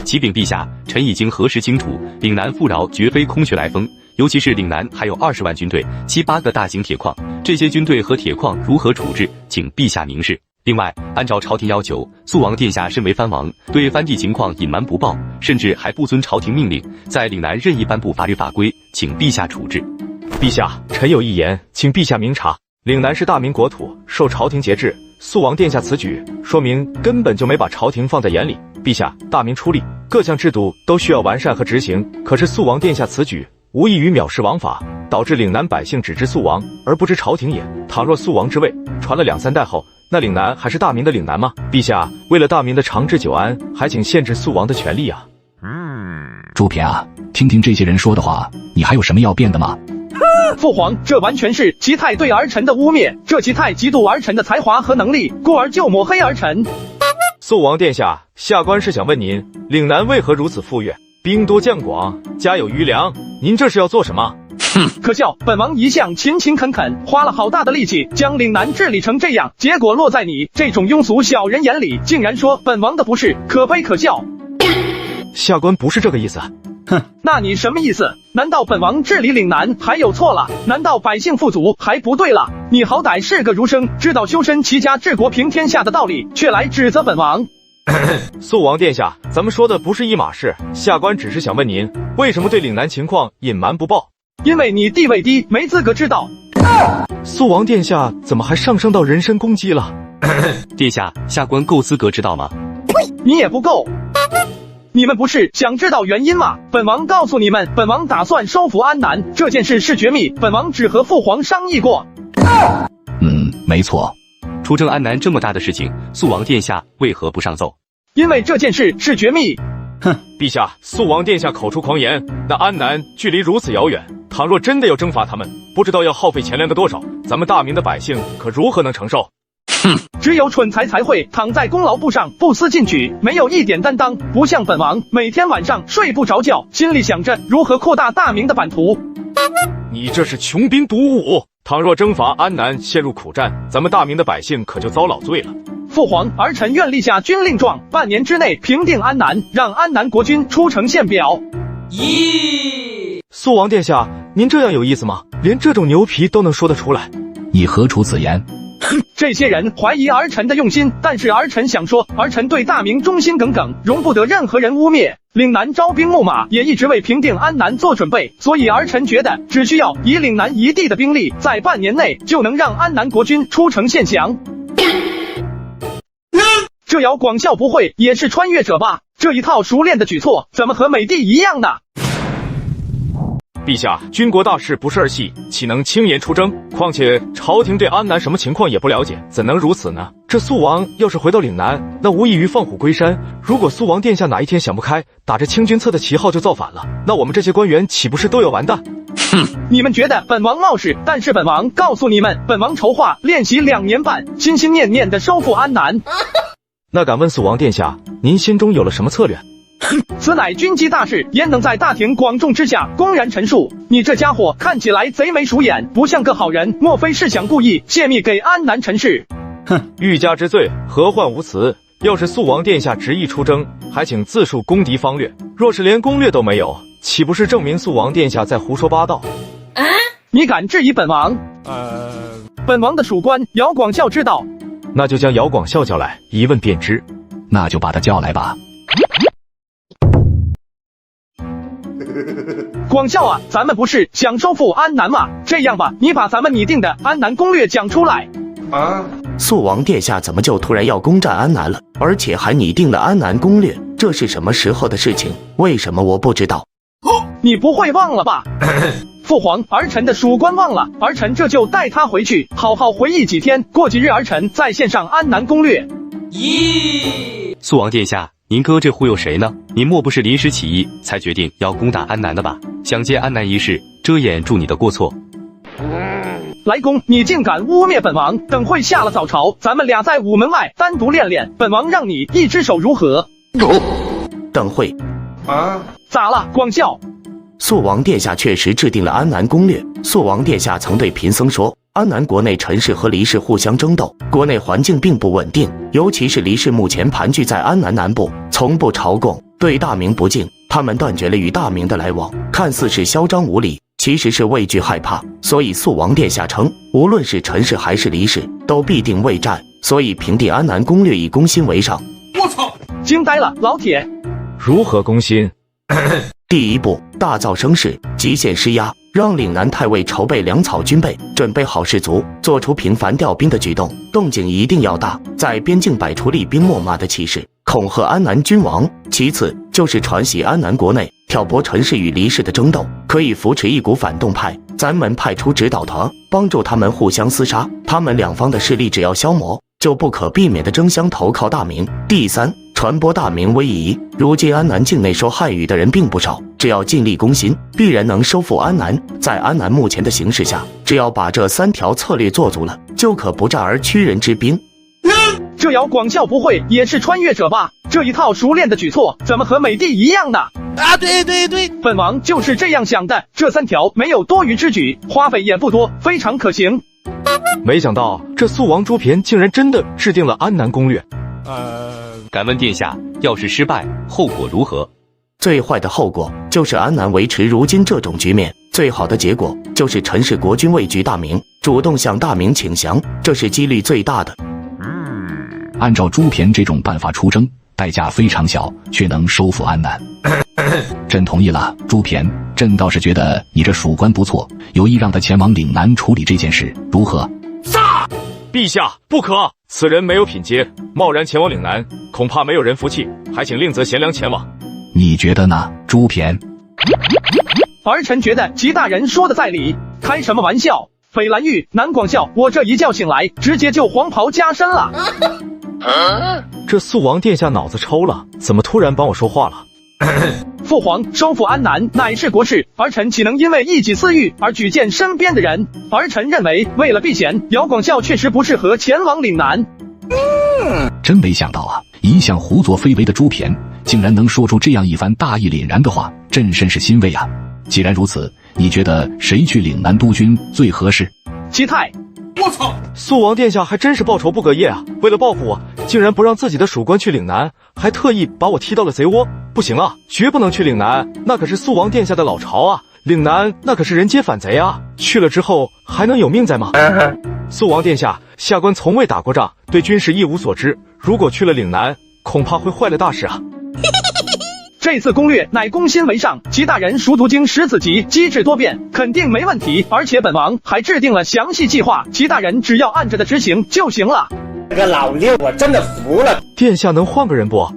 Speaker 16: 启禀陛下，臣已经核实清楚，岭南富饶绝非空穴来风，尤其是岭南还有20万军队，7、8个大型铁矿，这些军队和铁矿如何处置，请陛下明示。另外，按照朝廷要求，肃王殿下身为藩王，对藩地情况隐瞒不报，甚至还不遵朝廷命令，在岭南任意颁布法律法规，请陛下处置。
Speaker 5: 陛下，臣有一言，请陛下明察。岭南是大明国土，受朝廷节制，肃王殿下此举，说明根本就没把朝廷放在眼里。陛下，大明出力，各项制度都需要完善和执行，可是肃王殿下此举，无异于藐视王法，导致岭南百姓只知肃王，而不知朝廷也。倘若肃王之位传了2、3代后，那岭南还是大明的岭南吗？陛下，为了大明的长治久安，还请限制肃王的权利啊！
Speaker 20: 朱骈啊，听听这些人说的话，你还有什么要辩的吗？
Speaker 2: 父皇，这完全是齐泰对儿臣的污蔑，这齐泰嫉妒儿臣的才华和能力，故而就抹黑儿臣。
Speaker 5: 肃王殿下，下官是想问您，岭南为何如此富裕，兵多将广，家有余粮？您这是要做什么？
Speaker 2: 可笑！本王一向勤勤恳恳，花了好大的力气将岭南治理成这样，结果落在你这种庸俗小人眼里，竟然说本王的不是，可悲可笑。
Speaker 5: 下官不是这个意思。
Speaker 2: 那你什么意思？难道本王治理岭南还有错了？难道百姓富足还不对了？你好歹是个儒生，知道修身齐家治国平天下的道理，却来指责本王。
Speaker 5: 肃王殿下，咱们说的不是一码事，下官只是想问您，为什么对岭南情况隐瞒不报？
Speaker 2: 因为你地位低，没资格知道。
Speaker 5: 肃王殿下怎么还上升到人身攻击了？
Speaker 16: 殿下，下官够资格知道吗？
Speaker 2: 你也不够。你们不是想知道原因吗？本王告诉你们，本王打算收服安南，这件事是绝密，本王只和父皇商议过。
Speaker 20: 没错。
Speaker 16: 出征安南这么大的事情，肃王殿下为何不上奏？
Speaker 2: 因为这件事是绝密。
Speaker 5: 陛下，肃王殿下口出狂言，那安南距离如此遥远，倘若真的要征伐他们，不知道要耗费钱粮的多少，咱们大明的百姓可如何能承受？
Speaker 2: 只有蠢材才会躺在功劳簿上不思进取，没有一点担当，不像本王每天晚上睡不着觉，心里想着如何扩大大明的版图。
Speaker 5: 你这是穷兵黩武，倘若征伐安南陷入苦战，咱们大明的百姓可就遭老罪了。
Speaker 2: 父皇，儿臣愿立下军令状，半年之内平定安南，让安南国君出城献表。
Speaker 3: 肃王殿下，您这样有意思吗？连这种牛皮都能说得出来？
Speaker 20: 你何出此言？
Speaker 2: 这些人怀疑儿臣的用心，但是儿臣想说，儿臣对大明忠心耿耿，容不得任何人污蔑。岭南招兵募马，也一直为平定安南做准备，所以儿臣觉得只需要以岭南一地的兵力，在半年内就能让安南国君出城献降。这姚广孝不会也是穿越者吧？这一套熟练的举措，怎么和美帝一样呢？
Speaker 3: 陛下，军国大事不是儿戏，岂能轻言出征？况且朝廷对安南什么情况也不了解，怎能如此呢？这肃王要是回到岭南，那无异于放虎归山。如果肃王殿下哪一天想不开，打着清君侧的旗号就造反了，那我们这些官员岂不是都要完蛋？
Speaker 2: 你们觉得本王冒失，但是本王告诉你们，本王筹划练习2年半，心心念念的收复安南。
Speaker 3: 那敢问肃王殿下，您心中有了什么策略？
Speaker 2: 此乃军机大事，焉能在大庭广众之下公然陈述？你这家伙看起来贼眉鼠眼，不像个好人，莫非是想故意泄密给安南陈氏？
Speaker 3: 哼，欲加之罪，何患无辞？要是肃王殿下执意出征，还请自述攻敌方略。若是连攻略都没有，岂不是证明肃王殿下在胡说八道？
Speaker 2: 你敢质疑本王？本王的属官姚广孝知道。
Speaker 3: 那就将姚广孝叫来，一问便知。
Speaker 20: 那就把他叫来吧。
Speaker 2: 广孝啊，咱们不是想收复安南吗？这样吧，你把咱们拟定的安南攻略讲出来。
Speaker 1: 肃王殿下怎么就突然要攻占安南了？而且还拟定了安南攻略，这是什么时候的事情？为什么我不知道？
Speaker 2: 你不会忘了吧？父皇，儿臣的属官忘了，儿臣这就带他回去，好好回忆几天。过几日儿臣再献上安南攻略。
Speaker 16: 肃王殿下，您哥这忽悠谁呢？您莫不是临时起意才决定要攻打安南的吧？想借安南一事遮掩住你的过错。
Speaker 2: 来公，你竟敢污蔑本王！等会下了早朝，咱们俩在午门外单独练练，本王让你一只手如何？
Speaker 1: 等会
Speaker 2: 咋了，广孝？
Speaker 1: 肃王殿下确实制定了安南攻略。肃王殿下曾对贫僧说，安南国内陈氏和黎氏互相争斗，国内环境并不稳定，尤其是黎氏目前盘踞在安南南部，从不朝贡，对大明不敬，他们断绝了与大明的来往，看似是嚣张无礼，其实是畏惧害怕。所以肃王殿下称，无论是陈氏还是黎氏，都必定畏战，所以平定安南攻略以攻心为上。
Speaker 2: 我操，惊呆了，老铁！
Speaker 3: 如何攻心？
Speaker 1: 第一步，大造声势，极限施压，让岭南太尉筹备粮草军备，准备好士卒，做出频繁调兵的举动，动静一定要大，在边境摆出厉兵秣马的气势，恐吓安南君王。其次就是传习安南国内，挑拨陈氏与黎氏的争斗，可以扶持一股反动派，咱们派出指导团，帮助他们互相厮杀，他们两方的势力只要消磨，就不可避免的争相投靠大明。第三，传播大明威仪。如今安南境内说汉语的人并不少，只要尽力攻心，必然能收复安南。在安南目前的形势下，只要把这3条策略做足了，就可不战而屈人之兵。
Speaker 2: 这姚广孝不会也是穿越者吧？这一套熟练的举措，怎么和美帝一样呢？对，本王就是这样想的。这3条没有多余之举，花费也不多，非常可行。
Speaker 3: 没想到这肃王朱偏竟然真的制定了安南攻略。
Speaker 16: 敢问殿下，要是失败，后果如何？
Speaker 1: 最坏的后果就是安南维持如今这种局面，最好的结果就是陈氏国君畏惧大明，主动向大明请降，这是几率最大的。
Speaker 20: 按照朱偏这种办法出征，代价非常小，却能收复安南。朕同意了，朱偏，朕倒是觉得你这属官不错，有意让他前往岭南处理这件事，如何？
Speaker 3: 陛下不可，此人没有品阶，贸然前往岭南，恐怕没有人服气，还请另择贤良前往。
Speaker 20: 你觉得呢，朱偏？
Speaker 2: 儿臣觉得吉大人说的在理，开什么玩笑？翡蓝玉、南广孝，我这一觉醒来，直接就黄袍加身了。
Speaker 3: 这肃王殿下脑子抽了，怎么突然帮我说话了？
Speaker 2: 父皇，收复安南乃是国事，儿臣岂能因为一己私欲而举荐身边的人？儿臣认为，为了避嫌，姚广孝确实不适合前往岭南。
Speaker 20: 真没想到啊，一向胡作非为的朱偏，竟然能说出这样一番大义凛然的话，朕甚是欣慰啊。既然如此，你觉得谁去岭南督军最合适？
Speaker 2: 齐泰。
Speaker 3: 我操！肃王殿下还真是报仇不隔夜啊！为了报复我，竟然不让自己的属官去岭南，还特意把我踢到了贼窝。不行啊，绝不能去岭南，那可是肃王殿下的老巢啊！岭南那可是人间反贼啊！去了之后还能有命在吗？肃王殿下，下官从未打过仗，对军事一无所知。如果去了岭南，恐怕会坏了大事啊！
Speaker 2: 这次攻略乃攻心为上，齐大人熟读经史子集，机智多变，肯定没问题。而且本王还制定了详细计划，齐大人只要按着的执行就行了。
Speaker 10: 这个老六，我真的服了。
Speaker 3: 殿下能换个人不？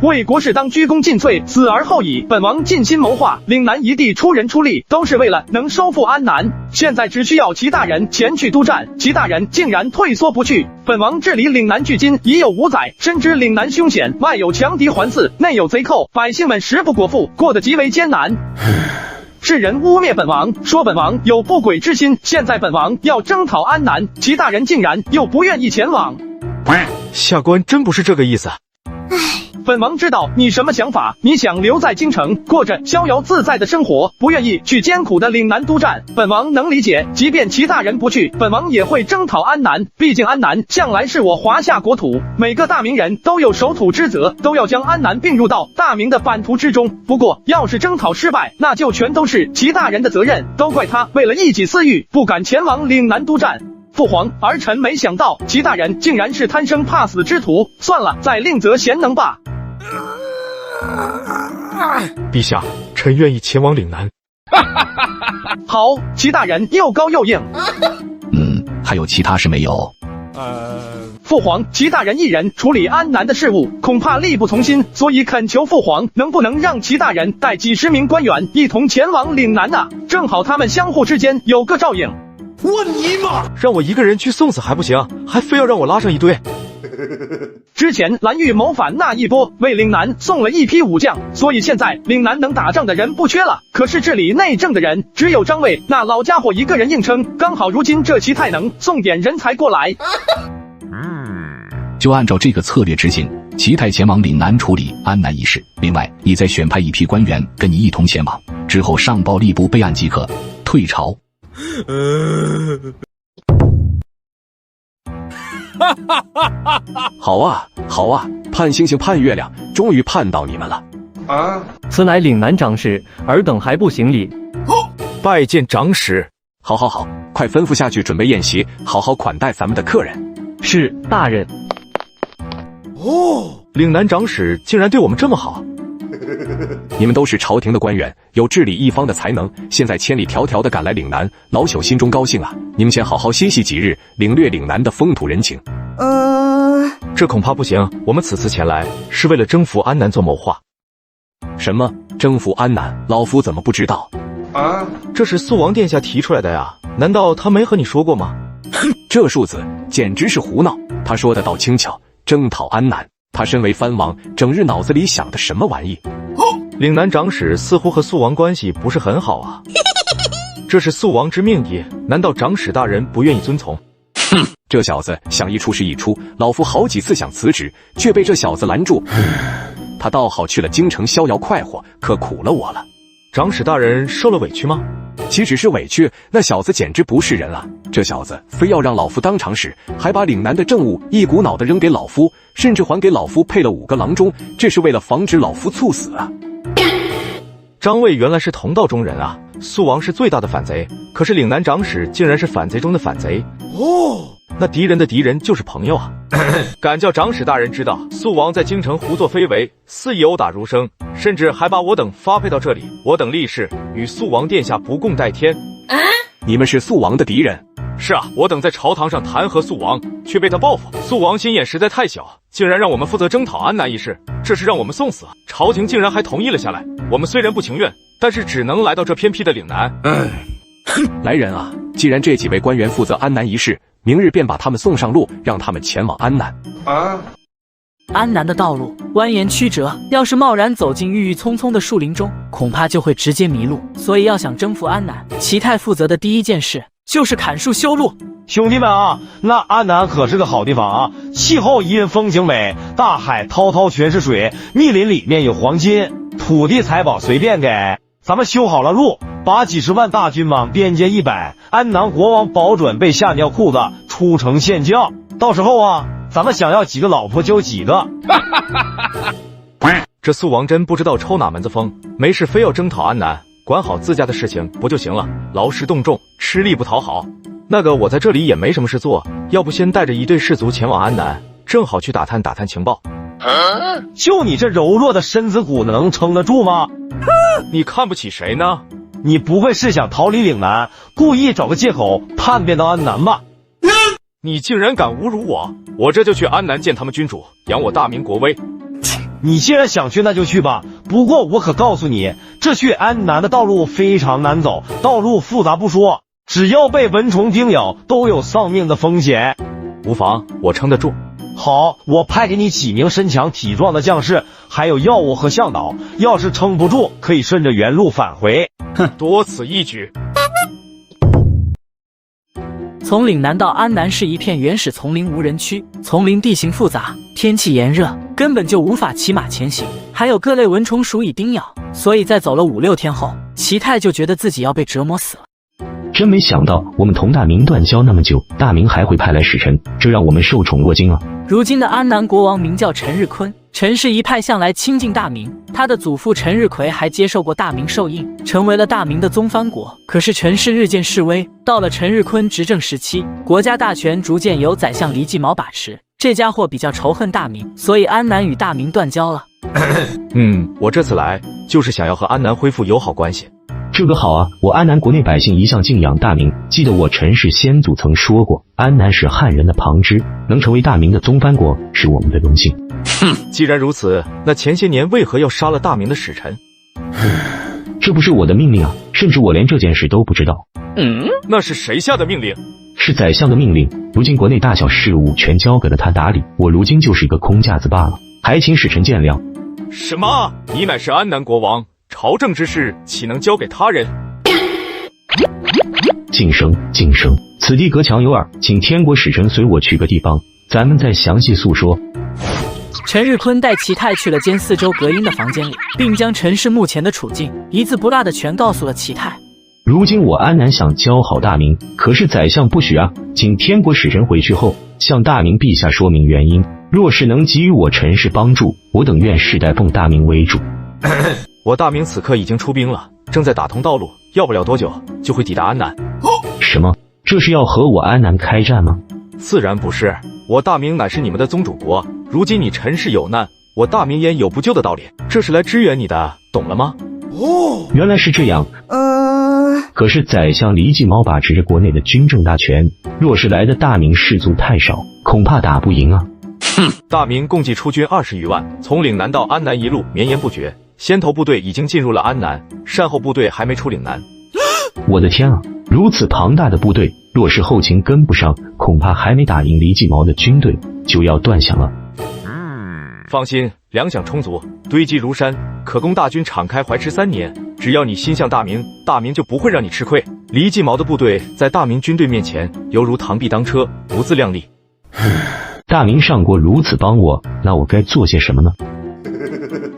Speaker 2: 为国事当鞠躬尽瘁，死而后已。本王尽心谋划，岭南一地出人出力，都是为了能收复安南。现在只需要齐大人前去督战，齐大人竟然退缩不去。本王治理岭南距今已有5载，深知岭南凶险，外有强敌环伺，内有贼寇，百姓们食不果腹，过得极为艰难。世人污蔑本王，说本王有不轨之心。现在本王要征讨安南，齐大人竟然又不愿意前往。
Speaker 3: 下官真不是这个意思。
Speaker 2: 本王知道你什么想法，你想留在京城，过着逍遥自在的生活，不愿意去艰苦的岭南督战。本王能理解，即便齐大人不去，本王也会征讨安南。毕竟安南向来是我华夏国土，每个大明人都有守土之责，都要将安南并入到大明的版图之中。不过，要是征讨失败，那就全都是齐大人的责任，都怪他为了一己私欲，不敢前往岭南督战。父皇，儿臣没想到齐大人竟然是贪生怕死之徒，算了，再另择贤能吧。
Speaker 3: 陛下，臣愿意前往岭南。
Speaker 2: 好，齐大人又高又硬。
Speaker 20: 还有其他事没有？
Speaker 2: 父皇，齐大人一人处理安南的事务，恐怕力不从心，所以恳求父皇能不能让齐大人带几10名官员一同前往岭南啊？正好他们相互之间有个照应。
Speaker 3: 我尼玛！让我一个人去送死还不行，还非要让我拉上一堆。
Speaker 2: 之前蓝玉谋反那一波，为岭南送了一批武将，所以现在岭南能打仗的人不缺了。可是治理内政的人只有张卫那老家伙一个人硬撑，刚好如今这齐太能送点人才过来。
Speaker 20: 就按照这个策略执行，齐太前往岭南处理安南一事。另外，你再选派一批官员跟你一同前往，之后上报吏部备案即可。退朝。
Speaker 18: 好啊，好啊，盼星星盼月亮，终于盼到你们了。
Speaker 17: 此乃岭南长史，尔等还不行礼。
Speaker 3: 拜见长史。
Speaker 18: 好好好，快吩咐下去准备宴席，好好款待咱们的客人。
Speaker 17: 是，大人。
Speaker 3: 岭南长史竟然对我们这么好。
Speaker 18: 你们都是朝廷的官员，有治理一方的才能，现在千里迢迢的赶来岭南，老朽心中高兴啊！你们先好好歇息几日，领略岭南的风土人情。
Speaker 3: 这恐怕不行，我们此次前来是为了征服安南做谋划。
Speaker 18: 什么征服安南？老夫怎么不知道？
Speaker 3: 这是肃王殿下提出来的呀，难道他没和你说过吗？
Speaker 18: 哼，这庶子简直是胡闹！他说的倒轻巧，征讨安南。他身为藩王，整日脑子里想的什么玩意？
Speaker 3: 岭南长史似乎和肃王关系不是很好啊。这是肃王之命也，难道长史大人不愿意遵从？
Speaker 18: 哼，这小子想一出是一出，老夫好几次想辞职，却被这小子拦住。他倒好去了京城逍遥快活，可苦了我了。
Speaker 3: 长史大人受了委屈吗？
Speaker 18: 岂止是委屈，那小子简直不是人啊！这小子非要让老夫当长史，还把岭南的政务一股脑的扔给老夫，甚至还给老夫配了5个郎中，这是为了防止老夫猝死啊！
Speaker 3: 张卫原来是同道中人啊！肃王是最大的反贼，可是岭南长史竟然是反贼中的反贼哦！那敌人的敌人就是朋友啊！敢叫长史大人知道，肃王在京城胡作非为，肆意殴打儒生，甚至还把我等发配到这里，我等立誓与肃王殿下不共戴天。
Speaker 18: 你们是肃王的敌人？
Speaker 3: 是啊，我等在朝堂上弹劾肃王，却被他报复。肃王心眼实在太小，竟然让我们负责征讨安南一事，这是让我们送死。朝廷竟然还同意了下来。我们虽然不情愿，但是只能来到这偏僻的岭南。
Speaker 18: 来人啊！既然这几位官员负责安南一事，明日便把他们送上路，让他们前往安南。
Speaker 6: 安南的道路蜿蜒曲折，要是贸然走进郁郁葱葱的树林中，恐怕就会直接迷路。所以要想征服安南，齐泰负责的第一件事就是砍树修路。
Speaker 19: 兄弟们啊，那安南可是个好地方啊，气候宜人，风景美，大海滔滔全是水，密林里面有黄金，土地财宝随便给。咱们修好了路，把几10万大军往边界一摆，安南国王保准被吓尿裤子，出城献将。到时候啊，咱们想要几个老婆就几个。
Speaker 3: 这苏王真不知道抽哪门子风，没事非要征讨安南，管好自家的事情不就行了？劳师动众，吃力不讨好。那个我在这里也没什么事做，要不先带着一队士卒前往安南，正好去打探打探情报。
Speaker 19: 就你这柔弱的身子骨能撑得住吗？
Speaker 3: 你看不起谁呢？
Speaker 19: 你不会是想逃离岭南，故意找个借口叛变到安南吧？
Speaker 3: 你竟然敢侮辱我！我这就去安南见他们君主，扬我大明国威。
Speaker 19: 你既然想去，那就去吧。不过我可告诉你，这去安南的道路非常难走，道路复杂不说，只要被蚊虫叮咬，都有丧命的风险。
Speaker 3: 无妨，我撑得住。
Speaker 19: 好，我派给你几名身强体壮的将士，还有药物和向导。要是撑不住，可以顺着原路返回。
Speaker 3: 哼，多此一举。
Speaker 6: 从岭南到安南是一片原始丛林无人区，丛林地形复杂，天气炎热，根本就无法骑马前行，还有各类蚊虫鼠蚁叮咬，所以在走了5、6天后，齐泰就觉得自己要被折磨死了。
Speaker 4: 真没想到，我们同大明断交那么久，大明还会派来使臣，这让我们受宠若惊了。
Speaker 6: 如今的安南国王名叫陈日坤，陈氏一派向来亲近大明，他的祖父陈日奎还接受过大明授印，成为了大明的宗藩国。可是陈氏日渐式微，到了陈日坤执政时期，国家大权逐渐由宰相黎继毛把持，这家伙比较仇恨大明，所以安南与大明断交了。
Speaker 3: 我这次来就是想要和安南恢复友好关系。
Speaker 4: 这个好啊，我安南国内百姓一向敬仰大明，记得我陈氏先祖曾说过，安南是汉人的旁支，能成为大明的宗藩国是我们的荣幸。
Speaker 3: 既然如此，那前些年为何要杀了大明的使臣？
Speaker 4: 这不是我的命令啊，甚至我连这件事都不知道。
Speaker 3: 那是谁下的命令？
Speaker 4: 是宰相的命令，如今国内大小事务全交给了他打理，我如今就是一个空架子罢了，还请使臣见谅。
Speaker 3: 什么？你乃是安南国王，朝政之事岂能交给他人？
Speaker 4: 晋升，此地隔墙有耳，请天国使臣随我去个地方，咱们再详细诉说。
Speaker 6: 陈日坤带齐泰去了间四周隔音的房间里，并将陈氏目前的处境一字不落的全告诉了齐泰。
Speaker 4: 如今我安南想交好大明，可是宰相不许啊，请天国使臣回去后向大明陛下说明原因，若是能给予我陈氏帮助，我等愿世代奉大明为主。
Speaker 3: 我大明此刻已经出兵了，正在打通道路，要不了多久就会抵达安南。
Speaker 4: 什么？这是要和我安南开战吗？
Speaker 3: 自然不是，我大明乃是你们的宗主国，如今你陈氏有难，我大明焉有不救的道理？这是来支援你的，懂了吗？
Speaker 4: 原来是这样。可是宰相黎继毛把持着国内的军政大权，若是来的大明士卒太少，恐怕打不赢啊。
Speaker 3: 大明共计出军20余万，从岭南到安南一路绵延不绝，先头部队已经进入了安南，善后部队还没出岭南。
Speaker 4: 我的天啊，如此庞大的部队，若是后勤跟不上，恐怕还没打赢黎继毛的军队就要断响了。
Speaker 3: 放心，粮饷充足，堆积如山，可供大军敞开怀持3年。只要你心向大明，大明就不会让你吃亏。黎继毛的部队在大明军队面前犹如螳臂当车，不自量力。
Speaker 4: 大明上国如此帮我，那我该做些什么呢？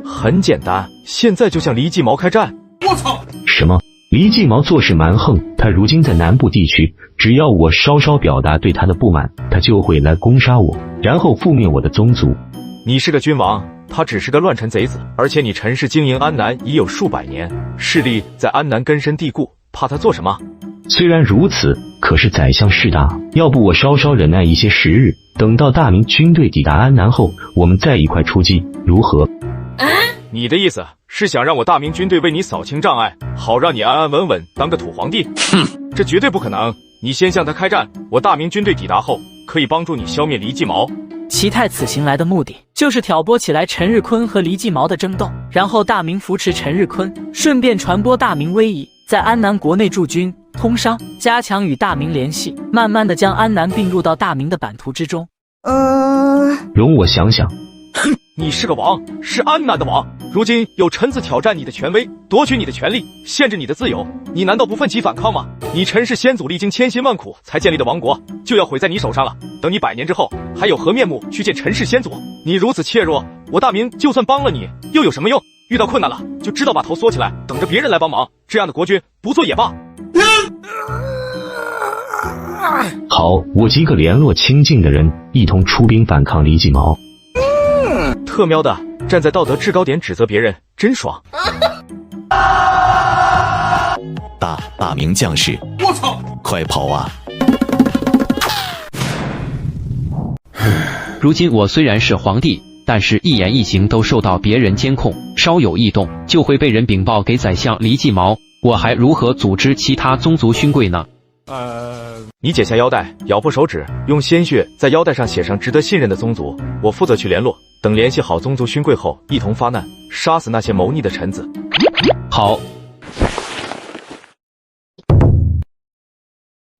Speaker 3: 很简单，现在就向黎继毛开战。
Speaker 4: 我操！什么？黎继毛做事蛮横，他如今在南部地区，只要我稍稍表达对他的不满，他就会来攻杀我，然后覆灭我的宗族。
Speaker 3: 你是个君王，他只是个乱臣贼子，而且你陈氏经营安南已有数百年，势力在安南根深蒂固，怕他做什么？
Speaker 4: 虽然如此，可是宰相势大，要不我稍稍忍耐一些时日，等到大明军队抵达安南后，我们再一块出击，如何？
Speaker 3: 你的意思是想让我大明军队为你扫清障碍，好让你安安稳稳当个土皇帝？这绝对不可能！你先向他开战，我大明军队抵达后，可以帮助你消灭黎继毛。
Speaker 6: 齐泰此行来的目的，就是挑拨起来陈日坤和黎继毛的争斗，然后大明扶持陈日坤，顺便传播大明威仪，在安南国内驻军、通商，加强与大明联系，慢慢的将安南并入到大明的版图之中。
Speaker 4: 容我想想。
Speaker 3: 你是个王，是安南的王，如今有臣子挑战你的权威，夺取你的权利，限制你的自由，你难道不奋起反抗吗？你陈氏先祖历经千辛万苦才建立的王国，就要毁在你手上了。等你100年之后，还有何面目去见陈氏先祖？你如此怯弱，我大明就算帮了你，又有什么用？遇到困难了，就知道把头缩起来，等着别人来帮忙。这样的国君不做也罢。
Speaker 4: 好，好，我几个联络亲近的人，一同出兵反抗李继毛。
Speaker 3: 特喵的，站在道德制高点指责别人，真爽！
Speaker 15: 大明将士，我操，快跑啊！
Speaker 21: 如今我虽然是皇帝，但是一言一行都受到别人监控，稍有异动就会被人禀报给宰相李继毛，我还如何组织其他宗族勋贵呢？
Speaker 3: 你解下腰带，咬破手指，用鲜血在腰带上写上值得信任的宗族，我负责去联络。等联系好宗族勋贵后，一同发难，杀死那些谋逆的臣子。
Speaker 21: 好。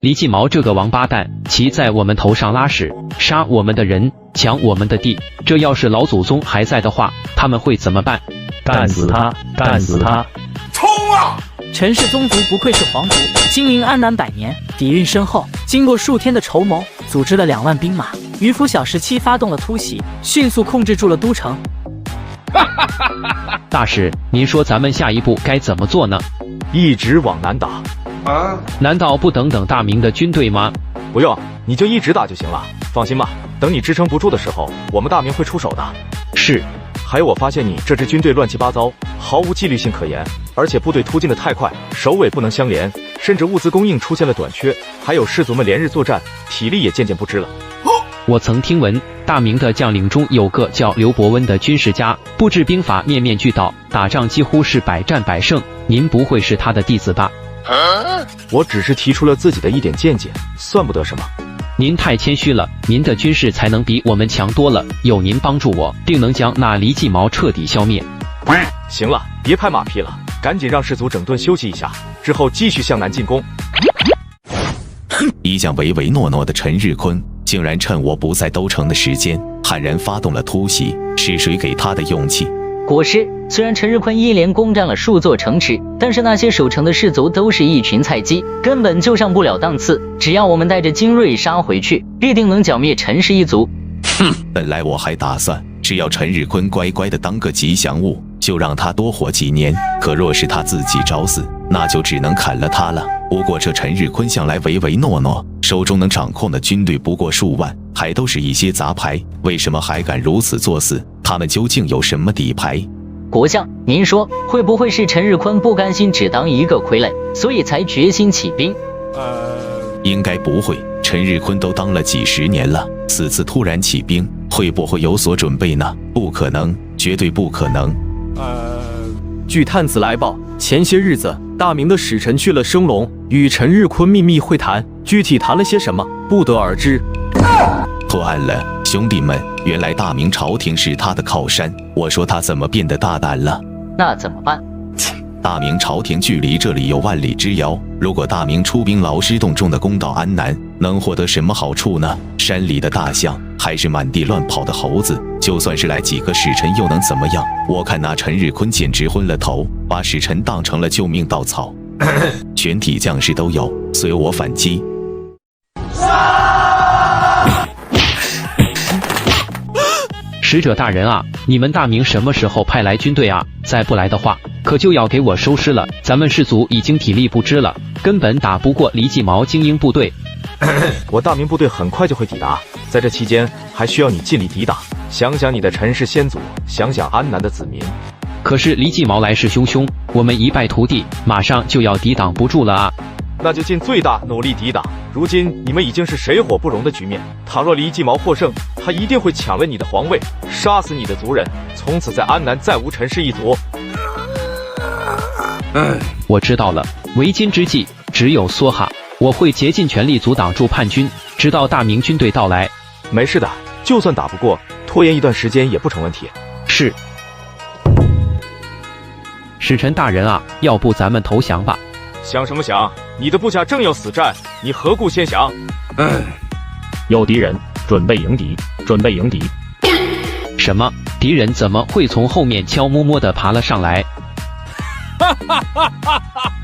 Speaker 21: 李继毛这个王八蛋，骑在我们头上拉屎，杀我们的人，抢我们的地，这要是老祖宗还在的话，他们会怎么办？
Speaker 5: 干死他！干死他！
Speaker 6: 冲啊！陈氏宗族不愧是皇族，经营安南100年，底蕴深厚。经过数天的筹谋，组织了2万兵马，于拂晓时期发动了突袭，迅速控制住了都城。
Speaker 21: 大使，您说咱们下一步该怎么做呢？
Speaker 3: 一直往南打。
Speaker 21: 难道不等等大明的军队吗？
Speaker 3: 不用，你就一直打就行了。放心吧，等你支撑不住的时候，我们大明会出手的。
Speaker 21: 是。
Speaker 3: 还有，我发现你这支军队乱七八糟，毫无纪律性可言，而且部队突进的太快，首尾不能相连，甚至物资供应出现了短缺，还有士卒们连日作战，体力也渐渐不支了。
Speaker 21: 我曾听闻大明的将领中有个叫刘伯温的军事家，布置兵法面面俱到，打仗几乎是百战百胜。您不会是他的弟子吧？
Speaker 3: 我只是提出了自己的一点见解，算不得什么。
Speaker 21: 您太谦虚了，您的军事才能比我们强多了，有您帮助我，定能将那李继毛彻底消灭。
Speaker 3: 行了，别拍马屁了，赶紧让士卒整顿休息一下，之后继续向南进攻。
Speaker 15: 一向唯唯诺诺的陈日坤，竟然趁我不在都城的时间，悍然发动了突袭，是谁给他的勇气？
Speaker 22: 国师，虽然陈日坤一连攻占了数座城池，但是那些守城的士卒都是一群菜鸡，根本就上不了档次。只要我们带着精锐杀回去，必定能剿灭陈氏一族。
Speaker 15: 本来我还打算，只要陈日坤乖乖的当个吉祥物，就让他多活几年。可若是他自己找死，那就只能砍了他了。不过这陈日坤向来唯唯诺诺，手中能掌控的军队不过数万，还都是一些杂牌，为什么还敢如此作死？他们究竟有什么底牌？
Speaker 22: 国相，您说会不会是陈日坤不甘心只当一个傀儡，所以才决心起兵？
Speaker 15: 应该不会，陈日坤都当了几十年了，此次突然起兵，会不会有所准备呢？不可能，绝对不可能。
Speaker 11: 据探子来报，前些日子大明的使臣去了升龙，与陈日坤秘密会谈，具体谈了些什么，不得而知。
Speaker 15: 破案了，兄弟们，原来大明朝廷是他的靠山。我说他怎么变得大胆了？
Speaker 22: 那怎么办？
Speaker 15: 大明朝廷距离这里有万里之遥，如果大明出兵劳师动众的攻到安南，能获得什么好处呢？山里的大象，还是满地乱跑的猴子？就算是来几个使臣，又能怎么样？我看那陈日坤简直昏了头，把使臣当成了救命稻草。全体将士都有，随我反击。
Speaker 21: 使者大人啊，你们大明什么时候派来军队啊？再不来的话，可就要给我收尸了。咱们士卒已经体力不支了，根本打不过李继毛精英部队。
Speaker 3: 我大明部队很快就会抵达，在这期间还需要你尽力抵挡。想想你的陈氏先祖，想想安南的子民。
Speaker 21: 可是李继毛来势汹汹，我们一败涂地，马上就要抵挡不住了啊！
Speaker 3: 那就尽最大努力抵挡。如今你们已经是水火不容的局面，倘若李继毛获胜，他一定会抢了你的皇位，杀死你的族人，从此在安南再无陈氏一族。
Speaker 21: 我知道了，为今之计只有梭哈，我会竭尽全力阻挡住叛军，直到大明军队到来。
Speaker 3: 没事的，就算打不过，拖延一段时间也不成问题。
Speaker 21: 是。使臣大人啊，要不咱们投降吧？
Speaker 3: 想什么想？你的部下正要死战，你何故先降？
Speaker 5: 有敌人，准备迎敌，准备迎敌。
Speaker 21: 什么？敌人怎么会从后面悄摸摸地爬了上来？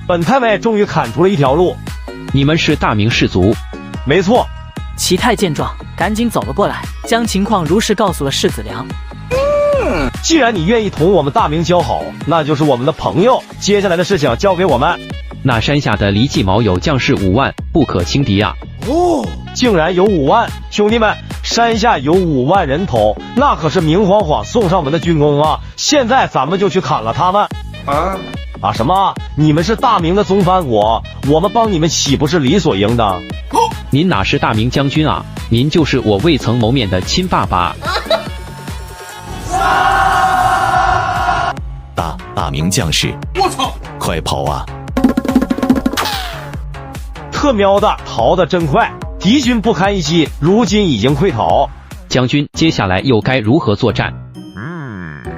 Speaker 19: 本太尉终于砍出了一条路。
Speaker 21: 你们是大明士卒？
Speaker 19: 没错。
Speaker 6: 齐泰见状，赶紧走了过来，将情况如实告诉了世子良。
Speaker 19: 既然你愿意同我们大明交好，那就是我们的朋友。接下来的事情交给我们。
Speaker 21: 那山下的李继毛有将士5万，不可轻敌啊！
Speaker 19: 竟然有5万！兄弟们，山下有5万人头，那可是明晃晃送上门的军功啊！现在咱们就去砍了他们！什么？你们是大明的宗藩国，我们帮你们岂不是理所应当？
Speaker 21: 您哪是大明将军啊？您就是我未曾谋面的亲爸爸。
Speaker 15: 大明将士，我操！快跑啊！
Speaker 19: 特喵的，逃得真快！敌军不堪一击，如今已经溃逃。
Speaker 21: 将军，接下来又该如何作战？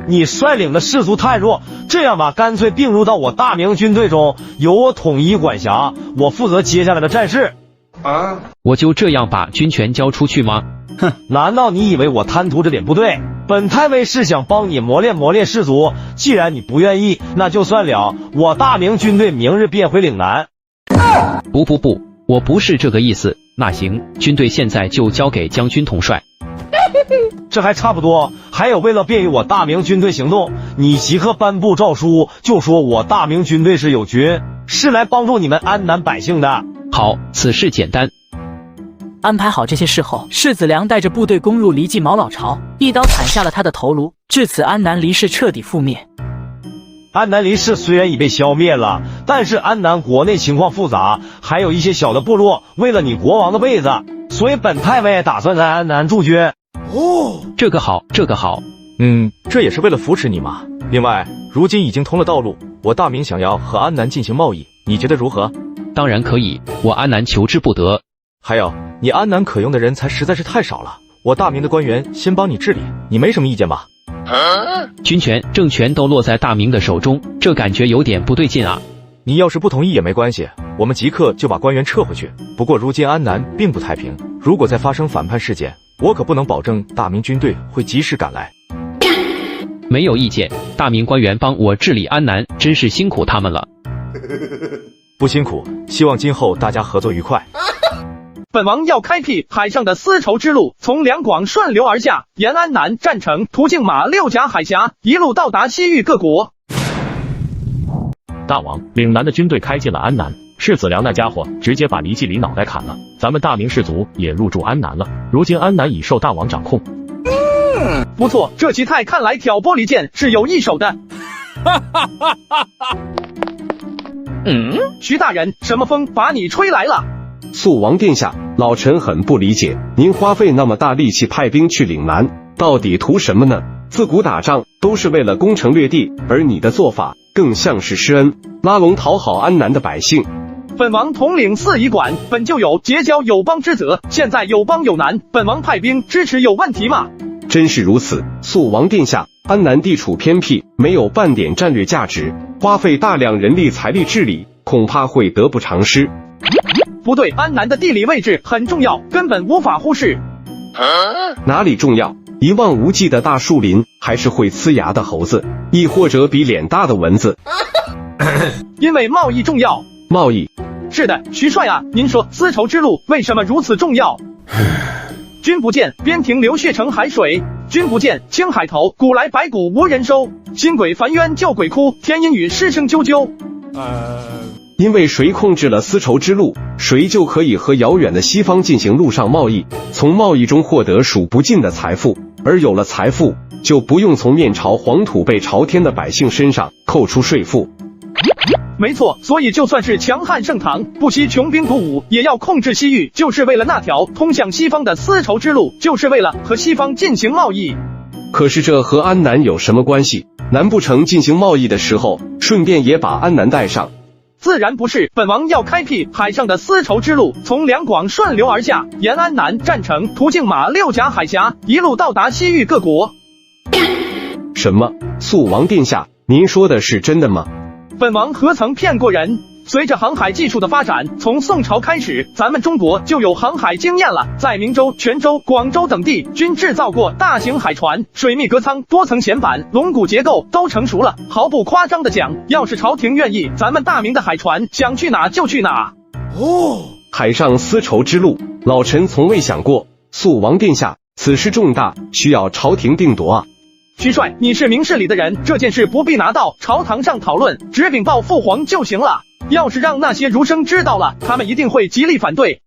Speaker 19: 你率领的士卒太弱，这样吧，干脆并入到我大明军队中，由我统一管辖，我负责接下来的战事。
Speaker 21: 我就这样把军权交出去吗？
Speaker 19: 哼，难道你以为我贪图这点部队？本太尉是想帮你磨练磨练士卒，既然你不愿意，那就算了，我大明军队明日便回岭南。
Speaker 21: 不，我不是这个意思。那行，军队现在就交给将军统帅。
Speaker 19: 这还差不多，还有为了便于我大明军队行动，你即刻颁布诏书，就说我大明军队是友军，是来帮助你们安南百姓的。
Speaker 21: 好，此事简单。
Speaker 6: 安排好这些事后，世子良带着部队攻入黎继毛老巢，一刀砍下了他的头颅，至此安南黎氏彻底覆灭。
Speaker 19: 安南黎氏虽然已被消灭了，但是安南国内情况复杂，还有一些小的部落为了你国王的位子，所以本太尉打算在安南驻军。
Speaker 21: 这个好。
Speaker 3: 这也是为了扶持你嘛。另外，如今已经通了道路，我大明想要和安南进行贸易，你觉得如何？
Speaker 21: 当然可以，我安南求之不得。
Speaker 3: 还有，你安南可用的人才实在是太少了，我大明的官员先帮你治理，你没什么意见吧？
Speaker 21: 军权、政权都落在大明的手中，这感觉有点不对劲啊。
Speaker 3: 你要是不同意也没关系，我们即刻就把官员撤回去。不过如今安南并不太平，如果再发生反叛事件，我可不能保证大明军队会及时赶来。
Speaker 21: 没有意见，大明官员帮我治理安南，真是辛苦他们了。
Speaker 3: 不辛苦，希望今后大家合作愉快。
Speaker 2: 本王要开辟海上的丝绸之路，从两广顺流而下，沿安南战城，途径马六甲海峡，一路到达西域各国。
Speaker 5: 大王，岭南的军队开进了安南，世子良那家伙直接把黎继礼脑袋砍了，咱们大明士族也入驻安南了。如今安南已受大王掌控。
Speaker 2: 不错，这齐泰看来挑拨离间是有一手的。徐大人，什么风把你吹来了？
Speaker 18: 肃王殿下，老臣很不理解，您花费那么大力气派兵去岭南，到底图什么呢？自古打仗都是为了攻城略地，而你的做法更像是施恩，拉拢讨好安南的百姓。
Speaker 2: 本王统领四夷馆，本就有结交友邦之责，现在友邦有难，本王派兵支持有问题吗？
Speaker 18: 真是如此，肃王殿下，安南地处偏僻，没有半点战略价值，花费大量人力财力治理，恐怕会得不偿失。
Speaker 2: 不对，安南的地理位置很重要，根本无法忽视。
Speaker 18: 哪里重要？一望无际的大树林，还是会呲牙的猴子，亦或者比脸大的蚊子？
Speaker 2: 因为贸易重要。
Speaker 18: 贸易？
Speaker 2: 是的，徐帅啊，您说丝绸之路为什么如此重要？君不见，边庭流血成海水；君不见，青海头，古来白骨无人收。新鬼烦冤救鬼哭，天阴雨师声啾啾。
Speaker 18: 因为谁控制了丝绸之路，谁就可以和遥远的西方进行陆上贸易，从贸易中获得数不尽的财富，而有了财富，就不用从面朝黄土背朝天的百姓身上扣除税赋。
Speaker 2: 没错，所以就算是强悍盛唐，不惜穷兵黩武，也要控制西域，就是为了那条通向西方的丝绸之路，就是为了和西方进行贸易。
Speaker 18: 可是这和安南有什么关系？难不成进行贸易的时候，顺便也把安南带上？
Speaker 2: 自然不是，本王要开辟海上的丝绸之路，从两广顺流而下，沿安南战城，途径马六甲海峡，一路到达西域各国。
Speaker 18: 什么？肃王殿下，您说的是真的吗？
Speaker 2: 本王何曾骗过人？随着航海技术的发展，从宋朝开始，咱们中国就有航海经验了。在明州、泉州、广州等地均制造过大型海船，水密隔舱、多层舷板、龙骨结构都成熟了。毫不夸张的讲，要是朝廷愿意，咱们大明的海船想去哪就去哪。
Speaker 18: 海上丝绸之路，老臣从未想过。肃王殿下，此事重大，需要朝廷定夺啊。
Speaker 2: 徐帅，你是明事理的人，这件事不必拿到朝堂上讨论，只禀报父皇就行了。要是让那些儒生知道了，他们一定会极力反对。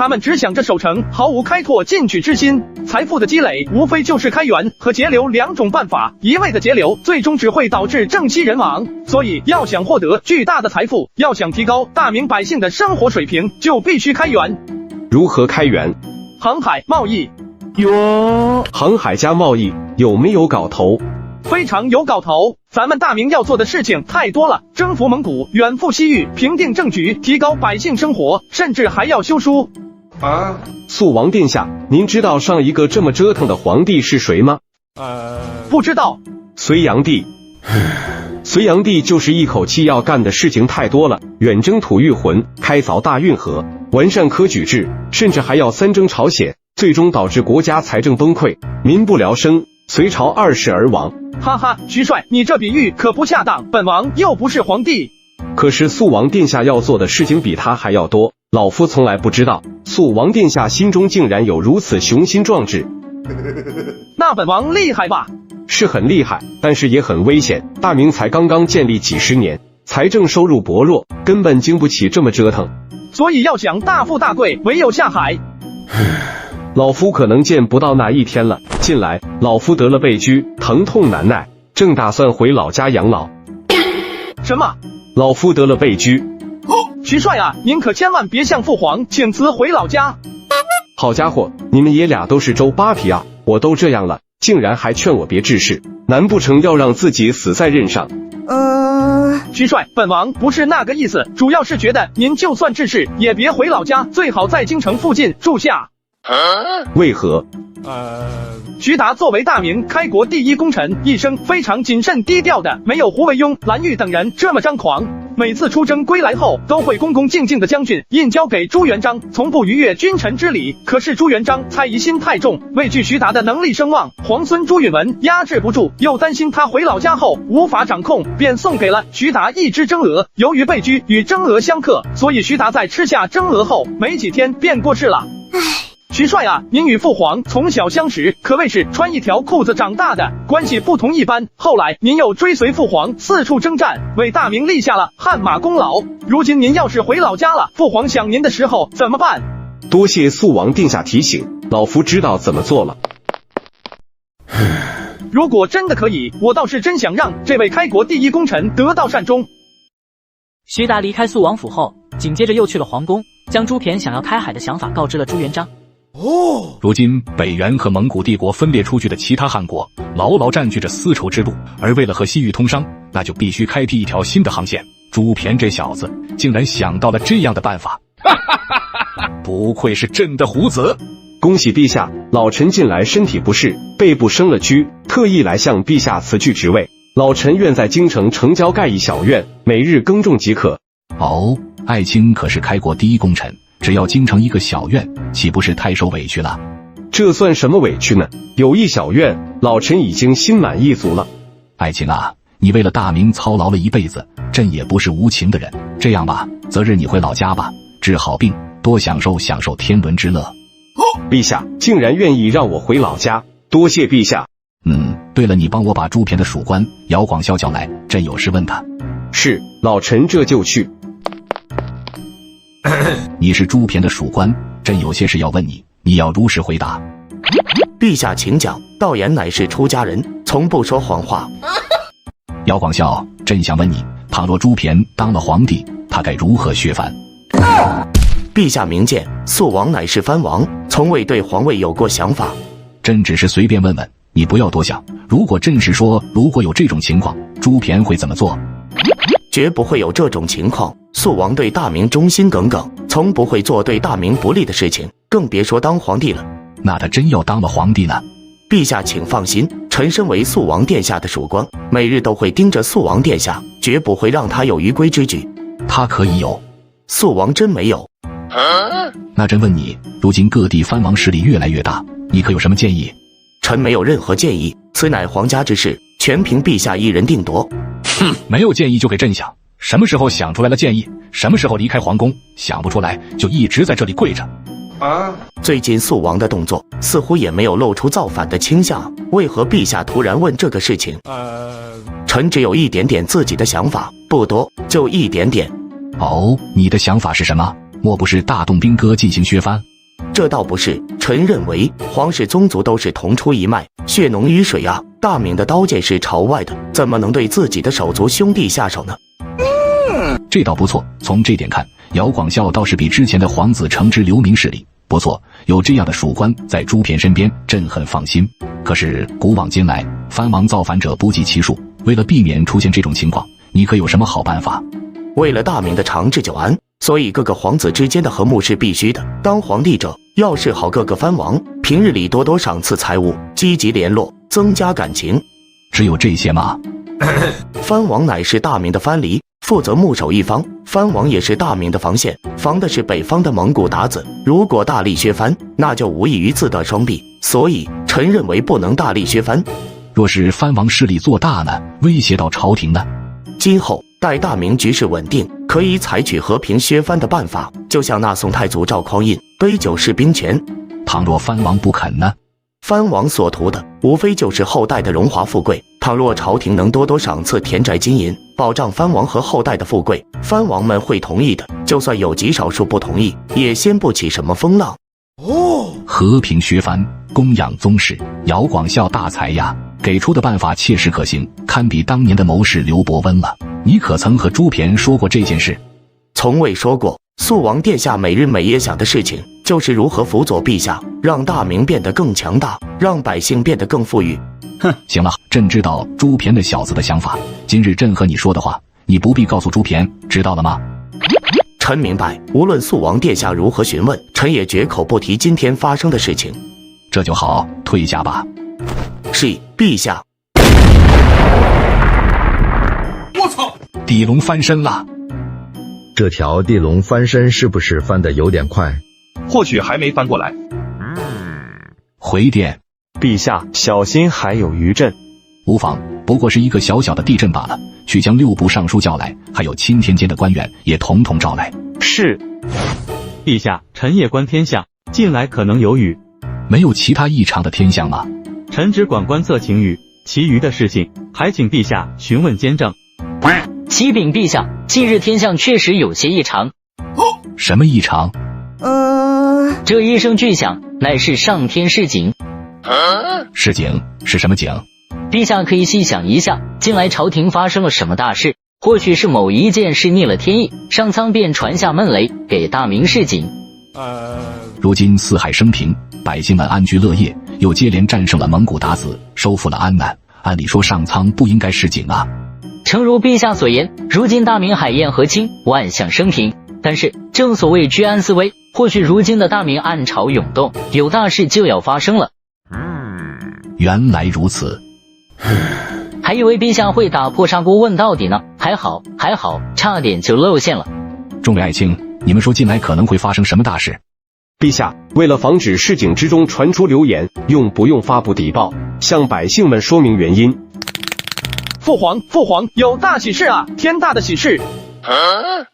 Speaker 2: 他们只想着守城，毫无开拓进取之心。财富的积累无非就是开源和节流两种办法，一味的节流最终只会导致政息人亡。所以要想获得巨大的财富，要想提高大明百姓的生活水平，就必须开源。
Speaker 18: 如何开源？
Speaker 2: 航海贸易。
Speaker 18: 航海加贸易有没有搞头？
Speaker 2: 非常有搞头，咱们大明要做的事情太多了，征服蒙古，远赴西域，平定政局，提高百姓生活，甚至还要修书。
Speaker 18: 肃王殿下，您知道上一个这么折腾的皇帝是谁吗？
Speaker 2: 不知道。
Speaker 18: 隋炀帝。隋炀帝就是一口气要干的事情太多了，远征吐谷浑，开凿大运河，完善科举制，甚至还要三征朝鲜，最终导致国家财政崩溃，民不聊生，隋朝2世而亡。
Speaker 2: 哈哈，徐帅，你这比喻可不恰当，本王又不是皇帝。
Speaker 18: 可是肃王殿下要做的事情比他还要多，老夫从来不知道，肃王殿下心中竟然有如此雄心壮志。
Speaker 2: 那本王厉害吧？
Speaker 18: 是很厉害，但是也很危险。大明才刚刚建立几十年，财政收入薄弱，根本经不起这么折腾。
Speaker 2: 所以要想大富大贵，唯有下海。
Speaker 18: 老夫可能见不到那一天了。近来老夫得了背疽，疼痛难耐，正打算回老家养老。
Speaker 2: 什么？
Speaker 18: 老夫得了背疽。
Speaker 2: 徐帅啊，您可千万别向父皇请辞回老家。
Speaker 18: 好家伙，你们爷俩都是周扒皮啊！我都这样了，竟然还劝我别治事，难不成要让自己死在任上？
Speaker 2: 徐帅，本王不是那个意思，主要是觉得您就算治事，也别回老家，最好在京城附近住下。
Speaker 18: 为何？
Speaker 2: 徐达作为大明开国第一功臣，一生非常谨慎低调的，没有胡惟庸、蓝玉等人这么张狂。每次出征归来后，都会恭恭敬敬的将军印交给朱元璋，从不逾越君臣之礼。可是朱元璋猜疑心太重，畏惧徐达的能力声望，皇孙朱允炆压制不住，又担心他回老家后无法掌控，便送给了徐达一只蒸鹅。由于背疽与蒸鹅相克，所以徐达在吃下蒸鹅后没几天便过世了。徐帅啊，您与父皇从小相识，可谓是穿一条裤子长大的，关系不同一般。后来您又追随父皇四处征战，为大明立下了汗马功劳。如今您要是回老家了，父皇想您的时候怎么办？
Speaker 18: 多谢肃王殿下提醒，老夫知道怎么做了。
Speaker 2: 如果真的可以，我倒是真想让这位开国第一功臣得到善终。
Speaker 6: 徐达离开肃王府后，紧接着又去了皇宫，将朱骈想要开海的想法告知了朱元璋。
Speaker 20: 如今北元和蒙古帝国分裂出去的其他汗国牢牢占据着丝绸之路，而为了和西域通商，那就必须开辟一条新的航线。朱骈这小子竟然想到了这样的办法，不愧是朕的虎子。
Speaker 18: 恭喜陛下，老臣近来身体不适，背部生了疽，特意来向陛下辞去职位。老臣愿在京城城郊盖一小院，每日耕种即可。
Speaker 20: 哦，爱卿可是开国第一功臣，只要京城一个小院，岂不是太受委屈了？
Speaker 18: 这算什么委屈呢？有一小院，老臣已经心满意足了。
Speaker 20: 爱卿啊，你为了大明操劳了一辈子，朕也不是无情的人。这样吧，择日你回老家吧，治好病，多享受天伦之乐。
Speaker 18: 陛下竟然愿意让我回老家，多谢陛下。
Speaker 20: 对了，你帮我把朱骈的属官姚广孝叫来，朕有事问他。
Speaker 18: 是，老臣这就去。
Speaker 20: 你是朱骈的属官，朕有些事要问你，你要如实回答。
Speaker 1: 陛下请讲，道言乃是出家人，从不说谎话。
Speaker 20: 姚广孝，朕想问你，倘若朱骈当了皇帝，他该如何削藩？
Speaker 1: 陛下明鉴，肃王乃是藩王，从未对皇位有过想法。
Speaker 20: 朕只是随便问问，你不要多想。如果朕是说，如果有这种情况，朱骈会怎么做？
Speaker 1: 绝不会有这种情况。肃王对大明忠心耿耿，从不会做对大明不利的事情，更别说当皇帝了。
Speaker 20: 那他真要当了皇帝呢？
Speaker 1: 陛下请放心，臣身为肃王殿下的属官，每日都会盯着肃王殿下，绝不会让他有逾规之举。
Speaker 20: 他可以有？
Speaker 1: 肃王真没有。
Speaker 20: 那朕问你，如今各地藩王势力越来越大，你可有什么建议？
Speaker 1: 臣没有任何建议，此乃皇家之事，全凭陛下一人定夺。
Speaker 20: 没有建议就给朕想，什么时候想出来了建议，什么时候离开皇宫，想不出来就一直在这里跪着。
Speaker 1: 最近肃王的动作似乎也没有露出造反的倾向，为何陛下突然问这个事情？臣只有一点点自己的想法，不多，就一点点。
Speaker 20: 哦，你的想法是什么？莫不是大动兵戈进行削藩？
Speaker 1: 这倒不是，臣认为皇室宗族都是同出一脉，血浓于水啊。大明的刀剑是朝外的，怎么能对自己的手足兄弟下手呢？
Speaker 20: 这倒不错，从这点看，姚广孝倒是比之前的皇子惩治流民势力不错，有这样的属官在朱偏身边，朕很放心。可是古往今来，藩王造反者不计其数，为了避免出现这种情况，你可有什么好办法？
Speaker 1: 为了大明的长治久安，所以各个皇子之间的和睦是必须的。当皇帝者，要示好各个藩王，平日里多多赏赐财物，积极联络，增加感情。
Speaker 20: 只有这些吗？
Speaker 1: 藩王乃是大明的藩篱，负责牧守一方，藩王也是大明的防线，防的是北方的蒙古鞑子。如果大力削藩，那就无异于自得双臂。所以臣认为不能大力削藩。
Speaker 20: 若是藩王势力做大呢，威胁到朝廷呢？
Speaker 1: 今后待大明局势稳定，可以采取和平削藩的办法，就像那宋太祖赵匡胤杯酒释兵权。
Speaker 20: 倘若藩王不肯呢？
Speaker 1: 藩王所图的无非就是后代的荣华富贵，倘若朝廷能多多赏赐田宅金银，保障藩王和后代的富贵，藩王们会同意的。就算有极少数不同意，也掀不起什么风浪。
Speaker 20: 和平削藩，供养宗室，姚广孝大才呀！给出的办法切实可行，堪比当年的谋士刘伯温了。你可曾和朱偏说过这件事？
Speaker 1: 从未说过。肃王殿下每日每夜想的事情，就是如何辅佐陛下，让大明变得更强大，让百姓变得更富裕。
Speaker 20: 哼，行了，朕知道朱偏的小子的想法。今日朕和你说的话，你不必告诉朱偏，知道了吗？
Speaker 1: 臣明白，无论肃王殿下如何询问，臣也绝口不提今天发生的事情。
Speaker 20: 这就好，退下吧。
Speaker 1: 是，陛下。
Speaker 20: 我操！地龙翻身了。
Speaker 8: 这条地龙翻身是不是翻得有点快？
Speaker 2: 或许还没翻过来。
Speaker 20: 回殿。
Speaker 13: 陛下，小心还有余震。
Speaker 20: 无妨，不过是一个小小的地震罢了。去将6部尚书叫来，还有钦天监的官员也统统召来。
Speaker 13: 是。陛下，臣夜观天象，近来可能有雨。
Speaker 20: 没有其他异常的天象吗？
Speaker 13: 臣只管观测晴雨，其余的事情还请陛下询问监正。
Speaker 22: 启禀陛下，近日天象确实有些异常。
Speaker 20: 什么异常？
Speaker 22: 这一声巨响，乃是上天示警。
Speaker 20: 示警是什么警？
Speaker 22: 陛下可以细想一下，近来朝廷发生了什么大事？或许是某一件事逆了天意，上苍便传下闷雷，给大明示警。
Speaker 20: 如今四海升平，百姓们安居乐业，又接连战胜了蒙古鞑子，收复了安南。按理说上苍不应该示警啊。
Speaker 22: 诚如陛下所言，如今大明海晏和亲，万象升平。但是正所谓居安思危，或许如今的大明暗潮涌动，有大事就要发生了。
Speaker 20: 原来如此。
Speaker 22: 还以为陛下会打破砂锅问到底呢，还好，差点就露馅了。
Speaker 20: 众位爱卿，你们说近来可能会发生什么大事？
Speaker 18: 陛下，为了防止示警之中传出流言，不用发布邸报，向百姓们说明原因？
Speaker 2: 父皇，有大喜事啊！天大的喜事！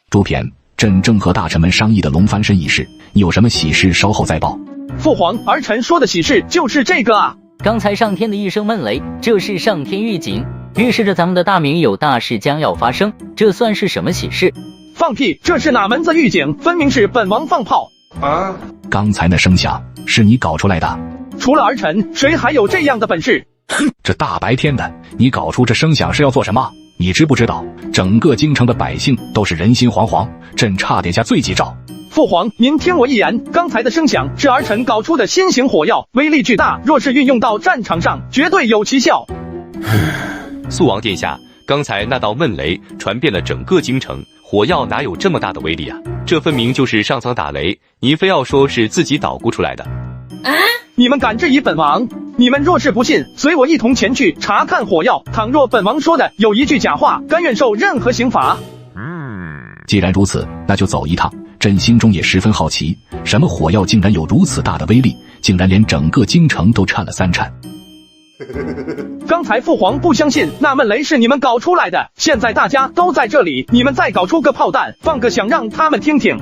Speaker 20: 朱偏，朕正和大臣们商议的龙翻身一事，你有什么喜事稍后再报。
Speaker 2: 父皇，儿臣说的喜事就是这个啊！
Speaker 22: 刚才上天的一声闷雷，这是上天预警，预示着咱们的大明有大事将要发生，这算是什么喜事？
Speaker 2: 放屁！这是哪门子预警？分明是本王放炮啊！
Speaker 20: 刚才那声响是你搞出来的？
Speaker 2: 除了儿臣，谁还有这样的本事？
Speaker 20: 这大白天的，你搞出这声响是要做什么？你知不知道，整个京城的百姓都是人心惶惶，朕差点下罪己诏。
Speaker 2: 父皇，您听我一言，刚才的声响是儿臣搞出的新型火药，威力巨大，若是运用到战场上，绝对有奇效。
Speaker 16: 肃王殿下，刚才那道闷雷传遍了整个京城，火药哪有这么大的威力啊？这分明就是上苍打雷，您非要说是自己捣鼓出来的。
Speaker 2: 你们敢质疑本王？你们若是不信，随我一同前去查看火药。倘若本王说的有一句假话，甘愿受任何刑罚。
Speaker 20: 既然如此，那就走一趟。朕心中也十分好奇，什么火药竟然有如此大的威力，竟然连整个京城都颤了3颤。
Speaker 2: 刚才父皇不相信那闷雷是你们搞出来的，现在大家都在这里，你们再搞出个炮弹，放个响让他们听听。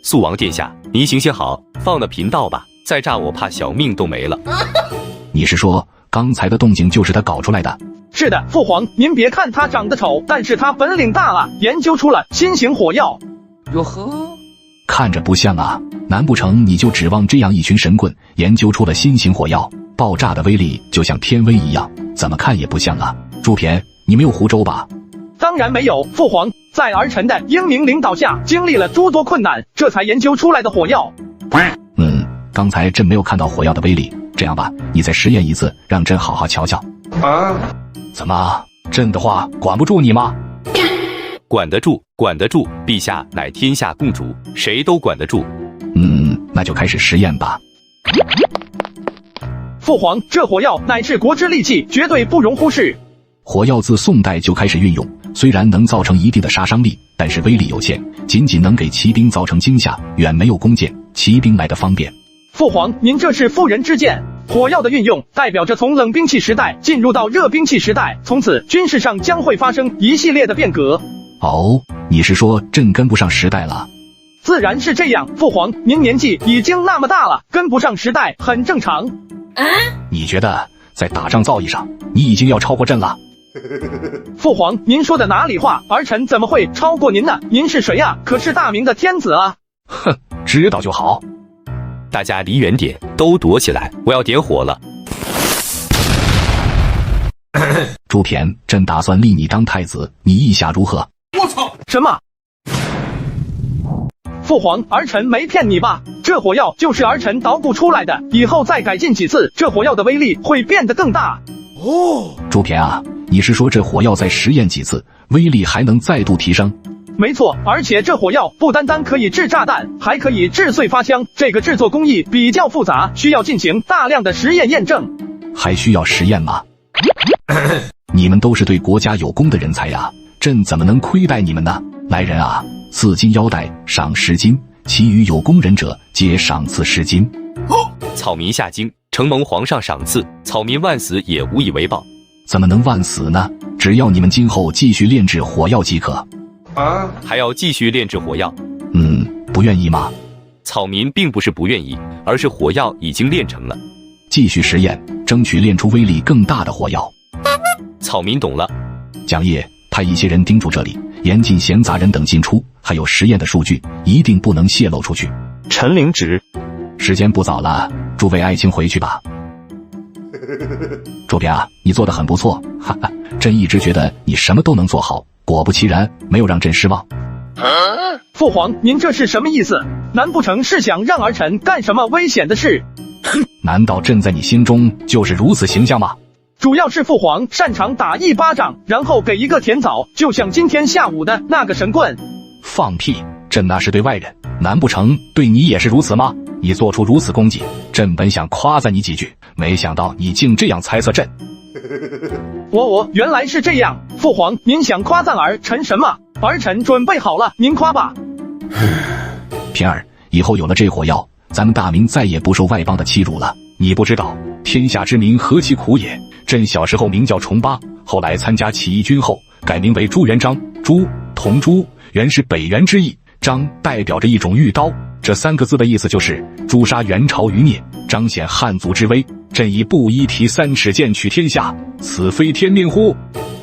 Speaker 16: 肃王殿下，您行些好，放了频道吧，再炸我怕小命都没了。
Speaker 20: 你是说刚才的动静就是他搞出来的？
Speaker 2: 是的，父皇，您别看他长得丑，但是他本领大啊，研究出了新型火药。
Speaker 22: 哟呵，
Speaker 20: 看着不像啊，难不成你就指望这样一群神棍研究出了新型火药，爆炸的威力就像天威一样？怎么看也不像啊。朱骈，你没有胡诌吧？
Speaker 2: 当然没有，父皇，在儿臣的英明领导下，经历了诸多困难，这才研究出来的火药。
Speaker 20: 刚才朕没有看到火药的威力，这样吧，你再实验一次，让朕好好瞧瞧。怎么，朕的话管不住你吗？
Speaker 16: 管得住，管得住，陛下乃天下共主，谁都管得住。
Speaker 20: 那就开始实验吧。
Speaker 2: 父皇，这火药乃是国之利器，绝对不容忽视。
Speaker 20: 火药自宋代就开始运用，虽然能造成一定的杀伤力，但是威力有限，仅仅能给骑兵造成惊吓，远没有弓箭、骑兵来的方便。
Speaker 2: 父皇，您这是妇人之见。火药的运用代表着从冷兵器时代进入到热兵器时代，从此军事上将会发生一系列的变革。
Speaker 20: 哦，你是说朕跟不上时代了？
Speaker 2: 自然是这样，父皇，您年纪已经那么大了，跟不上时代很正常。
Speaker 20: 你觉得在打仗造诣上，你已经要超过朕了？
Speaker 2: 父皇，您说的哪里话？儿臣怎么会超过您呢？您是谁啊？可是大明的天子啊！
Speaker 20: 哼，知道就好。
Speaker 16: 大家离远点，都躲起来，我要点火了。
Speaker 20: 朱骈，朕打算立你当太子，你意下如何？
Speaker 2: 我操！什么？父皇，儿臣没骗你吧？这火药就是儿臣捣鼓出来的，以后再改进几次，这火药的威力会变得更大。
Speaker 20: 朱骈啊，你是说这火药再实验几次，威力还能再度提升？
Speaker 2: 没错，而且这火药不单单可以制炸弹，还可以制碎发枪，这个制作工艺比较复杂，需要进行大量的实验验证。
Speaker 20: 还需要实验吗？你们都是对国家有功的人才呀，朕怎么能亏待你们呢？来人啊，赐金腰带，赏10金，其余有功人者皆赏赐10金。
Speaker 16: 草民下京，承蒙皇上赏赐，草民万死也无以为报。
Speaker 20: 怎么能万死呢？只要你们今后继续炼制火药即可。
Speaker 16: 还要继续炼制火药？
Speaker 20: 不愿意吗？
Speaker 16: 草民并不是不愿意，而是火药已经炼成了。
Speaker 20: 继续实验，争取炼出威力更大的火药。
Speaker 16: 草民懂了。
Speaker 20: 蒋掖，派一些人盯住这里，严禁闲杂人等进出，还有实验的数据一定不能泄露出去。
Speaker 3: 臣领旨。
Speaker 20: 时间不早了，诸位爱卿回去吧。朱骈啊，你做得很不错，哈哈，朕一直觉得你什么都能做好，果不其然，没有让朕失望。
Speaker 2: 父皇，您这是什么意思？难不成是想让儿臣干什么危险的事？
Speaker 20: 难道朕在你心中就是如此形象吗？
Speaker 2: 主要是父皇擅长打一巴掌，然后给一个甜枣，就像今天下午的那个神棍。
Speaker 20: 放屁！朕那是对外人，难不成对你也是如此吗？你做出如此功绩，朕本想夸赞你几句，没想到你竟这样猜测朕。
Speaker 2: 原来是这样。父皇，您想夸赞儿臣什么？儿臣准备好了，您夸吧。
Speaker 20: 骈儿，以后有了这火药，咱们大明再也不受外邦的欺辱了。你不知道，天下之民何其苦也。朕小时候名叫重八，后来参加起义军后，改名为朱元璋。朱，同朱，原是北元之意，璋代表着一种玉刀，这3个字的意思就是诛杀元朝余孽，彰显汉族之威。朕以布衣提3尺剑取天下，此非天命乎？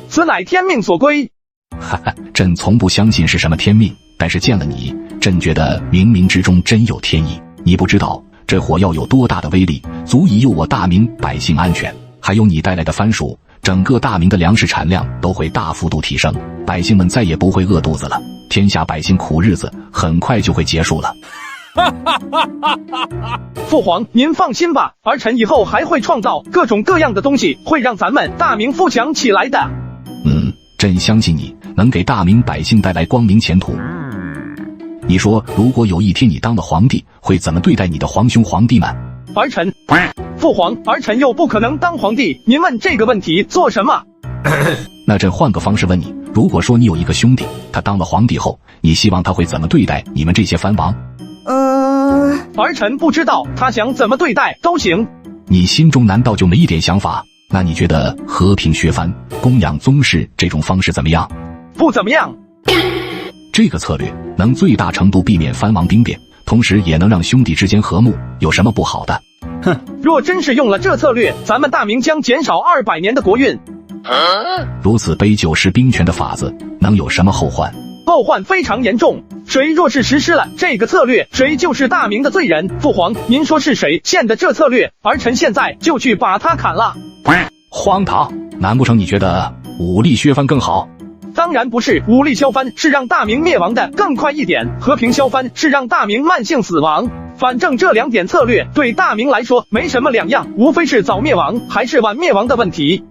Speaker 2: 此乃天命所归。
Speaker 20: 哈哈，朕从不相信是什么天命，但是见了你，朕觉得冥冥之中真有天意。你不知道这火药有多大的威力，足以诱我大明百姓安全。还有你带来的番薯，整个大明的粮食产量都会大幅度提升，百姓们再也不会饿肚子了，天下百姓苦日子很快就会结束了。
Speaker 2: 父皇，您放心吧，儿臣以后还会创造各种各样的东西，会让咱们大明富强起来的。
Speaker 20: 朕相信你能给大明百姓带来光明前途。你说，如果有一天你当了皇帝，会怎么对待你的皇兄皇弟们？
Speaker 2: 父皇，儿臣又不可能当皇帝，您问这个问题做什么？
Speaker 20: 那朕换个方式问你，如果说你有一个兄弟，他当了皇帝后，你希望他会怎么对待你们这些藩王？
Speaker 2: 儿臣不知道，他想怎么对待都行。
Speaker 20: 你心中难道就没一点想法？那你觉得和平削藩、供养宗室这种方式怎么样？
Speaker 2: 不怎么样。
Speaker 20: 这个策略能最大程度避免藩王兵变，同时也能让兄弟之间和睦，有什么不好的？
Speaker 2: 若真是用了这策略，咱们大明将减少200年的国运。
Speaker 20: 如此杯酒释兵权的法子，能有什么后患？
Speaker 2: 后患非常严重。谁若是实施了这个策略，谁就是大明的罪人。父皇，您说是谁献的这策略？儿臣现在就去把他砍了。
Speaker 20: 荒唐！难不成你觉得武力削藩更好？
Speaker 2: 当然不是，武力削藩是让大明灭亡的更快一点，和平削藩是让大明慢性死亡。反正这2点策略对大明来说没什么两样，无非是早灭亡还是晚灭亡的问题。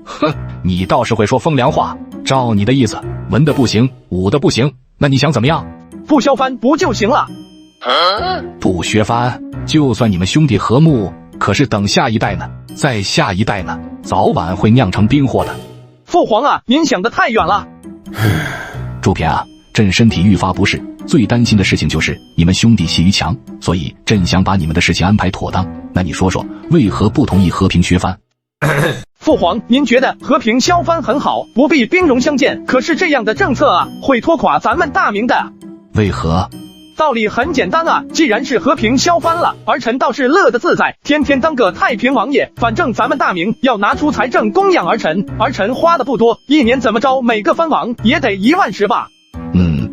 Speaker 20: 哼，你倒是会说风凉话。照你的意思，文的不行，武的不行，那你想怎么样？
Speaker 2: 不削藩不就行了？
Speaker 20: 不削藩，就算你们兄弟和睦，可是等下一代呢？再下一代呢？早晚会酿成兵祸的。
Speaker 2: 父皇啊，您想得太远了。
Speaker 20: 朱偏啊，朕身体愈发不适，最担心的事情就是你们兄弟阋于强，所以朕想把你们的事情安排妥当。那你说说，为何不同意和平削藩？
Speaker 2: 父皇，您觉得和平削藩很好，不必兵戎相见，可是这样的政策啊，会拖垮咱们大明的。
Speaker 20: 为何？
Speaker 2: 道理很简单啊，既然是和平削藩了，儿臣倒是乐得自在，天天当个太平王爷。反正咱们大明要拿出财政供养儿臣，儿臣花的不多，一年怎么着每个藩王也得1万石吧。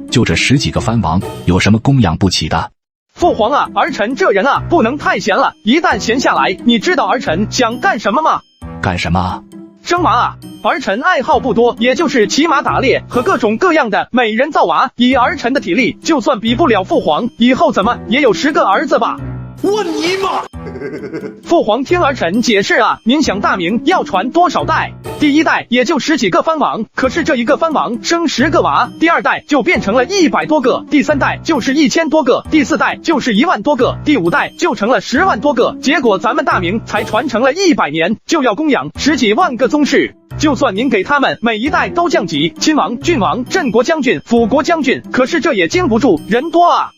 Speaker 20: 就这10几个藩王，有什么供养不起的？
Speaker 2: 父皇啊，儿臣这人啊，不能太闲了，一旦闲下来，你知道儿臣想干什么吗？
Speaker 20: 干什么？
Speaker 2: 生娃啊！儿臣爱好不多，也就是骑马打猎和各种各样的美人造娃。以儿臣的体力，就算比不了父皇，以后怎么也有10个儿子吧。我尼玛！父皇听儿臣解释啊，您想大明要传多少代？第1代也就10几个藩王，可是这一个藩王生10个娃，第2代就变成了100多个，第3代就是1000多个，第4代就是1万多个，第5代就成了10万多个。结果咱们大明才传承了100年，就要供养10几万个宗室。就算您给他们每一代都降级，亲王、郡王、镇国将军、辅国将军，可是这也经不住人多啊。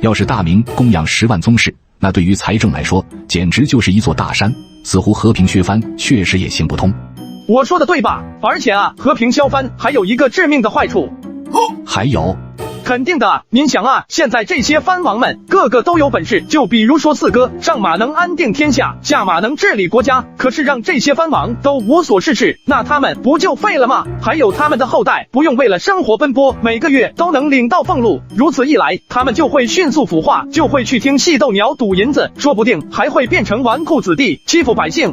Speaker 20: 要是大明供养10万宗室，那对于财政来说，简直就是一座大山。似乎和平削藩确实也行不通。
Speaker 2: 我说的对吧？而且啊，和平削藩还有一个致命的坏处。
Speaker 20: 还有？
Speaker 2: 肯定的啊！您想啊，现在这些藩王们个个都有本事，就比如说4哥，上马能安定天下，下马能治理国家。可是让这些藩王都无所事事，那他们不就废了吗？还有他们的后代不用为了生活奔波，每个月都能领到俸禄。如此一来，他们就会迅速腐化，就会去听戏斗鸟赌银子，说不定还会变成纨绔子弟，欺负百姓。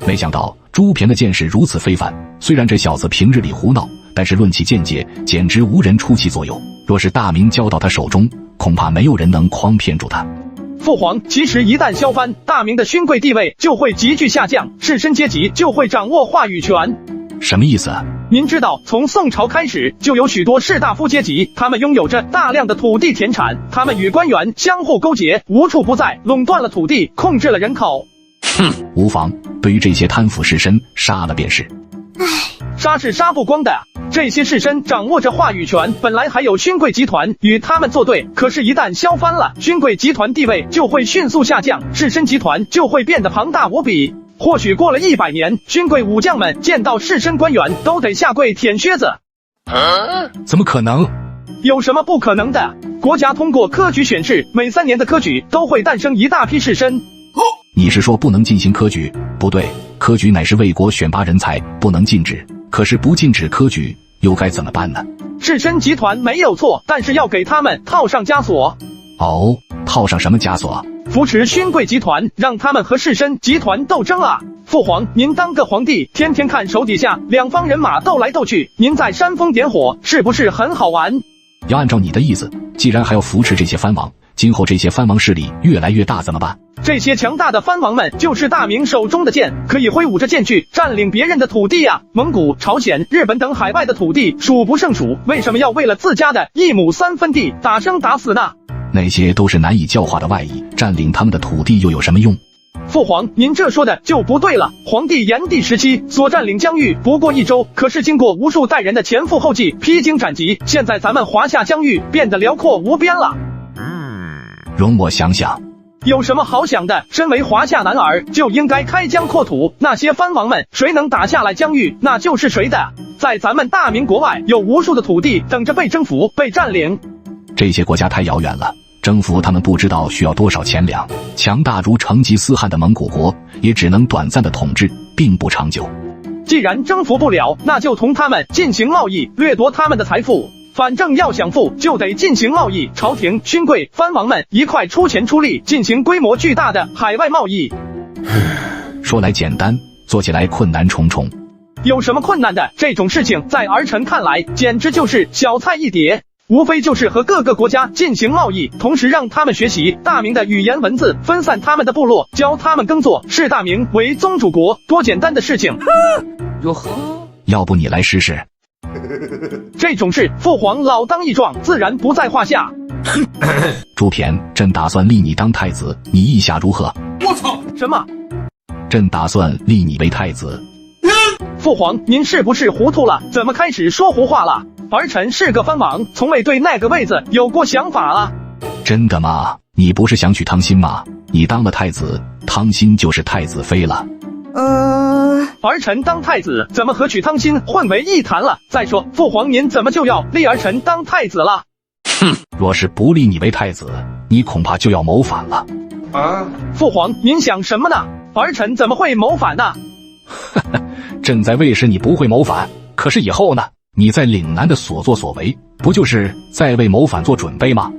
Speaker 20: 没想到朱偏的见识如此非凡，虽然这小子平日里胡闹，但是论起见解，简直无人出其左右。若是大明交到他手中，恐怕没有人能诓骗住他。
Speaker 2: 父皇，其实一旦削藩，大明的勋贵地位就会急剧下降，士绅阶级就会掌握话语权。
Speaker 20: 什么意思啊？
Speaker 2: 您知道，从宋朝开始就有许多士大夫阶级，他们拥有着大量的土地田产，他们与官员相互勾结，无处不在，垄断了土地，控制了人口。
Speaker 20: 无妨，对于这些贪腐士绅，杀了便是。
Speaker 2: 杀是杀不光的，这些士绅掌握着话语权，本来还有勋贵集团与他们作对，可是一旦削藩了，勋贵集团地位就会迅速下降，士绅集团就会变得庞大无比。或许过了100年，勋贵武将们见到士绅官员都得下跪舔靴子。
Speaker 20: 怎么可能？
Speaker 2: 有什么不可能的？国家通过科举选试，每3年的科举都会诞生一大批士绅。
Speaker 20: 你是说不能进行科举？不对，科举乃是为国选拔人才，不能禁止。可是不禁止科举，又该怎么办呢？
Speaker 2: 士绅集团没有错，但是要给他们套上枷锁。
Speaker 20: 哦，套上什么枷锁？
Speaker 2: 扶持勋贵集团，让他们和士绅集团斗争啊！父皇，您当个皇帝，天天看手底下2方人马斗来斗去，您在煽风点火，是不是很好玩？
Speaker 20: 要按照你的意思，既然还要扶持这些藩王，今后这些藩王势力越来越大怎么办？
Speaker 2: 这些强大的藩王们就是大明手中的剑，可以挥舞着剑去占领别人的土地啊！蒙古、朝鲜、日本等海外的土地数不胜数，为什么要为了自家的1亩3分地打生打死呢？
Speaker 20: 那些都是难以教化的外夷，占领他们的土地又有什么用？
Speaker 2: 父皇，您这说的就不对了。皇帝炎帝时期所占领疆域不过1周，可是经过无数代人的前赴后继、披荆斩棘，现在咱们华夏疆域变得辽阔无边了。
Speaker 20: 容我想想。
Speaker 2: 有什么好想的？身为华夏男儿，就应该开疆扩土。那些藩王们，谁能打下来疆域，那就是谁的。在咱们大明国外，有无数的土地等着被征服、被占领。
Speaker 20: 这些国家太遥远了，征服他们不知道需要多少钱粮。强大如成吉思汗的蒙古国，也只能短暂的统治，并不长久。
Speaker 2: 既然征服不了，那就同他们进行贸易，掠夺他们的财富。反正要想富，就得进行贸易。朝廷、勋贵、藩王们一块出钱出力，进行规模巨大的海外贸易。
Speaker 20: 说来简单，做起来困难重重。
Speaker 2: 有什么困难的？这种事情在儿臣看来，简直就是小菜一碟。无非就是和各个国家进行贸易，同时让他们学习大明的语言文字，分散他们的部落，教他们耕作，视大明为宗主国，多简单的事情。
Speaker 20: 哟呵，要不你来试试？
Speaker 2: 这种事，父皇老当益壮，自然不在话下。
Speaker 20: 朱偏，朕打算立你当太子，你意下如何？
Speaker 2: 我操！什么？
Speaker 20: 朕打算立你为太子。
Speaker 2: 父皇，您是不是糊涂了？怎么开始说胡话了？儿臣是个藩王，从未对那个位子有过想法啊。
Speaker 20: 真的吗？你不是想娶汤馨吗？你当了太子，汤馨就是太子妃了。
Speaker 2: 儿臣当太子，怎么和娶汤馨混为一谈了？再说，父皇您怎么就要立儿臣当太子了？
Speaker 20: 哼，若是不立你为太子，你恐怕就要谋反了。
Speaker 2: 父皇，您想什么呢？儿臣怎么会谋反呢？
Speaker 20: 朕在位时你不会谋反，可是以后呢？你在岭南的所作所为，不就是在为谋反做准备吗？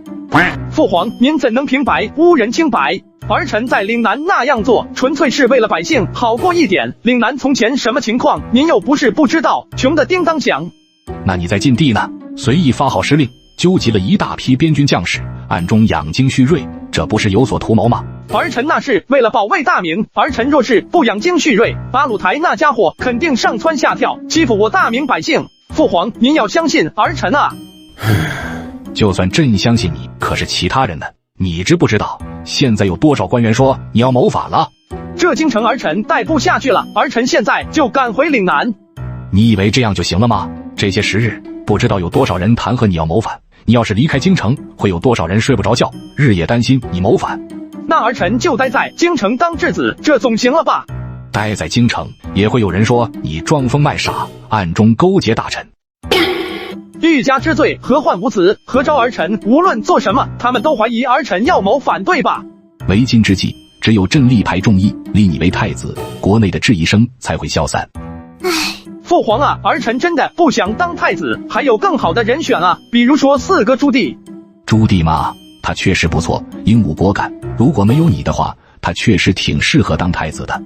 Speaker 2: 父皇，您怎能平白污人清白？儿臣在岭南那样做，纯粹是为了百姓好过一点。岭南从前什么情况，您又不是不知道，穷得叮当响。
Speaker 20: 那你在晋地呢？随意发号施令，纠集了一大批边军将士，暗中养精蓄锐，这不是有所图谋吗？
Speaker 2: 儿臣那是为了保卫大明，儿臣若是不养精蓄锐，阿鲁台那家伙肯定上蹿下跳，欺负我大明百姓。父皇，您要相信儿臣啊！
Speaker 20: 就算朕相信你，可是其他人呢？你知不知道现在有多少官员说你要谋反了？
Speaker 2: 这京城儿臣待不下去了，儿臣现在就赶回岭南。
Speaker 20: 你以为这样就行了吗？这些时日，不知道有多少人弹劾你要谋反。你要是离开京城，会有多少人睡不着觉，日夜担心你谋反。
Speaker 2: 那儿臣就待在京城当质子，这总行了吧？
Speaker 20: 待在京城，也会有人说你装疯卖傻，暗中勾结大臣。
Speaker 2: 欲加之罪，何患无辞？何招儿臣无论做什么，他们都怀疑儿臣要谋反，对吧？
Speaker 20: 为今之计，只有朕力排众议，立你为太子，国内的质疑声才会消散。
Speaker 2: 父皇啊，儿臣真的不想当太子，还有更好的人选啊，比如说四哥朱棣。
Speaker 20: 朱棣嘛，他确实不错，英武果敢。如果没有你的话，他确实挺适合当太子的。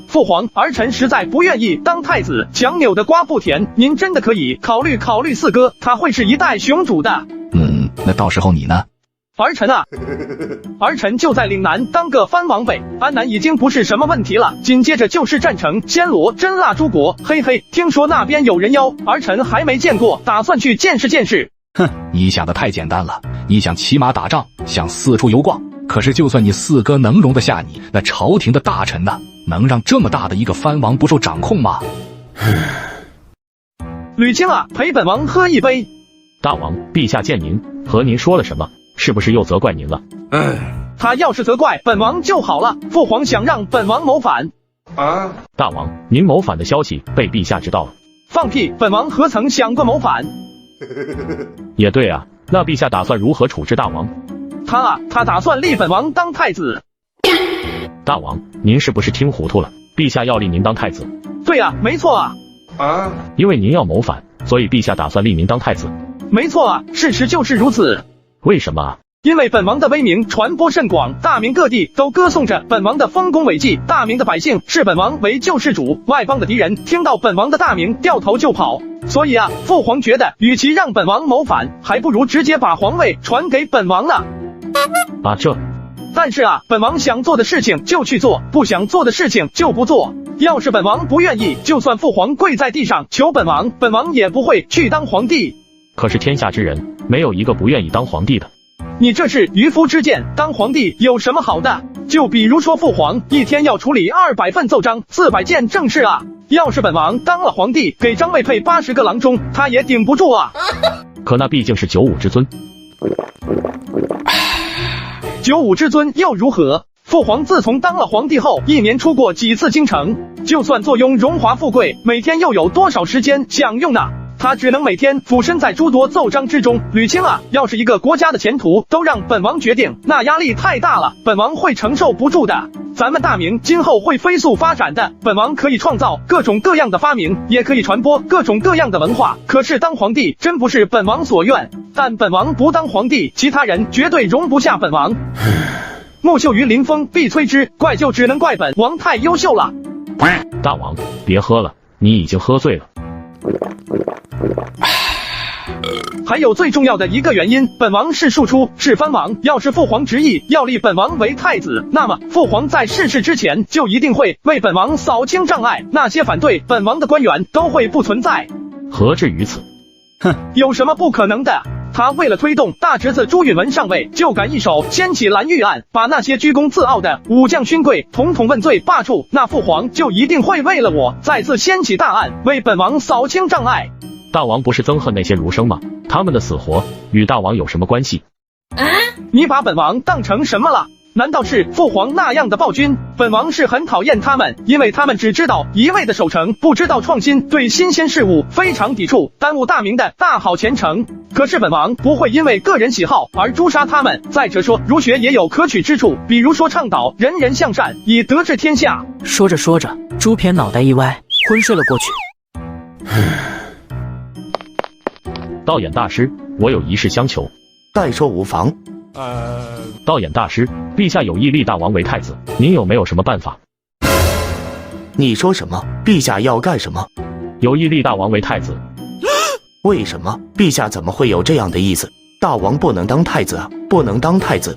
Speaker 2: 父皇，儿臣实在不愿意当太子，强扭的瓜不甜，您真的可以考虑考虑四哥，他会是一代雄主的。
Speaker 20: 那到时候你呢？
Speaker 2: 儿臣啊，儿臣就在岭南当个藩王呗，安南已经不是什么问题了，紧接着就是战城、暹罗、真腊诸国。嘿嘿，听说那边有人妖，儿臣还没见过，打算去见识见识。
Speaker 20: 哼，你想的太简单了，你想骑马打仗，想四处游逛。可是就算你四哥能容得下你，那朝廷的大臣呢？能让这么大的一个藩王不受掌控吗？
Speaker 2: 吕青啊，陪本王喝一杯。
Speaker 5: 大王，陛下见您，和您说了什么？是不是又责怪您了？
Speaker 2: 他要是责怪本王就好了。父皇想让本王谋反
Speaker 5: 啊！大王，您谋反的消息被陛下知道了。
Speaker 2: 放屁！本王何曾想过谋反？
Speaker 5: 也对啊，那陛下打算如何处置大王？
Speaker 2: 他打算立本王当太子。
Speaker 5: 大王，您是不是听糊涂了？陛下要立您当太子。
Speaker 2: 对啊，没错啊。
Speaker 5: 因为您要谋反，所以陛下打算立您当太子。
Speaker 2: 没错啊，事实就是如此。
Speaker 5: 为什么啊？
Speaker 2: 因为本王的威名传播甚广，大明各地都歌颂着本王的丰功伟绩，大明的百姓视本王为救世主，外邦的敌人听到本王的大名掉头就跑。所以啊，父皇觉得与其让本王谋反，还不如直接把皇位传给本王呢。但是啊，本王想做的事情就去做，不想做的事情就不做。要是本王不愿意，就算父皇跪在地上求本王，本王也不会去当皇帝。
Speaker 5: 可是天下之人，没有一个不愿意当皇帝的。
Speaker 2: 你这是渔夫之见，当皇帝有什么好的？就比如说父皇一天要处理200份奏章，400件正事啊。要是本王当了皇帝，给张卫配80个郎中，他也顶不住啊。
Speaker 5: 可那毕竟是95之尊。
Speaker 2: 95之尊又如何？父皇自从当了皇帝后，一年出过几次京城，就算坐拥荣华富贵，每天又有多少时间享用呢？他只能每天俯身在诸多奏章之中。吕青啊，要是一个国家的前途都让本王决定，那压力太大了，本王会承受不住的。咱们大明今后会飞速发展的，本王可以创造各种各样的发明，也可以传播各种各样的文化。可是当皇帝真不是本王所愿，但本王不当皇帝，其他人绝对容不下本王。木秀于林，风必摧之，怪就只能怪本王太优秀了。
Speaker 5: 大王，别喝了，你已经喝醉了。
Speaker 2: 还有最重要的一个原因，本王是庶出，是藩王。要是父皇执意要立本王为太子，那么父皇在逝世之前就一定会为本王扫清障碍，那些反对本王的官员都会不存在。
Speaker 5: 何至于此？
Speaker 2: 哼，有什么不可能的？他为了推动大侄子朱允文上位，就敢一手掀起蓝玉案，把那些居功自傲的武将勋贵统统问罪罢黜。那父皇就一定会为了我再次掀起大案，为本王扫清障碍。
Speaker 5: 大王不是憎恨那些儒生吗？他们的死活与大王有什么关系？
Speaker 2: 你把本王当成什么了？难道是父皇那样的暴君？本王是很讨厌他们，因为他们只知道一味的守成，不知道创新，对新鲜事物非常抵触，耽误大明的大好前程。可是本王不会因为个人喜好而诛杀他们。再者说，儒学也有可取之处，比如说倡导人人向善，以德治天下。
Speaker 6: 说着说着，朱偏脑袋一歪，昏睡了过去。
Speaker 5: 道衍大师，我有一事相求。
Speaker 1: 待说无妨。
Speaker 5: 道衍大师，陛下有意立大王为太子，您有没有什么办法？
Speaker 1: 你说什么？陛下要干什么？
Speaker 5: 有意立大王为太子。
Speaker 1: 为什么？陛下怎么会有这样的意思？大王不能当太子啊，不能当太子。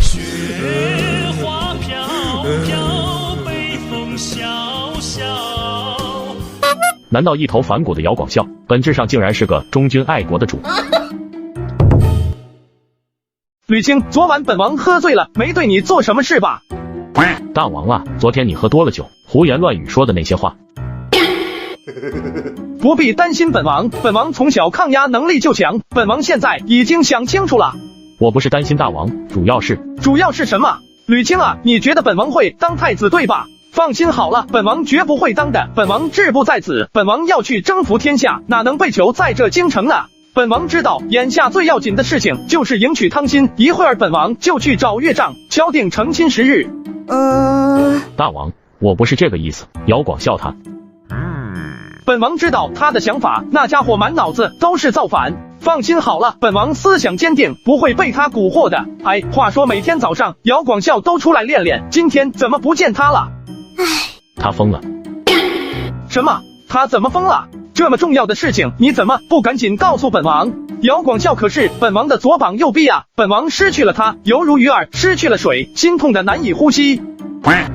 Speaker 7: 雪花飘飘，北风萧萧。
Speaker 5: 难道一头反骨的姚广孝，本质上竟然是个忠君爱国的主？
Speaker 2: 吕青，昨晚本王喝醉了，没对你做什么事吧？
Speaker 5: 大王啊，昨天你喝多了酒，胡言乱语说的那些话。
Speaker 2: 不必担心本王，本王从小抗压能力就强，本王现在已经想清楚了。
Speaker 5: 我不是担心大王，主要是
Speaker 2: 什么？吕青啊，你觉得本王会当太子对吧？放心好了，本王绝不会当的，本王志不在此，本王要去征服天下，哪能被囚在这京城呢？本王知道，眼下最要紧的事情就是迎娶汤心，一会儿本王就去找岳丈，敲定成亲时日。
Speaker 5: 大王，我不是这个意思，姚广孝他。
Speaker 2: 本王知道他的想法，那家伙满脑子都是造反。放心好了，本王思想坚定，不会被他蛊惑的。哎，话说每天早上姚广孝都出来练练，今天怎么不见他了？
Speaker 5: 他疯了。
Speaker 2: 什么？他怎么疯了？这么重要的事情，你怎么不赶紧告诉本王？姚广孝可是本王的左膀右臂啊，本王失去了他，犹如鱼儿失去了水，心痛的难以呼吸。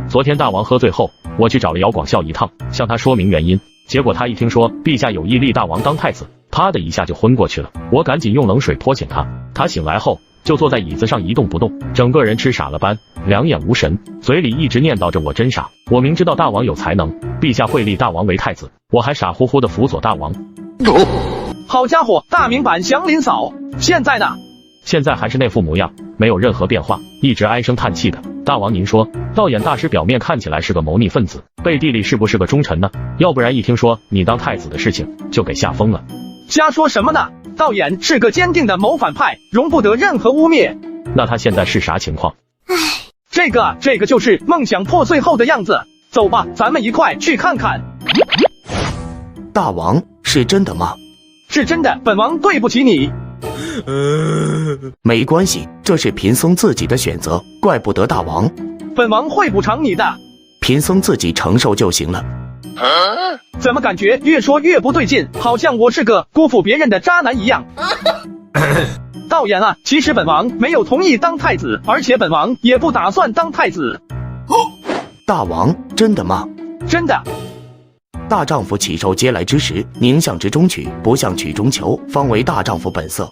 Speaker 5: 昨天大王喝醉后，我去找了姚广孝一趟，向他说明原因。结果他一听说陛下有意立大王当太子，啪的一下就昏过去了。我赶紧用冷水泼醒他，他醒来后就坐在椅子上一动不动，整个人痴傻了般，两眼无神，嘴里一直念叨着我真傻。我明知道大王有才能，陛下会立大王为太子，我还傻乎乎的辅佐大王。
Speaker 2: 好家伙，大明版祥林嫂，现在呢？
Speaker 5: 现在还是那副模样，没有任何变化，一直唉声叹气的。大王您说，道衍大师表面看起来是个谋逆分子，背地里是不是个忠臣呢？要不然一听说你当太子的事情，就给吓疯了。
Speaker 2: 瞎说什么呢？道衍是个坚定的谋反派，容不得任何污蔑。
Speaker 5: 那他现在是啥情况？
Speaker 2: 这个就是梦想破碎后的样子。走吧，咱们一块去看看。
Speaker 1: 大王，是真的吗？
Speaker 2: 是真的，本王对不起你。
Speaker 1: 没关系，这是贫僧自己的选择，怪不得大王。
Speaker 2: 本王会补偿你的，
Speaker 1: 贫僧自己承受就行了。
Speaker 2: 怎么感觉越说越不对劲，好像我是个辜负别人的渣男一样。道衍啊，其实本王没有同意当太子，而且本王也不打算当太子。
Speaker 1: 大王，真的吗？
Speaker 2: 真的。
Speaker 1: 大丈夫起受嗟来之时，宁向直中取，不向曲中求，方为大丈夫本色。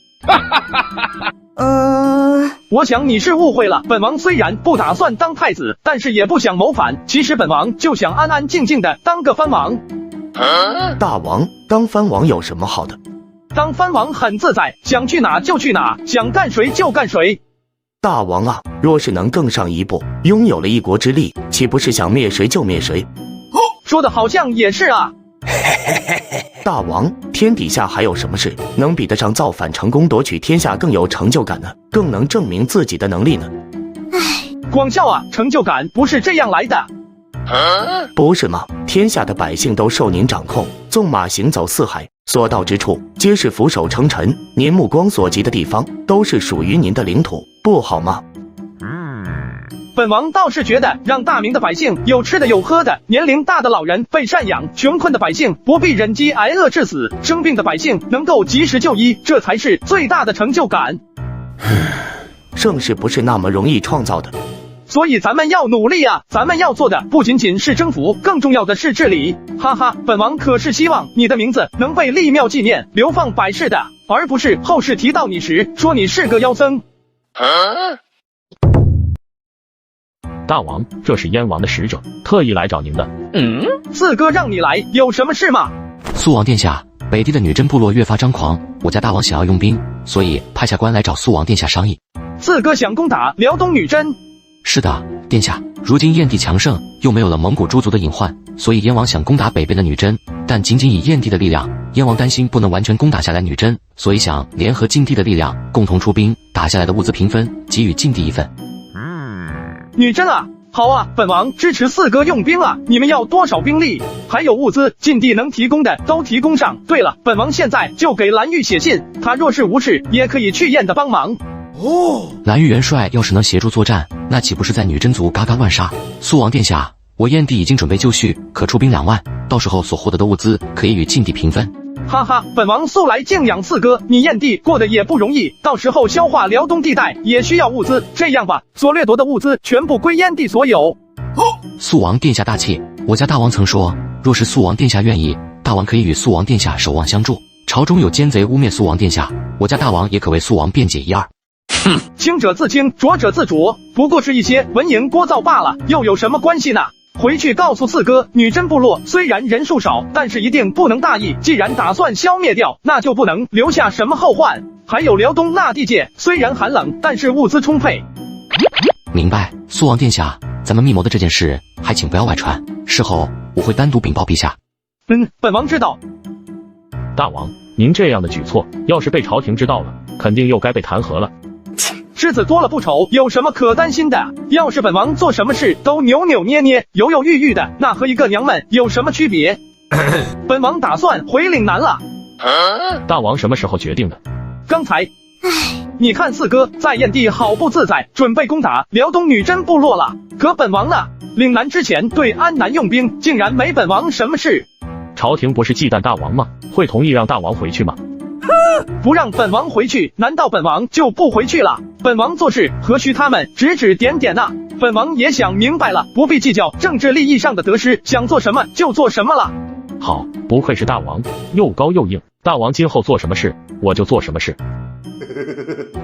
Speaker 2: 我想你是误会了，本王虽然不打算当太子，但是也不想谋反，其实本王就想安安静静的当个藩王。
Speaker 1: 大王，当藩王有什么好的？
Speaker 2: 当藩王很自在，想去哪就去哪，想干谁就干谁。
Speaker 1: 大王啊，若是能更上一步，拥有了一国之力，岂不是想灭谁就灭谁？
Speaker 2: 说的好像也是啊。
Speaker 1: 大王，天底下还有什么事能比得上造反成功夺取天下更有成就感呢？更能证明自己的能力呢？
Speaker 2: 广孝啊，成就感不是这样来的。
Speaker 1: 不是吗？天下的百姓都受您掌控，纵马行走四海，所到之处皆是俯首称臣，您目光所及的地方都是属于您的领土，不好吗？
Speaker 2: 本王倒是觉得让大明的百姓有吃的有喝的，年龄大的老人被赡养，穷困的百姓不必忍饥挨饿致死，生病的百姓能够及时就医，这才是最大的成就感。
Speaker 1: 盛世不是那么容易创造的，
Speaker 2: 所以咱们要努力啊！咱们要做的不仅仅是征服，更重要的是治理。哈哈，本王可是希望你的名字能被立庙纪念，流芳百世的，而不是后世提到你时说你是个妖僧。
Speaker 5: 大王，这是燕王的使者，特意来找您的。
Speaker 2: 四哥让你来，有什么事吗？
Speaker 9: 苏王殿下，北地的女真部落越发张狂，我家大王想要用兵，所以派下官来找苏王殿下商议。
Speaker 2: 四哥想攻打辽东女真？
Speaker 9: 是的，殿下。如今燕地强盛，又没有了蒙古诸族的隐患，所以燕王想攻打北边的女真，但仅仅以燕地的力量，燕王担心不能完全攻打下来女真，所以想联合晋地的力量，共同出兵，打下来的物资平分，给予晋地一份。
Speaker 2: 女真啊，好啊，本王支持四哥用兵啊！你们要多少兵力？还有物资，晋地能提供的都提供上。对了，本王现在就给蓝玉写信，他若是无事，也可以去燕的帮忙。
Speaker 9: 蓝玉元帅要是能协助作战，那岂不是在女真族嘎嘎乱杀？苏王殿下，我燕地已经准备就绪，可出兵2万，到时候所获得的物资可以与晋地平分。
Speaker 2: 哈哈，本王素来敬仰四哥，你燕地过得也不容易，到时候消化辽东地带也需要物资。这样吧，所掠夺的物资全部归燕地所有。
Speaker 9: 苏王殿下大气，我家大王曾说，若是苏王殿下愿意，大王可以与苏王殿下守望相助。朝中有奸贼污蔑苏王殿下，我家大王也可为苏王辩解一二。
Speaker 2: 清者自清，浊者自浊，不过是一些文营聒噪罢了，又有什么关系呢？回去告诉四哥，女真部落虽然人数少，但是一定不能大意。既然打算消灭掉，那就不能留下什么后患。还有辽东那地界，虽然寒冷，但是物资充沛。
Speaker 9: 明白，苏王殿下，咱们密谋的这件事，还请不要外传。事后我会单独禀报陛下。
Speaker 2: 本王知道。
Speaker 5: 大王，您这样的举措，要是被朝廷知道了，肯定又该被弹劾了。
Speaker 2: 狮子多了不丑，有什么可担心的？要是本王做什么事都扭扭捏捏、犹犹豫豫的，那和一个娘们有什么区别？本王打算回岭南了。
Speaker 5: 大王什么时候决定的？
Speaker 2: 刚才。你看四哥在燕地好不自在，准备攻打辽东女真部落了。可本王呢？岭南之前对安南用兵，竟然没本王什么事。
Speaker 5: 朝廷不是忌惮大王吗？会同意让大王回去吗？
Speaker 2: 不让本王回去，难道本王就不回去了？本王做事何须他们指指点点啊？本王也想明白了，不必计较政治利益上的得失，想做什么就做什么了。
Speaker 5: 好，不愧是大王，又高又硬。大王今后做什么事，我就做什么事。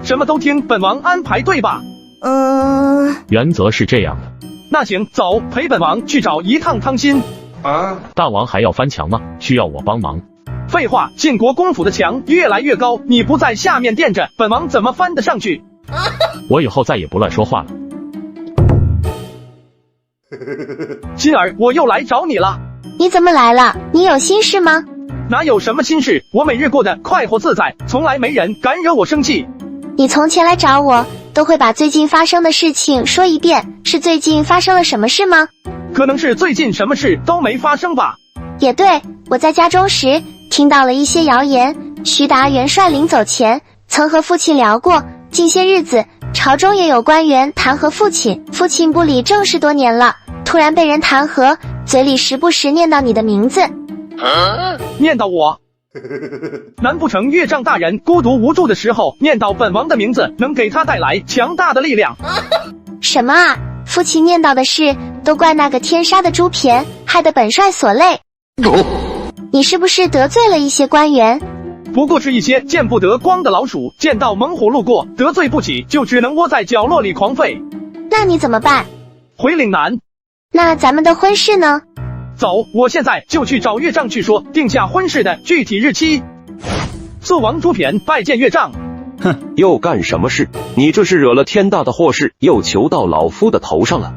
Speaker 2: 什么都听本王安排，对吧？
Speaker 5: 原则是这样的。
Speaker 2: 那行，走，陪本王去找一趟汤心。
Speaker 5: 大王还要翻墙吗？需要我帮忙？
Speaker 2: 废话，晋国公府的墙越来越高，你不在下面垫着，本王怎么翻得上去？
Speaker 5: 我以后再也不乱说话了。
Speaker 2: 心儿，我又来找你了。
Speaker 24: 你怎么来了？你有心事吗？
Speaker 2: 哪有什么心事，我每日过得快活自在，从来没人敢惹我生气。
Speaker 24: 你从前来找我，都会把最近发生的事情说一遍，是最近发生了什么事吗？
Speaker 2: 可能是最近什么事都没发生吧。
Speaker 24: 也对，我在家中时听到了一些谣言，徐达元帅临走前曾和父亲聊过，近些日子朝中也有官员弹劾父亲，父亲不理政事多年了，突然被人弹劾，嘴里时不时念叨你的名字。
Speaker 2: 念叨我？难不成岳丈大人孤独无助的时候念叨本王的名字，能给他带来强大的力量？
Speaker 24: 什么啊？父亲念叨的事都怪那个天杀的朱骈，害得本帅所累。你是不是得罪了一些官员？
Speaker 2: 不过是一些见不得光的老鼠，见到猛虎路过，得罪不起，就只能窝在角落里狂吠。
Speaker 24: 那你怎么办？
Speaker 2: 回岭南。
Speaker 24: 那咱们的婚事呢？
Speaker 2: 走，我现在就去找岳丈去说，定下婚事的具体日期。肃王朱骈拜见岳丈。
Speaker 18: 哼，又干什么事？你这是惹了天大的祸事，又求到老夫的头上了。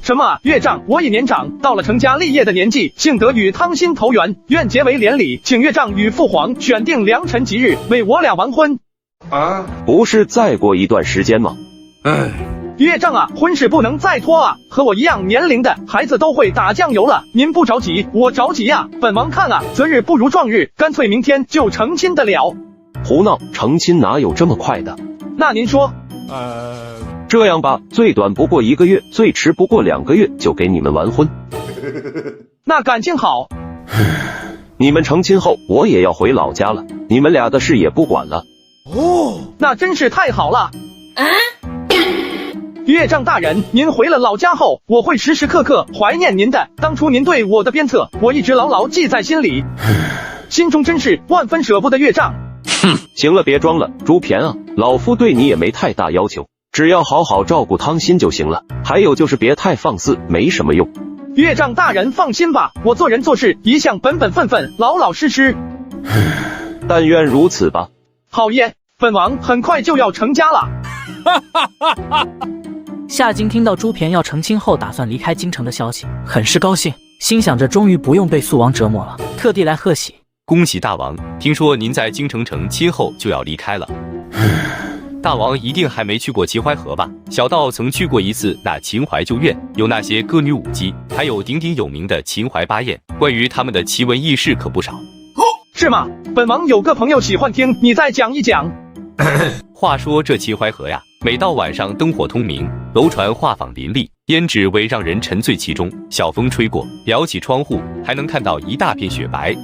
Speaker 2: 什么啊，岳丈，我已年长，到了成家立业的年纪，幸得与汤心投缘，愿结为连理，请岳丈与父皇选定良辰吉日，为我俩完婚。
Speaker 18: 不是再过一段时间吗？
Speaker 2: 岳丈啊，婚事不能再拖啊！和我一样年龄的孩子都会打酱油了，您不着急，我着急呀！本王看啊，择日不如撞日，干脆明天就成亲的了。
Speaker 18: 胡闹，成亲哪有这么快的？
Speaker 2: 那您说？
Speaker 18: 这样吧，最短不过1个月，最迟不过2个月就给你们完婚。
Speaker 2: 那感情好。
Speaker 18: 你们成亲后，我也要回老家了，你们俩的事也不管了。
Speaker 2: 哦，那真是太好了。岳丈大人，您回了老家后，我会时时刻刻怀念您的。当初您对我的鞭策，我一直牢牢记在心里，心中真是万分舍不得岳丈。
Speaker 18: 行了，别装了，朱偏啊，老夫对你也没太大要求，只要好好照顾汤心就行了。还有就是别太放肆，没什么用。
Speaker 2: 岳丈大人放心吧，我做人做事一向本本分分，老老实实。
Speaker 18: 但愿如此吧。
Speaker 2: 好耶，本王很快就要成家了。
Speaker 6: 夏京听到朱偏要成亲后打算离开京城的消息，很是高兴，心想着终于不用被肃王折磨了，特地来贺喜。
Speaker 16: 恭喜大王，听说您在京城成亲后就要离开了。大王一定还没去过秦淮河吧？小道曾去过一次那秦淮旧院，有那些歌女舞姬，还有鼎鼎有名的秦淮八艳，关于他们的奇闻异事可不少。
Speaker 2: 是吗？本王有个朋友喜欢听，你再讲一讲。
Speaker 16: 话说这秦淮河呀，每到晚上灯火通明，楼船画舫林立，胭脂为让人沉醉其中。小风吹过，撩起窗户，还能看到一大片雪白。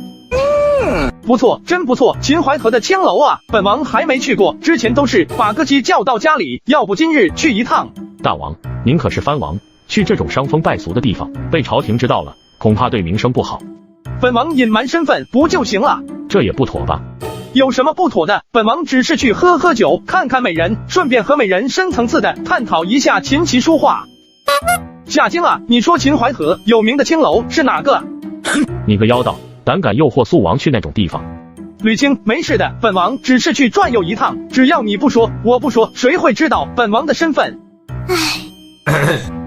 Speaker 2: 不错，真不错，秦淮河的青楼啊，本王还没去过，之前都是把歌姬叫到家里，要不今日去一趟。
Speaker 5: 大王，您可是藩王，去这种伤风败俗的地方，被朝廷知道了，恐怕对名声不好。
Speaker 2: 本王隐瞒身份不就行了？
Speaker 5: 这也不妥吧？
Speaker 2: 有什么不妥的？本王只是去喝喝酒，看看美人，顺便和美人深层次的探讨一下琴棋书画。夏京啊，你说秦淮河有名的青楼是哪个？
Speaker 5: 你个妖道，胆敢诱惑肃王去那种地方？
Speaker 2: 吕青，没事的，本王只是去转悠一趟，只要你不说，我不说，谁会知道本王的身份？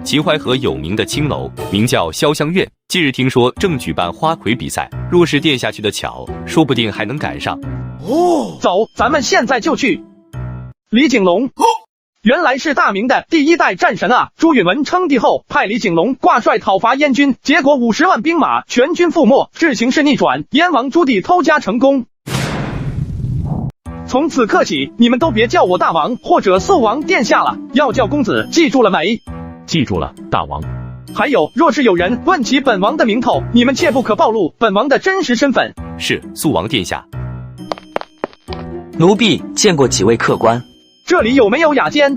Speaker 16: 秦淮河有名的青楼名叫潇湘苑，近日听说正举办花魁比赛，若是殿下去的巧，说不定还能赶上。
Speaker 2: 走，咱们现在就去。李景龙，原来是大明的第1代战神啊！朱允文称帝后，派李景龙挂帅讨伐燕军，结果50万兵马全军覆没，致形势逆转，燕王朱棣偷家成功。从此刻起，你们都别叫我大王或者肃王殿下了，要叫公子，记住了没？
Speaker 5: 记住了，大王。
Speaker 2: 还有，若是有人问起本王的名头，你们切不可暴露本王的真实身份。
Speaker 16: 是，肃王殿下。
Speaker 10: 奴婢见过几位客官，
Speaker 2: 这里有没有雅间？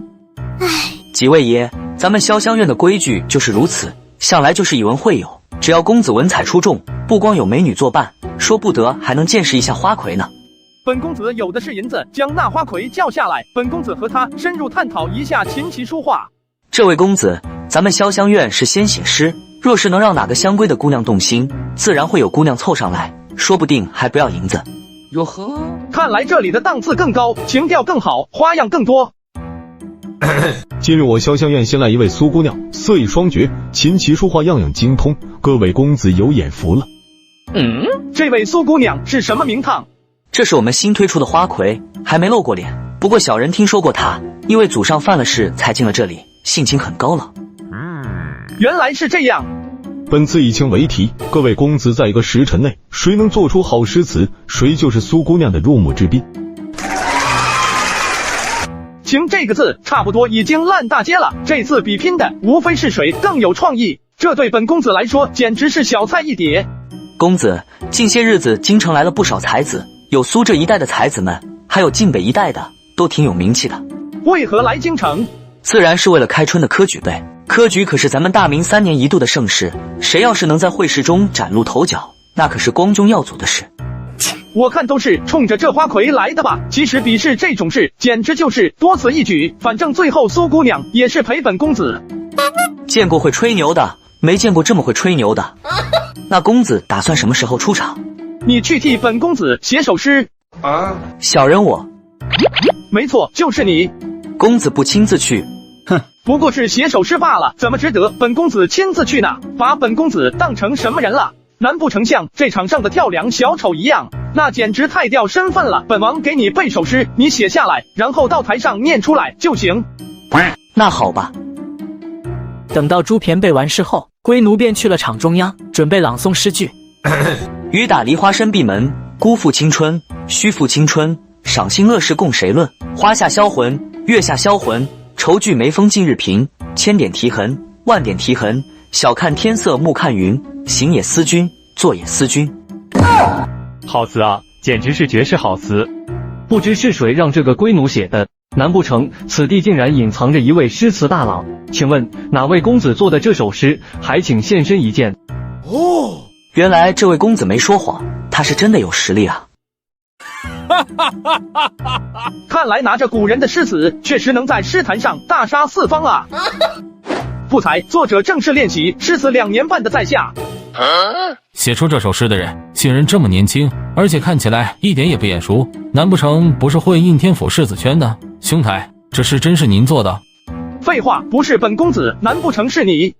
Speaker 10: 几位爷，咱们潇湘苑的规矩就是如此，向来就是以文会友，只要公子文采出众，不光有美女作伴，说不得还能见识一下花魁呢。
Speaker 2: 本公子有的是银子，将那花魁叫下来，本公子和他深入探讨一下琴棋书画。
Speaker 10: 这位公子，咱们潇湘苑是先写诗，若是能让哪个香闺的姑娘动心，自然会有姑娘凑上来，说不定还不要银子。
Speaker 2: 哟呵，看来这里的档次更高，情调更好，花样更多。
Speaker 12: 今日我潇湘苑新来一位苏姑娘，色艺双绝，琴棋书画样样精通，各位公子有眼福了。
Speaker 2: 这位苏姑娘是什么名堂？
Speaker 10: 这是我们新推出的花魁，还没露过脸，不过小人听说过她，因为祖上犯了事才进了这里，性情很高冷。
Speaker 2: 原来是这样。
Speaker 12: 本次以情为题，各位公子在一个时辰内，谁能做出好诗词，谁就是苏姑娘的入幕之宾。
Speaker 2: 情这个字差不多已经烂大街了，这次比拼的无非是谁更有创意，这对本公子来说简直是小菜一碟。
Speaker 10: 公子，近些日子京城来了不少才子，有苏这一带的才子们，还有晋北一带的，都挺有名气的。
Speaker 2: 为何来京城？
Speaker 10: 自然是为了开春的科举呗。科举可是咱们大明3年1度的盛事，谁要是能在会试中崭露头角，那可是光宗耀祖的事。
Speaker 2: 我看都是冲着这花魁来的吧。其实比试这种事简直就是多此一举，反正最后苏姑娘也是陪本公子。
Speaker 10: 见过会吹牛的，没见过这么会吹牛的。那公子打算什么时候出场？
Speaker 2: 你去替本公子写首诗
Speaker 10: 啊？小人我。
Speaker 2: 没错，就是你。
Speaker 10: 公子不亲自去，
Speaker 2: 哼，不过是写首诗罢了，怎么值得本公子亲自去呢？把本公子当成什么人了？难不成像这场上的跳梁小丑一样？那简直太掉身份了。本王给你背首诗，你写下来，然后到台上念出来就行。
Speaker 10: 那好吧。
Speaker 6: 等到朱骈背完诗后，龟奴便去了场中央，准备朗诵诗句。
Speaker 10: 雨打梨花深闭门，辜负青春，虚负青春。赏心乐事共谁论？花下销魂，月下销魂。愁聚眉峰近日平，千点题痕，万点题痕。小看天色暮看云，行也思君，坐也思君。
Speaker 4: 好词啊，简直是绝世好词！不知是谁让这个龟奴写的？难不成此地竟然隐藏着一位诗词大佬？请问哪位公子做的这首诗？还请现身一见。
Speaker 10: 哦，原来这位公子没说谎，他是真的有实力啊！
Speaker 2: 看来拿着古人的诗词，确实能在诗坛上大杀四方啊！不才，作者正是练习诗词2年半的在下。
Speaker 14: 写出这首诗的人竟然这么年轻，而且看起来一点也不眼熟，难不成不是混应天府世子圈的？兄台，这诗真是您做的？
Speaker 2: 废话，不是本公子，难不成是你？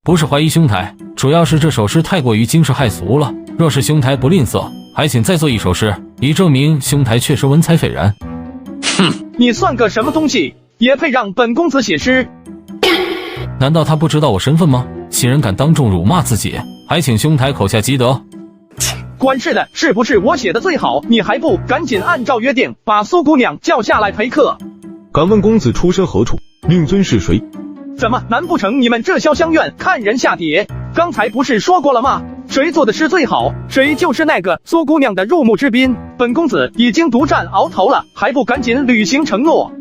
Speaker 14: 不是怀疑兄台，主要是这首诗太过于惊世骇俗了。若是兄台不吝啬，还请再做一首诗，以证明兄台确实文采斐然。
Speaker 2: 哼，你算个什么东西，也配让本公子写诗？
Speaker 14: 难道他不知道我身份吗？竟然敢当众辱骂自己，还请兄台口下积德。
Speaker 2: 管事的，是不是我写的最好？你还不赶紧按照约定把苏姑娘叫下来陪客？
Speaker 12: 敢问公子出身何处，令尊是谁？
Speaker 2: 怎么，难不成你们这潇湘院看人下帖？刚才不是说过了吗？谁做的诗最好，谁就是那个苏姑娘的入幕之宾。本公子已经独占鳌头了，还不赶紧履行承诺？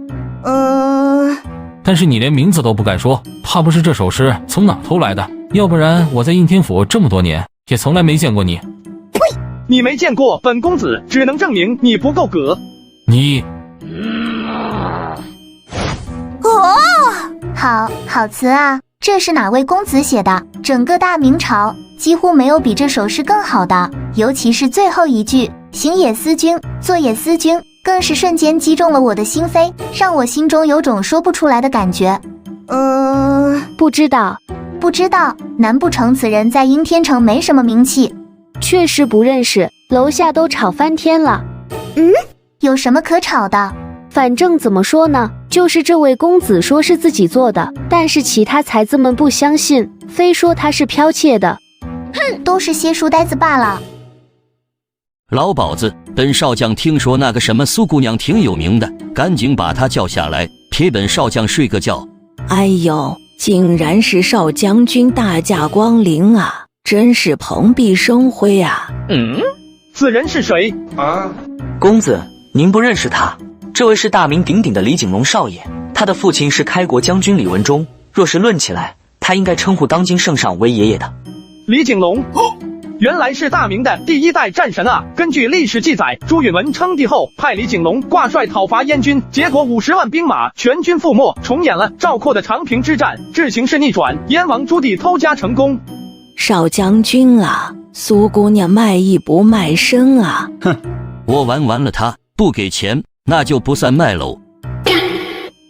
Speaker 14: 但是你连名字都不敢说，怕不是这首诗从哪偷来的？要不然我在应天府这么多年，也从来没见过你。
Speaker 2: 呸！你没见过本公子，只能证明你不够格。
Speaker 14: 你……
Speaker 24: 好词啊！这是哪位公子写的？整个大明朝几乎没有比这首诗更好的，尤其是最后一句“行也思君，坐也思君”，更是瞬间击中了我的心扉，让我心中有种说不出来的感觉。不知道。难不成此人在应天城没什么名气？
Speaker 17: 确实不认识，楼下都吵翻天了。
Speaker 24: 有什么可吵的？
Speaker 17: 反正怎么说呢，就是这位公子说是自己做的，但是其他才子们不相信，非说他是剽窃的。
Speaker 24: 哼，都是些书呆子罢了。
Speaker 23: 老鸨子，本少将听说那个什么苏姑娘挺有名的，赶紧把她叫下来，陪本少将睡个觉。
Speaker 25: 哎呦，竟然是少将军大驾光临啊，真是蓬荜生辉啊！
Speaker 2: 此人是谁
Speaker 10: 啊？公子，您不认识他？这位是大名鼎鼎的李景龙少爷，他的父亲是开国将军李文忠。若是论起来，他应该称呼当今圣上为爷爷的。
Speaker 2: 李景龙，原来是大明的第1代战神啊！根据历史记载，朱允文称帝后，派李景龙挂帅讨伐燕军，结果50万兵马全军覆没，重演了赵括的长平之战，致形势逆转，燕王朱棣偷家成功。
Speaker 25: 少将军啊，苏姑娘卖艺不卖身啊！
Speaker 23: 哼，我玩完了他，不给钱那就不算卖喽。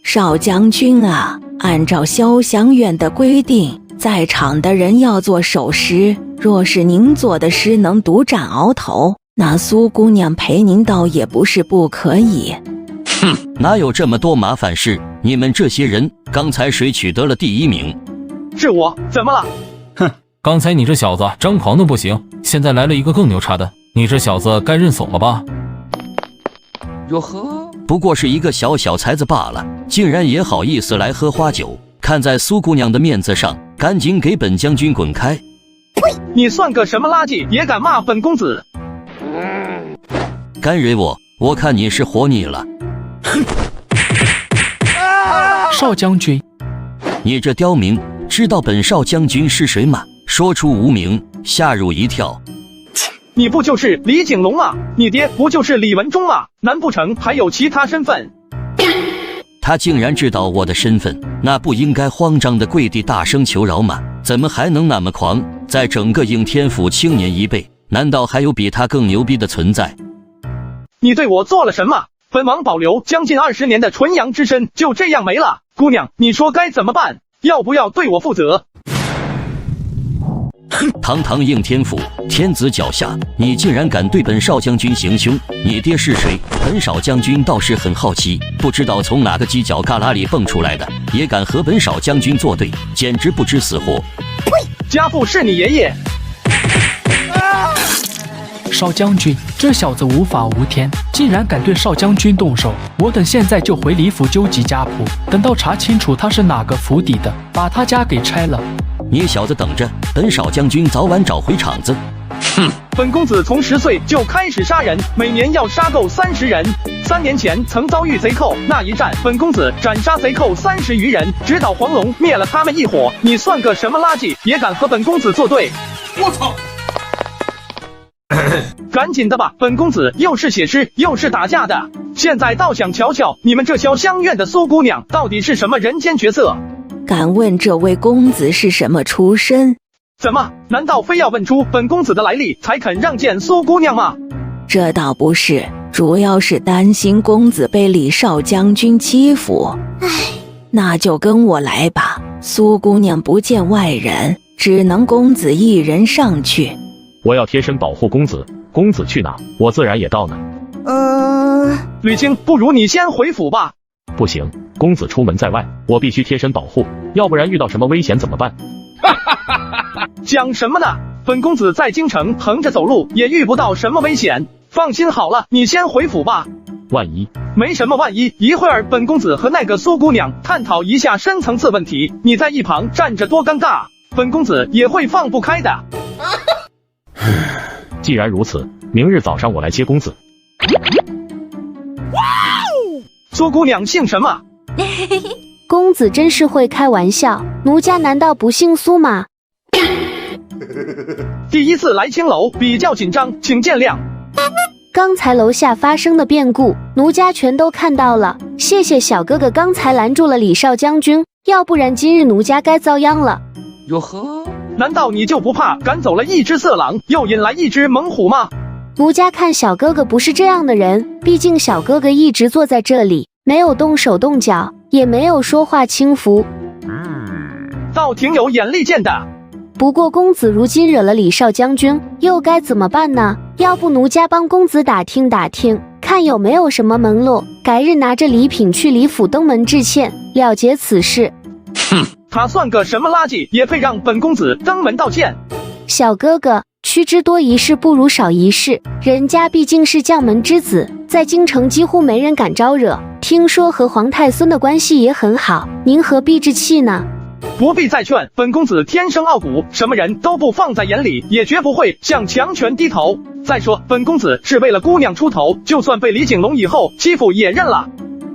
Speaker 25: 少将军啊，按照潇湘院的规定，在场的人要做首诗，若是您做的诗能独占鳌头，那苏姑娘陪您倒也不是不可以。
Speaker 23: 哼，哪有这么多麻烦事？你们这些人，刚才谁取得了第1名？
Speaker 2: 是我，怎么了？
Speaker 14: 哼，刚才你这小子张狂的不行，现在来了一个更牛叉的，你这小子该认怂了吧？
Speaker 23: 哟呵，不过是一个小才子罢了，竟然也好意思来喝花酒，看在苏姑娘的面子上，赶紧给本将军滚开！
Speaker 2: 喂，你算个什么垃圾，也敢骂本公子？
Speaker 23: 敢惹我看你是活腻了。
Speaker 6: 少将军，
Speaker 23: 你这刁民，知道本少将军是谁吗？说出无名，吓入一跳。
Speaker 2: 你不就是李景龙吗？你爹不就是李文忠吗？难不成还有其他身份？
Speaker 23: 他竟然知道我的身份，那不应该慌张的跪地大声求饶吗？怎么还能那么狂？在整个应天府青年一辈，难道还有比他更牛逼的存在？
Speaker 2: 你对我做了什么？本王保留将近20年的纯阳之身就这样没了。姑娘，你说该怎么办？要不要对我负责？
Speaker 23: 堂堂应天府，天子脚下，你竟然敢对本少将军行凶！你爹是谁？本少将军倒是很好奇，不知道从哪个犄角旮旯里蹦出来的，也敢和本少将军作对，简直不知死活！
Speaker 2: 呸！家父是你爷爷。
Speaker 8: 少将军，这小子无法无天，竟然敢对少将军动手！我等现在就回李府纠集家谱，等到查清楚他是哪个府邸的，把他家给拆了。
Speaker 23: 你小子等着，本少将军早晚找回场子。
Speaker 2: 哼，本公子从10岁就开始杀人，每年要杀够30人。3年前曾遭遇贼寇，那一战本公子斩杀贼寇30余人，直捣黄龙，灭了他们一伙。你算个什么垃圾，也敢和本公子作对？我操！赶紧的吧，本公子又是写诗又是打架的，现在倒想瞧瞧你们这潇湘院的苏姑娘到底是什么人间角色。
Speaker 25: 敢问这位公子是什么出身？
Speaker 2: 怎么？难道非要问出本公子的来历才肯让见苏姑娘吗？
Speaker 25: 这倒不是，主要是担心公子被李少将军欺负。唉，那就跟我来吧。苏姑娘不见外人，只能公子一人上去。
Speaker 5: 我要贴身保护公子，公子去哪，我自然也到哪。
Speaker 2: 吕青，不如你先回府吧。
Speaker 5: 不行，公子出门在外，我必须贴身保护，要不然遇到什么危险怎么办？
Speaker 2: 讲什么呢？本公子在京城横着走路也遇不到什么危险。放心好了，你先回府吧。
Speaker 5: 万一？
Speaker 2: 没什么万一，一会儿本公子和那个苏姑娘探讨一下深层次问题，你在一旁站着多尴尬，本公子也会放不开的。
Speaker 5: 既然如此，明日早上我来接公子。
Speaker 2: 苏姑娘姓什么？
Speaker 17: 公子真是会开玩笑，奴家难道不姓苏吗？
Speaker 2: 第一次来青楼，比较紧张，请见谅。
Speaker 17: 刚才楼下发生的变故，奴家全都看到了。谢谢小哥哥刚才拦住了李少将军，要不然今日奴家该遭殃了。
Speaker 2: 哟呵，难道你就不怕赶走了一只色狼，又引来一只猛虎吗？
Speaker 17: 奴家看小哥哥不是这样的人，毕竟小哥哥一直坐在这里，没有动手动脚，也没有说话轻浮，
Speaker 2: 倒挺有眼力见的。
Speaker 17: 不过公子如今惹了李少将军，又该怎么办呢？要不奴家帮公子打听打听，看有没有什么门路，改日拿着礼品去李府登门致歉，了结此事。
Speaker 2: 哼，他算个什么垃圾，也配让本公子登门道歉？
Speaker 17: 小哥哥，须知多一事不如少一事，人家毕竟是将门之子，在京城几乎没人敢招惹，听说和皇太孙的关系也很好，您何必置气呢？
Speaker 2: 不必再劝，本公子天生傲骨，什么人都不放在眼里，也绝不会向强权低头。再说本公子是为了姑娘出头，就算被李景龙以后欺负也认了。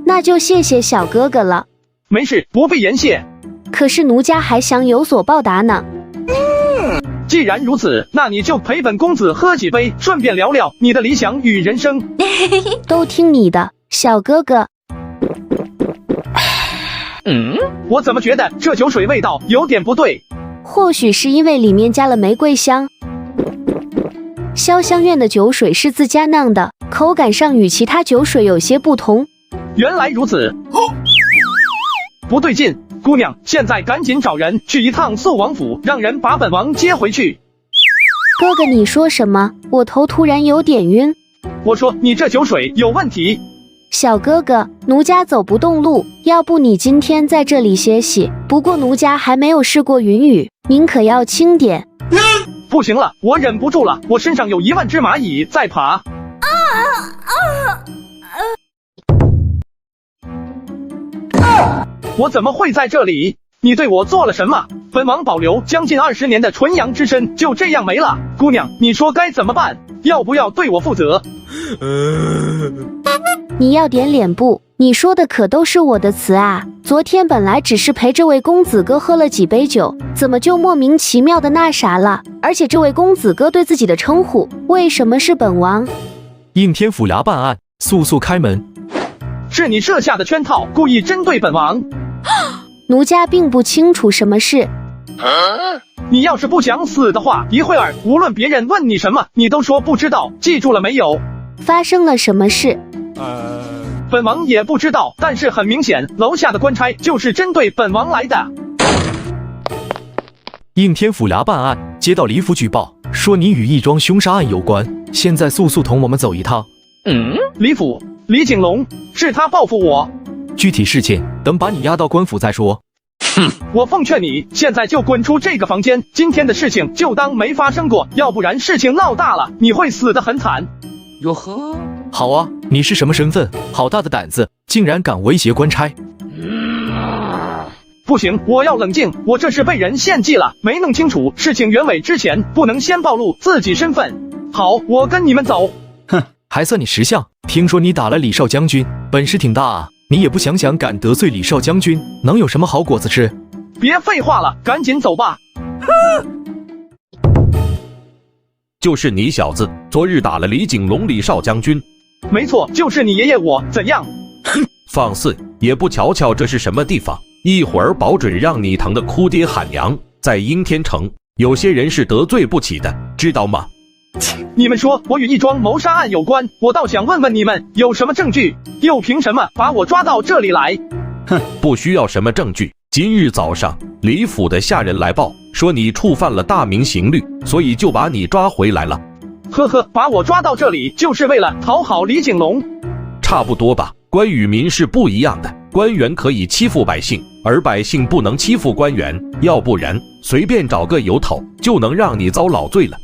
Speaker 17: 那就谢谢小哥哥了。
Speaker 2: 没事，不必言谢。
Speaker 17: 可是奴家还想有所报答呢。
Speaker 2: 既然如此，那你就陪本公子喝几杯，顺便聊聊你的理想与人生。
Speaker 17: 都听你的，小哥哥。
Speaker 2: 我怎么觉得这酒水味道有点不对？
Speaker 17: 或许是因为里面加了玫瑰香。潇湘院的酒水是自家酿的，口感上与其他酒水有些不同。
Speaker 2: 原来如此。不对劲，姑娘，现在赶紧找人去一趟肃王府，让人把本王接回去。
Speaker 17: 哥哥，你说什么？我头突然有点晕。
Speaker 2: 我说你这酒水有问题。
Speaker 17: 小哥哥，奴家走不动路，要不你今天在这里歇息。不过奴家还没有试过云雨，您可要轻点。
Speaker 2: 不行了，我忍不住了，我身上有1万只蚂蚁在爬。我怎么会在这里？你对我做了什么？本王保留将近20年的纯阳之身就这样没了。姑娘，你说该怎么办？要不要对我负责？
Speaker 17: 你要点脸不？你说的可都是我的词啊！昨天本来只是陪这位公子哥喝了几杯酒，怎么就莫名其妙的那啥了？而且这位公子哥对自己的称呼，为什么是本王？
Speaker 11: 应天府衙办案，速速开门！
Speaker 2: 是你设下的圈套，故意针对本王。
Speaker 17: 奴家并不清楚什么事。
Speaker 2: 你要是不想死的话，一会儿无论别人问你什么，你都说不知道，记住了没有？
Speaker 17: 发生了什么事？
Speaker 2: 本王也不知道，但是很明显，楼下的官差就是针对本王来的。
Speaker 11: 应天府衙办案，接到李府举报，说你与义庄凶杀案有关，现在速同我们走一趟。
Speaker 2: 李府，李景龙，是他报复我。
Speaker 11: 具体事情等把你押到官府再说。
Speaker 2: 我奉劝你现在就滚出这个房间，今天的事情就当没发生过，要不然事情闹大了，你会死得很惨。
Speaker 9: 哟呵，
Speaker 11: 好啊，你是什么身份？好大的胆子，竟然敢威胁官差！
Speaker 2: 不行，我要冷静，我这是被人献计了，没弄清楚事情原委之前，不能先暴露自己身份。好，我跟你们走。
Speaker 11: 哼，还算你识相。听说你打了李少将军，本事挺大啊！你也不想想，敢得罪李少将军，能有什么好果子吃？
Speaker 2: 别废话了，赶紧走吧。
Speaker 13: 就是你小子，昨日打了李景龙李少将军。
Speaker 2: 没错，就是你爷爷我，怎样？
Speaker 13: 哼，放肆，也不瞧瞧这是什么地方，一会儿保准让你疼得哭爹喊娘。在应天城，有些人是得罪不起的，知道吗？
Speaker 2: 你们说我与义庄谋杀案有关，我倒想问问你们有什么证据，又凭什么把我抓到这里来？
Speaker 13: 哼，不需要什么证据。今日早上，李府的下人来报说你触犯了大明刑律，所以就把你抓回来了。
Speaker 2: 呵呵，把我抓到这里就是为了讨好李景龙？
Speaker 13: 差不多吧。官与民是不一样的，官员可以欺负百姓，而百姓不能欺负官员，要不然随便找个由头就能让你遭老罪了。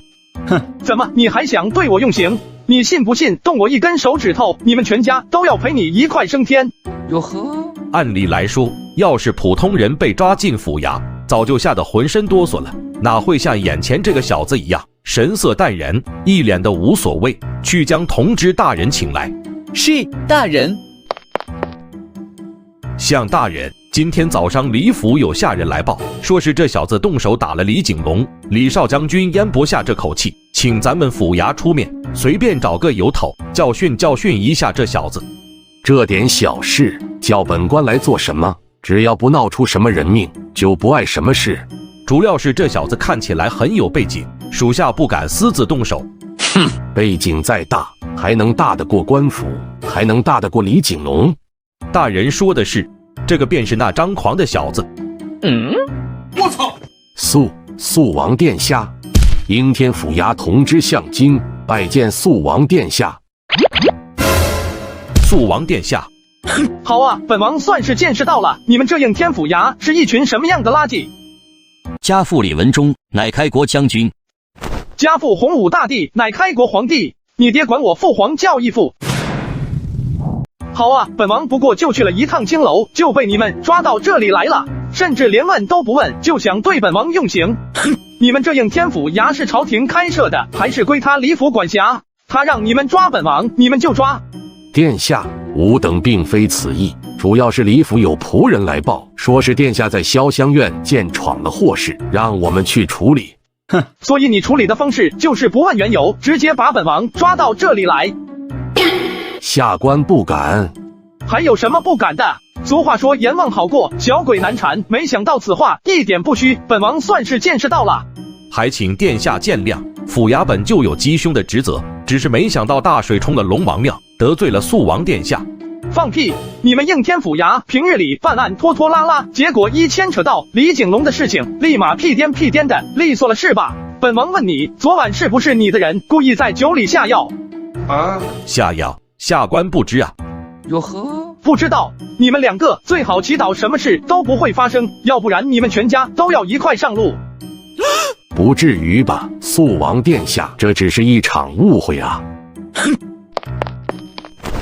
Speaker 2: 哼，怎么你还想对我用刑？你信不信动我一根手指头，你们全家都要陪你一块升天？
Speaker 9: 哟呵，
Speaker 13: 按理来说，要是普通人被抓进府衙，早就吓得浑身哆嗦了，哪会像眼前这个小子一样神色淡然，一脸的无所谓。去将同知大人请来。
Speaker 15: 是，大人。
Speaker 13: 向大人，今天早上李府有下人来报，说是这小子动手打了李景龙，李少将军咽不下这口气，请咱们府衙出面，随便找个由头教训教训一下这小子。
Speaker 19: 这点小事叫本官来做什么？只要不闹出什么人命，就不碍什么事。
Speaker 13: 主要是这小子看起来很有背景，属下不敢私自动手。
Speaker 19: 哼，背景再大，还能大得过官府？还能大得过李景龙？
Speaker 13: 大人说的是，这个便是那张狂的小子。
Speaker 19: 我操！肃王殿下，应天府衙同知向京拜见肃王殿下。
Speaker 13: 肃王殿下，
Speaker 2: 好啊，本王算是见识到了，你们这应天府衙是一群什么样的垃圾。
Speaker 23: 家父李文忠乃开国将军，
Speaker 2: 家父洪武大帝乃开国皇帝，你爹管我父皇叫义父。好啊，本王不过就去了一趟青楼，就被你们抓到这里来了，甚至连问都不问就想对本王用刑。你们这应天府衙是朝廷开设的，还是归他李府管辖？他让你们抓本王，你们就抓。
Speaker 19: 殿下，吾等并非此意，主要是李府有仆人来报，说是殿下在潇湘院见闯了祸事，让我们去处理。
Speaker 2: 哼，所以你处理的方式就是不问缘由，直接把本王抓到这里来。
Speaker 19: 下官不敢。
Speaker 2: 还有什么不敢的？俗话说阎王好过，小鬼难缠，没想到此话一点不虚，本王算是见识到了。
Speaker 13: 还请殿下见谅，府衙本就有缉凶的职责，只是没想到大水冲了龙王庙，得罪了肃王殿下。
Speaker 2: 放屁！你们应天府衙平日里办案拖拖拉拉，结果一牵扯到李景龙的事情，立马屁颠的利索了是吧？本王问你，昨晚是不是你的人故意在酒里下药？
Speaker 13: 下药？下官不知啊。
Speaker 9: 哟呵，
Speaker 2: 不知道，你们两个最好祈祷什么事都不会发生，要不然你们全家都要一块上路。
Speaker 19: 不至于吧，肃王殿下，这只是一场误会啊。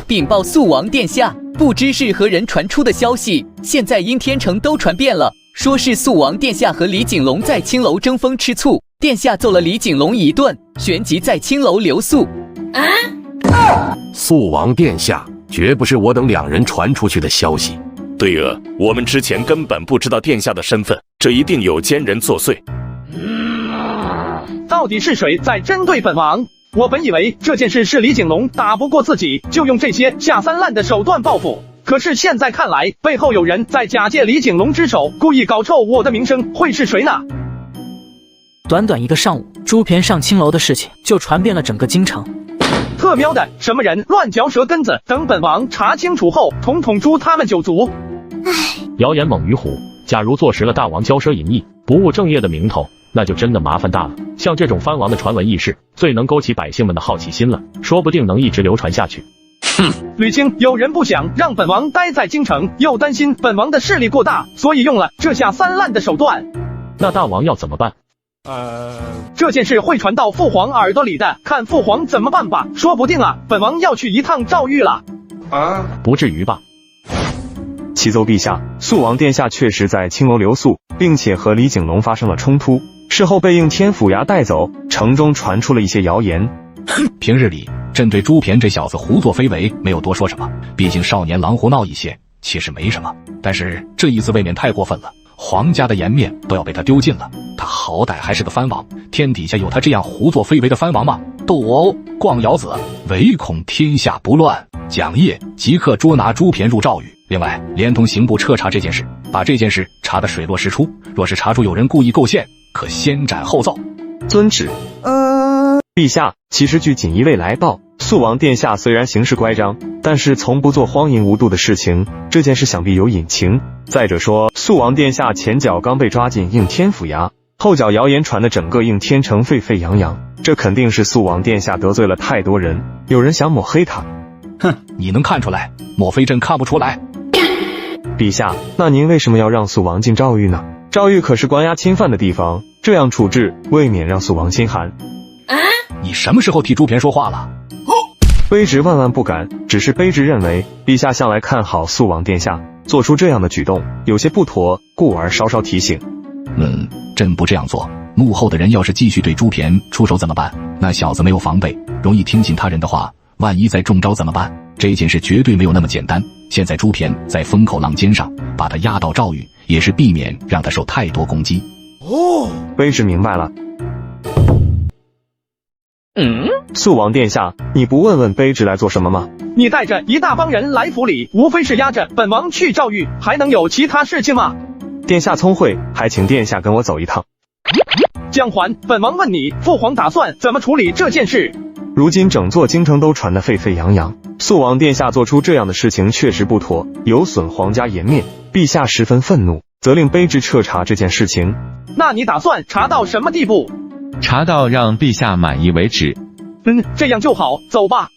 Speaker 15: 禀报肃王殿下，不知是何人传出的消息，现在应天城都传遍了，说是肃王殿下和李景龙在青楼争风吃醋，殿下揍了李景龙一顿，旋即在青楼留宿。
Speaker 19: 肃王殿下，绝不是我等两人传出去的消息。
Speaker 21: 对啊，我们之前根本不知道殿下的身份，这一定有奸人作祟。
Speaker 2: 到底是谁在针对本王？我本以为这件事是李景龙打不过自己，就用这些下三滥的手段报复。可是现在看来，背后有人在假借李景龙之手，故意搞臭我的名声，会是谁呢？
Speaker 6: 短短一个上午，朱偏上青楼的事情就传遍了整个京城。
Speaker 2: 特喵的，什么人乱嚼舌根子？等本王查清楚后，统统诛他们九族！
Speaker 5: 谣言猛于虎，假如坐实了大王骄奢淫逸、不务正业的名头，那就真的麻烦大了。像这种藩王的传闻轶事，最能勾起百姓们的好奇心了，说不定能一直流传下去。
Speaker 2: 吕青，有人不想让本王待在京城，又担心本王的势力过大，所以用了这下三滥的手段。
Speaker 5: 那大王要怎么办？
Speaker 2: 这件事会传到父皇耳朵里的，看父皇怎么办吧。说不定本王要去一趟赵狱了。
Speaker 5: 不至于吧？
Speaker 1: 启奏陛下，肃王殿下确实在青楼留宿，并且和李景龙发生了冲突，事后被应天府衙带走。城中传出了一些谣言。
Speaker 3: 平日里朕对朱骈这小子胡作非为没有多说什么，毕竟少年郎胡闹一些，其实没什么。但是这一次未免太过分了，皇家的颜面都要被他丢尽了。他好歹还是个藩王，天底下有他这样胡作非为的藩王吗？斗殴、逛窑子，唯恐天下不乱。蒋晔即刻捉拿朱骈入诏狱，另外连同刑部彻查这件事，把这件事查得水落石出。若是查出有人故意构陷，可先斩后奏。
Speaker 1: 遵旨。陛下，其实据锦衣卫来报，肃王殿下虽然行事乖张，但是从不做荒淫无度的事情，这件事想必有隐情。再者说，肃王殿下前脚刚被抓进应天府衙，后脚谣言传的整个应天城沸沸扬扬，这肯定是肃王殿下得罪了太多人，有人想抹黑他。
Speaker 3: 哼，你能看出来，莫非朕看不出来？
Speaker 1: 陛下，那您为什么要让肃王进诏狱呢？诏狱可是关押侵犯的地方，这样处置未免让肃王心寒。
Speaker 3: 你什么时候替朱骈说话了？
Speaker 1: 卑职万万不敢，只是卑职认为陛下向来看好肃王殿下，做出这样的举动有些不妥，故而稍稍提醒。
Speaker 3: 朕不这样做，幕后的人要是继续对朱骈出手怎么办？那小子没有防备，容易听信他人的话，万一再中招怎么办？这件事绝对没有那么简单。现在朱骈在风口浪尖上，把他押到诏狱，也是避免让他受太多攻击。
Speaker 1: 卑职明白了。肃王殿下，你不问问卑职来做什么吗？
Speaker 2: 你带着一大帮人来府里，无非是押着本王去诏狱，还能有其他事情吗？
Speaker 1: 殿下聪慧，还请殿下跟我走一趟。
Speaker 2: 江环，本王问你，父皇打算怎么处理这件事？
Speaker 1: 如今整座京城都传得沸沸扬扬，肃王殿下做出这样的事情确实不妥，有损皇家颜面，陛下十分愤怒，责令卑职彻查这件事情。
Speaker 2: 那你打算查到什么地步？
Speaker 7: 查到让陛下满意为止。
Speaker 2: 这样就好，走吧。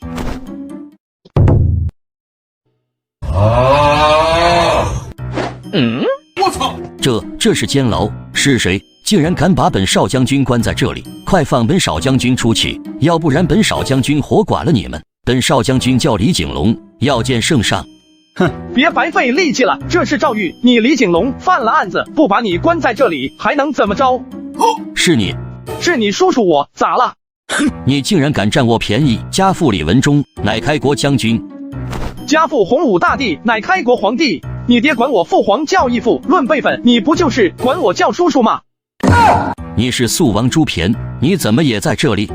Speaker 23: 我操！这是监牢，是谁？竟然敢把本少将军关在这里！快放本少将军出去，要不然本少将军活剐了你们！本少将军叫李景龙，要见圣上。
Speaker 2: 别白费力气了，这是诏狱，你李景龙犯了案子，不把你关在这里，还能怎么着？
Speaker 23: 是
Speaker 2: 你叔叔我，咋了？
Speaker 23: 你竟然敢占我便宜！家父李文忠乃开国将军，
Speaker 2: 家父洪武大帝乃开国皇帝，你爹管我父皇叫义父，论辈分，你不就是管我叫叔叔吗？
Speaker 23: 你是肃王朱骈，你怎么也在这里？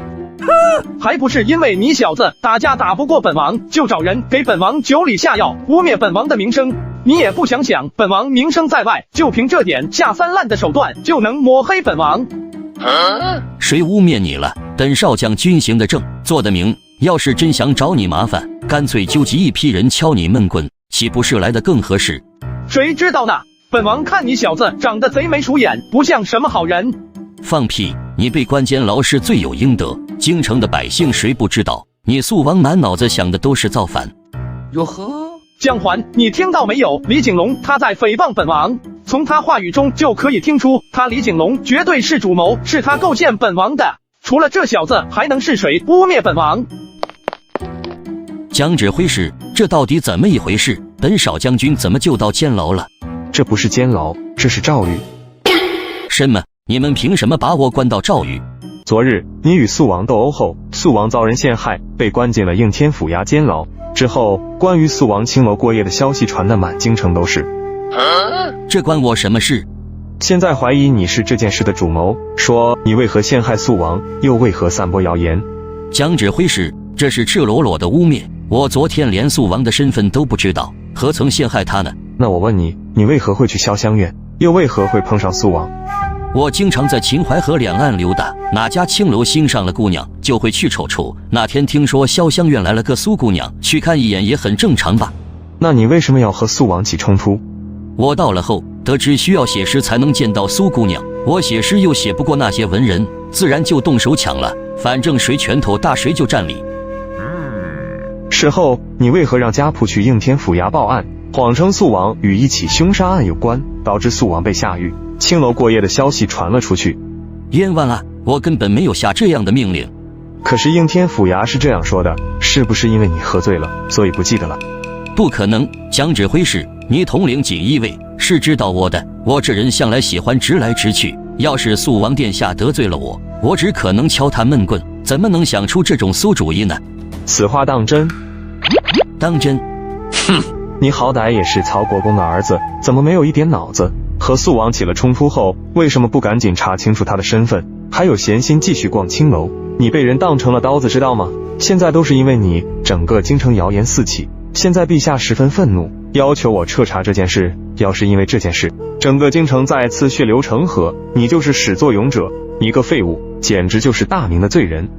Speaker 2: 还不是因为你小子打架打不过本王，就找人给本王酒里下药，污蔑本王的名声。你也不想想，本王名声在外，就凭这点下三滥的手段，就能抹黑本王？
Speaker 23: 谁污蔑你了？本少将军行得正，做得明。要是真想找你麻烦，干脆纠集一批人敲你闷棍，岂不是来得更合适？
Speaker 2: 谁知道呢？本王看你小子长得贼眉鼠眼，不像什么好人。
Speaker 23: 放屁！你被关监牢是罪有应得，京城的百姓谁不知道？你肃王满脑子想的都是造反。
Speaker 2: 哟呵，江环，你听到没有？李景龙他在诽谤本王，从他话语中就可以听出，他李景龙绝对是主谋，是他构陷本王的。除了这小子，还能是谁污蔑本王？
Speaker 23: 蒋指挥使，这到底怎么一回事？本少将军怎么就到监牢了？
Speaker 1: 这不是监牢，这是诏狱。
Speaker 23: 什么？你们凭什么把我关到诏狱？
Speaker 1: 昨日你与肃王斗殴后，肃王遭人陷害，被关进了应天府衙监牢。之后，关于肃王青楼过夜的消息传得满京城都是。
Speaker 23: 这关我什么事？
Speaker 1: 现在怀疑你是这件事的主谋，说你为何陷害肃王，又为何散播谣言？
Speaker 23: 蒋指挥使，这是赤裸裸的污蔑。我昨天连肃王的身份都不知道，何曾陷害他呢？
Speaker 1: 那我问你，你为何会去潇湘院，又为何会碰上肃王？
Speaker 23: 我经常在秦淮河两岸溜达，哪家青楼新上了姑娘，就会去瞅瞅。那天听说潇湘院来了个苏姑娘，去看一眼也很正常吧？
Speaker 1: 那你为什么要和肃王起冲突？
Speaker 23: 我到了后，得知需要写诗才能见到苏姑娘，我写诗又写不过那些文人，自然就动手抢了，反正谁拳头大谁就占理。
Speaker 1: 事后你为何让家仆去应天府衙报案，谎称肃王与一起凶杀案有关，导致肃王被下狱、青楼过夜的消息传了出去？
Speaker 23: 冤枉啊！我根本没有下这样的命令。
Speaker 1: 可是应天府衙是这样说的，是不是因为你喝醉了，所以不记得了？
Speaker 23: 不可能，蒋指挥使，你统领锦衣卫，是知道我的。我这人向来喜欢直来直去，要是肃王殿下得罪了我，我只可能敲他闷棍，怎么能想出这种馊主意呢？
Speaker 1: 此话当真？
Speaker 23: 当真。
Speaker 1: 哼，你好歹也是曹国公的儿子，怎么没有一点脑子？和肃王起了冲突后，为什么不赶紧查清楚他的身份？还有闲心继续逛青楼？你被人当成了刀子，知道吗？现在都是因为你，整个京城谣言四起。现在陛下十分愤怒，要求我彻查这件事。要是因为这件事，整个京城再次血流成河，你就是始作俑者，一个废物，简直就是大明的罪人。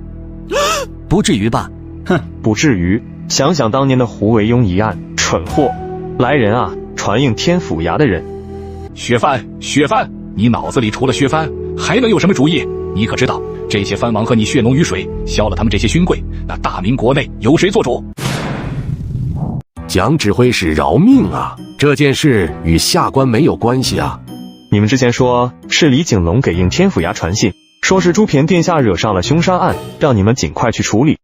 Speaker 23: 不至于吧？
Speaker 1: 哼，不至于。想想当年的胡惟庸一案，蠢货！来人啊，传应天府衙的人。
Speaker 3: 薛藩，薛藩，你脑子里除了薛藩，还能有什么主意？你可知道，这些藩王和你血浓于水，削了他们这些勋贵，那大明国内由谁做主？
Speaker 19: 蒋指挥使饶命啊！这件事与下官没有关系啊！
Speaker 1: 你们之前说是李景龙给应天府衙传信，说是朱偏殿下惹上了凶杀案，让你们尽快去处理。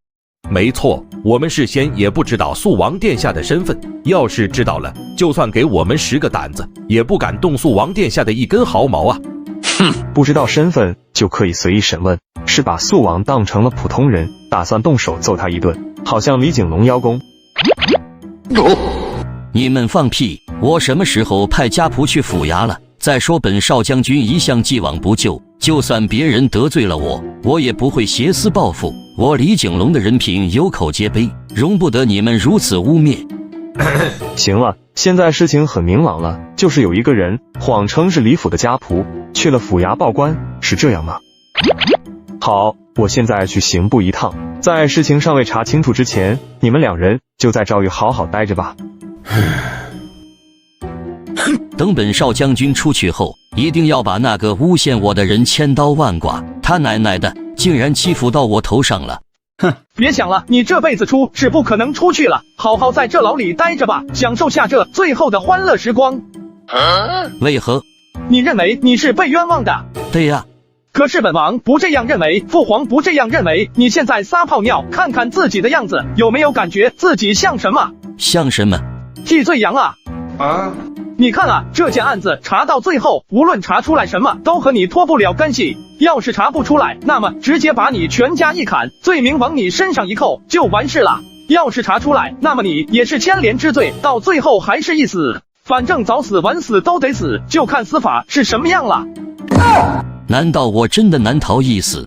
Speaker 13: 没错，我们事先也不知道肃王殿下的身份，要是知道了，就算给我们10个胆子，也不敢动肃王殿下的一根毫毛啊！
Speaker 1: 哼，不知道身份就可以随意审问，是把肃王当成了普通人，打算动手揍他一顿，好像李景龙邀功。
Speaker 23: 你们放屁！我什么时候派家仆去府衙了？再说本少将军一向既往不咎，就算别人得罪了我，我也不会挟私报复。我李景龙的人品有口皆碑，容不得你们如此污蔑。
Speaker 1: 行了，现在事情很明朗了，就是有一个人谎称是李府的家仆，去了府衙报官，是这样吗？好，我现在去刑部一趟，在事情尚未查清楚之前，你们2人就在诏狱好好待着吧。
Speaker 23: 等本少将军出去后，一定要把那个诬陷我的人千刀万剐。他奶奶的，竟然欺负到我头上了！
Speaker 2: 哼，别想了，你这辈子是不可能出去了，好好在这牢里待着吧，享受下这最后的欢乐时光。
Speaker 23: 为何？
Speaker 2: 你认为你是被冤枉的？
Speaker 23: 对呀。
Speaker 2: 可是本王不这样认为，父皇不这样认为。你现在撒泡尿，看看自己的样子，有没有感觉自己像什么？
Speaker 23: 像什么？
Speaker 2: 替罪羊啊！你看啊，这件案子查到最后，无论查出来什么，都和你脱不了干系。要是查不出来，那么直接把你全家一砍，罪名往你身上一扣，就完事了。要是查出来，那么你也是牵连之罪，到最后还是一死。反正早死晚死都得死，就看司法是什么样了。
Speaker 23: 难道我真的难逃一死？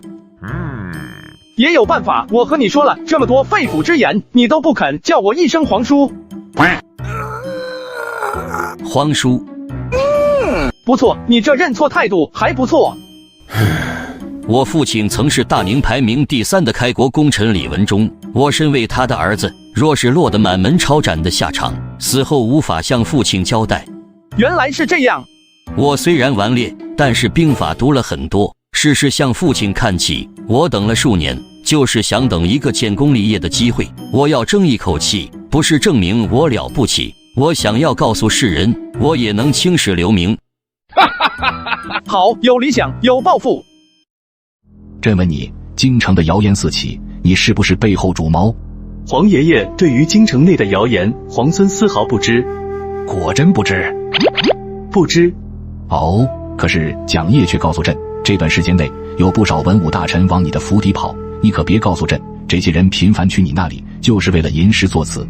Speaker 2: 也有办法，我和你说了这么多肺腑之言，你都不肯叫我一声皇叔。
Speaker 23: 皇叔，
Speaker 2: 不错，你这认错态度还不错。
Speaker 23: 我父亲曾是大明排名第3的开国功臣李文忠，我身为他的儿子，若是落得满门抄斩的下场，死后无法向父亲交代。
Speaker 2: 原来是这样。
Speaker 23: 我虽然顽劣，但是兵法读了很多，事事向父亲看齐。我等了数年，就是想等一个建功立业的机会。我要争一口气，不是证明我了不起，我想要告诉世人，我也能青史留名。
Speaker 2: 好，有理想，有抱负。
Speaker 3: 朕问你，京城的谣言四起，你是不是背后主谋？
Speaker 4: 皇爷爷对于京城内的谣言，皇孙丝毫不知。
Speaker 3: 果真不知？
Speaker 4: 不知。
Speaker 3: 哦，可是蒋掖却告诉朕，这段时间内有不少文武大臣往你的府邸跑，你可别告诉朕，这些人频繁去你那里，就是为了吟诗作词。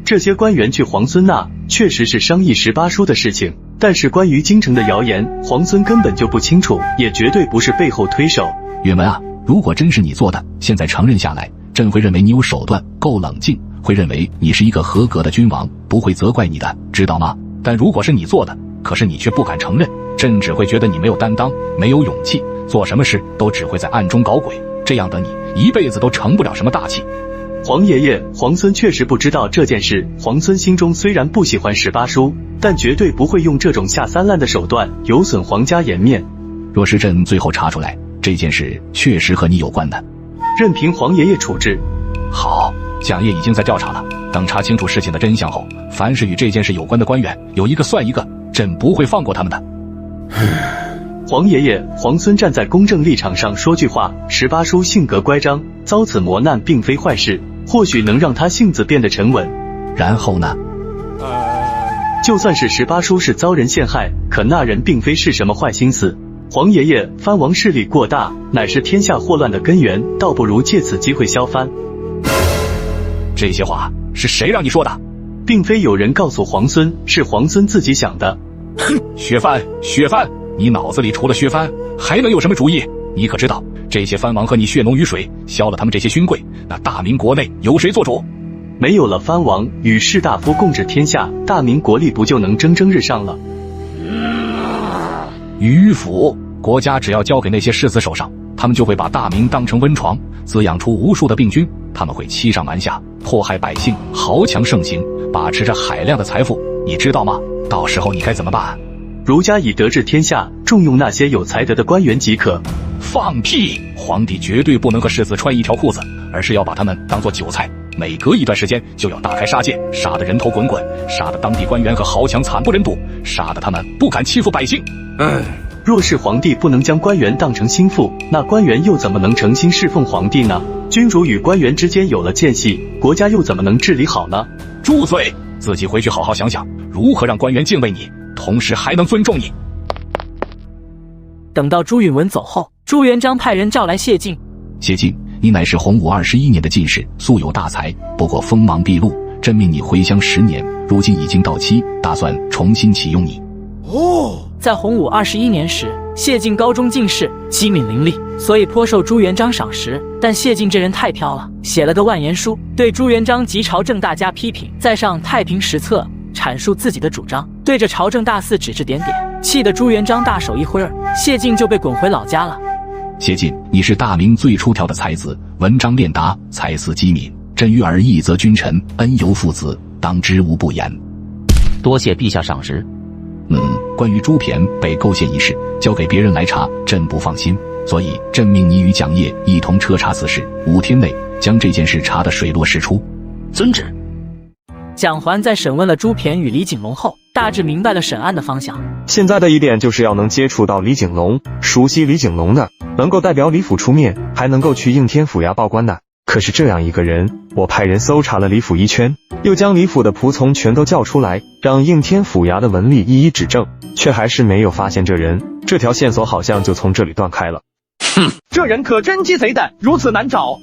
Speaker 4: 这些官员去皇孙那，确实是商议18书的事情，但是关于京城的谣言，皇孙根本就不清楚，也绝对不是背后推手。
Speaker 3: 允文啊，如果真是你做的，现在承认下来，朕会认为你有手段，够冷静，会认为你是一个合格的君王，不会责怪你的，知道吗？但如果是你做的，可是你却不敢承认，朕只会觉得你没有担当，没有勇气，做什么事都只会在暗中搞鬼，这样的你一辈子都成不了什么大器。
Speaker 4: 皇爷爷，皇孙确实不知道这件事，皇孙心中虽然不喜欢18书，但绝对不会用这种下三滥的手段，有损皇家颜面。
Speaker 3: 若是朕最后查出来这件事确实和你有关的，
Speaker 4: 任凭皇爷爷处置。
Speaker 3: 好，蒋爷已经在调查了，等查清楚事情的真相后，凡是与这件事有关的官员，有一个算一个，朕不会放过他们的。
Speaker 4: 皇爷爷、皇孙站在公正立场上说句话，18叔性格乖张，遭此磨难并非坏事，或许能让他性子变得沉稳。
Speaker 3: 然后呢？
Speaker 4: 就算是18叔是遭人陷害，可那人并非是什么坏心思。皇爷爷，藩王势力过大，乃是天下祸乱的根源，倒不如借此机会削藩。
Speaker 3: 这些话是谁让你说的？
Speaker 4: 并非有人告诉皇孙，是皇孙自己想的。
Speaker 3: 哼，削藩，削藩！你脑子里除了削藩，还能有什么主意？你可知道，这些藩王和你血浓于水，削了他们这些勋贵，那大明国内由谁做主？
Speaker 4: 没有了藩王与士大夫共治天下，大明国力不就能蒸蒸日上了？
Speaker 3: 迂腐！国家只要交给那些世子手上，他们就会把大明当成温床，滋养出无数的病菌。他们会欺上瞒下，迫害百姓，豪强盛行，把持着海量的财富，你知道吗？到时候你该怎么办？
Speaker 4: 儒家以德治天下，重用那些有才德的官员即可。
Speaker 3: 放屁！皇帝绝对不能和世子穿一条裤子，而是要把他们当作韭菜，每隔一段时间就要大开杀戒，杀得人头滚滚，杀得当地官员和豪强惨不忍睹，杀得他们不敢欺负百姓。
Speaker 4: 若是皇帝不能将官员当成心腹，那官员又怎么能诚心侍奉皇帝呢？君主与官员之间有了间隙，国家又怎么能治理好呢？
Speaker 3: 住嘴！自己回去好好想想，如何让官员敬畏你，同时还能尊重你。
Speaker 6: 等到朱允文走后，朱元璋派人召来谢晋。
Speaker 3: 谢晋，你乃是洪武21年的进士，素有大才，不过锋芒毕露，朕命你回乡10年，如今已经到期，打算重新启用你。
Speaker 6: 在洪武21年时，谢晋高中进士，机敏伶俐，所以颇受朱元璋赏识。但谢晋这人太飘了，写了个万言书，对朱元璋及朝政大家批评，再上《太平实策》，阐述自己的主张，对着朝政大肆指指点点，气得朱元璋大手一挥儿，谢晋就被滚回老家了。
Speaker 3: 谢晋，你是大明最出挑的才子，文章练达，才思机敏，朕于尔一则君臣，恩由父子，当知无不言。
Speaker 9: 多谢陛下赏识。
Speaker 3: 关于朱骈被构陷一事，交给别人来查，朕不放心，所以朕命你与蒋晔一同彻查此事，5天内将这件事查得水落石出。
Speaker 9: 遵旨。
Speaker 6: 蒋桓在审问了朱骈与李景龙后，大致明白了审案的方向。
Speaker 1: 现在的疑点就是要能接触到李景龙，熟悉李景龙的，能够代表李府出面，还能够去应天府衙报官的。可是这样一个人，我派人搜查了李府一圈，又将李府的仆从全都叫出来，让应天府衙的文吏一一指证，却还是没有发现这人。这条线索好像就从这里断开了。
Speaker 2: 这人可真鸡贼的，如此难找。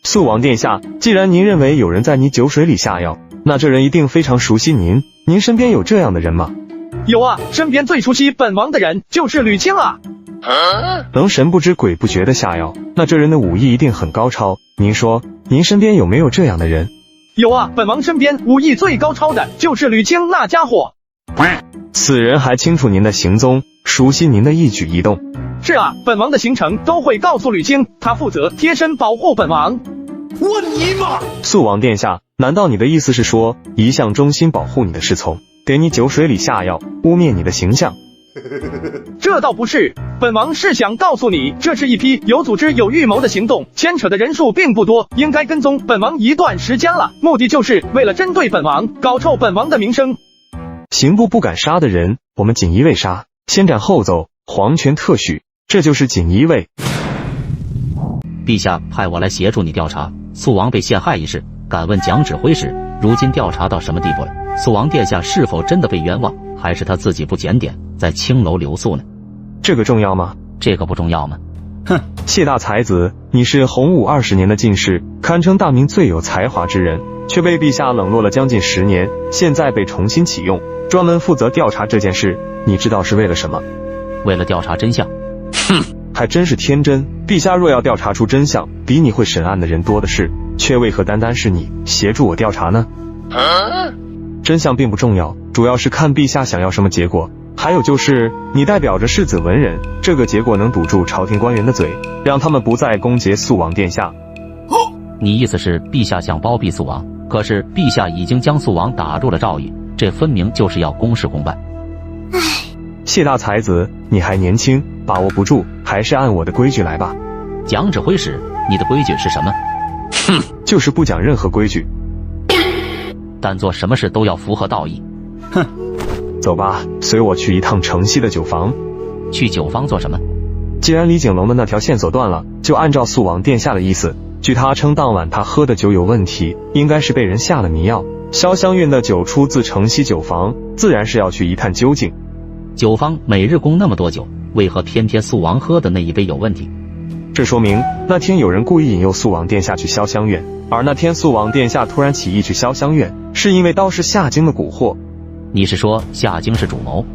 Speaker 1: 肃王殿下，既然您认为有人在你酒水里下药，那这人一定非常熟悉您。您身边有这样的人吗？
Speaker 2: 有啊，身边最熟悉本王的人就是吕青啊。
Speaker 1: 能神不知鬼不觉的下药，那这人的武艺一定很高超。您说，您身边有没有这样的人？
Speaker 2: 有啊，本王身边武艺最高超的就是吕青那家伙。
Speaker 1: 此人还清楚您的行踪，熟悉您的一举一动。
Speaker 2: 是啊，本王的行程都会告诉吕青，他负责贴身保护本王。
Speaker 1: 我尼玛！肃王殿下，难道你的意思是说，一向忠心保护你的侍从，给你酒水里下药，污蔑你的形象？
Speaker 2: 这倒不是，本王是想告诉你，这是一批有组织有预谋的行动，牵扯的人数并不多，应该跟踪本王一段时间了，目的就是为了针对本王，搞臭本王的名声。
Speaker 1: 刑部不敢杀的人，我们锦衣卫杀，先斩后奏，皇权特许，这就是锦衣卫。
Speaker 9: 陛下派我来协助你调查肃王被陷害一事，敢问蒋指挥使，如今调查到什么地步了？肃王殿下是否真的被冤枉，还是他自己不检点，在青楼留宿呢？
Speaker 1: 这个重要吗？
Speaker 9: 这个不重要吗？
Speaker 1: 哼，谢大才子，你是洪武20年的进士，堪称大明最有才华之人，却被陛下冷落了将近10年，现在被重新启用，专门负责调查这件事，你知道是为了什么？
Speaker 9: 为了调查真相。
Speaker 1: 哼，还真是天真。陛下若要调查出真相，比你会审案的人多的是，却为何单单是你协助我调查呢？真相并不重要，主要是看陛下想要什么结果。还有就是，你代表着世子文人，这个结果能堵住朝廷官员的嘴，让他们不再攻讦肃王殿下。
Speaker 9: 你意思是陛下想包庇肃王，可是陛下已经将肃王打入了诏狱，这分明就是要公事公办。
Speaker 1: 谢大才子，你还年轻，把握不住，还是按我的规矩来吧。
Speaker 9: 蒋指挥使，你的规矩是什么？
Speaker 1: 哼，就是不讲任何规矩，
Speaker 9: 但做什么事都要符合道义。
Speaker 1: 哼，走吧，随我去一趟城西的酒坊。
Speaker 9: 去酒坊做什么？
Speaker 1: 既然李景龙的那条线索断了，就按照肃王殿下的意思，据他称当晚他喝的酒有问题，应该是被人下了迷药。潇湘院的酒出自城西酒坊，自然是要去一探究竟。
Speaker 9: 酒坊每日供那么多酒，为何偏偏肃王喝的那一杯有问题？
Speaker 1: 这说明那天有人故意引诱肃王殿下去潇湘院，而那天肃王殿下突然起意去潇湘院，是因为道士夏京的蛊惑。
Speaker 9: 你是说夏京是主谋？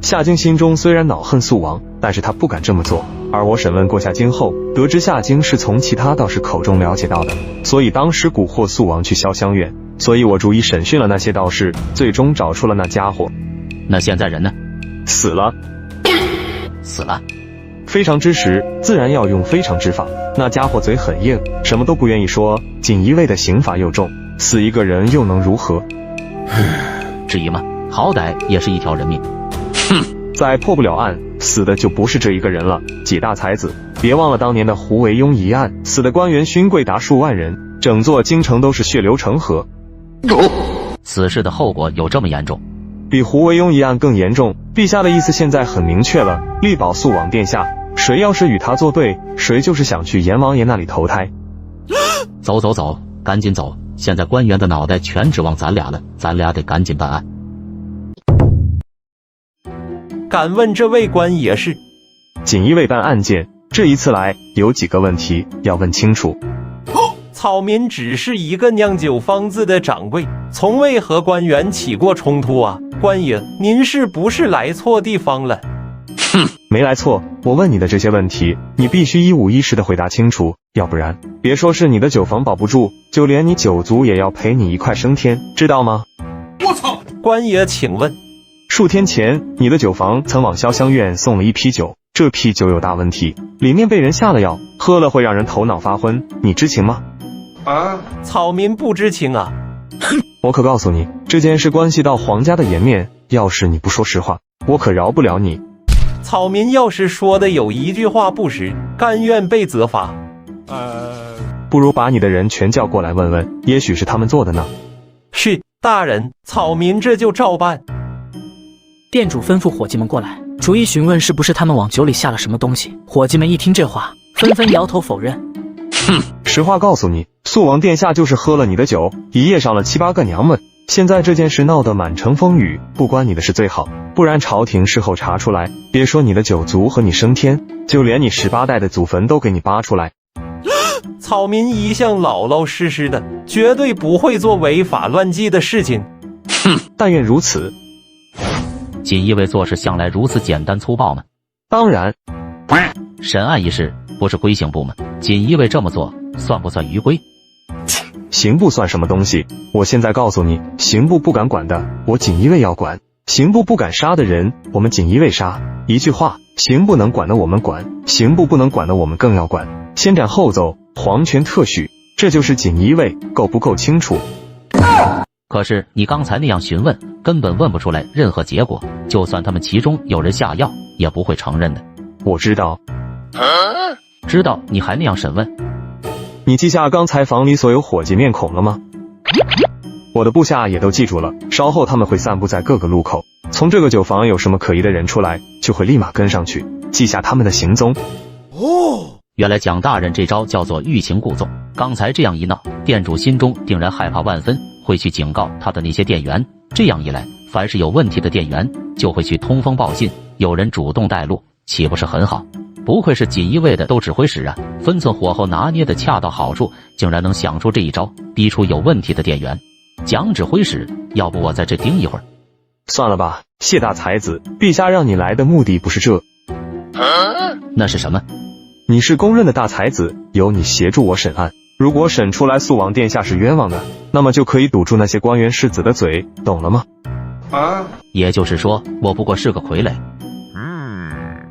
Speaker 1: 夏京心中虽然恼恨肃王，但是他不敢这么做。而我审问过夏京后，得知夏京是从其他道士口中了解到的，所以当时蛊惑肃王去潇湘院。所以我逐一审讯了那些道士，最终找出了那家伙。
Speaker 9: 那现在人呢？
Speaker 1: 死了。
Speaker 9: 死了。
Speaker 1: 非常之时，自然要用非常之法。那家伙嘴很硬，什么都不愿意说。锦衣卫的刑罚又重，死一个人又能如何？
Speaker 9: 至于吗？好歹也是一条人命。
Speaker 1: 哼，再破不了案，死的就不是这一个人了。几大才子，别忘了当年的胡惟庸一案，死的官员勋贵达数万人，整座京城都是血流成河。
Speaker 9: 此事的后果有这么严重？
Speaker 1: 比胡惟庸一案更严重。陛下的意思现在很明确了，力保肃王殿下，谁要是与他作对，谁就是想去阎王爷那里投胎。
Speaker 9: 走走走，赶紧走！现在官员的脑袋全指望咱俩了，咱俩得赶紧办案。
Speaker 12: 敢问这位官爷是？
Speaker 1: 锦衣卫办案件，这一次来有几个问题要问清楚。
Speaker 12: 草民只是一个酿酒坊子的掌柜，从未和官员起过冲突啊。官爷，您是不是来错地方了？
Speaker 1: 哼，没来错。我问你的这些问题，你必须一五一十的回答清楚，要不然别说是你的酒坊保不住，就连你酒族也要陪你一块升天，知道吗？
Speaker 12: 我操！官爷，请问，
Speaker 1: 数天前你的酒坊曾往潇湘院送了一批酒，这批酒有大问题，里面被人下了药，喝了会让人头脑发昏，你知情吗？
Speaker 12: 草民不知情啊。
Speaker 1: 我可告诉你，这件事关系到皇家的颜面，要是你不说实话，我可饶不了你。
Speaker 12: 草民要是说的有一句话不实，甘愿被责罚。
Speaker 1: 不如把你的人全叫过来问问，也许是他们做的呢。
Speaker 12: 是，大人，草民这就照办。
Speaker 6: 店主吩咐伙计们过来，逐一询问是不是他们往酒里下了什么东西。伙计们一听这话，纷纷摇头否认。
Speaker 1: 哼，实话告诉你，肃王殿下就是喝了你的酒，一夜上了7、8个娘们。现在这件事闹得满城风雨，不关你的事最好，不然朝廷事后查出来，别说你的酒族和你升天，就连你18代的祖坟都给你扒出来。
Speaker 12: 草民一向老老实实的，绝对不会做违法乱纪的事情。
Speaker 1: 哼，但愿如此。
Speaker 9: 锦衣卫做事向来如此简单粗暴吗？
Speaker 1: 当然。
Speaker 9: 审案一事不是规刑部吗？锦衣卫这么做算不算逾规？
Speaker 1: 刑部算什么东西？我现在告诉你，刑部不敢管的，我锦衣卫要管；刑部不敢杀的人，我们锦衣卫杀。一句话，刑部能管的我们管，刑部不能管的我们更要管。先斩后奏，皇权特许，这就是锦衣卫，够不够清楚？
Speaker 9: 可是你刚才那样询问，根本问不出来任何结果，就算他们其中有人下药，也不会承认的。
Speaker 1: 我知道。
Speaker 9: 知道你还那样审问？
Speaker 1: 你记下刚才房里所有伙计面孔了吗？我的部下也都记住了，稍后他们会散布在各个路口，从这个酒坊有什么可疑的人出来，就会立马跟上去，记下他们的行踪。
Speaker 9: 原来蒋大人这招叫做欲擒故纵。刚才这样一闹，店主心中定然害怕万分，会去警告他的那些店员。这样一来，凡是有问题的店员就会去通风报信，有人主动带路，岂不是很好？不愧是锦衣卫的都指挥使啊，分寸火候拿捏的恰到好处，竟然能想出这一招，逼出有问题的店员。蒋指挥使，要不我在这盯一会儿？
Speaker 1: 算了吧，谢大才子，陛下让你来的目的不是这。
Speaker 9: 那是什么？
Speaker 1: 你是公认的大才子，由你协助我审案。如果审出来肃王殿下是冤枉的，那么就可以堵住那些官员世子的嘴，懂了吗？
Speaker 9: 也就是说，我不过是个傀儡。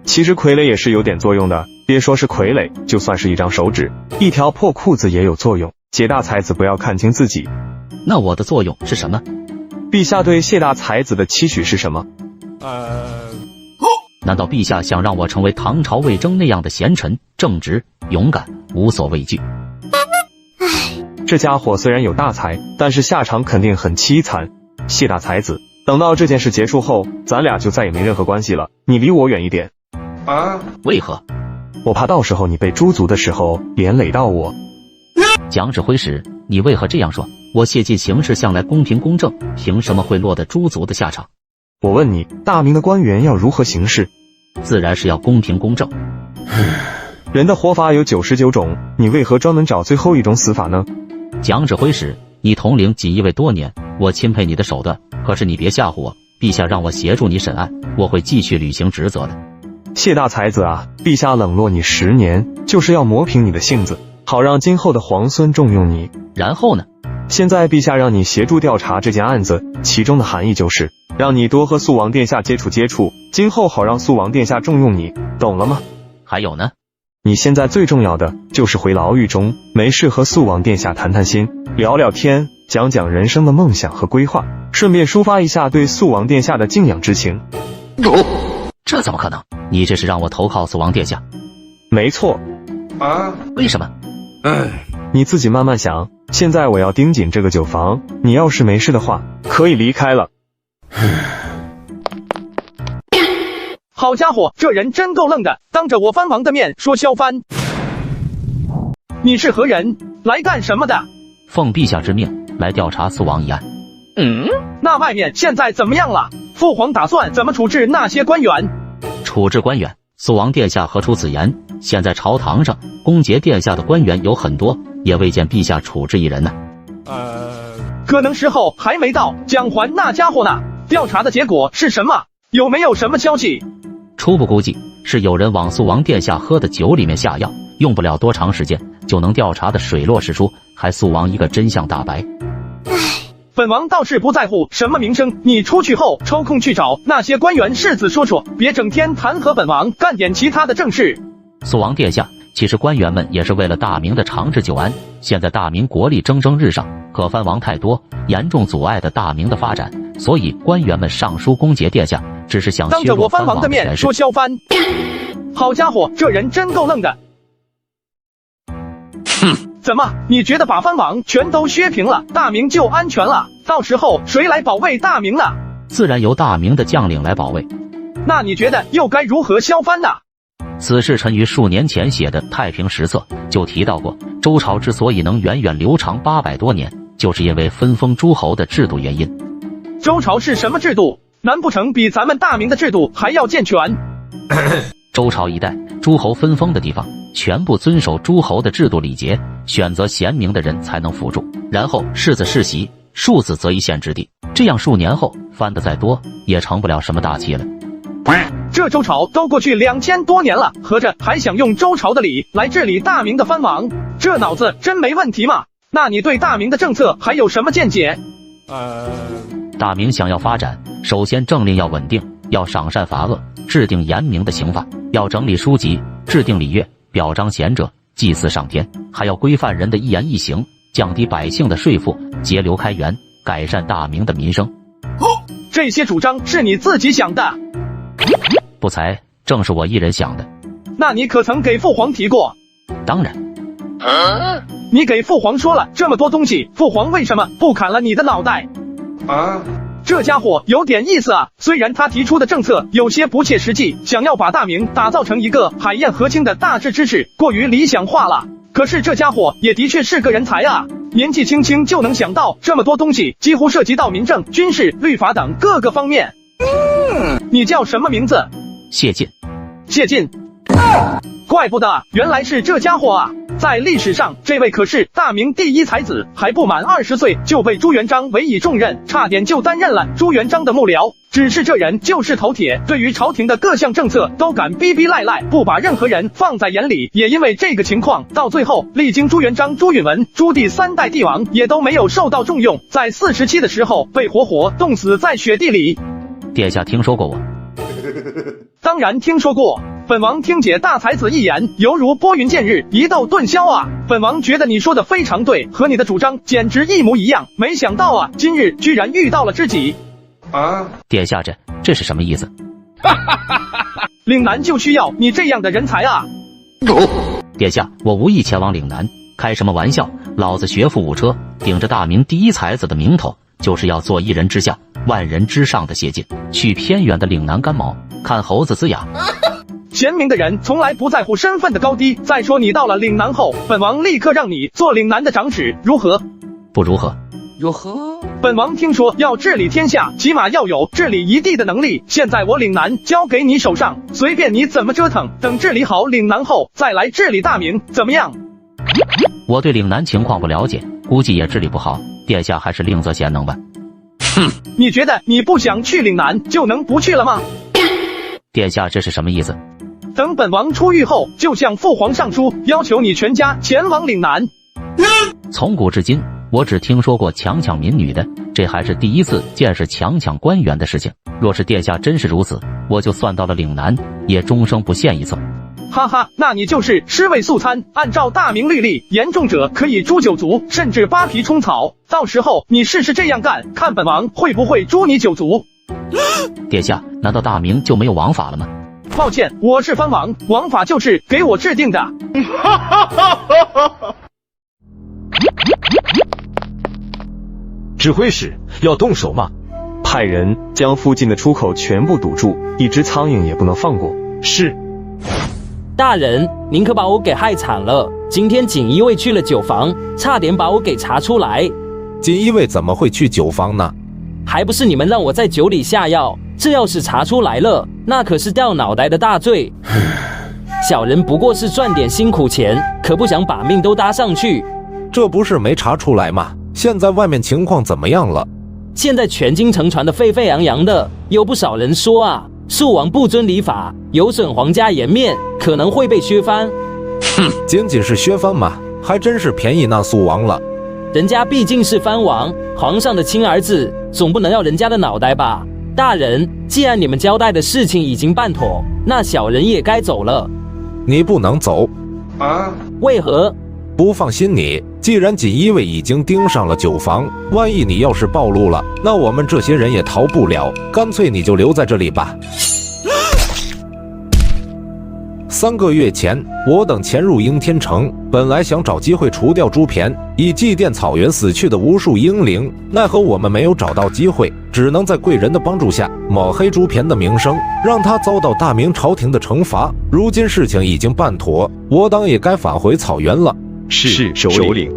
Speaker 1: 其实傀儡也是有点作用的，别说是傀儡，就算是一张手指，一条破裤子也有作用。谢大才子不要看清自己。
Speaker 9: 那我的作用是什么？
Speaker 1: 陛下对谢大才子的期许是什么？
Speaker 9: 难道陛下想让我成为唐朝魏征那样的贤臣、正直、勇敢、无所畏惧？
Speaker 1: 这家伙虽然有大才，但是下场肯定很凄惨。谢大才子，等到这件事结束后，咱俩就再也没任何关系了，你离我远一点。
Speaker 9: 为何？
Speaker 1: 我怕到时候你被诛族的时候连累到我。
Speaker 9: 蒋指挥使，你为何这样说？我谢晋行事向来公平公正，凭什么会落得诛族的下场？
Speaker 1: 我问你，大明的官员要如何行事？
Speaker 9: 自然是要公平公正。
Speaker 1: 人的活法有99种，你为何专门找最后一种死法呢？
Speaker 9: 蒋指挥使，你统领锦衣卫多年，我钦佩你的手段，可是你别吓唬我，陛下让我协助你审案，我会继续履行职责的。
Speaker 1: 谢大才子啊，陛下冷落你10年，就是要磨平你的性子，好让今后的皇孙重用你。
Speaker 9: 然后呢？
Speaker 1: 现在陛下让你协助调查这件案子，其中的含义就是让你多和肃王殿下接触，今后好让肃王殿下重用你，懂了吗？
Speaker 9: 还有呢？
Speaker 1: 你现在最重要的就是回牢狱中，没事和肃王殿下谈谈心，聊聊天，讲讲人生的梦想和规划，顺便抒发一下对肃王殿下的敬仰之情。
Speaker 9: 这怎么可能？你这是让我投靠肃王殿下？
Speaker 1: 没错。
Speaker 9: 为什么？
Speaker 1: 你自己慢慢想。现在我要盯紧这个酒房，你要是没事的话，可以离开了。
Speaker 2: 好家伙，这人真够愣的，当着我藩王的面说削藩。你是何人？来干什么的？
Speaker 9: 奉陛下之命来调查肃王一案。
Speaker 2: 那外面现在怎么样了？父皇打算怎么处置那些官员？
Speaker 9: 处置官员？肃王殿下何出此言？现在朝堂上恭节殿下的官员有很多，也未见陛下处置一人呢。
Speaker 2: 可能时候还没到，蒋桓那家伙呢？调查的结果是什么？有没有什么消息？
Speaker 9: 初步估计是有人往肃王殿下喝的酒里面下药，用不了多长时间就能调查的水落石出，还肃王一个真相大白。
Speaker 2: 本王倒是不在乎什么名声，你出去后抽空去找那些官员世子说说，别整天弹劾本王，干点其他的正事。
Speaker 9: 肃王殿下，其实官员们也是为了大明的长治久安，现在大明国力蒸蒸日上，可藩王太多，严重阻碍的大明的发展，所以官员们上书恭节殿下，只是想
Speaker 2: 当着我藩王的面说削藩。好家伙，这人真够愣的。怎么？你觉得把藩王全都削平了，大明就安全了？到时候谁来保卫大明呢？
Speaker 9: 自然由大明的将领来保卫。
Speaker 2: 那你觉得又该如何削藩呢？
Speaker 9: 此事臣于数年前写的《太平实策》就提到过，周朝之所以能源远流长800多年，就是因为分封诸侯的制度原因。
Speaker 2: 周朝是什么制度？难不成比咱们大明的制度还要健全？
Speaker 9: 周朝一带诸侯分封的地方，全部遵守诸侯的制度礼节，选择贤明的人才能辅助，然后世子世袭，庶子则一县之地，这样数年后翻得再多，也成不了什么大器了。
Speaker 2: 这周朝都过去2000多年了，合着还想用周朝的礼来治理大明的藩王，这脑子真没问题吗？那你对大明的政策还有什么见解？
Speaker 9: 大明想要发展，首先政令要稳定，要赏善罚恶，制定严明的刑法，要整理书籍，制定礼乐，表彰贤者，祭祀上天，还要规范人的一言一行，降低百姓的税负，节流开源，改善大明的民生。
Speaker 2: 这些主张是你自己想的？
Speaker 9: 不才，正是我一人想的。
Speaker 2: 那你可曾给父皇提过？
Speaker 9: 当然。
Speaker 2: 你给父皇说了这么多东西，父皇为什么不砍了你的脑袋？这家伙有点意思啊，虽然他提出的政策有些不切实际，想要把大明打造成一个海晏和亲的大治之治，过于理想化了，可是这家伙也的确是个人才啊，年纪轻轻就能想到这么多东西，几乎涉及到民政、军事、律法等各个方面。你叫什么名字？
Speaker 9: 谢晋。
Speaker 2: 谢晋，怪不得，原来是这家伙啊！在历史上，这位可是大明第一才子，还不满20岁就被朱元璋委以重任，差点就担任了朱元璋的幕僚。只是这人就是头铁，对于朝廷的各项政策都敢逼逼赖赖，不把任何人放在眼里。也因为这个情况，到最后，历经朱元璋、朱允炆、朱棣3代帝王，也都没有受到重用，在47的时候被活活冻死在雪地里。
Speaker 9: 殿下听说过我？
Speaker 2: 当然听说过。本王听解大才子一言，犹如拨云见日，一斗顿霄啊！本王觉得你说的非常对，和你的主张简直一模一样。没想到啊，今日居然遇到了知己。
Speaker 9: 殿下，这是什么意思？
Speaker 2: 岭南就需要你这样的人才啊！
Speaker 9: 殿下，我无意前往岭南，开什么玩笑？老子学富五车，顶着大明第一才子的名头，就是要做一人之下、万人之上的谢晋，去偏远的岭南干毛，看猴子呲牙。
Speaker 2: 贤明的人从来不在乎身份的高低。再说你到了岭南后，本王立刻让你做岭南的长史，如何？
Speaker 9: 不如何？
Speaker 2: 如何？本王听说要治理天下，起码要有治理一地的能力。现在我岭南交给你手上，随便你怎么折腾。等治理好岭南后，再来治理大明，怎么样？
Speaker 9: 我对岭南情况不了解，估计也治理不好。殿下还是另择贤能吧。
Speaker 2: 哼，你觉得你不想去岭南就能不去了吗？
Speaker 9: 殿下，这是什么意思？
Speaker 2: 等本王出狱后，就向父皇上书，要求你全家前往岭南。
Speaker 9: 从古至今，我只听说过强抢民女的，这还是第一次见识强抢官员的事情。若是殿下真是如此，我就算到了岭南，也终生不献一策。
Speaker 2: 哈哈，那你就是尸位素餐。按照大明律例，严重者可以诛九族，甚至扒皮充草。到时候你试试这样干，看本王会不会诛你九族。
Speaker 9: 殿下，难道大明就没有王法了吗？
Speaker 2: 抱歉，我是藩王，王法就是给我制定的。
Speaker 1: 指挥使，要动手吗？派人将附近的出口全部堵住，一只苍蝇也不能放过。是。
Speaker 16: 大人，您可把我给害惨了。今天锦衣卫去了酒房，差点把我给查出来。
Speaker 12: 锦衣卫怎么会去酒房呢？
Speaker 16: 还不是你们让我在酒里下药，这要是查出来了，那可是掉脑袋的大罪。小人不过是赚点辛苦钱，可不想把命都搭上去。
Speaker 12: 这不是没查出来吗？现在外面情况怎么样了？
Speaker 16: 现在全京城传得沸沸扬扬的，有不少人说啊，肃王不遵礼法，有损皇家颜面，可能会被削藩。
Speaker 12: 仅仅是削藩嘛，还真是便宜那肃王了。
Speaker 16: 人家毕竟是藩王，皇上的亲儿子，总不能要人家的脑袋吧？大人，既然你们交代的事情已经办妥，那小人也该走了。
Speaker 12: 你不能走
Speaker 16: 啊？为何？
Speaker 12: 不放心你，既然锦衣卫已经盯上了酒房，万一你要是暴露了，那我们这些人也逃不了，干脆你就留在这里吧。3个月前，我等潜入应天城，本来想找机会除掉朱骈，以祭奠草原死去的无数英灵，奈何我们没有找到机会，只能在贵人的帮助下抹黑朱骈的名声，让他遭到大明朝廷的惩罚。如今事情已经办妥，我党也该返回草原了。
Speaker 1: 是首领。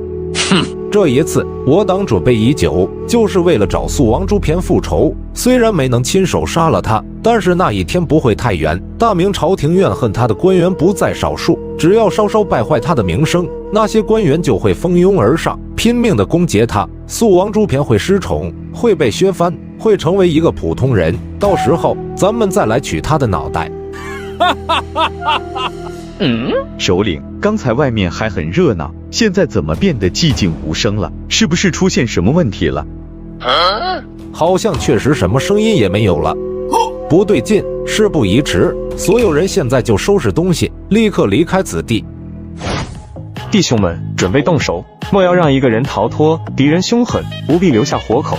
Speaker 12: 这一次我党准备已久，就是为了找肃王朱骈复仇。虽然没能亲手杀了他，但是那一天不会太远。大明朝廷怨恨他的官员不在少数，只要稍稍败坏他的名声，那些官员就会蜂拥而上，拼命地攻讦他。肃王朱骈会失宠，会被削藩，会成为一个普通人。到时候咱们再来取他的脑袋。
Speaker 7: 首领，刚才外面还很热闹，现在怎么变得寂静无声了？是不是出现什么问题了？
Speaker 12: 好像确实什么声音也没有了。不对劲，事不宜迟，所有人现在就收拾东西，立刻离开此地。
Speaker 1: 弟兄们，准备动手，莫要让一个人逃脱。敌人凶狠，不必留下活口。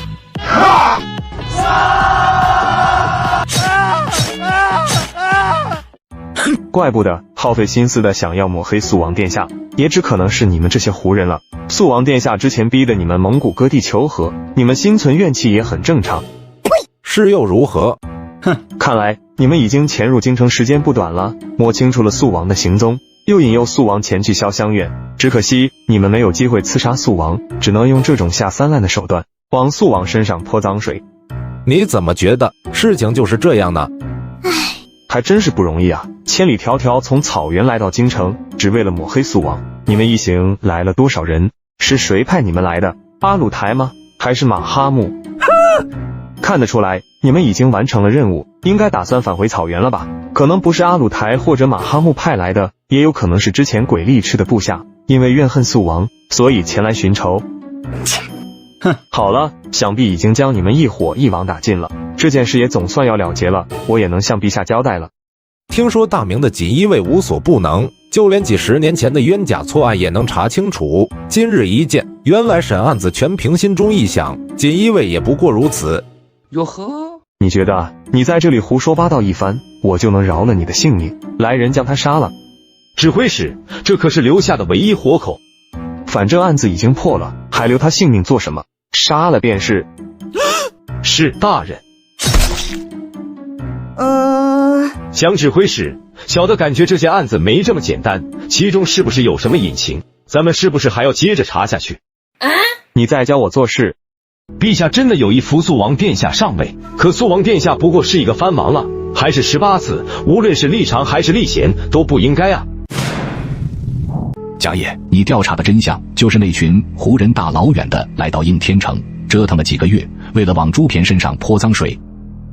Speaker 1: 怪不得耗费心思的想要抹黑肃王殿下，也只可能是你们这些胡人了。肃王殿下之前逼得你们蒙古割地求和，你们心存怨气也很正常。
Speaker 12: 是又如何？
Speaker 1: 看来你们已经潜入京城时间不短了，摸清楚了肃王的行踪，又引诱肃王前去潇湘院。只可惜你们没有机会刺杀肃王，只能用这种下三滥的手段往肃王身上泼脏水。
Speaker 12: 你怎么觉得事情就是这样呢？
Speaker 1: 还真是不容易啊，千里迢迢从草原来到京城，只为了抹黑肃王。你们一行来了多少人？是谁派你们来的？阿鲁台吗？还是马哈木？看得出来你们已经完成了任务，应该打算返回草原了吧？可能不是阿鲁台或者马哈木派来的，也有可能是之前鬼力赤的部下，因为怨恨肃王，所以前来寻仇。好了，想必已经将你们一伙一网打尽了，这件事也总算要了结了，我也能向陛下交代了。
Speaker 12: 听说大明的锦衣卫无所不能，就连几10年前的冤假错案也能查清楚。今日一见，原来审案子全凭心中一想，锦衣卫也不过如此。
Speaker 10: 哟呵。
Speaker 1: 你觉得你在这里胡说八道一番，我就能饶了你的性命？来人将他杀了。
Speaker 13: 指挥使，这可是留下的唯一活口。
Speaker 1: 反正案子已经破了，还留他性命做什么？杀了便是。
Speaker 13: 是大人。蒋指挥使，小的感觉这件案子没这么简单，其中是不是有什么隐情？咱们是不是还要接着查下去？
Speaker 1: 你再教我做事。
Speaker 13: 陛下真的有意扶肃王殿下上位，可肃王殿下不过是一个藩王了，还是18子，无论是立长还是立贤都不应该啊。
Speaker 3: 贾爷，你调查的真相就是那群胡人大老远的来到应天城，折腾了几个月，为了往朱偏身上泼脏水。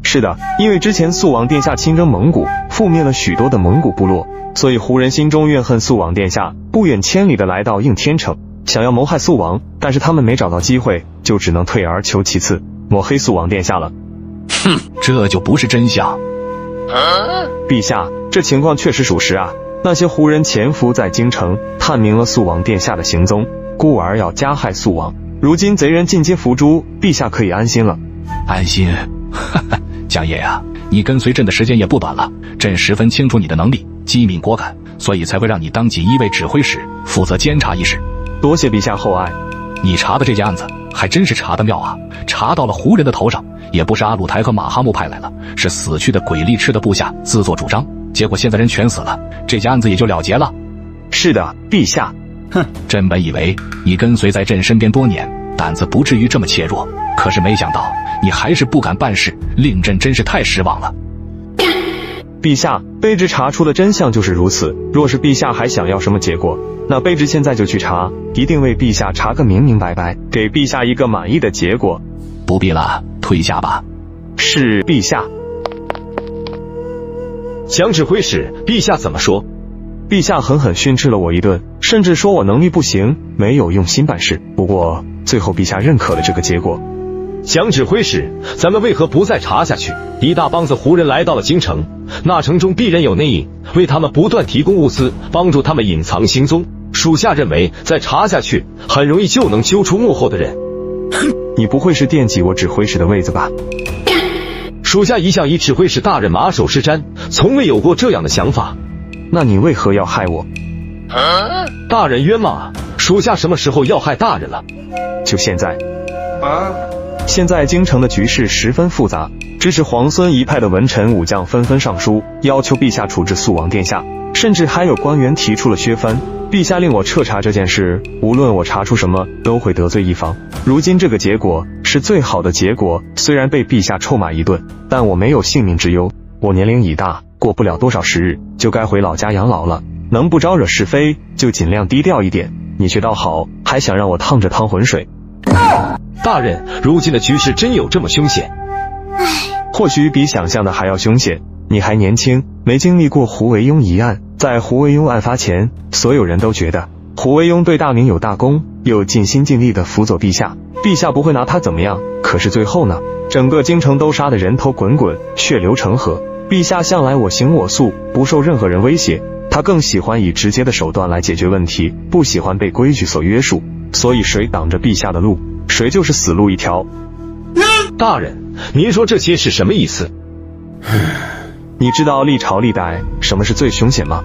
Speaker 1: 是的，因为之前肃王殿下亲征蒙古，覆灭了许多的蒙古部落，所以胡人心中怨恨肃王殿下，不远千里的来到应天城，想要谋害肃王，但是他们没找到机会，就只能退而求其次，抹黑肃王殿下了。
Speaker 3: 哼，这就不是真相。
Speaker 1: 陛下，这情况确实属实啊。那些胡人潜伏在京城，探明了肃王殿下的行踪，故而要加害肃王。如今贼人尽皆伏诛，陛下可以安心了。
Speaker 3: 安心？哈哈，蒋爷啊，你跟随朕的时间也不短了，朕十分清楚你的能力，机敏果敢，所以才会让你当锦衣卫指挥使，负责监察一事。
Speaker 1: 多谢陛下厚爱。
Speaker 3: 你查的这件案子还真是查得妙啊，查到了胡人的头上，也不是阿鲁台和马哈木派来了，是死去的鬼力赤的部下自作主张，结果现在人全死了，这件案子也就了结了。
Speaker 1: 是的，陛下。
Speaker 3: 哼，朕本以为你跟随在朕身边多年，胆子不至于这么怯弱，可是没想到你还是不敢办事，令朕真是太失望了。
Speaker 1: 陛下，卑职查出的真相就是如此，若是陛下还想要什么结果，那卑职现在就去查，一定为陛下查个明明白白，给陛下一个满意的结果。
Speaker 3: 不必了，退下吧。
Speaker 1: 是陛下。
Speaker 13: 蒋指挥使，陛下怎么说？
Speaker 1: 陛下狠狠训斥了我一顿，甚至说我能力不行，没有用心办事。不过最后陛下认可了这个结果。
Speaker 13: 蒋指挥使，咱们为何不再查下去？一大帮子胡人来到了京城，那城中必然有内应，为他们不断提供物资，帮助他们隐藏行踪。属下认为再查下去，很容易就能揪出幕后的人。
Speaker 1: 你不会是惦记我指挥使的位子吧？
Speaker 13: 属下一向以指挥使大人马首是瞻，从未有过这样的想法。
Speaker 1: 那你为何要害我？
Speaker 13: 大人冤枉啊！属下什么时候要害大人了？
Speaker 1: 就现在。现在京城的局势十分复杂，支持皇孙一派的文臣武将纷纷上书，要求陛下处置肃王殿下，甚至还有官员提出了削藩。陛下令我彻查这件事，无论我查出什么，都会得罪一方。如今这个结果是最好的结果，虽然被陛下臭骂一顿，但我没有性命之忧。我年龄已大，过不了多少时日，就该回老家养老了。能不招惹是非，就尽量低调一点。你却倒好，还想让我趟着趟浑水。
Speaker 13: 大人，如今的局势真有这么凶险？
Speaker 1: 或许比想象的还要凶险。你还年轻，没经历过胡惟庸一案。在胡惟庸案发前，所有人都觉得胡惟庸对大明有大功，又尽心尽力的辅佐陛下，陛下不会拿他怎么样。可是最后呢，整个京城都杀得人头滚滚，血流成河。陛下向来我行我素，不受任何人威胁，他更喜欢以直接的手段来解决问题，不喜欢被规矩所约束。所以谁挡着陛下的路，谁就是死路一条。
Speaker 13: 大人，您说这些是什么意思？
Speaker 1: 你知道历朝历代什么是最凶险吗？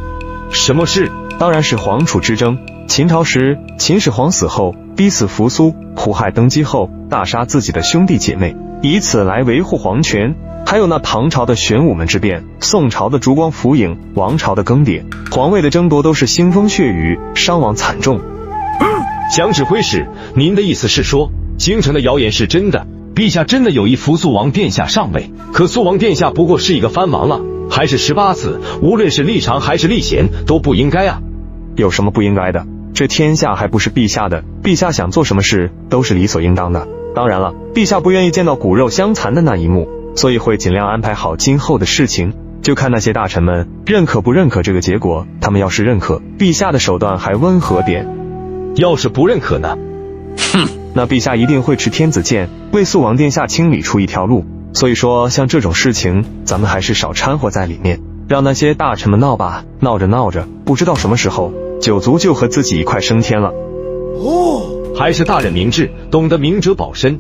Speaker 13: 什么事？
Speaker 1: 当然是黄楚之争。秦朝时，秦始皇死后，逼死扶苏，胡亥登基后，大杀自己的兄弟姐妹，以此来维护皇权。还有那唐朝的玄武门之变，宋朝的烛光浮影，王朝的更迭，皇位的争夺都是腥风血雨，伤亡惨重。
Speaker 13: 蒋指挥使，您的意思是说，京城的谣言是真的？陛下真的有意扶肃王殿下上位，可肃王殿下不过是一个藩王了，还是18子，无论是立长还是立贤都不应该啊。
Speaker 1: 有什么不应该的？这天下还不是陛下的，陛下想做什么事都是理所应当的。当然了，陛下不愿意见到骨肉相残的那一幕，所以会尽量安排好今后的事情，就看那些大臣们认可不认可这个结果。他们要是认可，陛下的手段还温和点；
Speaker 13: 要是不认可呢？
Speaker 1: 那陛下一定会持天子剑，为肃王殿下清理出一条路。所以说，像这种事情，咱们还是少掺和在里面，让那些大臣们闹吧。闹着闹着，不知道什么时候，九族就和自己一块升天了。
Speaker 13: 还是大人明智，懂得明哲保身。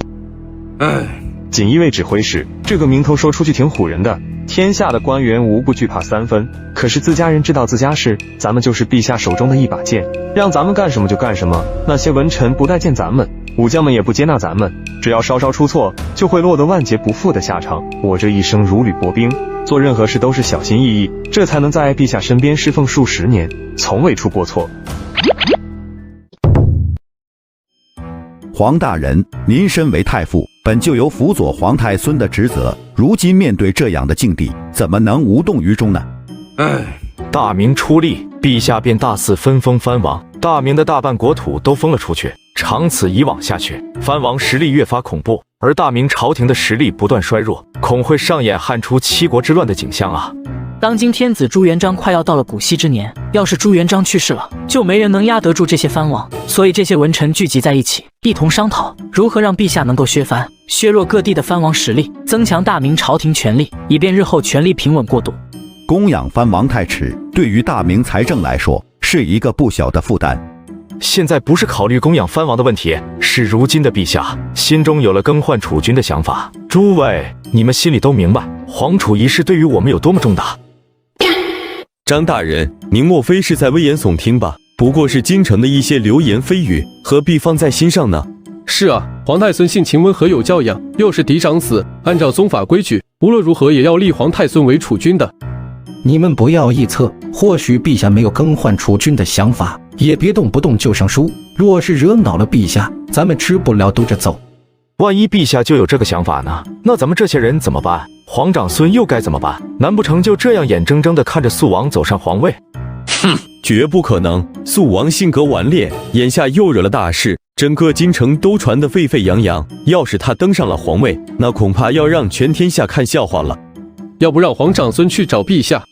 Speaker 1: 锦衣卫指挥使，这个名头说出去挺唬人的，天下的官员无不惧怕3分，可是自家人知道自家事，咱们就是陛下手中的一把剑，让咱们干什么就干什么。那些文臣不待见咱们，武将们也不接纳咱们，只要稍稍出错，就会落得万劫不复的下场。我这一生如履薄冰，做任何事都是小心翼翼，这才能在陛下身边侍奉数十年，从未出过错。
Speaker 14: 黄大人，您身为太傅，本就有辅佐皇太孙的职责，如今面对这样的境地，怎么能无动于衷呢？
Speaker 11: 大明出力，陛下便大肆分封藩王，大明的大半国土都封了出去。长此以往下去，藩王实力越发恐怖，而大明朝廷的实力不断衰弱，恐会上演汉初七国之乱的景象啊！
Speaker 6: 当今天子朱元璋快要到了古稀之年，要是朱元璋去世了，就没人能压得住这些藩王，所以这些文臣聚集在一起，一同商讨如何让陛下能够削藩，削弱各地的藩王实力，增强大明朝廷权力，以便日后权力平稳过渡。
Speaker 14: 供养藩王太迟，对于大明财政来说是一个不小的负担。
Speaker 11: 现在不是考虑供养藩王的问题，是如今的陛下心中有了更换储君的想法。诸位，你们心里都明白，皇储一事对于我们有多么重大。
Speaker 18: 张大人，您莫非是在危言耸听吧？不过是京城的一些流言蜚语，何必放在心上呢？
Speaker 20: 是啊，皇太孙性情温和有教养，又是嫡长子，按照宗法规矩，无论如何也要立皇太孙为储君的。
Speaker 22: 你们不要臆测，或许陛下没有更换储君的想法，也别动不动就上书。若是惹恼了陛下，咱们吃不了兜着走。
Speaker 11: 万一陛下就有这个想法呢？那咱们这些人怎么办？皇长孙又该怎么办？难不成就这样眼睁睁地看着肃王走上皇位？
Speaker 18: 哼，绝不可能！肃王性格顽劣，眼下又惹了大事，整个京城都传得沸沸扬扬。要是他登上了皇位，那恐怕要让全天下看笑话了。
Speaker 20: 要不让皇长孙去找陛下？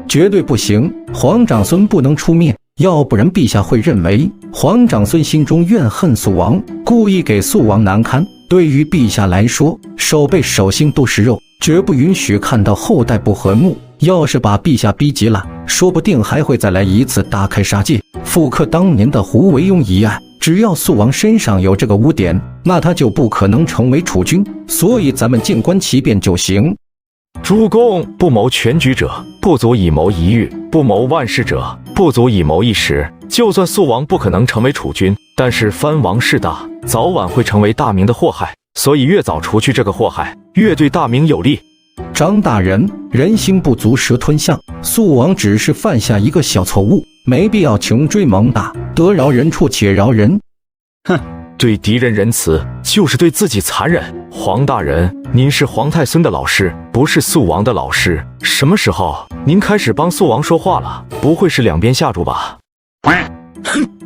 Speaker 22: 绝对不行，皇长孙不能出面，要不然陛下会认为皇长孙心中怨恨肃王，故意给肃王难堪。对于陛下来说，手背手心都是肉，绝不允许看到后代不和睦。要是把陛下逼急了，说不定还会再来一次大开杀戒，复刻当年的胡惟庸一案。只要肃王身上有这个污点，那他就不可能成为储君，所以咱们静观其变就行。
Speaker 11: 主公，不谋全局者，不足以谋一域；不谋万世者，不足以谋一时。就算肃王不可能成为储君，但是藩王势大，早晚会成为大明的祸害，所以越早除去这个祸害，越对大明有利。
Speaker 22: 张大人，人心不足蛇吞象，肃王只是犯下一个小错误，没必要穷追猛打，得饶人处且饶人。
Speaker 11: 哼，对敌人仁慈，就是对自己残忍。黄大人，您是皇太孙的老师，不是肃王的老师。什么时候您开始帮肃王说话了？不会是两边下注吧？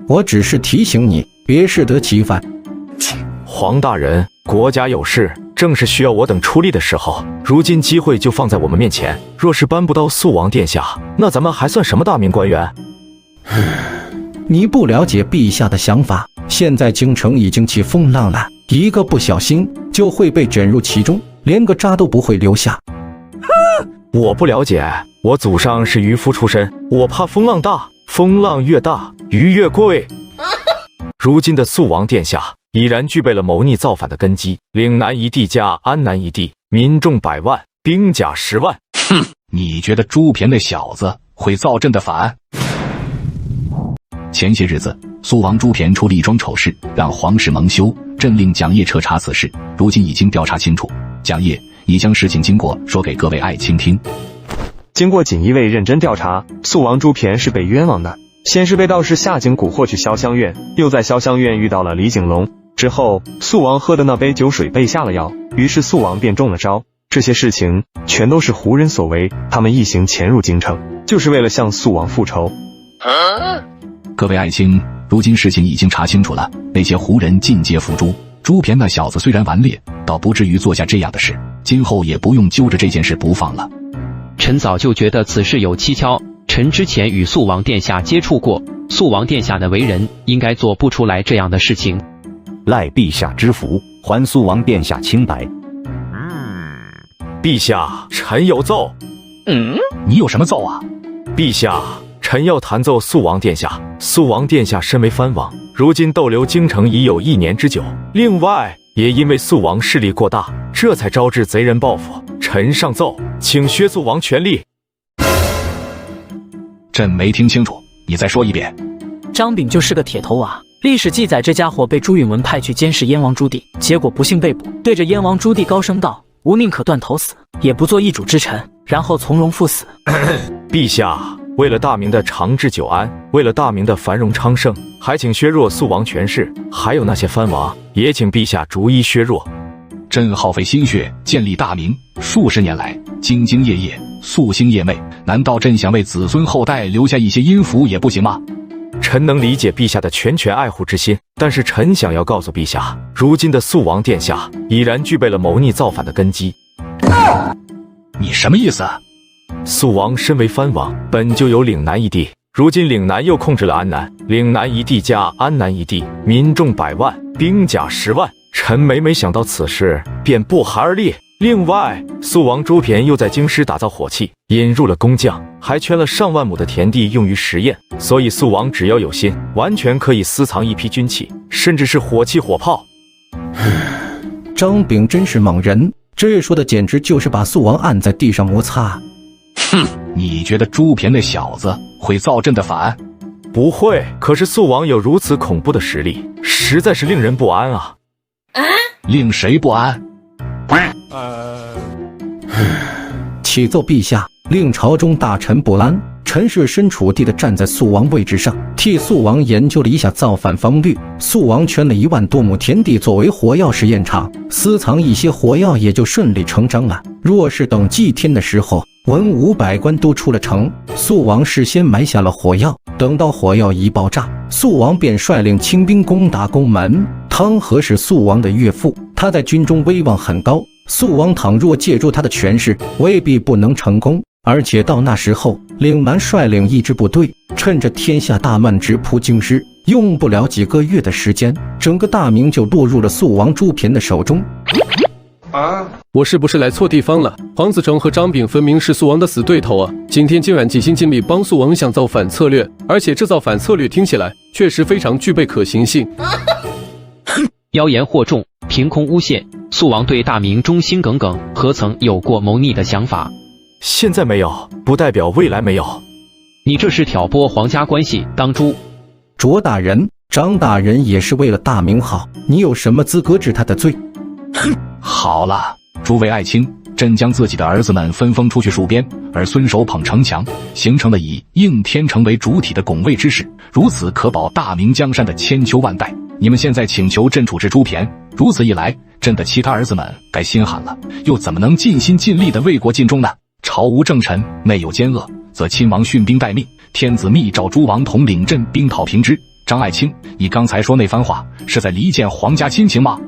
Speaker 22: 我只是提醒你，别适得其反。
Speaker 11: 黄大人，国家有事，正是需要我等出力的时候。如今机会就放在我们面前，若是扳不到肃王殿下，那咱们还算什么大明官员？
Speaker 22: 你不了解陛下的想法，现在京城已经起风浪了，一个不小心就会被卷入其中，连个渣都不会留下。
Speaker 11: 我不了解，我祖上是渔夫出身，我怕风浪大，风浪越大，鱼越贵。如今的肃王殿下已然具备了谋逆造反的根基，岭南一地加安南一地，民众100万，兵甲10万。
Speaker 3: 哼，你觉得朱骈那小子会造朕的反？前些日子，肃王朱骈出力装丑事，让皇室蒙羞，朕令蒋晔彻查此事，如今已经调查清楚。蒋晔，你将事情经过说给各位爱卿听。
Speaker 1: 经过锦衣卫认真调查，肃王朱骈是被冤枉的。先是被道士夏景谷获去潇湘院，又在潇湘院遇到了李景龙。之后，肃王喝的那杯酒水被下了药，于是肃王便中了招。这些事情全都是胡人所为，他们一行潜入京城，就是为了向肃王复仇。
Speaker 3: 各位爱卿，如今事情已经查清楚了，那些胡人尽皆伏诛。朱骈那小子虽然顽劣，倒不至于做下这样的事，今后也不用揪着这件事不放了。
Speaker 24: 臣早就觉得此事有蹊跷，臣之前与肃王殿下接触过，肃王殿下的为人应该做不出来这样的事情。
Speaker 26: 赖陛下之福，还肃王殿下清白。
Speaker 11: 陛下，臣有奏。
Speaker 3: 你有什么奏啊？
Speaker 11: 陛下，臣要弹奏肃王殿下。肃王殿下身为藩王，如今逗留京城已有1年之久，另外也因为肃王势力过大，这才招致贼人报复。臣上奏，请削肃王权力。
Speaker 3: 朕没听清楚，你再说一遍。
Speaker 6: 张炳就是个铁头娃。历史记载，这家伙被朱允文派去监视燕王朱棣，结果不幸被捕，对着燕王朱棣高声道：“吾宁可断头死，也不做一主之臣。”然后从容赴死。
Speaker 11: 陛下，为了大明的长治久安，为了大明的繁荣昌盛，还请削弱肃王权势，还有那些藩王，也请陛下逐一削弱。
Speaker 3: 朕耗费心血建立大明，数十年来兢兢业业，夙兴夜寐，难道朕想为子孙后代留下一些阴福也不行吗？
Speaker 11: 臣能理解陛下的全权爱护之心，但是臣想要告诉陛下，如今的肃王殿下已然具备了谋逆造反的根基。
Speaker 3: 你什么意思？
Speaker 11: 肃王身为藩王，本就有岭南一地，如今岭南又控制了安南，岭南一地加安南一地，民众100万，兵甲10万。臣每每想到此事，便不寒而栗。另外，肃王朱骈又在京师打造火器，引入了工匠，还圈了上万亩的田地用于实验，所以肃王只要有心，完全可以私藏一批军器，甚至是火器火炮。
Speaker 22: 张炳真是猛人，这说的简直就是把肃王按在地上摩擦。
Speaker 3: 哼，你觉得朱骈那小子会造朕的反？
Speaker 11: 不会，可是肃王有如此恐怖的实力，实在是令人不安啊！
Speaker 3: 令谁不安？
Speaker 22: 启奏陛下，令朝中大臣不安。陈氏身处地的站在肃王位置上，替肃王研究了一下造反方略。肃王圈了1万多亩田地作为火药实验场，私藏一些火药也就顺理成章了。若是等祭天的时候，文武百官都出了城，肃王事先埋下了火药，等到火药一爆炸，肃王便率领清兵攻打宫门。汤和是肃王的岳父，他在军中威望很高，肃王倘若借助他的权势，未必不能成功。而且到那时候，岭南率领一支部队，趁着天下大乱直扑京师，用不了几个月的时间，整个大明就落入了肃王朱骈的手中。
Speaker 20: 我是不是来错地方了？黄子成和张炳分明是肃王的死对头啊！今天竟然尽心尽力帮肃王想造反策略，而且这造反策略听起来确实非常具备可行性。
Speaker 24: 妖言惑众，凭空诬陷，肃王对大明忠心耿耿，何曾有过谋逆的想法？
Speaker 11: 现在没有，不代表未来没有。
Speaker 24: 你这是挑拨皇家关系，当猪。
Speaker 22: 卓大人、张大人也是为了大明好，你有什么资格治他的罪？
Speaker 3: 好了，诸位爱卿，朕将自己的儿子们分封出去戍边，而孙守捧城墙，形成了以应天成为主体的拱卫之势，如此可保大明江山的千秋万代。你们现在请求朕处置朱骈，如此一来，朕的其他儿子们该心寒了，又怎么能尽心尽力的为国尽忠呢？朝无正臣，内有奸恶，则亲王训兵待命，天子密诏诸王统领朕兵讨平之。张爱卿，你刚才说那番话，是在离间皇家亲情吗？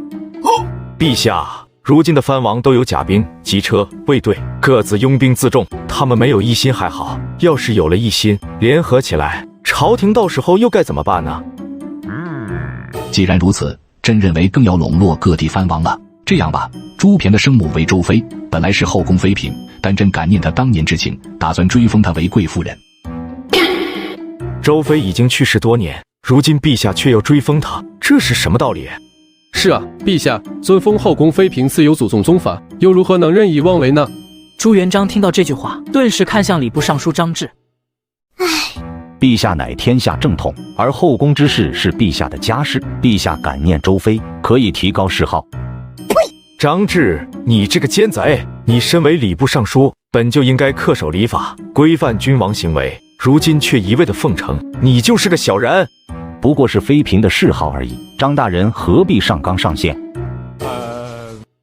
Speaker 11: 陛下，如今的藩王都有甲兵、机车、卫队，各自拥兵自重，他们没有一心还好，要是有了一心，联合起来，朝廷到时候又该怎么办呢？
Speaker 3: 既然如此，朕认为更要笼络各地藩王了。这样吧，朱骈的生母为周妃，本来是后宫妃嫔，但朕感念她当年之情，打算追封她为贵夫人。
Speaker 11: 周妃已经去世多年，如今陛下却又追封她，这是什么道理？
Speaker 20: 是啊，陛下尊封后宫妃嫔自有祖宗宗法，又如何能任意妄为呢？
Speaker 6: 朱元璋听到这句话，顿时看向礼部尚书张志。
Speaker 26: 陛下乃天下正统，而后宫之事是陛下的家事，陛下感念周妃，可以提高谥号。
Speaker 11: 张志，你这个奸贼！你身为礼部尚书，本就应该恪守礼法，规范君王行为，如今却一味的奉承，你就是个小人。
Speaker 26: 不过是妃嫔的谥号而已，张大人何必上纲上线？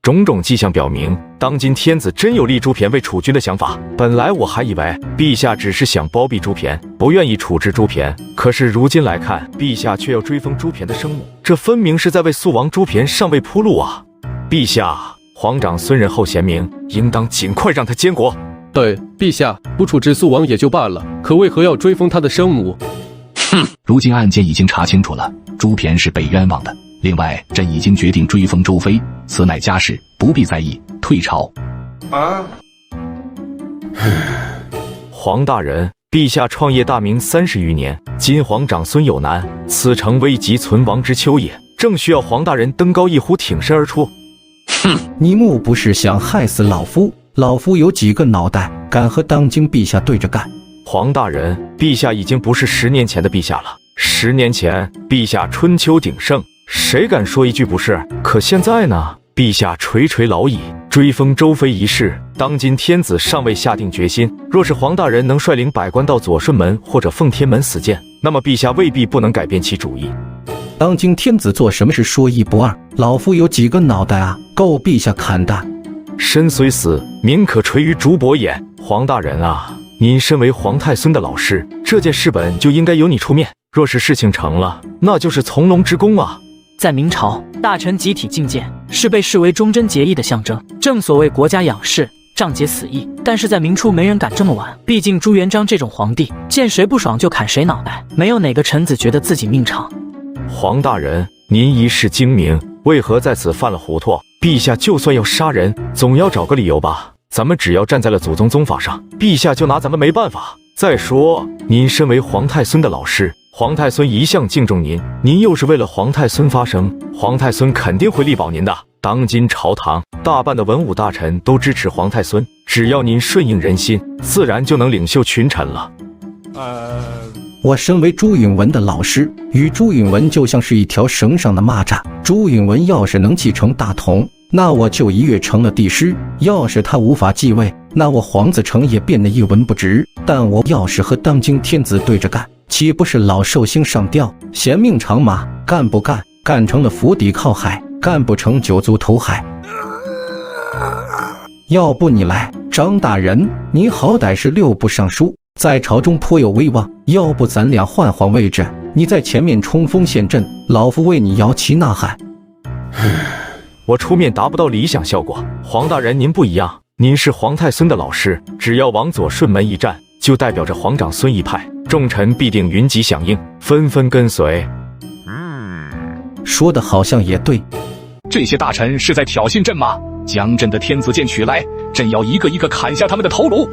Speaker 11: 种种迹象表明，当今天子真有立朱骈为储君的想法。本来我还以为陛下只是想包庇朱骈，不愿意处置朱骈，可是如今来看，陛下却要追封朱骈的生母，这分明是在为肃王朱骈上位铺路啊！陛下，皇长孙仁厚贤明，应当尽快让他监国。
Speaker 20: 对，陛下不处置肃王也就罢了，可为何要追封他的生母？
Speaker 3: 哼，如今案件已经查清楚了，朱骈是被冤枉的。另外，朕已经决定追封周妃，此乃家事，不必在意。退朝。
Speaker 11: 皇大人，陛下创业大明30余年，今皇长孙有难，此诚危急存亡之秋也。正需要黄大人登高一呼，挺身而出。
Speaker 22: 哼，你莫不是想害死老夫？老夫有几个脑袋，敢和当今陛下对着干？
Speaker 11: 黄大人，陛下已经不是10年前的陛下了。10年前，陛下春秋鼎盛，谁敢说一句不是？可现在呢？陛下垂垂老矣，追封周妃一事，当今天子尚未下定决心。若是黄大人能率领百官到左顺门或者奉天门死谏，那么陛下未必不能改变其主意。
Speaker 22: 当今天子做什么事说一不二，老夫有几个脑袋啊，够陛下砍的。
Speaker 11: 身虽死，民可垂于竹帛也。黄大人啊，您身为皇太孙的老师，这件事本就应该由你出面。若是事情成了，那就是从龙之功啊。
Speaker 6: 在明朝，大臣集体觐见是被视为忠贞节义的象征，正所谓国家养士，仗节死义。但是在明初，没人敢这么玩，毕竟朱元璋这种皇帝，见谁不爽就砍谁脑袋，没有哪个臣子觉得自己命长。
Speaker 11: 黄大人，您一世精明，为何在此犯了糊涂？陛下就算要杀人，总要找个理由吧？咱们只要站在了祖宗宗法上，陛下就拿咱们没办法。再说，您身为皇太孙的老师，皇太孙一向敬重您，您又是为了皇太孙发声，皇太孙肯定会力保您的。当今朝堂大半的文武大臣都支持皇太孙，只要您顺应人心，自然就能领袖群臣了。
Speaker 22: 我身为朱允文的老师，与朱允文就像是一条绳上的蚂蚱。朱允文要是能继承大统，那我就一跃成了帝师；要是他无法继位，那我黄子成也变得一文不值。但我要是和当今天子对着干，岂不是老寿星上吊，嫌命长马？干不干？干成了釜底靠海，干不成九族投海。要不你来，张大人，你好歹是6部尚书，在朝中颇有威望，要不咱俩换换位置，你在前面冲锋陷阵，老夫为你摇旗呐喊。
Speaker 11: 我出面达不到理想效果，黄大人您不一样，您是皇太孙的老师，只要往左顺门一站，就代表着皇长孙一派，众臣必定云集响应，纷纷跟随。
Speaker 22: 说的好像也对。
Speaker 3: 这些大臣是在挑衅朕吗？将朕的天子剑取来，朕要一个一个砍下他们的头颅。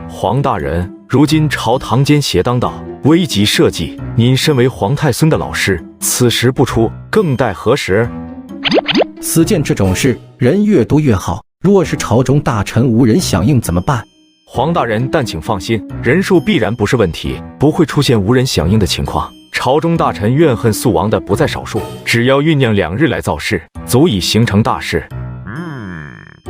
Speaker 11: 黄大人，如今朝堂间邪当道，危急社稷，您身为皇太孙的老师，此时不出，更待何时？
Speaker 22: 死谏这种事，人越多越好。若是朝中大臣无人响应怎么办？
Speaker 11: 黄大人，但请放心，人数必然不是问题，不会出现无人响应的情况。朝中大臣怨恨肃王的不在少数，只要酝酿2日来造势，足以形成大事。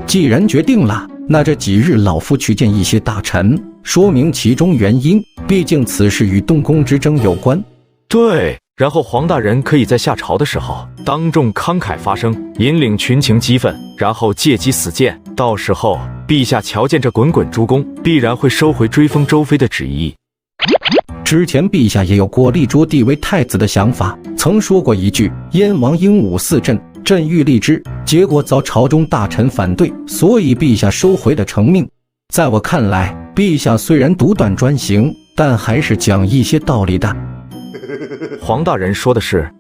Speaker 22: 既然决定了，那这几日老夫去见一些大臣，说明其中原因。毕竟此事与东宫之争有关。
Speaker 11: 对，然后黄大人可以在下朝的时候当众慷慨发声，引领群情激愤，然后借机死谏。到时候陛下瞧见这滚滚诸公，必然会收回追封周妃的旨意。
Speaker 22: 之前陛下也有过立卓帝为太子的想法，曾说过一句燕王英武四镇，朕欲立之，结果遭朝中大臣反对，所以陛下收回了成命。在我看来，陛下虽然独断专行，但还是讲一些道理的。
Speaker 11: 黄大人说的是。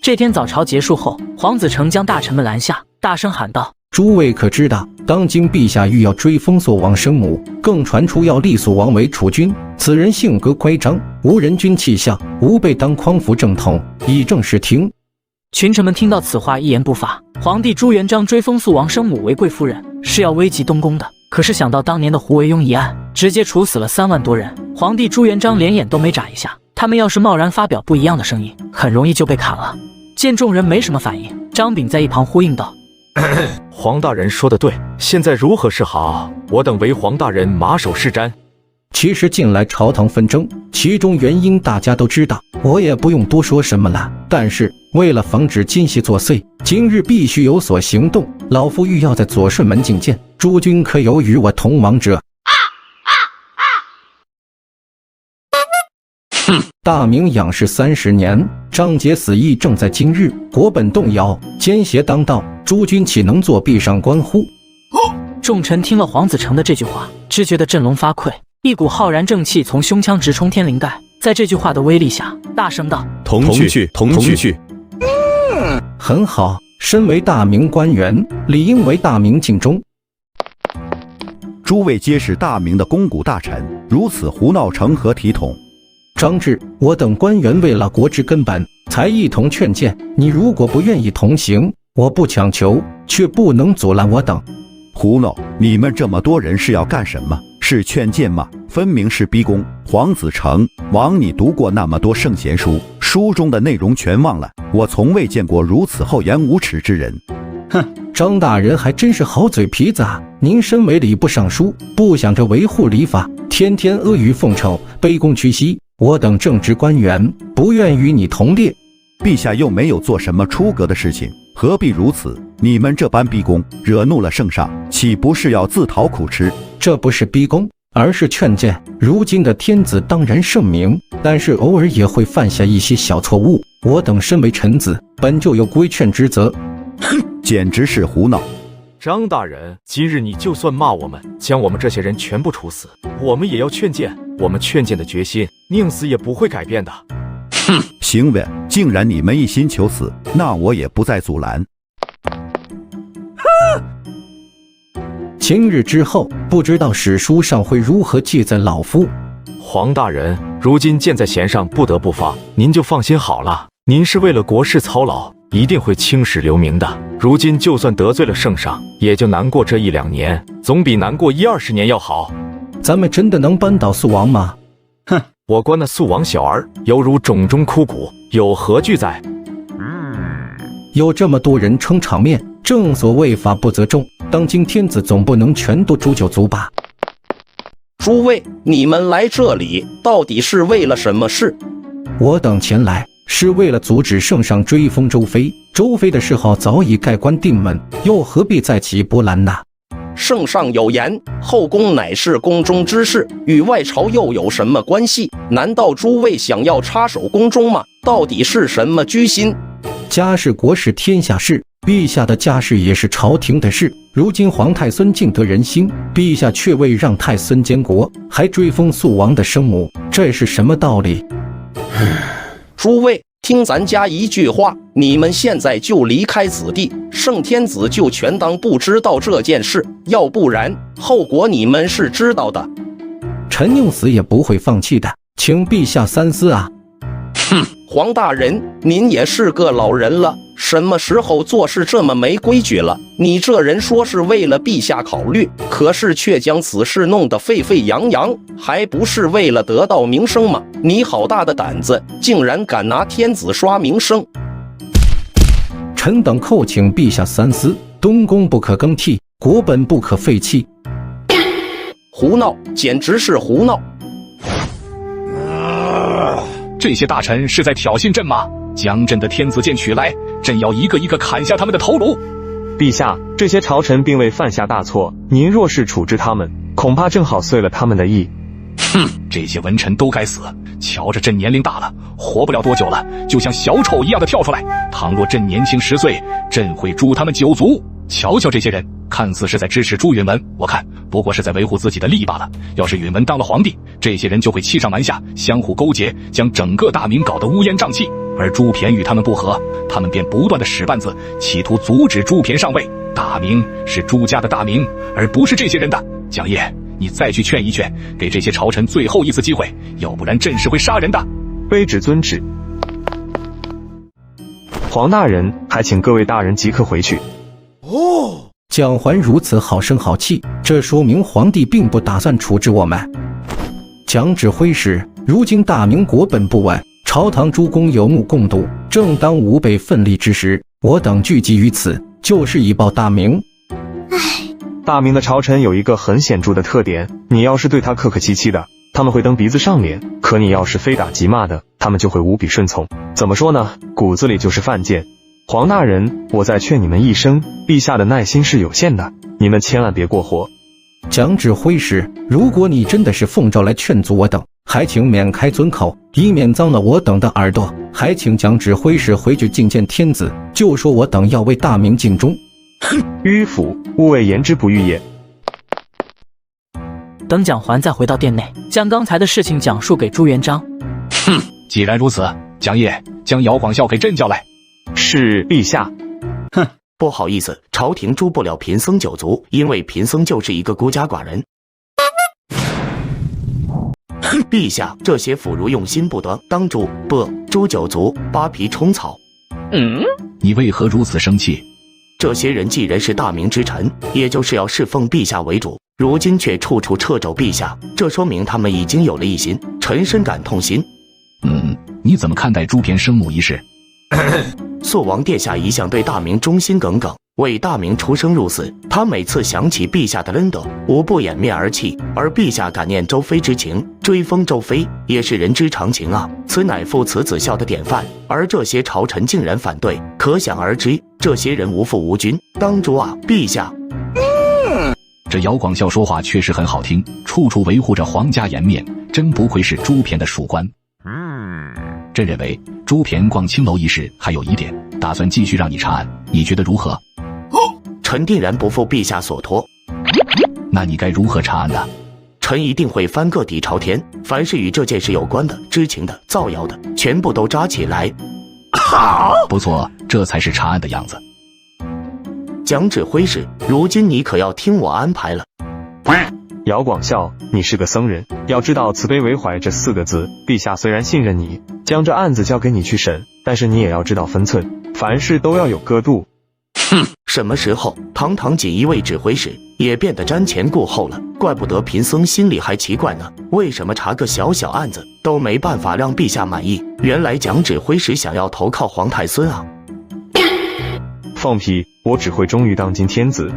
Speaker 6: 这天早朝结束后，黄子成将大臣们拦下，大声喊道：
Speaker 22: 诸位可知道，当今陛下欲要追封朔王生母，更传出要立朔王为储君。此人性格乖张，无人君气象，吾辈当匡扶正统，以正视听。
Speaker 6: 群臣们听到此话，一言不发。皇帝朱元璋追封肃王生母为贵夫人，是要危及东宫的。可是想到当年的胡惟庸一案，直接处死了3万多人，皇帝朱元璋连眼都没眨一下。他们要是贸然发表不一样的声音，很容易就被砍了。见众人没什么反应，张炳在一旁呼应道：
Speaker 11: 黄大人说的对，现在如何是好？我等为黄大人马首是瞻。
Speaker 22: 其实近来朝堂纷争，其中原因大家都知道，我也不用多说什么了。但是为了防止今夕作祟，今日必须有所行动。老夫欲要在左顺门觐见，诸君可有与我同往者？大明仰视30年，张节死义正在今日，国本动摇，奸邪当道，诸君岂能作壁上观乎？
Speaker 6: 众臣听了黄子成的这句话，只觉得振聋发聩，一股浩然正气从胸腔直冲天灵盖。在这句话的威力下，大声道：
Speaker 18: 同去。
Speaker 22: 很好，身为大明官员，理应为大明尽忠。
Speaker 14: 诸位皆是大明的肱骨大臣，如此胡闹成何体统？
Speaker 22: 张志，我等官员为了国之根本，才一同劝谏。你如果不愿意同行，我不强求，却不能阻拦我等。
Speaker 14: 胡闹！你们这么多人是要干什么？是劝谏吗？分明是逼宫。黄子成，枉你读过那么多圣贤书，书中的内容全忘了。我从未见过如此厚颜无耻之人。
Speaker 22: 哼，张大人还真是好嘴皮子啊！您身为礼部尚书，不想着维护礼法，天天阿谀奉承，卑躬屈膝。我等正直官员不愿与你同列。
Speaker 14: 陛下又没有做什么出格的事情，何必如此？你们这般逼宫，惹怒了圣上，岂不是要自讨苦吃？
Speaker 22: 这不是逼宫，而是劝谏。如今的天子当然圣明，但是偶尔也会犯下一些小错误。我等身为臣子，本就有规劝之责。
Speaker 14: 哼，简直是胡闹！
Speaker 11: 张大人，今日你就算骂我们，将我们这些人全部处死，我们也要劝谏。我们劝谏的决心，宁死也不会改变的。
Speaker 14: 哼，行呗，竟然你们一心求死，那我也不再阻拦。
Speaker 22: 今日之后，不知道史书上会如何记载老夫。
Speaker 11: 黄大人，如今箭在弦上，不得不发，您就放心好了。您是为了国事操劳，一定会青史留名的。如今就算得罪了圣上，也就难过这1-2年，总比难过10-20年要好。
Speaker 22: 咱们真的能扳倒肃王吗？
Speaker 11: 哼，我观那肃王小儿，犹如冢中枯骨，有何惧哉？
Speaker 22: 有这么多人撑场面，正所谓法不责众，当今天子总不能全都诛九族吧？
Speaker 5: 诸位，你们来这里到底是为了什么事？
Speaker 22: 我等前来是为了阻止圣上追封周妃。周妃的谥号早已盖棺定论，又何必再起波澜呢？
Speaker 5: 圣上有言，后宫乃是宫中之事，与外朝又有什么关系？难道诸位想要插手宫中吗？到底是什么居心？
Speaker 22: 家事国事天下事，陛下的家事也是朝廷的事。如今皇太孙尽得人心，陛下却未让太孙监国，还追封肃王的生母，这是什么道理？
Speaker 5: 诸位，听咱家一句话，你们现在就离开此地，圣天子就全当不知道这件事，要不然后果你们是知道的。
Speaker 22: 臣宁死也不会放弃的，请陛下三思啊！
Speaker 5: 哼，黄大人，您也是个老人了，什么时候做事这么没规矩了？你这人说是为了陛下考虑，可是却将此事弄得沸沸扬扬，还不是为了得到名声吗？你好大的胆子，竟然敢拿天子刷名声！
Speaker 22: 臣等叩请陛下三思，东宫不可更替，国本不可废弃。
Speaker 5: 胡闹，简直是胡闹！
Speaker 3: 这些大臣是在挑衅朕吗？将朕的天子剑取来，朕要一个一个砍下他们的头颅。
Speaker 1: 陛下，这些朝臣并未犯下大错，您若是处置他们，恐怕正好遂了他们的意。
Speaker 3: 哼，这些文臣都该死！瞧着朕年龄大了，活不了多久了，就像小丑一样的跳出来。倘若朕年轻10岁，朕会诛他们9族。瞧瞧这些人，看似是在支持朱允文，我看不过是在维护自己的利益罢了。要是允文当了皇帝，这些人就会欺上瞒下，相互勾结，将整个大明搞得乌烟瘴气。而朱骈与他们不和，他们便不断的使绊子，企图阻止朱骈上位。大明是朱家的大明，而不是这些人的。蒋掖，你再去劝一劝，给这些朝臣最后一次机会，要不然朕是会杀人的。
Speaker 1: 卑职遵旨。黄大人，还请各位大人即刻回去。
Speaker 22: 哦，蒋桓如此好声好气，这说明皇帝并不打算处置我们。蒋指挥使，如今大明国本不稳，朝堂诸公有目共睹，正当吾辈奋力之时，我等聚集于此，就是以报大明。
Speaker 1: 大明的朝臣有一个很显著的特点，你要是对他客客气气的，他们会蹬鼻子上脸；可你要是非打即骂的，他们就会无比顺从。怎么说呢？骨子里就是犯贱。黄大人，我再劝你们一声，陛下的耐心是有限的，你们千万别过火。
Speaker 22: 蒋指挥使，如果你真的是奉诏来劝阻我等，还请免开尊口，以免脏了我等的耳朵。还请蒋指挥使回去觐见天子，就说我等要为大明尽忠。
Speaker 1: 哼，迂腐，勿谓言之不预也。
Speaker 6: 等蒋桓再回到殿内，将刚才的事情讲述给朱元璋。
Speaker 3: 哼，既然如此，蒋掖将姚广孝给朕叫来。
Speaker 1: 是陛下。
Speaker 8: 哼，不好意思，朝廷诛不了贫僧9族，因为贫僧就是一个孤家寡人。陛下，这些妇孺用心不得，当诛不诛九族，扒皮充草。
Speaker 3: 你为何如此生气？
Speaker 8: 这些人既然是大明之臣，也就是要侍奉陛下为主，如今却处处掣肘陛下，这说明他们已经有了异心，臣深感痛心。
Speaker 3: 你怎么看待朱偏生母一事？
Speaker 8: 肃王殿下一向对大明忠心耿耿，为大明出生入死，他每次想起陛下的恩德，无不掩面而泣。而陛下感念周妃之情，追封周妃也是人之常情啊，此乃父慈子孝的典范。而这些朝臣竟然反对，可想而知，这些人无父无君，当诛啊！陛下。
Speaker 3: 这姚广孝说话确实很好听，处处维护着皇家颜面，真不愧是朱偏的属官。朕认为朱偏逛青楼一事还有疑点，打算继续让你查案，你觉得如何？
Speaker 8: 臣定然不负陛下所托。
Speaker 3: 那你该如何查案呢？
Speaker 8: 臣一定会翻个底朝天，凡是与这件事有关的、知情的、造谣的，全部都抓起来。
Speaker 3: 不错，这才是查案的样子。
Speaker 8: 蒋指挥使，如今你可要听我安排了。
Speaker 1: 姚广孝，你是个僧人，要知道慈悲为怀这4个字。陛下虽然信任你，将这案子交给你去审，但是你也要知道分寸，凡事都要有个度。
Speaker 8: 什么时候堂堂锦衣卫指挥使也变得瞻前顾后了？怪不得贫僧心里还奇怪呢，为什么查个小小案子都没办法让陛下满意？原来蒋指挥使想要投靠皇太孙啊！
Speaker 1: 放屁！我只会忠于当今天子。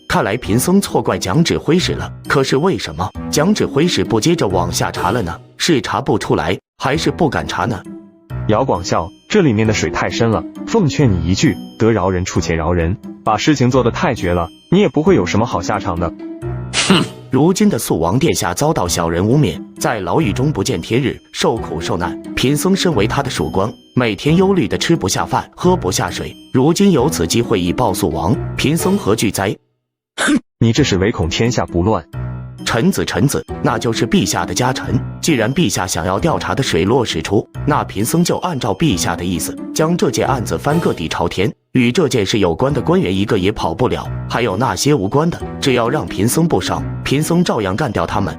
Speaker 8: 看来贫僧错怪蒋指挥使了。可是为什么蒋指挥使不接着往下查了呢？是查不出来，还是不敢查呢？
Speaker 1: 姚广孝，这里面的水太深了，奉劝你一句，得饶人处且饶人，把事情做得太绝了，你也不会有什么好下场的。
Speaker 8: 如今的肃王殿下遭到小人污蔑，在牢狱中不见天日，受苦受难。贫僧身为他的属官，每天忧虑的吃不下饭，喝不下水。如今有此机会以报肃王，贫僧何惧哉？
Speaker 1: 你这是唯恐天下不乱。
Speaker 8: 臣子，那就是陛下的家臣。既然陛下想要调查的水落石出，那贫僧就按照陛下的意思，将这件案子翻个底朝天。与这件事有关的官员一个也跑不了，还有那些无关的，只要让贫僧不伤，贫僧照样干掉他们。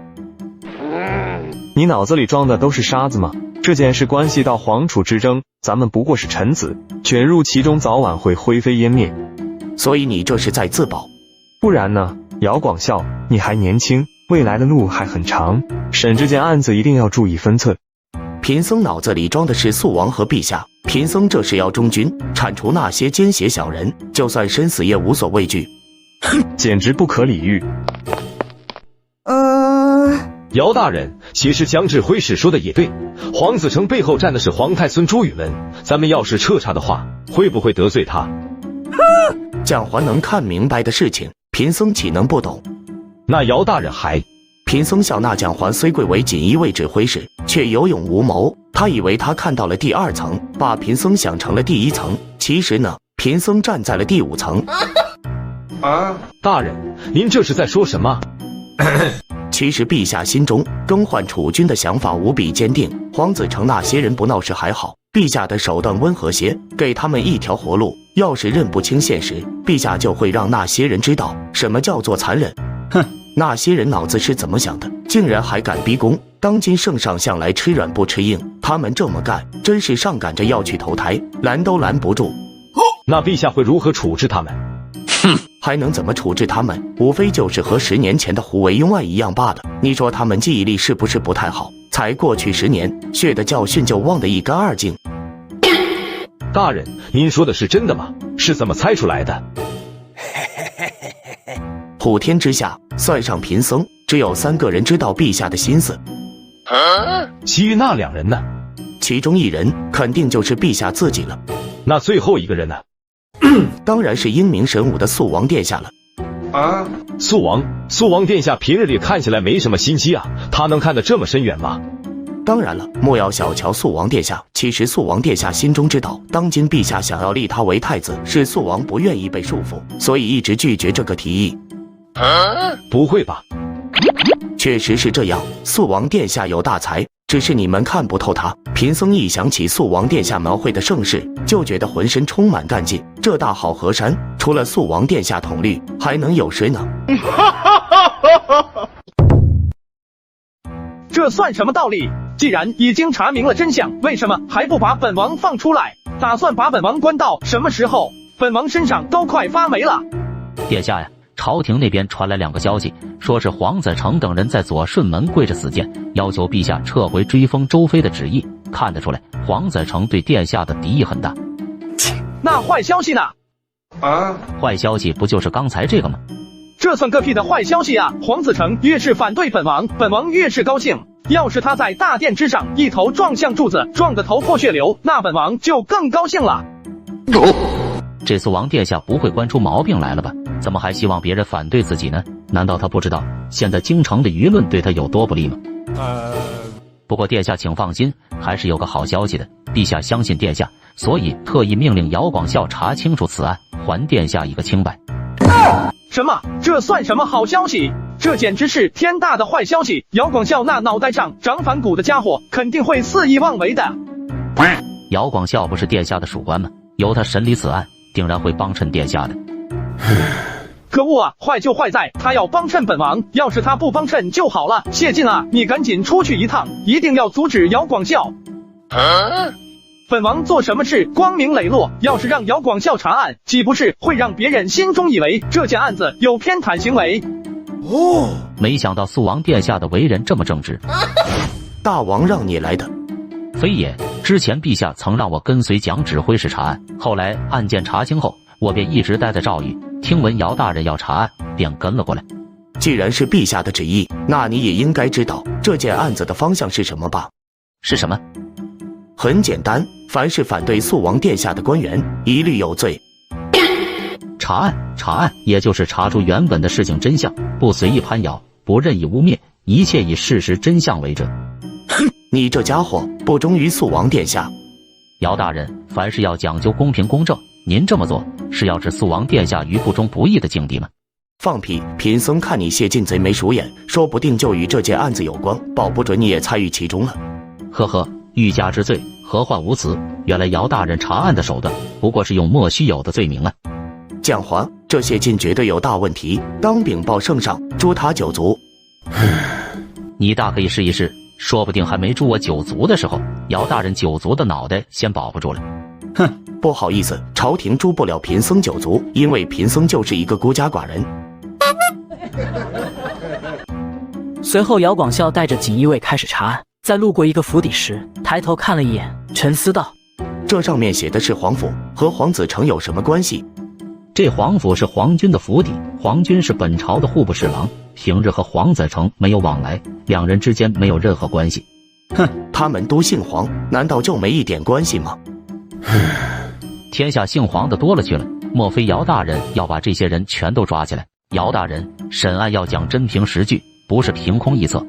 Speaker 1: 你脑子里装的都是沙子吗？这件事关系到皇储之争，咱们不过是臣子，卷入其中早晚会灰飞烟灭。
Speaker 8: 所以你这是在自保？
Speaker 1: 不然呢？姚广孝，你还年轻，未来的路还很长，审这件案子一定要注意分寸。
Speaker 8: 贫僧脑子里装的是肃王和陛下，贫僧这是要忠君，铲除那些奸邪小人，就算生死也无所畏惧。
Speaker 1: 简直不可理喻。
Speaker 15: 姚大人，其实蒋指挥使说的也对，黄子成背后站的是皇太孙朱允文，咱们要是彻查的话，会不会得罪他？
Speaker 8: 蒋桓能看明白的事情，贫僧岂能不懂？
Speaker 15: 那姚大人还……
Speaker 8: 贫僧笑那蒋桓虽贵为锦衣卫指挥使，却有勇无谋。他以为他看到了第2层，把贫僧想成了第1层。其实呢，贫僧站在了第5层。
Speaker 15: 大人，您这是在说什么？
Speaker 8: 其实陛下心中更换储君的想法无比坚定。黄子成那些人不闹事还好，陛下的手段温和些，给他们一条活路。要是认不清现实，陛下就会让那些人知道什么叫做残忍。那些人脑子是怎么想的，竟然还敢逼宫？当今圣上向来吃软不吃硬，他们这么干，真是上赶着要去投胎，拦都拦不住。
Speaker 15: 那陛下会如何处置他们？
Speaker 8: 还能怎么处置他们？无非就是和10年前的胡惟庸案一样罢了。你说他们记忆力是不是不太好？才过去10年，血的教训就忘得一干二净。
Speaker 15: 大人，您说的是真的吗？是怎么猜出来的？
Speaker 8: 普天之下，算上贫僧，只有3个人知道陛下的心思。
Speaker 15: 其余那2人呢？
Speaker 8: 其中1人肯定就是陛下自己了。
Speaker 15: 那最后1个人呢？
Speaker 8: 当然是英明神武的肃王殿下了。
Speaker 15: 肃王殿下平日里看起来没什么心机啊，他能看得这么深远吗？
Speaker 8: 当然了，莫要小瞧肃王殿下。其实肃王殿下心中知道，当今陛下想要立他为太子，是肃王不愿意被束缚，所以一直拒绝这个提议。
Speaker 15: 不会吧？
Speaker 8: 确实是这样，肃王殿下有大才，只是你们看不透他。贫僧一想起肃王殿下描绘的盛世，就觉得浑身充满干劲。这大好河山，除了肃王殿下统律，还能有谁呢？
Speaker 2: 这算什么道理？既然已经查明了真相，为什么还不把本王放出来？打算把本王关到什么时候？本王身上都快发霉了。
Speaker 4: 殿下呀，朝廷那边传来2个消息，说是黄子成等人在左顺门跪着死谏，要求陛下撤回追封周妃的旨意。看得出来，黄子成对殿下的敌意很大。
Speaker 2: 那坏消息呢？
Speaker 4: 坏消息不就是刚才这个吗？
Speaker 2: 这算个屁的坏消息啊！黄子成越是反对本王，本王越是高兴。要是他在大殿之上一头撞向柱子，撞得头破血流，那本王就更高兴了。
Speaker 4: 这肃王殿下不会惯出毛病来了吧？怎么还希望别人反对自己呢？难道他不知道现在京城的舆论对他有多不利吗？不过殿下请放心，还是有个好消息的。陛下相信殿下，所以特意命令姚广孝查清楚此案，还殿下一个清白。
Speaker 2: 什么？这算什么好消息？这简直是天大的坏消息！姚广孝那脑袋上长反骨的家伙，肯定会肆意妄为的。
Speaker 4: 姚广孝不是殿下的属官吗？由他审理此案，定然会帮衬殿下的。
Speaker 2: 可恶啊！坏就坏在他要帮衬本王，要是他不帮衬就好了。谢晋啊，你赶紧出去一趟，一定要阻止姚广孝。本王做什么事光明磊落，要是让姚广孝查案，岂不是会让别人心中以为这件案子有偏袒行为？
Speaker 4: 没想到肃王殿下的为人这么正直。
Speaker 8: 大王让你来的。
Speaker 4: 非也，之前陛下曾让我跟随蒋指挥使查案，后来案件查清后，我便一直待在赵邑，听闻姚大人要查案，便跟了过来。
Speaker 8: 既然是陛下的旨意，那你也应该知道这件案子的方向是什么吧？
Speaker 4: 是什么？
Speaker 8: 很简单，凡是反对肃王殿下的官员，一律有罪。
Speaker 4: 查案，也就是查出原本的事情真相，不随意攀咬，不任意污蔑，一切以事实真相为准。
Speaker 8: 哼，你这家伙不忠于肃王殿下。
Speaker 4: 姚大人，凡事要讲究公平公正，您这么做是要置肃王殿下于不忠不义的境地吗？
Speaker 8: 放屁！贫僧看你谢晋贼眉鼠眼，说不定就与这件案子有关，保不准你也参与其中了。
Speaker 4: 呵呵，欲加之罪，何患无辞？原来姚大人查案的手段不过是用莫须有的罪名啊！
Speaker 8: 蒋华，这谢晋绝对有大问题，当禀报圣上，诛他9族。
Speaker 4: 你大可以试一试，说不定还没诛我9族的时候，姚大人9族的脑袋先保不住了。
Speaker 8: 哼，不好意思，朝廷诛不了贫僧9族，因为贫僧就是一个孤家寡人。
Speaker 6: 随后，姚广孝带着锦衣卫开始查案，在路过一个府邸时，抬头看了一眼，沉思道：“
Speaker 8: 这上面写的是皇府，和黄子成有什么关系？”
Speaker 4: 这皇府是皇军的府邸，皇军是本朝的户部侍郎，平日和黄子成没有往来，两人之间没有任何关系。
Speaker 8: 哼，他们都姓黄，难道就没一点关系吗？
Speaker 4: 天下姓黄的多了去了，莫非姚大人要把这些人全都抓起来？姚大人，审案要讲真凭实据，不是凭空臆测。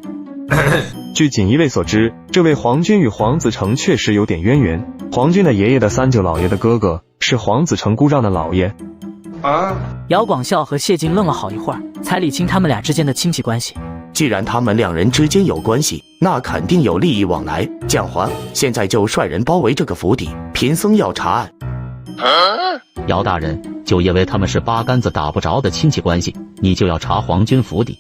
Speaker 1: 据锦衣卫所知，这位黄军与黄子成确实有点渊源。黄军的爷爷的三舅老爷的哥哥是黄子成姑丈的老爷。
Speaker 6: 姚广孝和谢晋愣了好一会儿，才理清他们俩之间的亲戚关系。
Speaker 8: 既然他们两人之间有关系，那肯定有利益往来。蒋华，现在就率人包围这个府邸，贫僧要查案。
Speaker 4: 姚大人，就因为他们是八竿子打不着的亲戚关系，你就要查黄军府邸？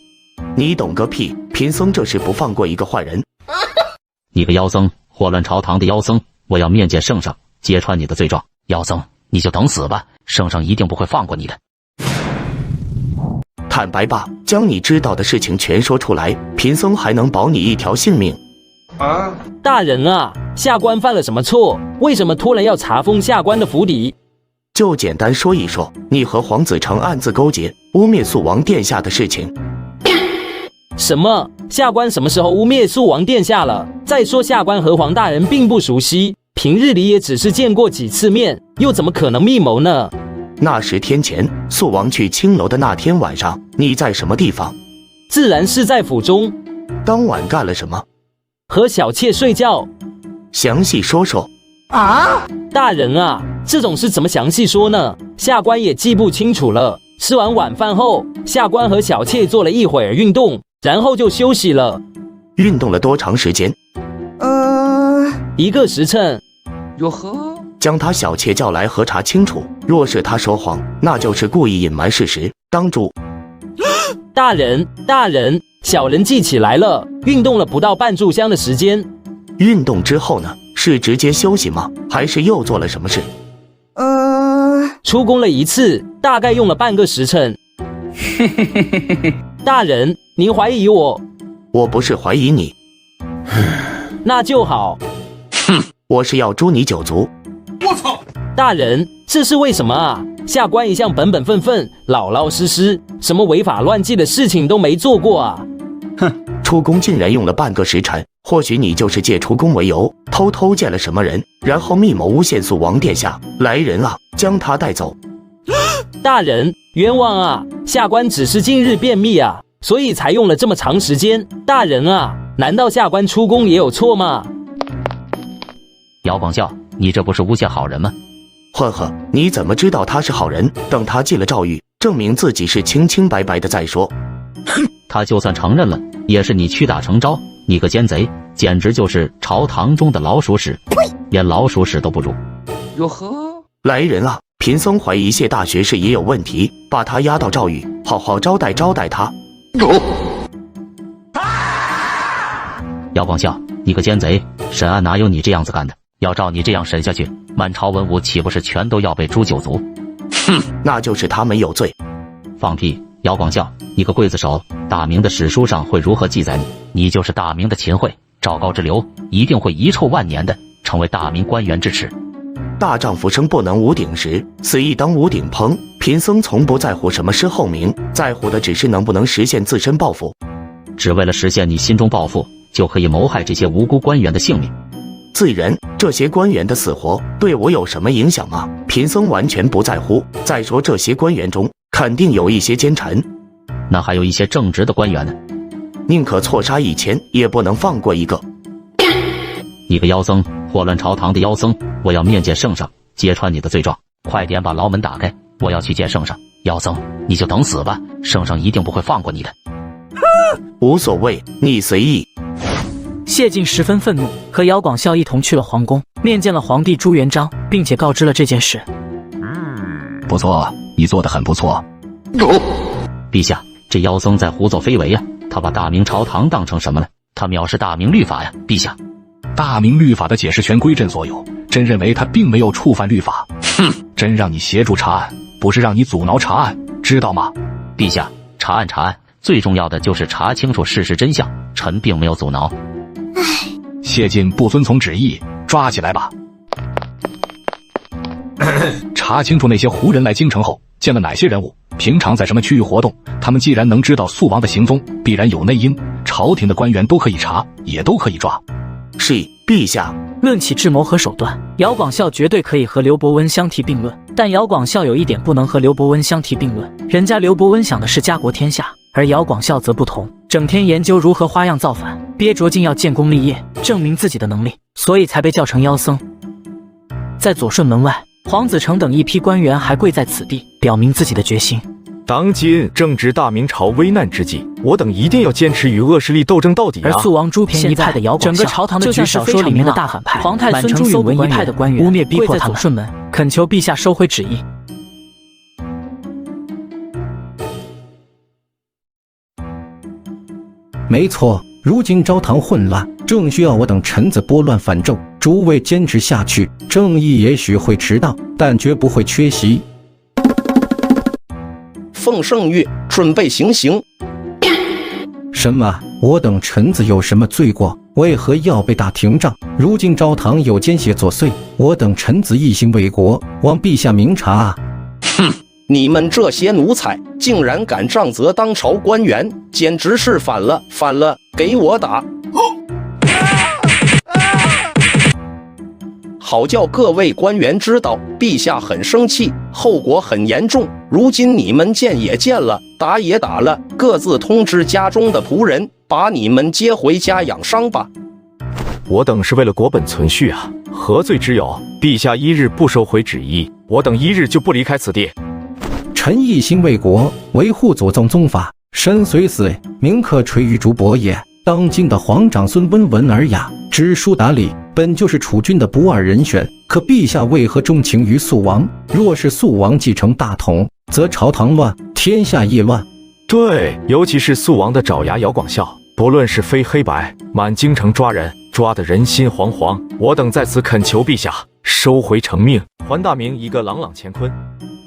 Speaker 8: 你懂个屁！贫僧这是不放过一个坏人。
Speaker 4: 你个妖僧，祸乱朝堂的妖僧，我要面见圣上，揭穿你的罪状。妖僧，你就等死吧，圣上一定不会放过你的。
Speaker 8: 坦白吧，将你知道的事情全说出来，贫僧还能保你一条性命。
Speaker 16: 大人啊，下官犯了什么错？为什么突然要查封下官的府邸？
Speaker 8: 就简单说一说你和黄子成暗自勾结，污蔑肃王殿下的事情。
Speaker 16: 什么？下官什么时候污蔑肃王殿下了？再说下官和黄大人并不熟悉，平日里也只是见过几次面，又怎么可能密谋呢？
Speaker 8: 那10天前，肃王去青楼的那天晚上，你在什么地方？
Speaker 16: 自然是在府中。
Speaker 8: 当晚干了什么？
Speaker 16: 和小妾睡觉。
Speaker 8: 详细说说。
Speaker 16: 大人啊，这种事怎么详细说呢？下官也记不清楚了。吃完晚饭后，下官和小妾做了一会儿运动，然后就休息了。
Speaker 8: 运动了多长时间
Speaker 16: ？1个时辰。
Speaker 8: 哟呵，将他小妾叫来核查清楚，若是他说谎，那就是故意隐瞒事实，当诛。
Speaker 16: 大人，小人记起来了，运动了不到半炷香的时间。
Speaker 8: 运动之后呢？是直接休息吗？还是又做了什么事？
Speaker 16: 出宫了一次，大概用了半个时辰。大人，您怀疑我？
Speaker 8: 我不是怀疑你。
Speaker 16: 那就好。
Speaker 8: 哼，我是要诛你9族。
Speaker 16: 我操！大人，这是为什么啊？下官一向本本分分、老老实实，什么违法乱纪的事情都没做过啊！
Speaker 8: 哼，出宫竟然用了半个时辰，或许你就是借出宫为由，偷偷见了什么人，然后密谋诬陷肃王殿下。来人啊，将他带走！
Speaker 16: 大人，冤枉啊！下官只是近日便秘啊，所以才用了这么长时间。大人啊，难道下官出宫也有错吗？
Speaker 4: 姚广孝，你这不是诬陷好人吗？
Speaker 8: 混混，你怎么知道他是好人？等他进了诏狱，证明自己是清清白白的再说。
Speaker 4: 他就算承认了，也是你屈打成招。你个奸贼，简直就是朝堂中的老鼠屎，连老鼠屎都不如。
Speaker 8: 哟呵，来人啊！贫僧怀疑谢大学士也有问题，把他押到诏狱，好好招待他。
Speaker 4: 姚广孝，你个奸贼，审案哪有你这样子干的？要照你这样审下去，满朝文武岂不是全都要被诛9族？
Speaker 8: 哼，那就是他们有罪。
Speaker 4: 放屁！姚广孝，你个刽子手，大明的史书上会如何记载你？你就是大明的秦桧，赵高之流，一定会遗臭万年的，成为大明官员之耻。
Speaker 8: 大丈夫生不能无鼎食，死亦当无顶棚。贫僧从不在乎什么身后名，在乎的只是能不能实现自身抱负。
Speaker 4: 只为了实现你心中抱负，就可以谋害这些无辜官员的性命。
Speaker 8: 自然，这些官员的死活对我有什么影响吗？贫僧完全不在乎。再说这些官员中，肯定有一些奸臣，
Speaker 4: 那还有一些正直的官员呢。
Speaker 8: 宁可错杀1000，也不能放过一个。
Speaker 4: 你个妖僧，祸乱朝堂的妖僧，我要面见圣上，揭穿你的罪状。快点把牢门打开，我要去见圣上。妖僧，你就等死吧，圣上一定不会放过你的。
Speaker 8: 无所谓，你随意。
Speaker 6: 谢晋十分愤怒，和姚广孝一同去了皇宫，面见了皇帝朱元璋，并且告知了这件事。
Speaker 3: 不错，你做得很不错。
Speaker 4: 陛下，这妖僧在胡作非为呀！他把大明朝堂当成什么了？他藐视大明律法呀！陛下，
Speaker 3: 大明律法的解释权归朕所有，朕认为他并没有触犯律法。
Speaker 4: 哼，
Speaker 3: 朕让你协助查案，不是让你阻挠查案，知道吗？
Speaker 4: 陛下，查案，最重要的就是查清楚事实真相，臣并没有阻挠。
Speaker 3: 谢晋不遵从旨意，抓起来吧。查清楚那些胡人来京城后见了哪些人物，平常在什么区域活动。他们既然能知道肃王的行踪，必然有内应，朝廷的官员都可以查，也都可以抓。
Speaker 8: 是，陛下。
Speaker 6: 论起智谋和手段，姚广孝绝对可以和刘伯温相提并论。但姚广孝有一点不能和刘伯温相提并论，人家刘伯温想的是家国天下，而姚广孝则不同，整天研究如何花样造反，憋着劲要建功立业，证明自己的能力，所以才被叫成妖僧。在左顺门外，黄子成等一批官员还跪在此地，表明自己的决心。
Speaker 11: 当今正值大明朝危难之际，我等一定要坚持与恶势力斗争到底
Speaker 6: 而肃王朱偏一派的姚广孝，整个朝堂的局势说里面的大反派，皇太孙朱允文一派的官员污蔑逼迫他们，顺门恳求陛下收回旨意。
Speaker 22: 没错，如今朝堂混乱，正需要我等臣子拨乱反正。诸位坚持下去，正义也许会迟到，但绝不会缺席。
Speaker 5: 奉圣谕，准备行刑。
Speaker 22: 什么？我等臣子有什么罪过？为何要被大廷杖？如今朝堂有奸邪作祟，我等臣子一心为国，望陛下明察啊！
Speaker 5: 哼！你们这些奴才，竟然敢杖责当朝官员，简直是反了！给我打！好叫各位官员知道，陛下很生气，后果很严重。如今你们见也见了，打也打了，各自通知家中的仆人，把你们接回家养伤吧。
Speaker 11: 我等是为了国本存续啊，何罪之有？陛下一日不收回旨意，我等一日就不离开此地。
Speaker 22: 臣一心为国，维护祖宗宗法，身虽死，铭刻垂于竹帛也。当今的皇长孙温文尔雅，知书达理，本就是储君的不二人选。可陛下为何钟情于肃王？若是肃王继承大统，则朝堂乱，天下亦乱。
Speaker 11: 对，尤其是肃王的爪牙姚广孝，不论是非黑白，满京城抓人，抓得人心惶惶。我等在此恳求陛下收回成命，还大明一个朗朗乾坤。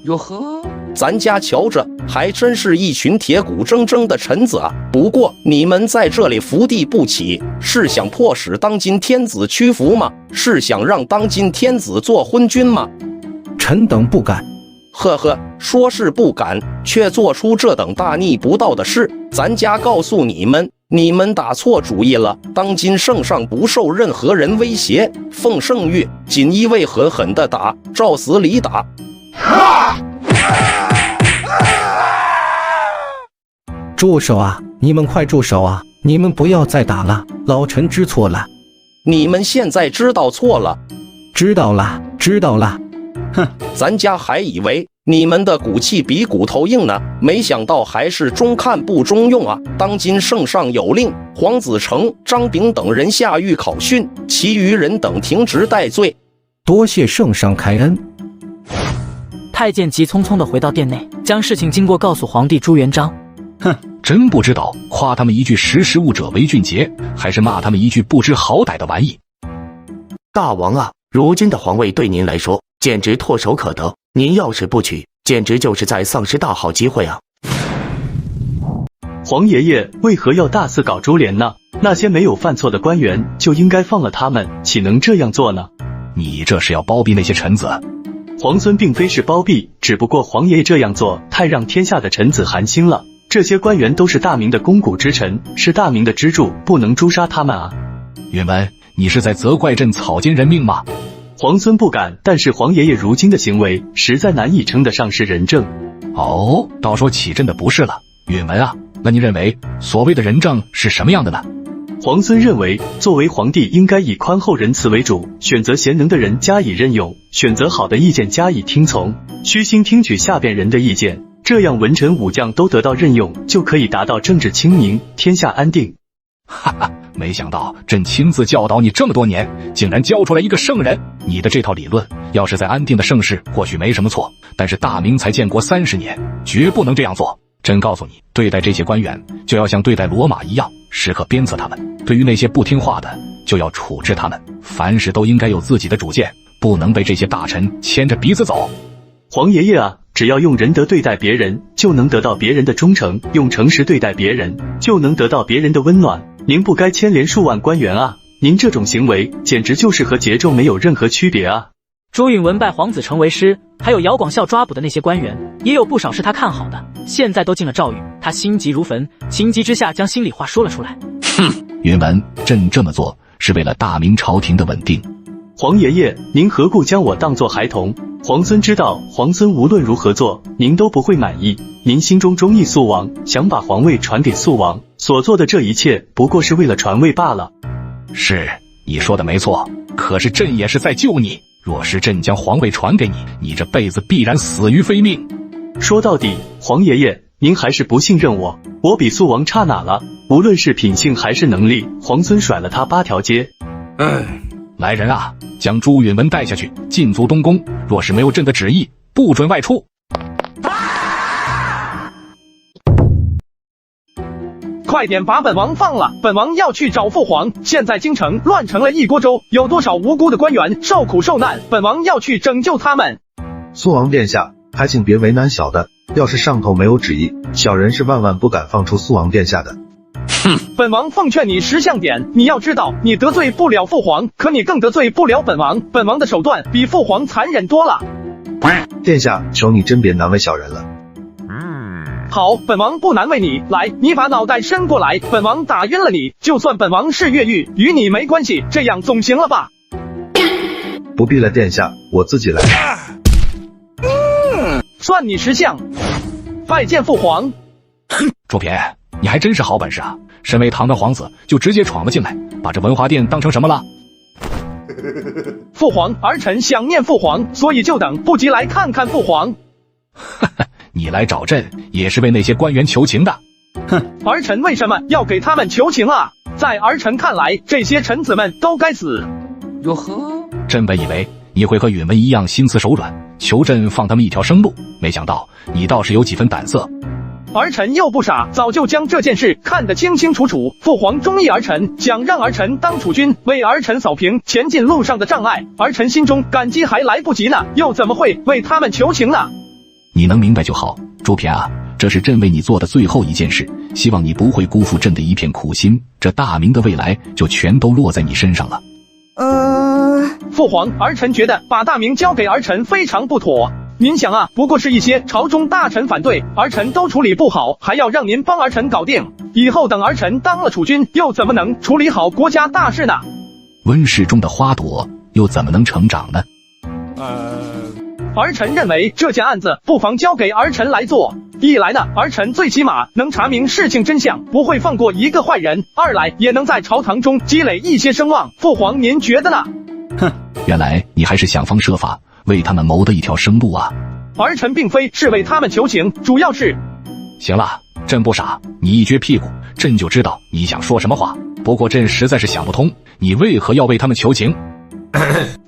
Speaker 5: 哟呵，咱家瞧着还真是一群铁骨铮铮的臣子啊！不过你们在这里伏地不起，是想迫使当今天子屈服吗？是想让当今天子做昏君吗？
Speaker 22: 臣等不敢。
Speaker 5: 呵呵，说是不敢，却做出这等大逆不道的事，咱家告诉你们，你们打错主意了。当今圣上不受任何人威胁，奉圣谕，锦衣卫狠狠地打，照死里打。
Speaker 22: 住手啊！你们快住手啊！你们不要再打了，老臣知错了。
Speaker 5: 你们现在知道错了？
Speaker 22: 知道了，知道了。
Speaker 5: 哼，咱家还以为你们的骨气比骨头硬呢，没想到还是中看不中用啊！当今圣上有令，黄子成、张炳等人下狱考讯，其余人等停职待罪。
Speaker 22: 多谢圣上开恩。
Speaker 6: 太监急匆匆地回到殿内，将事情经过告诉皇帝朱元璋。
Speaker 3: 哼，真不知道夸他们一句识时务者为俊杰，还是骂他们一句不知好歹的玩意。
Speaker 8: 大王啊，如今的皇位对您来说简直唾手可得，您要是不娶，简直就是在丧失大好机会啊！
Speaker 1: 皇爷爷为何要大肆搞株连呢？那些没有犯错的官员就应该放了他们，岂能这样做呢？
Speaker 3: 你这是要包庇那些臣子？
Speaker 1: 皇孙并非是包庇，只不过皇爷爷这样做太让天下的臣子寒心了。这些官员都是大明的肱骨之臣，是大明的支柱，不能诛杀他们啊！
Speaker 3: 允文，你是在责怪朕草菅人命吗？
Speaker 1: 皇孙不敢，但是皇爷爷如今的行为实在难以称得上是仁政。
Speaker 3: 哦，倒说起朕的不是了。允文啊，那你认为所谓的仁政是什么样的呢？
Speaker 1: 皇孙认为，作为皇帝应该以宽厚仁慈为主，选择贤能的人加以任用，选择好的意见加以听从，虚心听取下边人的意见，这样文臣武将都得到任用，就可以达到政治清明，天下安定。
Speaker 3: 哈哈，没想到朕亲自教导你这么多年，竟然教出来一个圣人。你的这套理论，要是在安定的盛世或许没什么错，但是大明才建国30年，绝不能这样做。朕告诉你，对待这些官员，就要像对待骡马一样，时刻鞭策他们；对于那些不听话的，就要处置他们。凡事都应该有自己的主见，不能被这些大臣牵着鼻子走。
Speaker 1: 皇爷爷啊，只要用仁德对待别人，就能得到别人的忠诚；用诚实对待别人，就能得到别人的温暖。您不该牵连数万官员啊！您这种行为简直就是和桀纣没有任何区别啊！
Speaker 6: 朱允文拜黄子成为师，还有姚广孝抓捕的那些官员，也有不少是他看好的，现在都进了诏狱，他心急如焚，情急之下将心里话说了出来。
Speaker 3: 哼，允文，朕这么做是为了大明朝廷的稳定。
Speaker 1: 皇爷爷，您何故将我当作孩童？皇孙知道，皇孙无论如何做，您都不会满意。您心中中意肃王，想把皇位传给肃王，所做的这一切不过是为了传位罢了。
Speaker 3: 是，你说的没错，可是朕也是在救你。若是朕将皇位传给你，你这辈子必然死于非命。
Speaker 1: 说到底，皇爷爷，您还是不信任我。我比肃王差哪了？无论是品性还是能力，皇孙甩了他8条街。
Speaker 3: 来人啊，将朱允文带下去，禁足东宫。若是没有朕的旨意，不准外出。
Speaker 2: 快点把本王放了！本王要去找父皇。现在京城乱成了一锅粥，有多少无辜的官员受苦受难？本王要去拯救他们。
Speaker 9: 肃王殿下，还请别为难小的。要是上头没有旨意，小人是万万不敢放出肃王殿下的。
Speaker 2: 本王奉劝你识相点，你要知道，你得罪不了父皇，可你更得罪不了本王。本王的手段比父皇残忍多了。
Speaker 9: 殿下，求你真别难为小人了。
Speaker 2: 好，本王不难为你。来，你把脑袋伸过来，本王打晕了你。就算本王是越狱，与你没关系，这样总行了吧？
Speaker 9: 不必了，殿下，我自己来。
Speaker 2: 算你识相。拜见父皇。
Speaker 3: 卓别，你还真是好本事啊！身为堂的皇子，就直接闯了进来，把这文华殿当成什么了？
Speaker 2: 父皇，儿臣想念父皇，所以就等不及来看看父皇。
Speaker 3: 你来找朕也是为那些官员求情的。
Speaker 2: 哼，儿臣为什么要给他们求情啊？在儿臣看来，这些臣子们都该死。
Speaker 5: 哟呵，
Speaker 3: 朕本以为你会和允文一样心慈手软，求朕放他们一条生路，没想到你倒是有几分胆色。
Speaker 2: 儿臣又不傻，早就将这件事看得清清楚楚。父皇中意儿臣，想让儿臣当储君，为儿臣扫平前进路上的障碍。儿臣心中感激还来不及呢，又怎么会为他们求情呢？
Speaker 3: 你能明白就好，朱偏啊，这是朕为你做的最后一件事，希望你不会辜负朕的一片苦心，这大明的未来就全都落在你身上了。
Speaker 2: 父皇，儿臣觉得把大明交给儿臣非常不妥。您想啊，不过是一些朝中大臣反对，儿臣都处理不好，还要让您帮儿臣搞定。以后等儿臣当了储君，又怎么能处理好国家大事呢？
Speaker 3: 温室中的花朵又怎么能成长呢？
Speaker 2: 儿臣认为这件案子不妨交给儿臣来做。一来呢，儿臣最起码能查明事情真相，不会放过一个坏人；二来也能在朝堂中积累一些声望。父皇，您觉得呢？
Speaker 3: 哼，原来你还是想方设法为他们谋得一条生路啊！
Speaker 2: 儿臣并非是为他们求情，主要是……
Speaker 3: 行了，朕不傻，你一撅屁股，朕就知道你想说什么话。不过朕实在是想不通，你为何要为他们求情？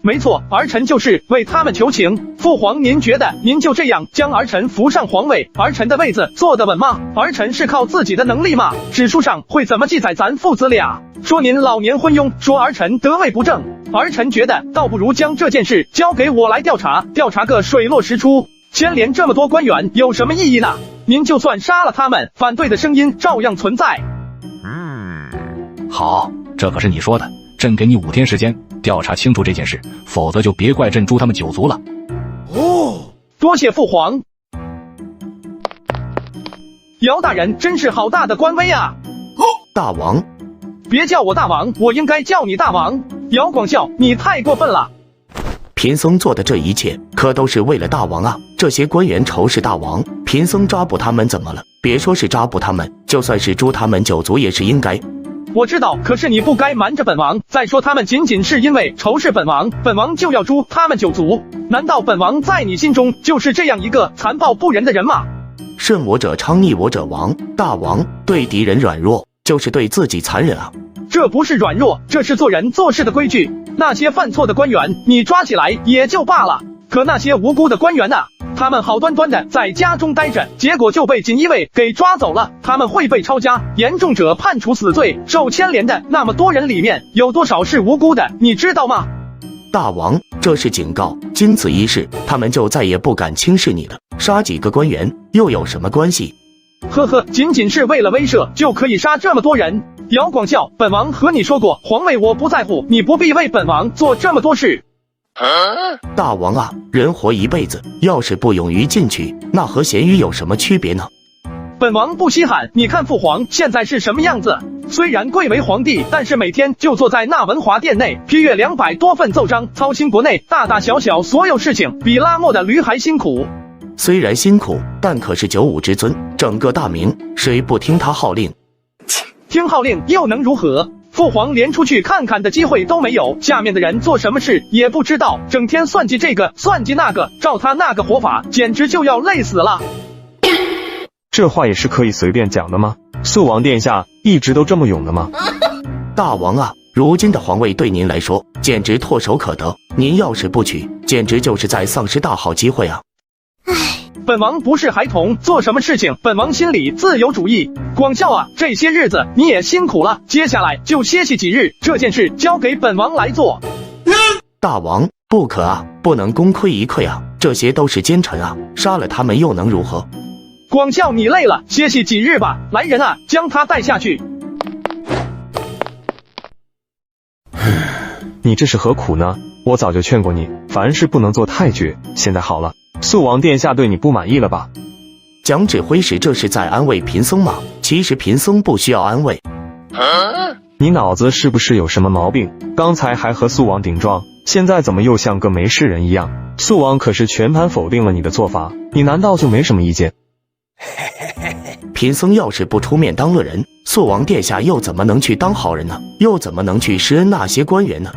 Speaker 2: 没错，儿臣就是为他们求情。父皇，您觉得您就这样将儿臣扶上皇位，儿臣的位子坐得稳吗？儿臣是靠自己的能力吗？史书上会怎么记载咱父子俩？说您老年昏庸，说儿臣德位不正。儿臣觉得倒不如将这件事交给我来调查，调查个水落石出。牵连这么多官员有什么意义呢？您就算杀了他们，反对的声音照样存在。
Speaker 3: 好，这可是你说的，朕给你5天时间调查清楚这件事，否则就别怪朕诛他们9族了。
Speaker 2: 多谢父皇。姚大人真是好大的官威啊！
Speaker 5: 大王，
Speaker 2: 别叫我大王，我应该叫你大王。姚广孝，你太过分了。
Speaker 8: 贫僧做的这一切可都是为了大王啊！这些官员仇视大王，贫僧抓捕他们怎么了？别说是抓捕他们，就算是诛他们9族也是应该。
Speaker 2: 我知道，可是你不该瞒着本王。再说他们仅仅是因为仇视本王，本王就要诛他们9族。难道本王在你心中就是这样一个残暴不仁的人吗？
Speaker 8: 顺我者昌，逆我者亡。大王对敌人软弱，就是对自己残忍啊！
Speaker 2: 这不是软弱，这是做人做事的规矩。那些犯错的官员，你抓起来也就罢了，可那些无辜的官员呢？他们好端端的在家中待着，结果就被锦衣卫给抓走了。他们会被抄家，严重者判处死罪。受牵连的那么多人里面，有多少是无辜的？你知道吗？
Speaker 8: 大王，这是警告，经此一事，他们就再也不敢轻视你了。杀几个官员又有什么关系？
Speaker 2: 呵呵，仅仅是为了威慑就可以杀这么多人？姚广孝，本王和你说过，皇位我不在乎，你不必为本王做这么多事。
Speaker 8: 大王啊，人活一辈子，要是不勇于进取，那和咸鱼有什么区别呢？
Speaker 2: 本王不稀罕，你看父皇现在是什么样子？虽然贵为皇帝，但是每天就坐在那文华殿内，批阅200多份奏章，操心国内大大小小所有事情，比拉磨的驴还辛苦。
Speaker 8: 虽然辛苦，但可是95之尊，整个大明谁不听他号令？
Speaker 2: 听号令又能如何？父皇连出去看看的机会都没有，下面的人做什么事也不知道，整天算计这个算计那个，照他那个活法，简直就要累死了。
Speaker 1: 这话也是可以随便讲的吗？肃王殿下一直都这么勇的吗？
Speaker 8: 大王啊，如今的皇位对您来说简直唾手可得，您要是不取，简直就是在丧失大好机会啊！
Speaker 2: 本王不是孩童，做什么事情本王心里自有主意。广孝啊，这些日子你也辛苦了，接下来就歇息几日，这件事交给本王来做。
Speaker 8: 大王不可啊，不能功亏一篑啊，这些都是奸臣啊，杀了他们又能如何？
Speaker 2: 广孝，你累了，歇息几日吧。来人啊，将他带下去。
Speaker 1: 你这是何苦呢？我早就劝过你，凡事不能做太绝。现在好了，肃王殿下对你不满意了吧？
Speaker 8: 蒋指挥使这是在安慰贫僧吗？其实贫僧不需要安慰。
Speaker 1: 你脑子是不是有什么毛病？刚才还和肃王顶撞，现在怎么又像个没事人一样？肃王可是全盘否定了你的做法，你难道就没什么意见？
Speaker 8: 贫僧要是不出面当恶人，肃王殿下又怎么能去当好人呢？又怎么能去施恩那些官员呢？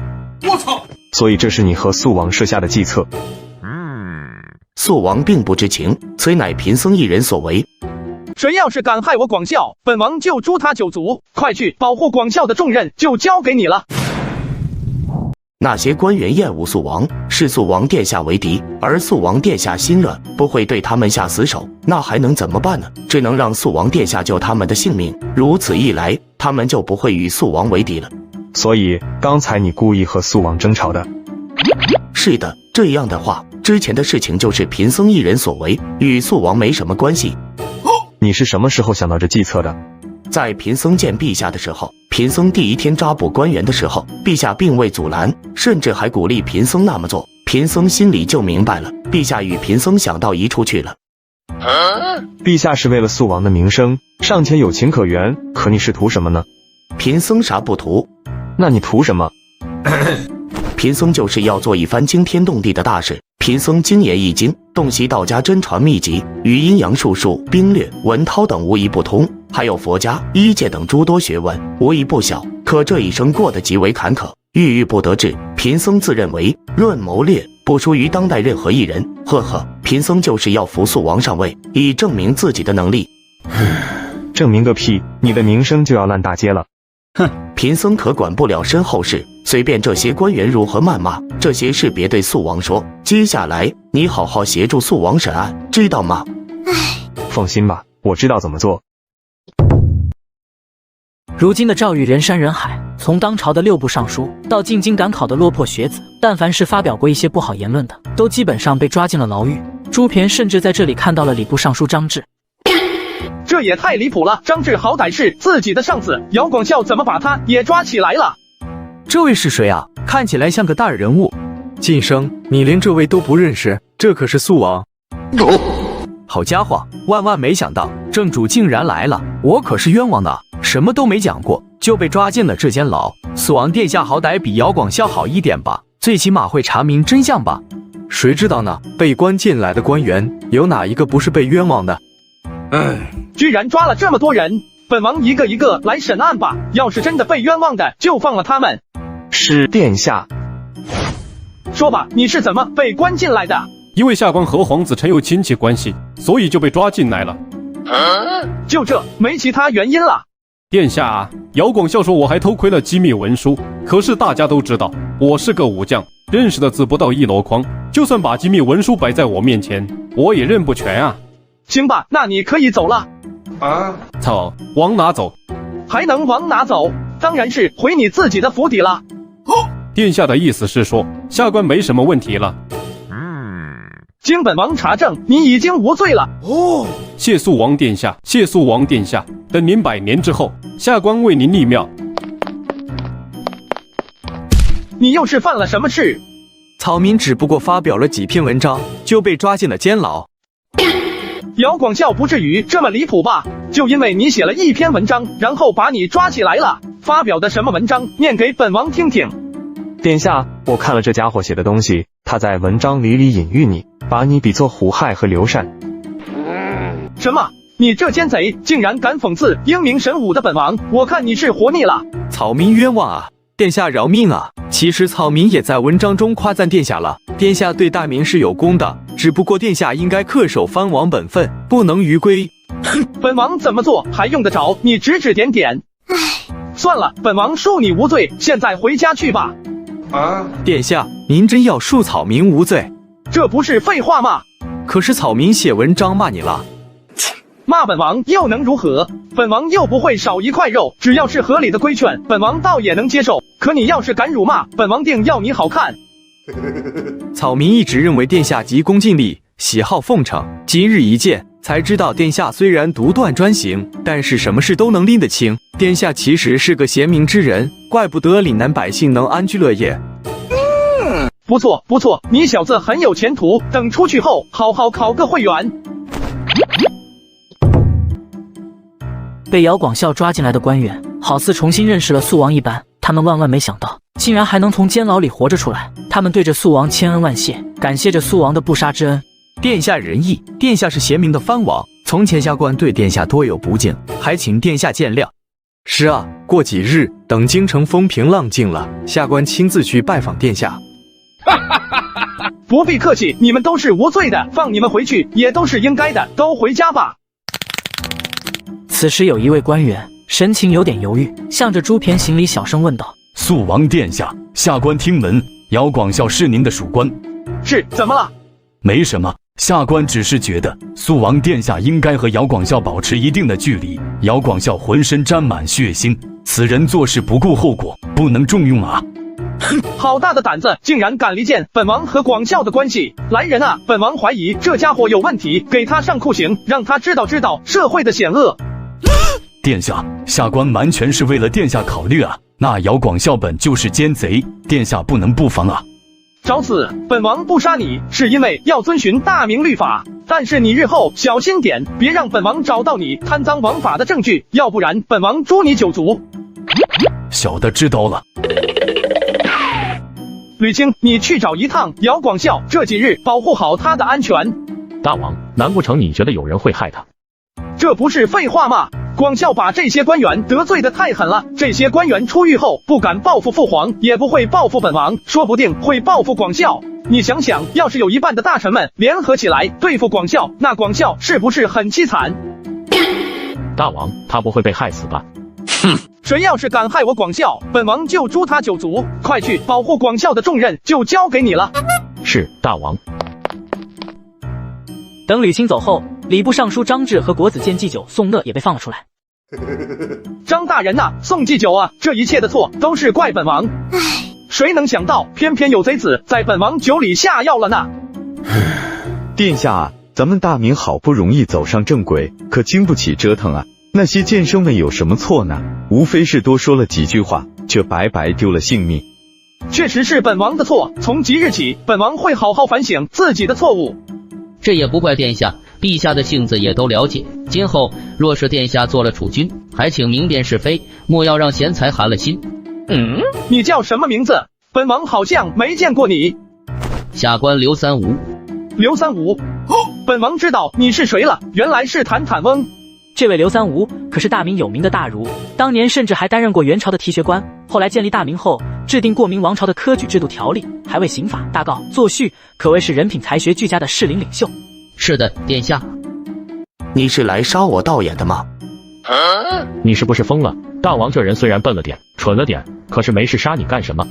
Speaker 1: 我操！所以这是你和肃王设下的计策。
Speaker 8: 肃王并不知情，此乃贫僧一人所为。
Speaker 2: 谁要是敢害我广孝，本王就诛他9族。快去，保护广孝的重任就交给你了。
Speaker 8: 那些官员厌恶肃王，视肃王殿下为敌，而肃王殿下心软，不会对他们下死手，那还能怎么办呢？只能让肃王殿下救他们的性命。如此一来，他们就不会与肃王为敌了。
Speaker 1: 所以刚才你故意和肃王争吵的？
Speaker 8: 是的，这样的话，之前的事情就是贫僧一人所为，与肃王没什么关系。
Speaker 1: 你是什么时候想到这计策的？
Speaker 8: 在贫僧见陛下的时候，贫僧第一天抓捕官员的时候，陛下并未阻拦，甚至还鼓励贫僧那么做。贫僧心里就明白了，陛下与贫僧想到一处去了。
Speaker 1: 陛下是为了肃王的名声，尚且有情可原，可你是图什么呢？
Speaker 8: 贫僧啥不图？
Speaker 1: 那你图什么？
Speaker 8: 贫僧就是要做一番惊天动地的大事。贫僧精研易经，洞悉道家真传秘籍，与阴阳术数、兵略、文韬等无一不通，还有佛家、医界等诸多学问，无一不晓。可这一生过得极为坎坷，郁郁不得志。贫僧自认为论谋略不输于当代任何一人。呵呵，贫僧就是要扶肃王上位，以证明自己的能力。
Speaker 1: 证明个屁！你的名声就要烂大街了。
Speaker 8: 哼，贫僧可管不了身后事，随便这些官员如何谩骂，这些事别对肃王说。接下来你好好协助肃王审案，知道吗？
Speaker 1: 放心吧，我知道怎么做。
Speaker 6: 如今的赵玉人山人海，从当朝的6部尚书到进京赶考的落魄学子，但凡是发表过一些不好言论的，都基本上被抓进了牢狱。朱骈甚至在这里看到了礼部尚书张志。
Speaker 2: 这也太离谱了！张志好歹是自己的上司，姚广孝怎么把他也抓起来了？
Speaker 7: 这位是谁啊？看起来像个大人物。晋升，你连这位都不认识？这可是肃王。好家伙，万万没想到，正主竟然来了！我可是冤枉的，什么都没讲过，就被抓进了这监牢。肃王殿下好歹比姚广孝好一点吧，最起码会查明真相吧？谁知道呢？被关进来的官员，有哪一个不是被冤枉的？
Speaker 2: 居然抓了这么多人，本王一个一个来审案吧。要是真的被冤枉的，就放了他们。
Speaker 1: 是殿下。
Speaker 2: 说吧，你是怎么被关进来的？
Speaker 17: 因为下官和皇子臣有亲戚关系，所以就被抓进来了。
Speaker 2: 就这，没其他原因了？
Speaker 17: 殿下，姚广孝说我还偷窥了机密文书，可是大家都知道我是个武将，认识的字不到1箩筐，就算把机密文书摆在我面前，我也认不全啊。
Speaker 2: 行吧，那你可以走了。
Speaker 17: 操，往哪走？
Speaker 2: 还能往哪走？当然是回你自己的府邸了。
Speaker 17: 殿下的意思是说，下官没什么问题了。
Speaker 2: 经本王查证，你已经无罪了。
Speaker 17: 谢肃王殿下，谢肃王殿下，等您100年之后，下官为您立庙。
Speaker 2: 你又是犯了什么事？
Speaker 7: 草民只不过发表了几篇文章，就被抓进了监牢。
Speaker 2: 姚广孝不至于这么离谱吧？就因为你写了一篇文章，然后把你抓起来了。发表的什么文章？念给本王听听。
Speaker 1: 殿下，我看了这家伙写的东西，他在文章里隐喻你，把你比作胡亥和刘禅。
Speaker 2: 什么？你这奸贼竟然敢讽刺英明神武的本王，我看你是活腻了。
Speaker 7: 草民冤枉啊！殿下饶命啊！其实草民也在文章中夸赞殿下了，殿下对大明是有功的，只不过殿下应该恪守藩王本分，不能逾规。
Speaker 2: 本王怎么做还用得着你指指点点？算了，本王恕你无罪，现在回家去吧。
Speaker 7: 殿下，您真要恕草民无罪？
Speaker 2: 这不是废话吗？
Speaker 7: 可是草民写文章骂你了。
Speaker 2: 骂本王又能如何？本王又不会少一块肉，只要是合理的规劝，本王倒也能接受。可你要是敢辱骂，本王定要你好看。
Speaker 7: 草民一直认为殿下急功近利，喜好奉承，今日一见，才知道殿下虽然独断专行，但是什么事都能拎得清。殿下其实是个贤明之人，怪不得岭南百姓能安居乐业。
Speaker 2: 不错不错，你小子很有前途，等出去后好好考个会员。
Speaker 6: 被姚广孝抓进来的官员，好似重新认识了肃王一般，他们万万没想到，竟然还能从监牢里活着出来。他们对着肃王千恩万谢，感谢着肃王的不杀之恩。
Speaker 7: 殿下仁义，殿下是贤明的藩王，从前下官对殿下多有不敬，还请殿下见谅。是啊，过几日等京城风平浪静了，下官亲自去拜访殿下。
Speaker 2: 不必客气，你们都是无罪的，放你们回去也都是应该的，都回家吧。
Speaker 6: 此时有一位官员神情有点犹豫，向着朱骈行礼，小声问道：
Speaker 19: 肃王殿下，
Speaker 10: 下官听闻姚广孝是您的属官。
Speaker 2: 是，怎么了？
Speaker 10: 没什么，下官只是觉得肃王殿下应该和姚广孝保持一定的距离。姚广孝浑身沾满血腥，此人做事不顾后果，不能重用啊！
Speaker 2: 哼，好大的胆子，竟然敢离间本王和广孝的关系！来人啊，本王怀疑这家伙有问题，给他上酷刑，让他知道社会的险恶。
Speaker 10: 殿下，下官完全是为了殿下考虑啊。那姚广孝本就是奸贼，殿下不能不防啊。
Speaker 2: 找死！本王不杀你，是因为要遵循大明律法。但是你日后小心点，别让本王找到你贪赃枉法的证据，要不然本王诛你9族。
Speaker 10: 小的知道了。
Speaker 2: 吕青，你去找一趟姚广孝，这几日保护好他的安全。
Speaker 3: 大王，难不成你觉得有人会害他？
Speaker 2: 这不是废话吗？广孝把这些官员得罪得太狠了，这些官员出狱后不敢报复父皇，也不会报复本王，说不定会报复广孝。你想想，要是有一半的大臣们联合起来对付广孝，那广孝是不是很凄惨？
Speaker 3: 大王，他不会被害死吧？
Speaker 2: 哼，谁要是敢害我广孝，本王就诛他9族。快去，保护广孝的重任就交给你了。
Speaker 3: 是，大王。
Speaker 6: 等吕钦走后，礼部尚书张志和国子监祭酒宋乐也被放了出来。
Speaker 2: 张大人呐，宋祭酒啊，这一切的错都是怪本王。谁能想到，偏偏有贼子在本王酒里下药了呢？
Speaker 12: 殿下啊，咱们大明好不容易走上正轨，可经不起折腾啊。那些监生们有什么错呢？无非是多说了几句话，却白白丢了性命。
Speaker 2: 确实是本王的错，从即日起，本王会好好反省自己的错误。
Speaker 4: 这也不怪殿下，陛下的性子也都了解。今后若是殿下做了储君，还请明辨是非，莫要让贤才寒了心。
Speaker 2: 你叫什么名字？本王好像没见过你。
Speaker 4: 下官刘三五。
Speaker 2: 刘三五，本王知道你是谁了，原来是坦坦翁。
Speaker 6: 这位刘三无可是大明有名的大儒，当年甚至还担任过元朝的提学官，后来建立大明后，制定过明王朝的科举制度条例，还为刑法、大告作序，可谓是人品才学俱佳的适龄领袖。
Speaker 4: 是的，殿下。
Speaker 8: 你是来杀我道衍的吗？
Speaker 3: 你是不是疯了？大王这人虽然笨了点，蠢了点，可是没事杀你干什么？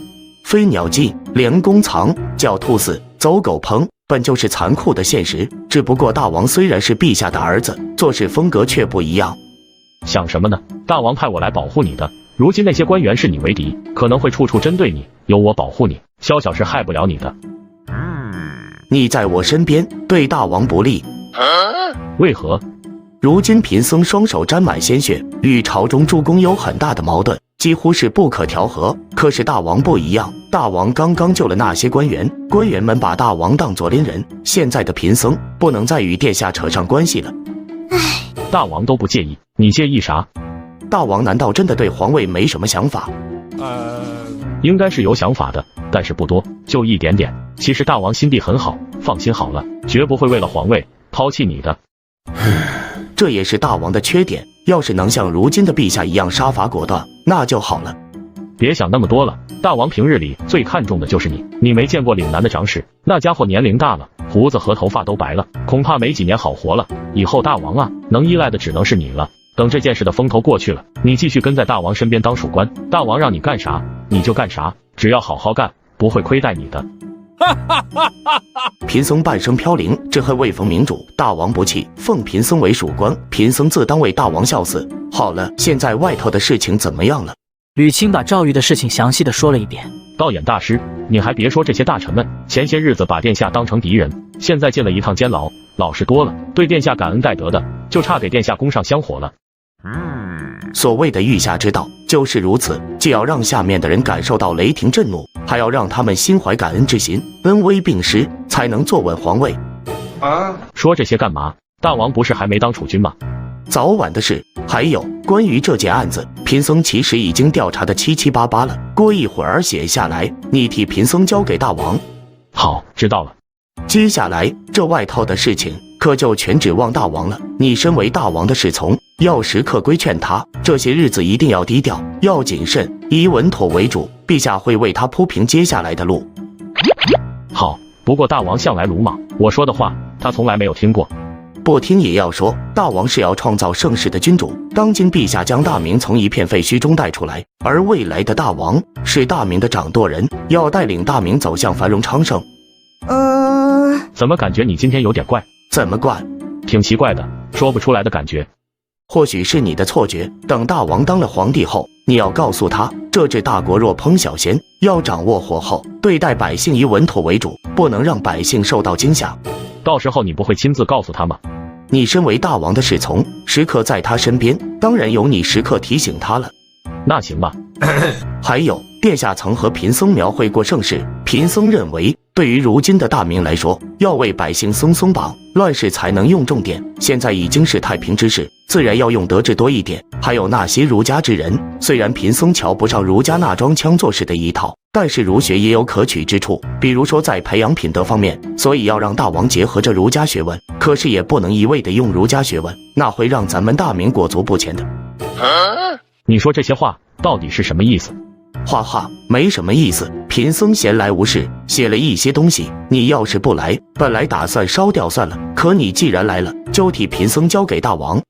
Speaker 8: 飞鸟尽，良弓藏，狡兔死，走狗烹，本就是残酷的现实。只不过大王虽然是陛下的儿子，做事风格却不一样。
Speaker 3: 想什么呢？大王派我来保护你的，如今那些官员视你为敌，可能会处处针对你，有我保护你，小小事害不了你的。
Speaker 8: 你在我身边，对大王不利。
Speaker 3: 为何？
Speaker 8: 如今贫僧双手沾满鲜血，与朝中诸公有很大的矛盾，几乎是不可调和。可是大王不一样，大王刚刚救了那些官员，官员们把大王当作邻人，现在的贫僧不能再与殿下扯上关系了。
Speaker 3: 大王都不介意，你介意啥？
Speaker 8: 大王难道真的对皇位没什么想法？
Speaker 3: 应该是有想法的，但是不多，就一点点。其实大王心地很好，放心好了，绝不会为了皇位抛弃你的。
Speaker 8: 这也是大王的缺点，要是能像如今的陛下一样杀伐果断，那就好了。
Speaker 3: 别想那么多了，大王平日里最看重的就是你。你没见过岭南的长史，那家伙年龄大了，胡子和头发都白了，恐怕没几年好活了。以后大王啊，能依赖的只能是你了。等这件事的风头过去了，你继续跟在大王身边当属官，大王让你干啥你就干啥，只要好好干，不会亏待你的。
Speaker 8: 贫僧半生飘零，只恨未逢明主，大王不弃，奉贫僧为属官，贫僧自当为大王效死。好了，现在外头的事情怎么样了？
Speaker 6: 吕钦把赵玉的事情详细的说了一遍。
Speaker 3: 道衍大师，你还别说这些大臣们，前些日子把殿下当成敌人，现在进了一趟监牢，老实多了，对殿下感恩戴德的，就差给殿下供上香火了。
Speaker 8: 所谓的御下之道就是如此，既要让下面的人感受到雷霆震怒，还要让他们心怀感恩之心，恩威并施，才能坐稳皇位。
Speaker 3: 说这些干嘛？大王不是还没当储君吗？
Speaker 8: 早晚的事。还有关于这件案子，贫僧其实已经调查得七七八八了，过一会儿写下来，你替贫僧交给大王。
Speaker 3: 好，知道了。
Speaker 8: 接下来这外头的事情可就全指望大王了。你身为大王的侍从，要时刻规劝他，这些日子一定要低调，要谨慎，以稳妥为主。陛下会为他铺平接下来的路。
Speaker 3: 好，不过大王向来鲁莽，我说的话他从来没有听过。
Speaker 8: 不听也要说，大王是要创造盛世的君主。当今陛下将大明从一片废墟中带出来，而未来的大王是大明的掌舵人，要带领大明走向繁荣昌盛。
Speaker 4: 怎么感觉你今天有点怪？
Speaker 8: 怎么怪？
Speaker 4: 挺奇怪的，说不出来的感觉。
Speaker 8: 或许是你的错觉。等大王当了皇帝后，你要告诉他，这治大国若烹小鲜，要掌握火候，对待百姓以稳妥为主，不能让百姓受到惊吓。
Speaker 4: 到时候你不会亲自告诉他吗？
Speaker 8: 你身为大王的侍从，时刻在他身边，当然由你时刻提醒他了。
Speaker 4: 那行吧。
Speaker 8: 还有，殿下曾和贫僧描绘过盛世，贫僧认为，对于如今的大明来说，要为百姓松绑，乱世才能用重点。现在已经是太平之世，自然要用德治多一点。还有那些儒家之人，虽然贫僧瞧不上儒家那装腔作势的一套，但是儒学也有可取之处，比如说在培养品德方面，所以要让大王结合着儒家学问。可是也不能一味的用儒家学问，那会让咱们大明裹足不前的。
Speaker 4: 你说这些话到底是什么意思？
Speaker 8: 哈哈，没什么意思。贫僧闲来无事，写了一些东西。你要是不来，本来打算烧掉算了。可你既然来了，就替贫僧交给大王。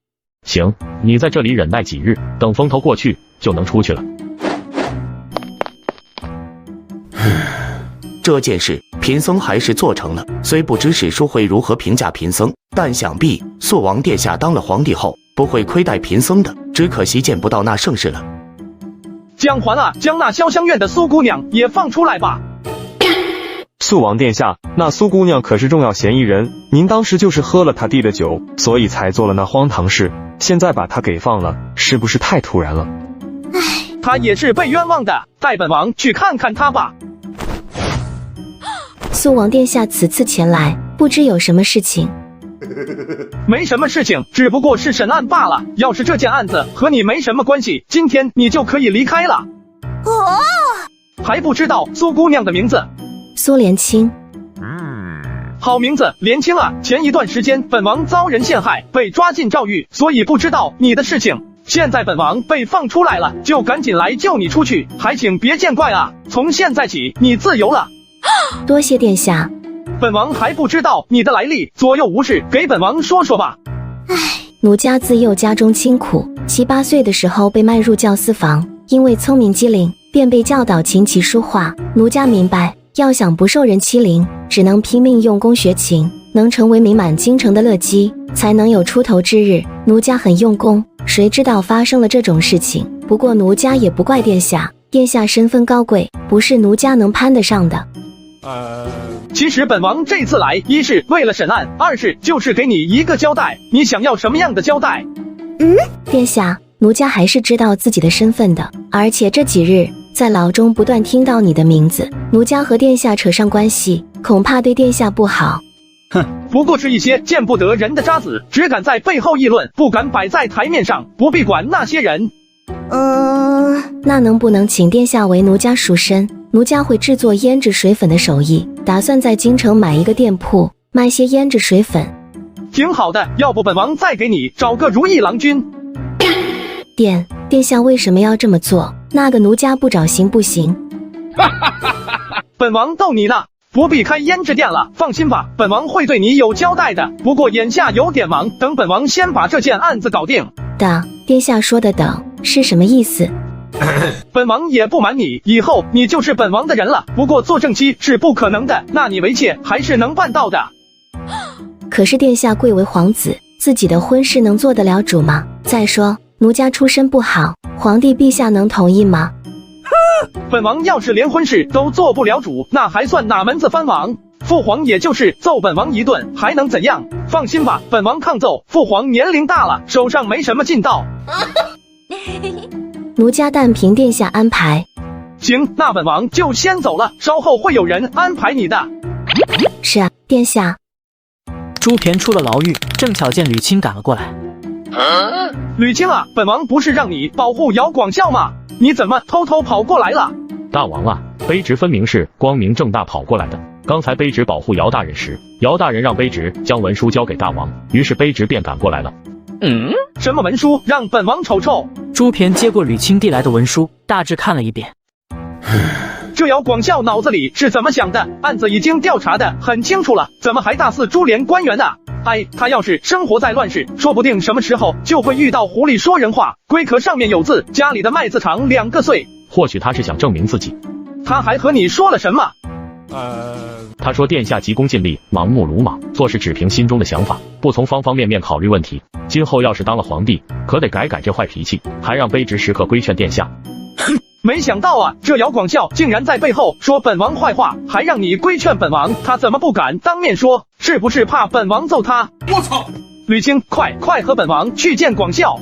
Speaker 4: 行，你在这里忍耐几日，等风头过去就能出去了。
Speaker 8: 这件事，贫僧还是做成了。虽不知史书会如何评价贫僧，但想必肃王殿下当了皇帝后，不会亏待贫僧的。只可惜见不到那盛世了。
Speaker 2: 姜环啊，将那潇湘院的苏姑娘也放出来吧。
Speaker 1: 肃王殿下，那苏姑娘可是重要嫌疑人，您当时就是喝了她弟的酒，所以才做了那荒唐事。现在把她给放了，是不是太突然了？
Speaker 2: 她也是被冤枉的，带本王去看看她吧。
Speaker 13: 肃王殿下此次前来，不知有什么事情？
Speaker 2: 没什么事情，只不过是审案罢了。要是这件案子和你没什么关系，今天你就可以离开了。还不知道苏姑娘的名字？
Speaker 13: 苏莲清。
Speaker 2: 好名字，莲清啊。前一段时间本王遭人陷害，被抓进诏狱，所以不知道你的事情。现在本王被放出来了，就赶紧来救你出去，还请别见怪啊。从现在起，你自由了。
Speaker 13: 多谢殿下。
Speaker 2: 本王还不知道你的来历，左右无事，给本王说说吧。
Speaker 13: 奴家自幼家中清苦，7、8岁的时候被卖入教私房，因为聪明机灵，便被教导琴棋书画。奴家明白，要想不受人欺凌，只能拼命用功学琴，能成为名满京城的乐姬，才能有出头之日。奴家很用功，谁知道发生了这种事情。不过奴家也不怪殿下，殿下身份高贵，不是奴家能攀得上的。
Speaker 2: 其实本王这次来，一是为了审案，二是就是给你一个交代。你想要什么样的交代？
Speaker 13: 殿下，奴家还是知道自己的身份的，而且这几日在牢中不断听到你的名字，奴家和殿下扯上关系，恐怕对殿下不好。
Speaker 2: 哼，不过是一些见不得人的渣子，只敢在背后议论，不敢摆在台面上，不必管那些人。
Speaker 13: 那能不能请殿下为奴家赎身？奴家会制作胭脂水粉的手艺，打算在京城买一个店铺，卖些胭脂水粉。
Speaker 2: 挺好的，要不本王再给你找个如意郎君。
Speaker 13: 殿下为什么要这么做？那个奴家不找行不行？
Speaker 2: 本王逗你呢，不必开胭脂店了，放心吧，本王会对你有交代的。不过眼下有点忙，等本王先把这件案子搞定。
Speaker 13: 殿下说的等是什么意思？
Speaker 2: 本王也不瞒你，以后你就是本王的人了。不过做正妻是不可能的，那你为妾还是能办到的。
Speaker 13: 可是殿下贵为皇子，自己的婚事能做得了主吗？再说奴家出身不好，皇帝陛下能同意吗？
Speaker 2: 本王要是连婚事都做不了主，那还算哪门子藩王？父皇也就是揍本王一顿，还能怎样？放心吧，本王抗揍。父皇年龄大了，手上没什么劲道。
Speaker 13: 奴家但凭殿下安排。
Speaker 2: 行，那本王就先走了，稍后会有人安排你的。
Speaker 13: 是啊，殿下。
Speaker 6: 朱田出了牢狱，正巧见吕钦赶了过来。
Speaker 2: 吕钦啊，本王不是让你保护姚广孝吗？你怎么偷偷跑过来了？
Speaker 4: 大王啊，卑职分明是光明正大跑过来的。刚才卑职保护姚大人时，姚大人让卑职将文书交给大王，于是卑职便赶过来了。
Speaker 2: 什么文书？让本王瞅瞅。
Speaker 6: 朱田接过吕钦递来的文书，大致看了一遍。
Speaker 2: 这姚广孝脑子里是怎么想的？案子已经调查的很清楚了，怎么还大肆株连官员呢？哎，他要是生活在乱世，说不定什么时候就会遇到狐狸说人话，龟壳上面有字，家里的麦子长2个穗。
Speaker 3: 或许他是想证明自己。
Speaker 2: 他还和你说了什么？
Speaker 3: 他说殿下急功近利，盲目鲁莽，做事只凭心中的想法，不从方方面面考虑问题。今后要是当了皇帝，可得改这坏脾气，还让卑职时刻规劝殿下。
Speaker 2: 没想到啊，这姚广孝竟然在背后说本王坏话，还让你规劝本王，他怎么不敢当面说？是不是怕本王揍他？我操！吕青，快和本王去见广孝。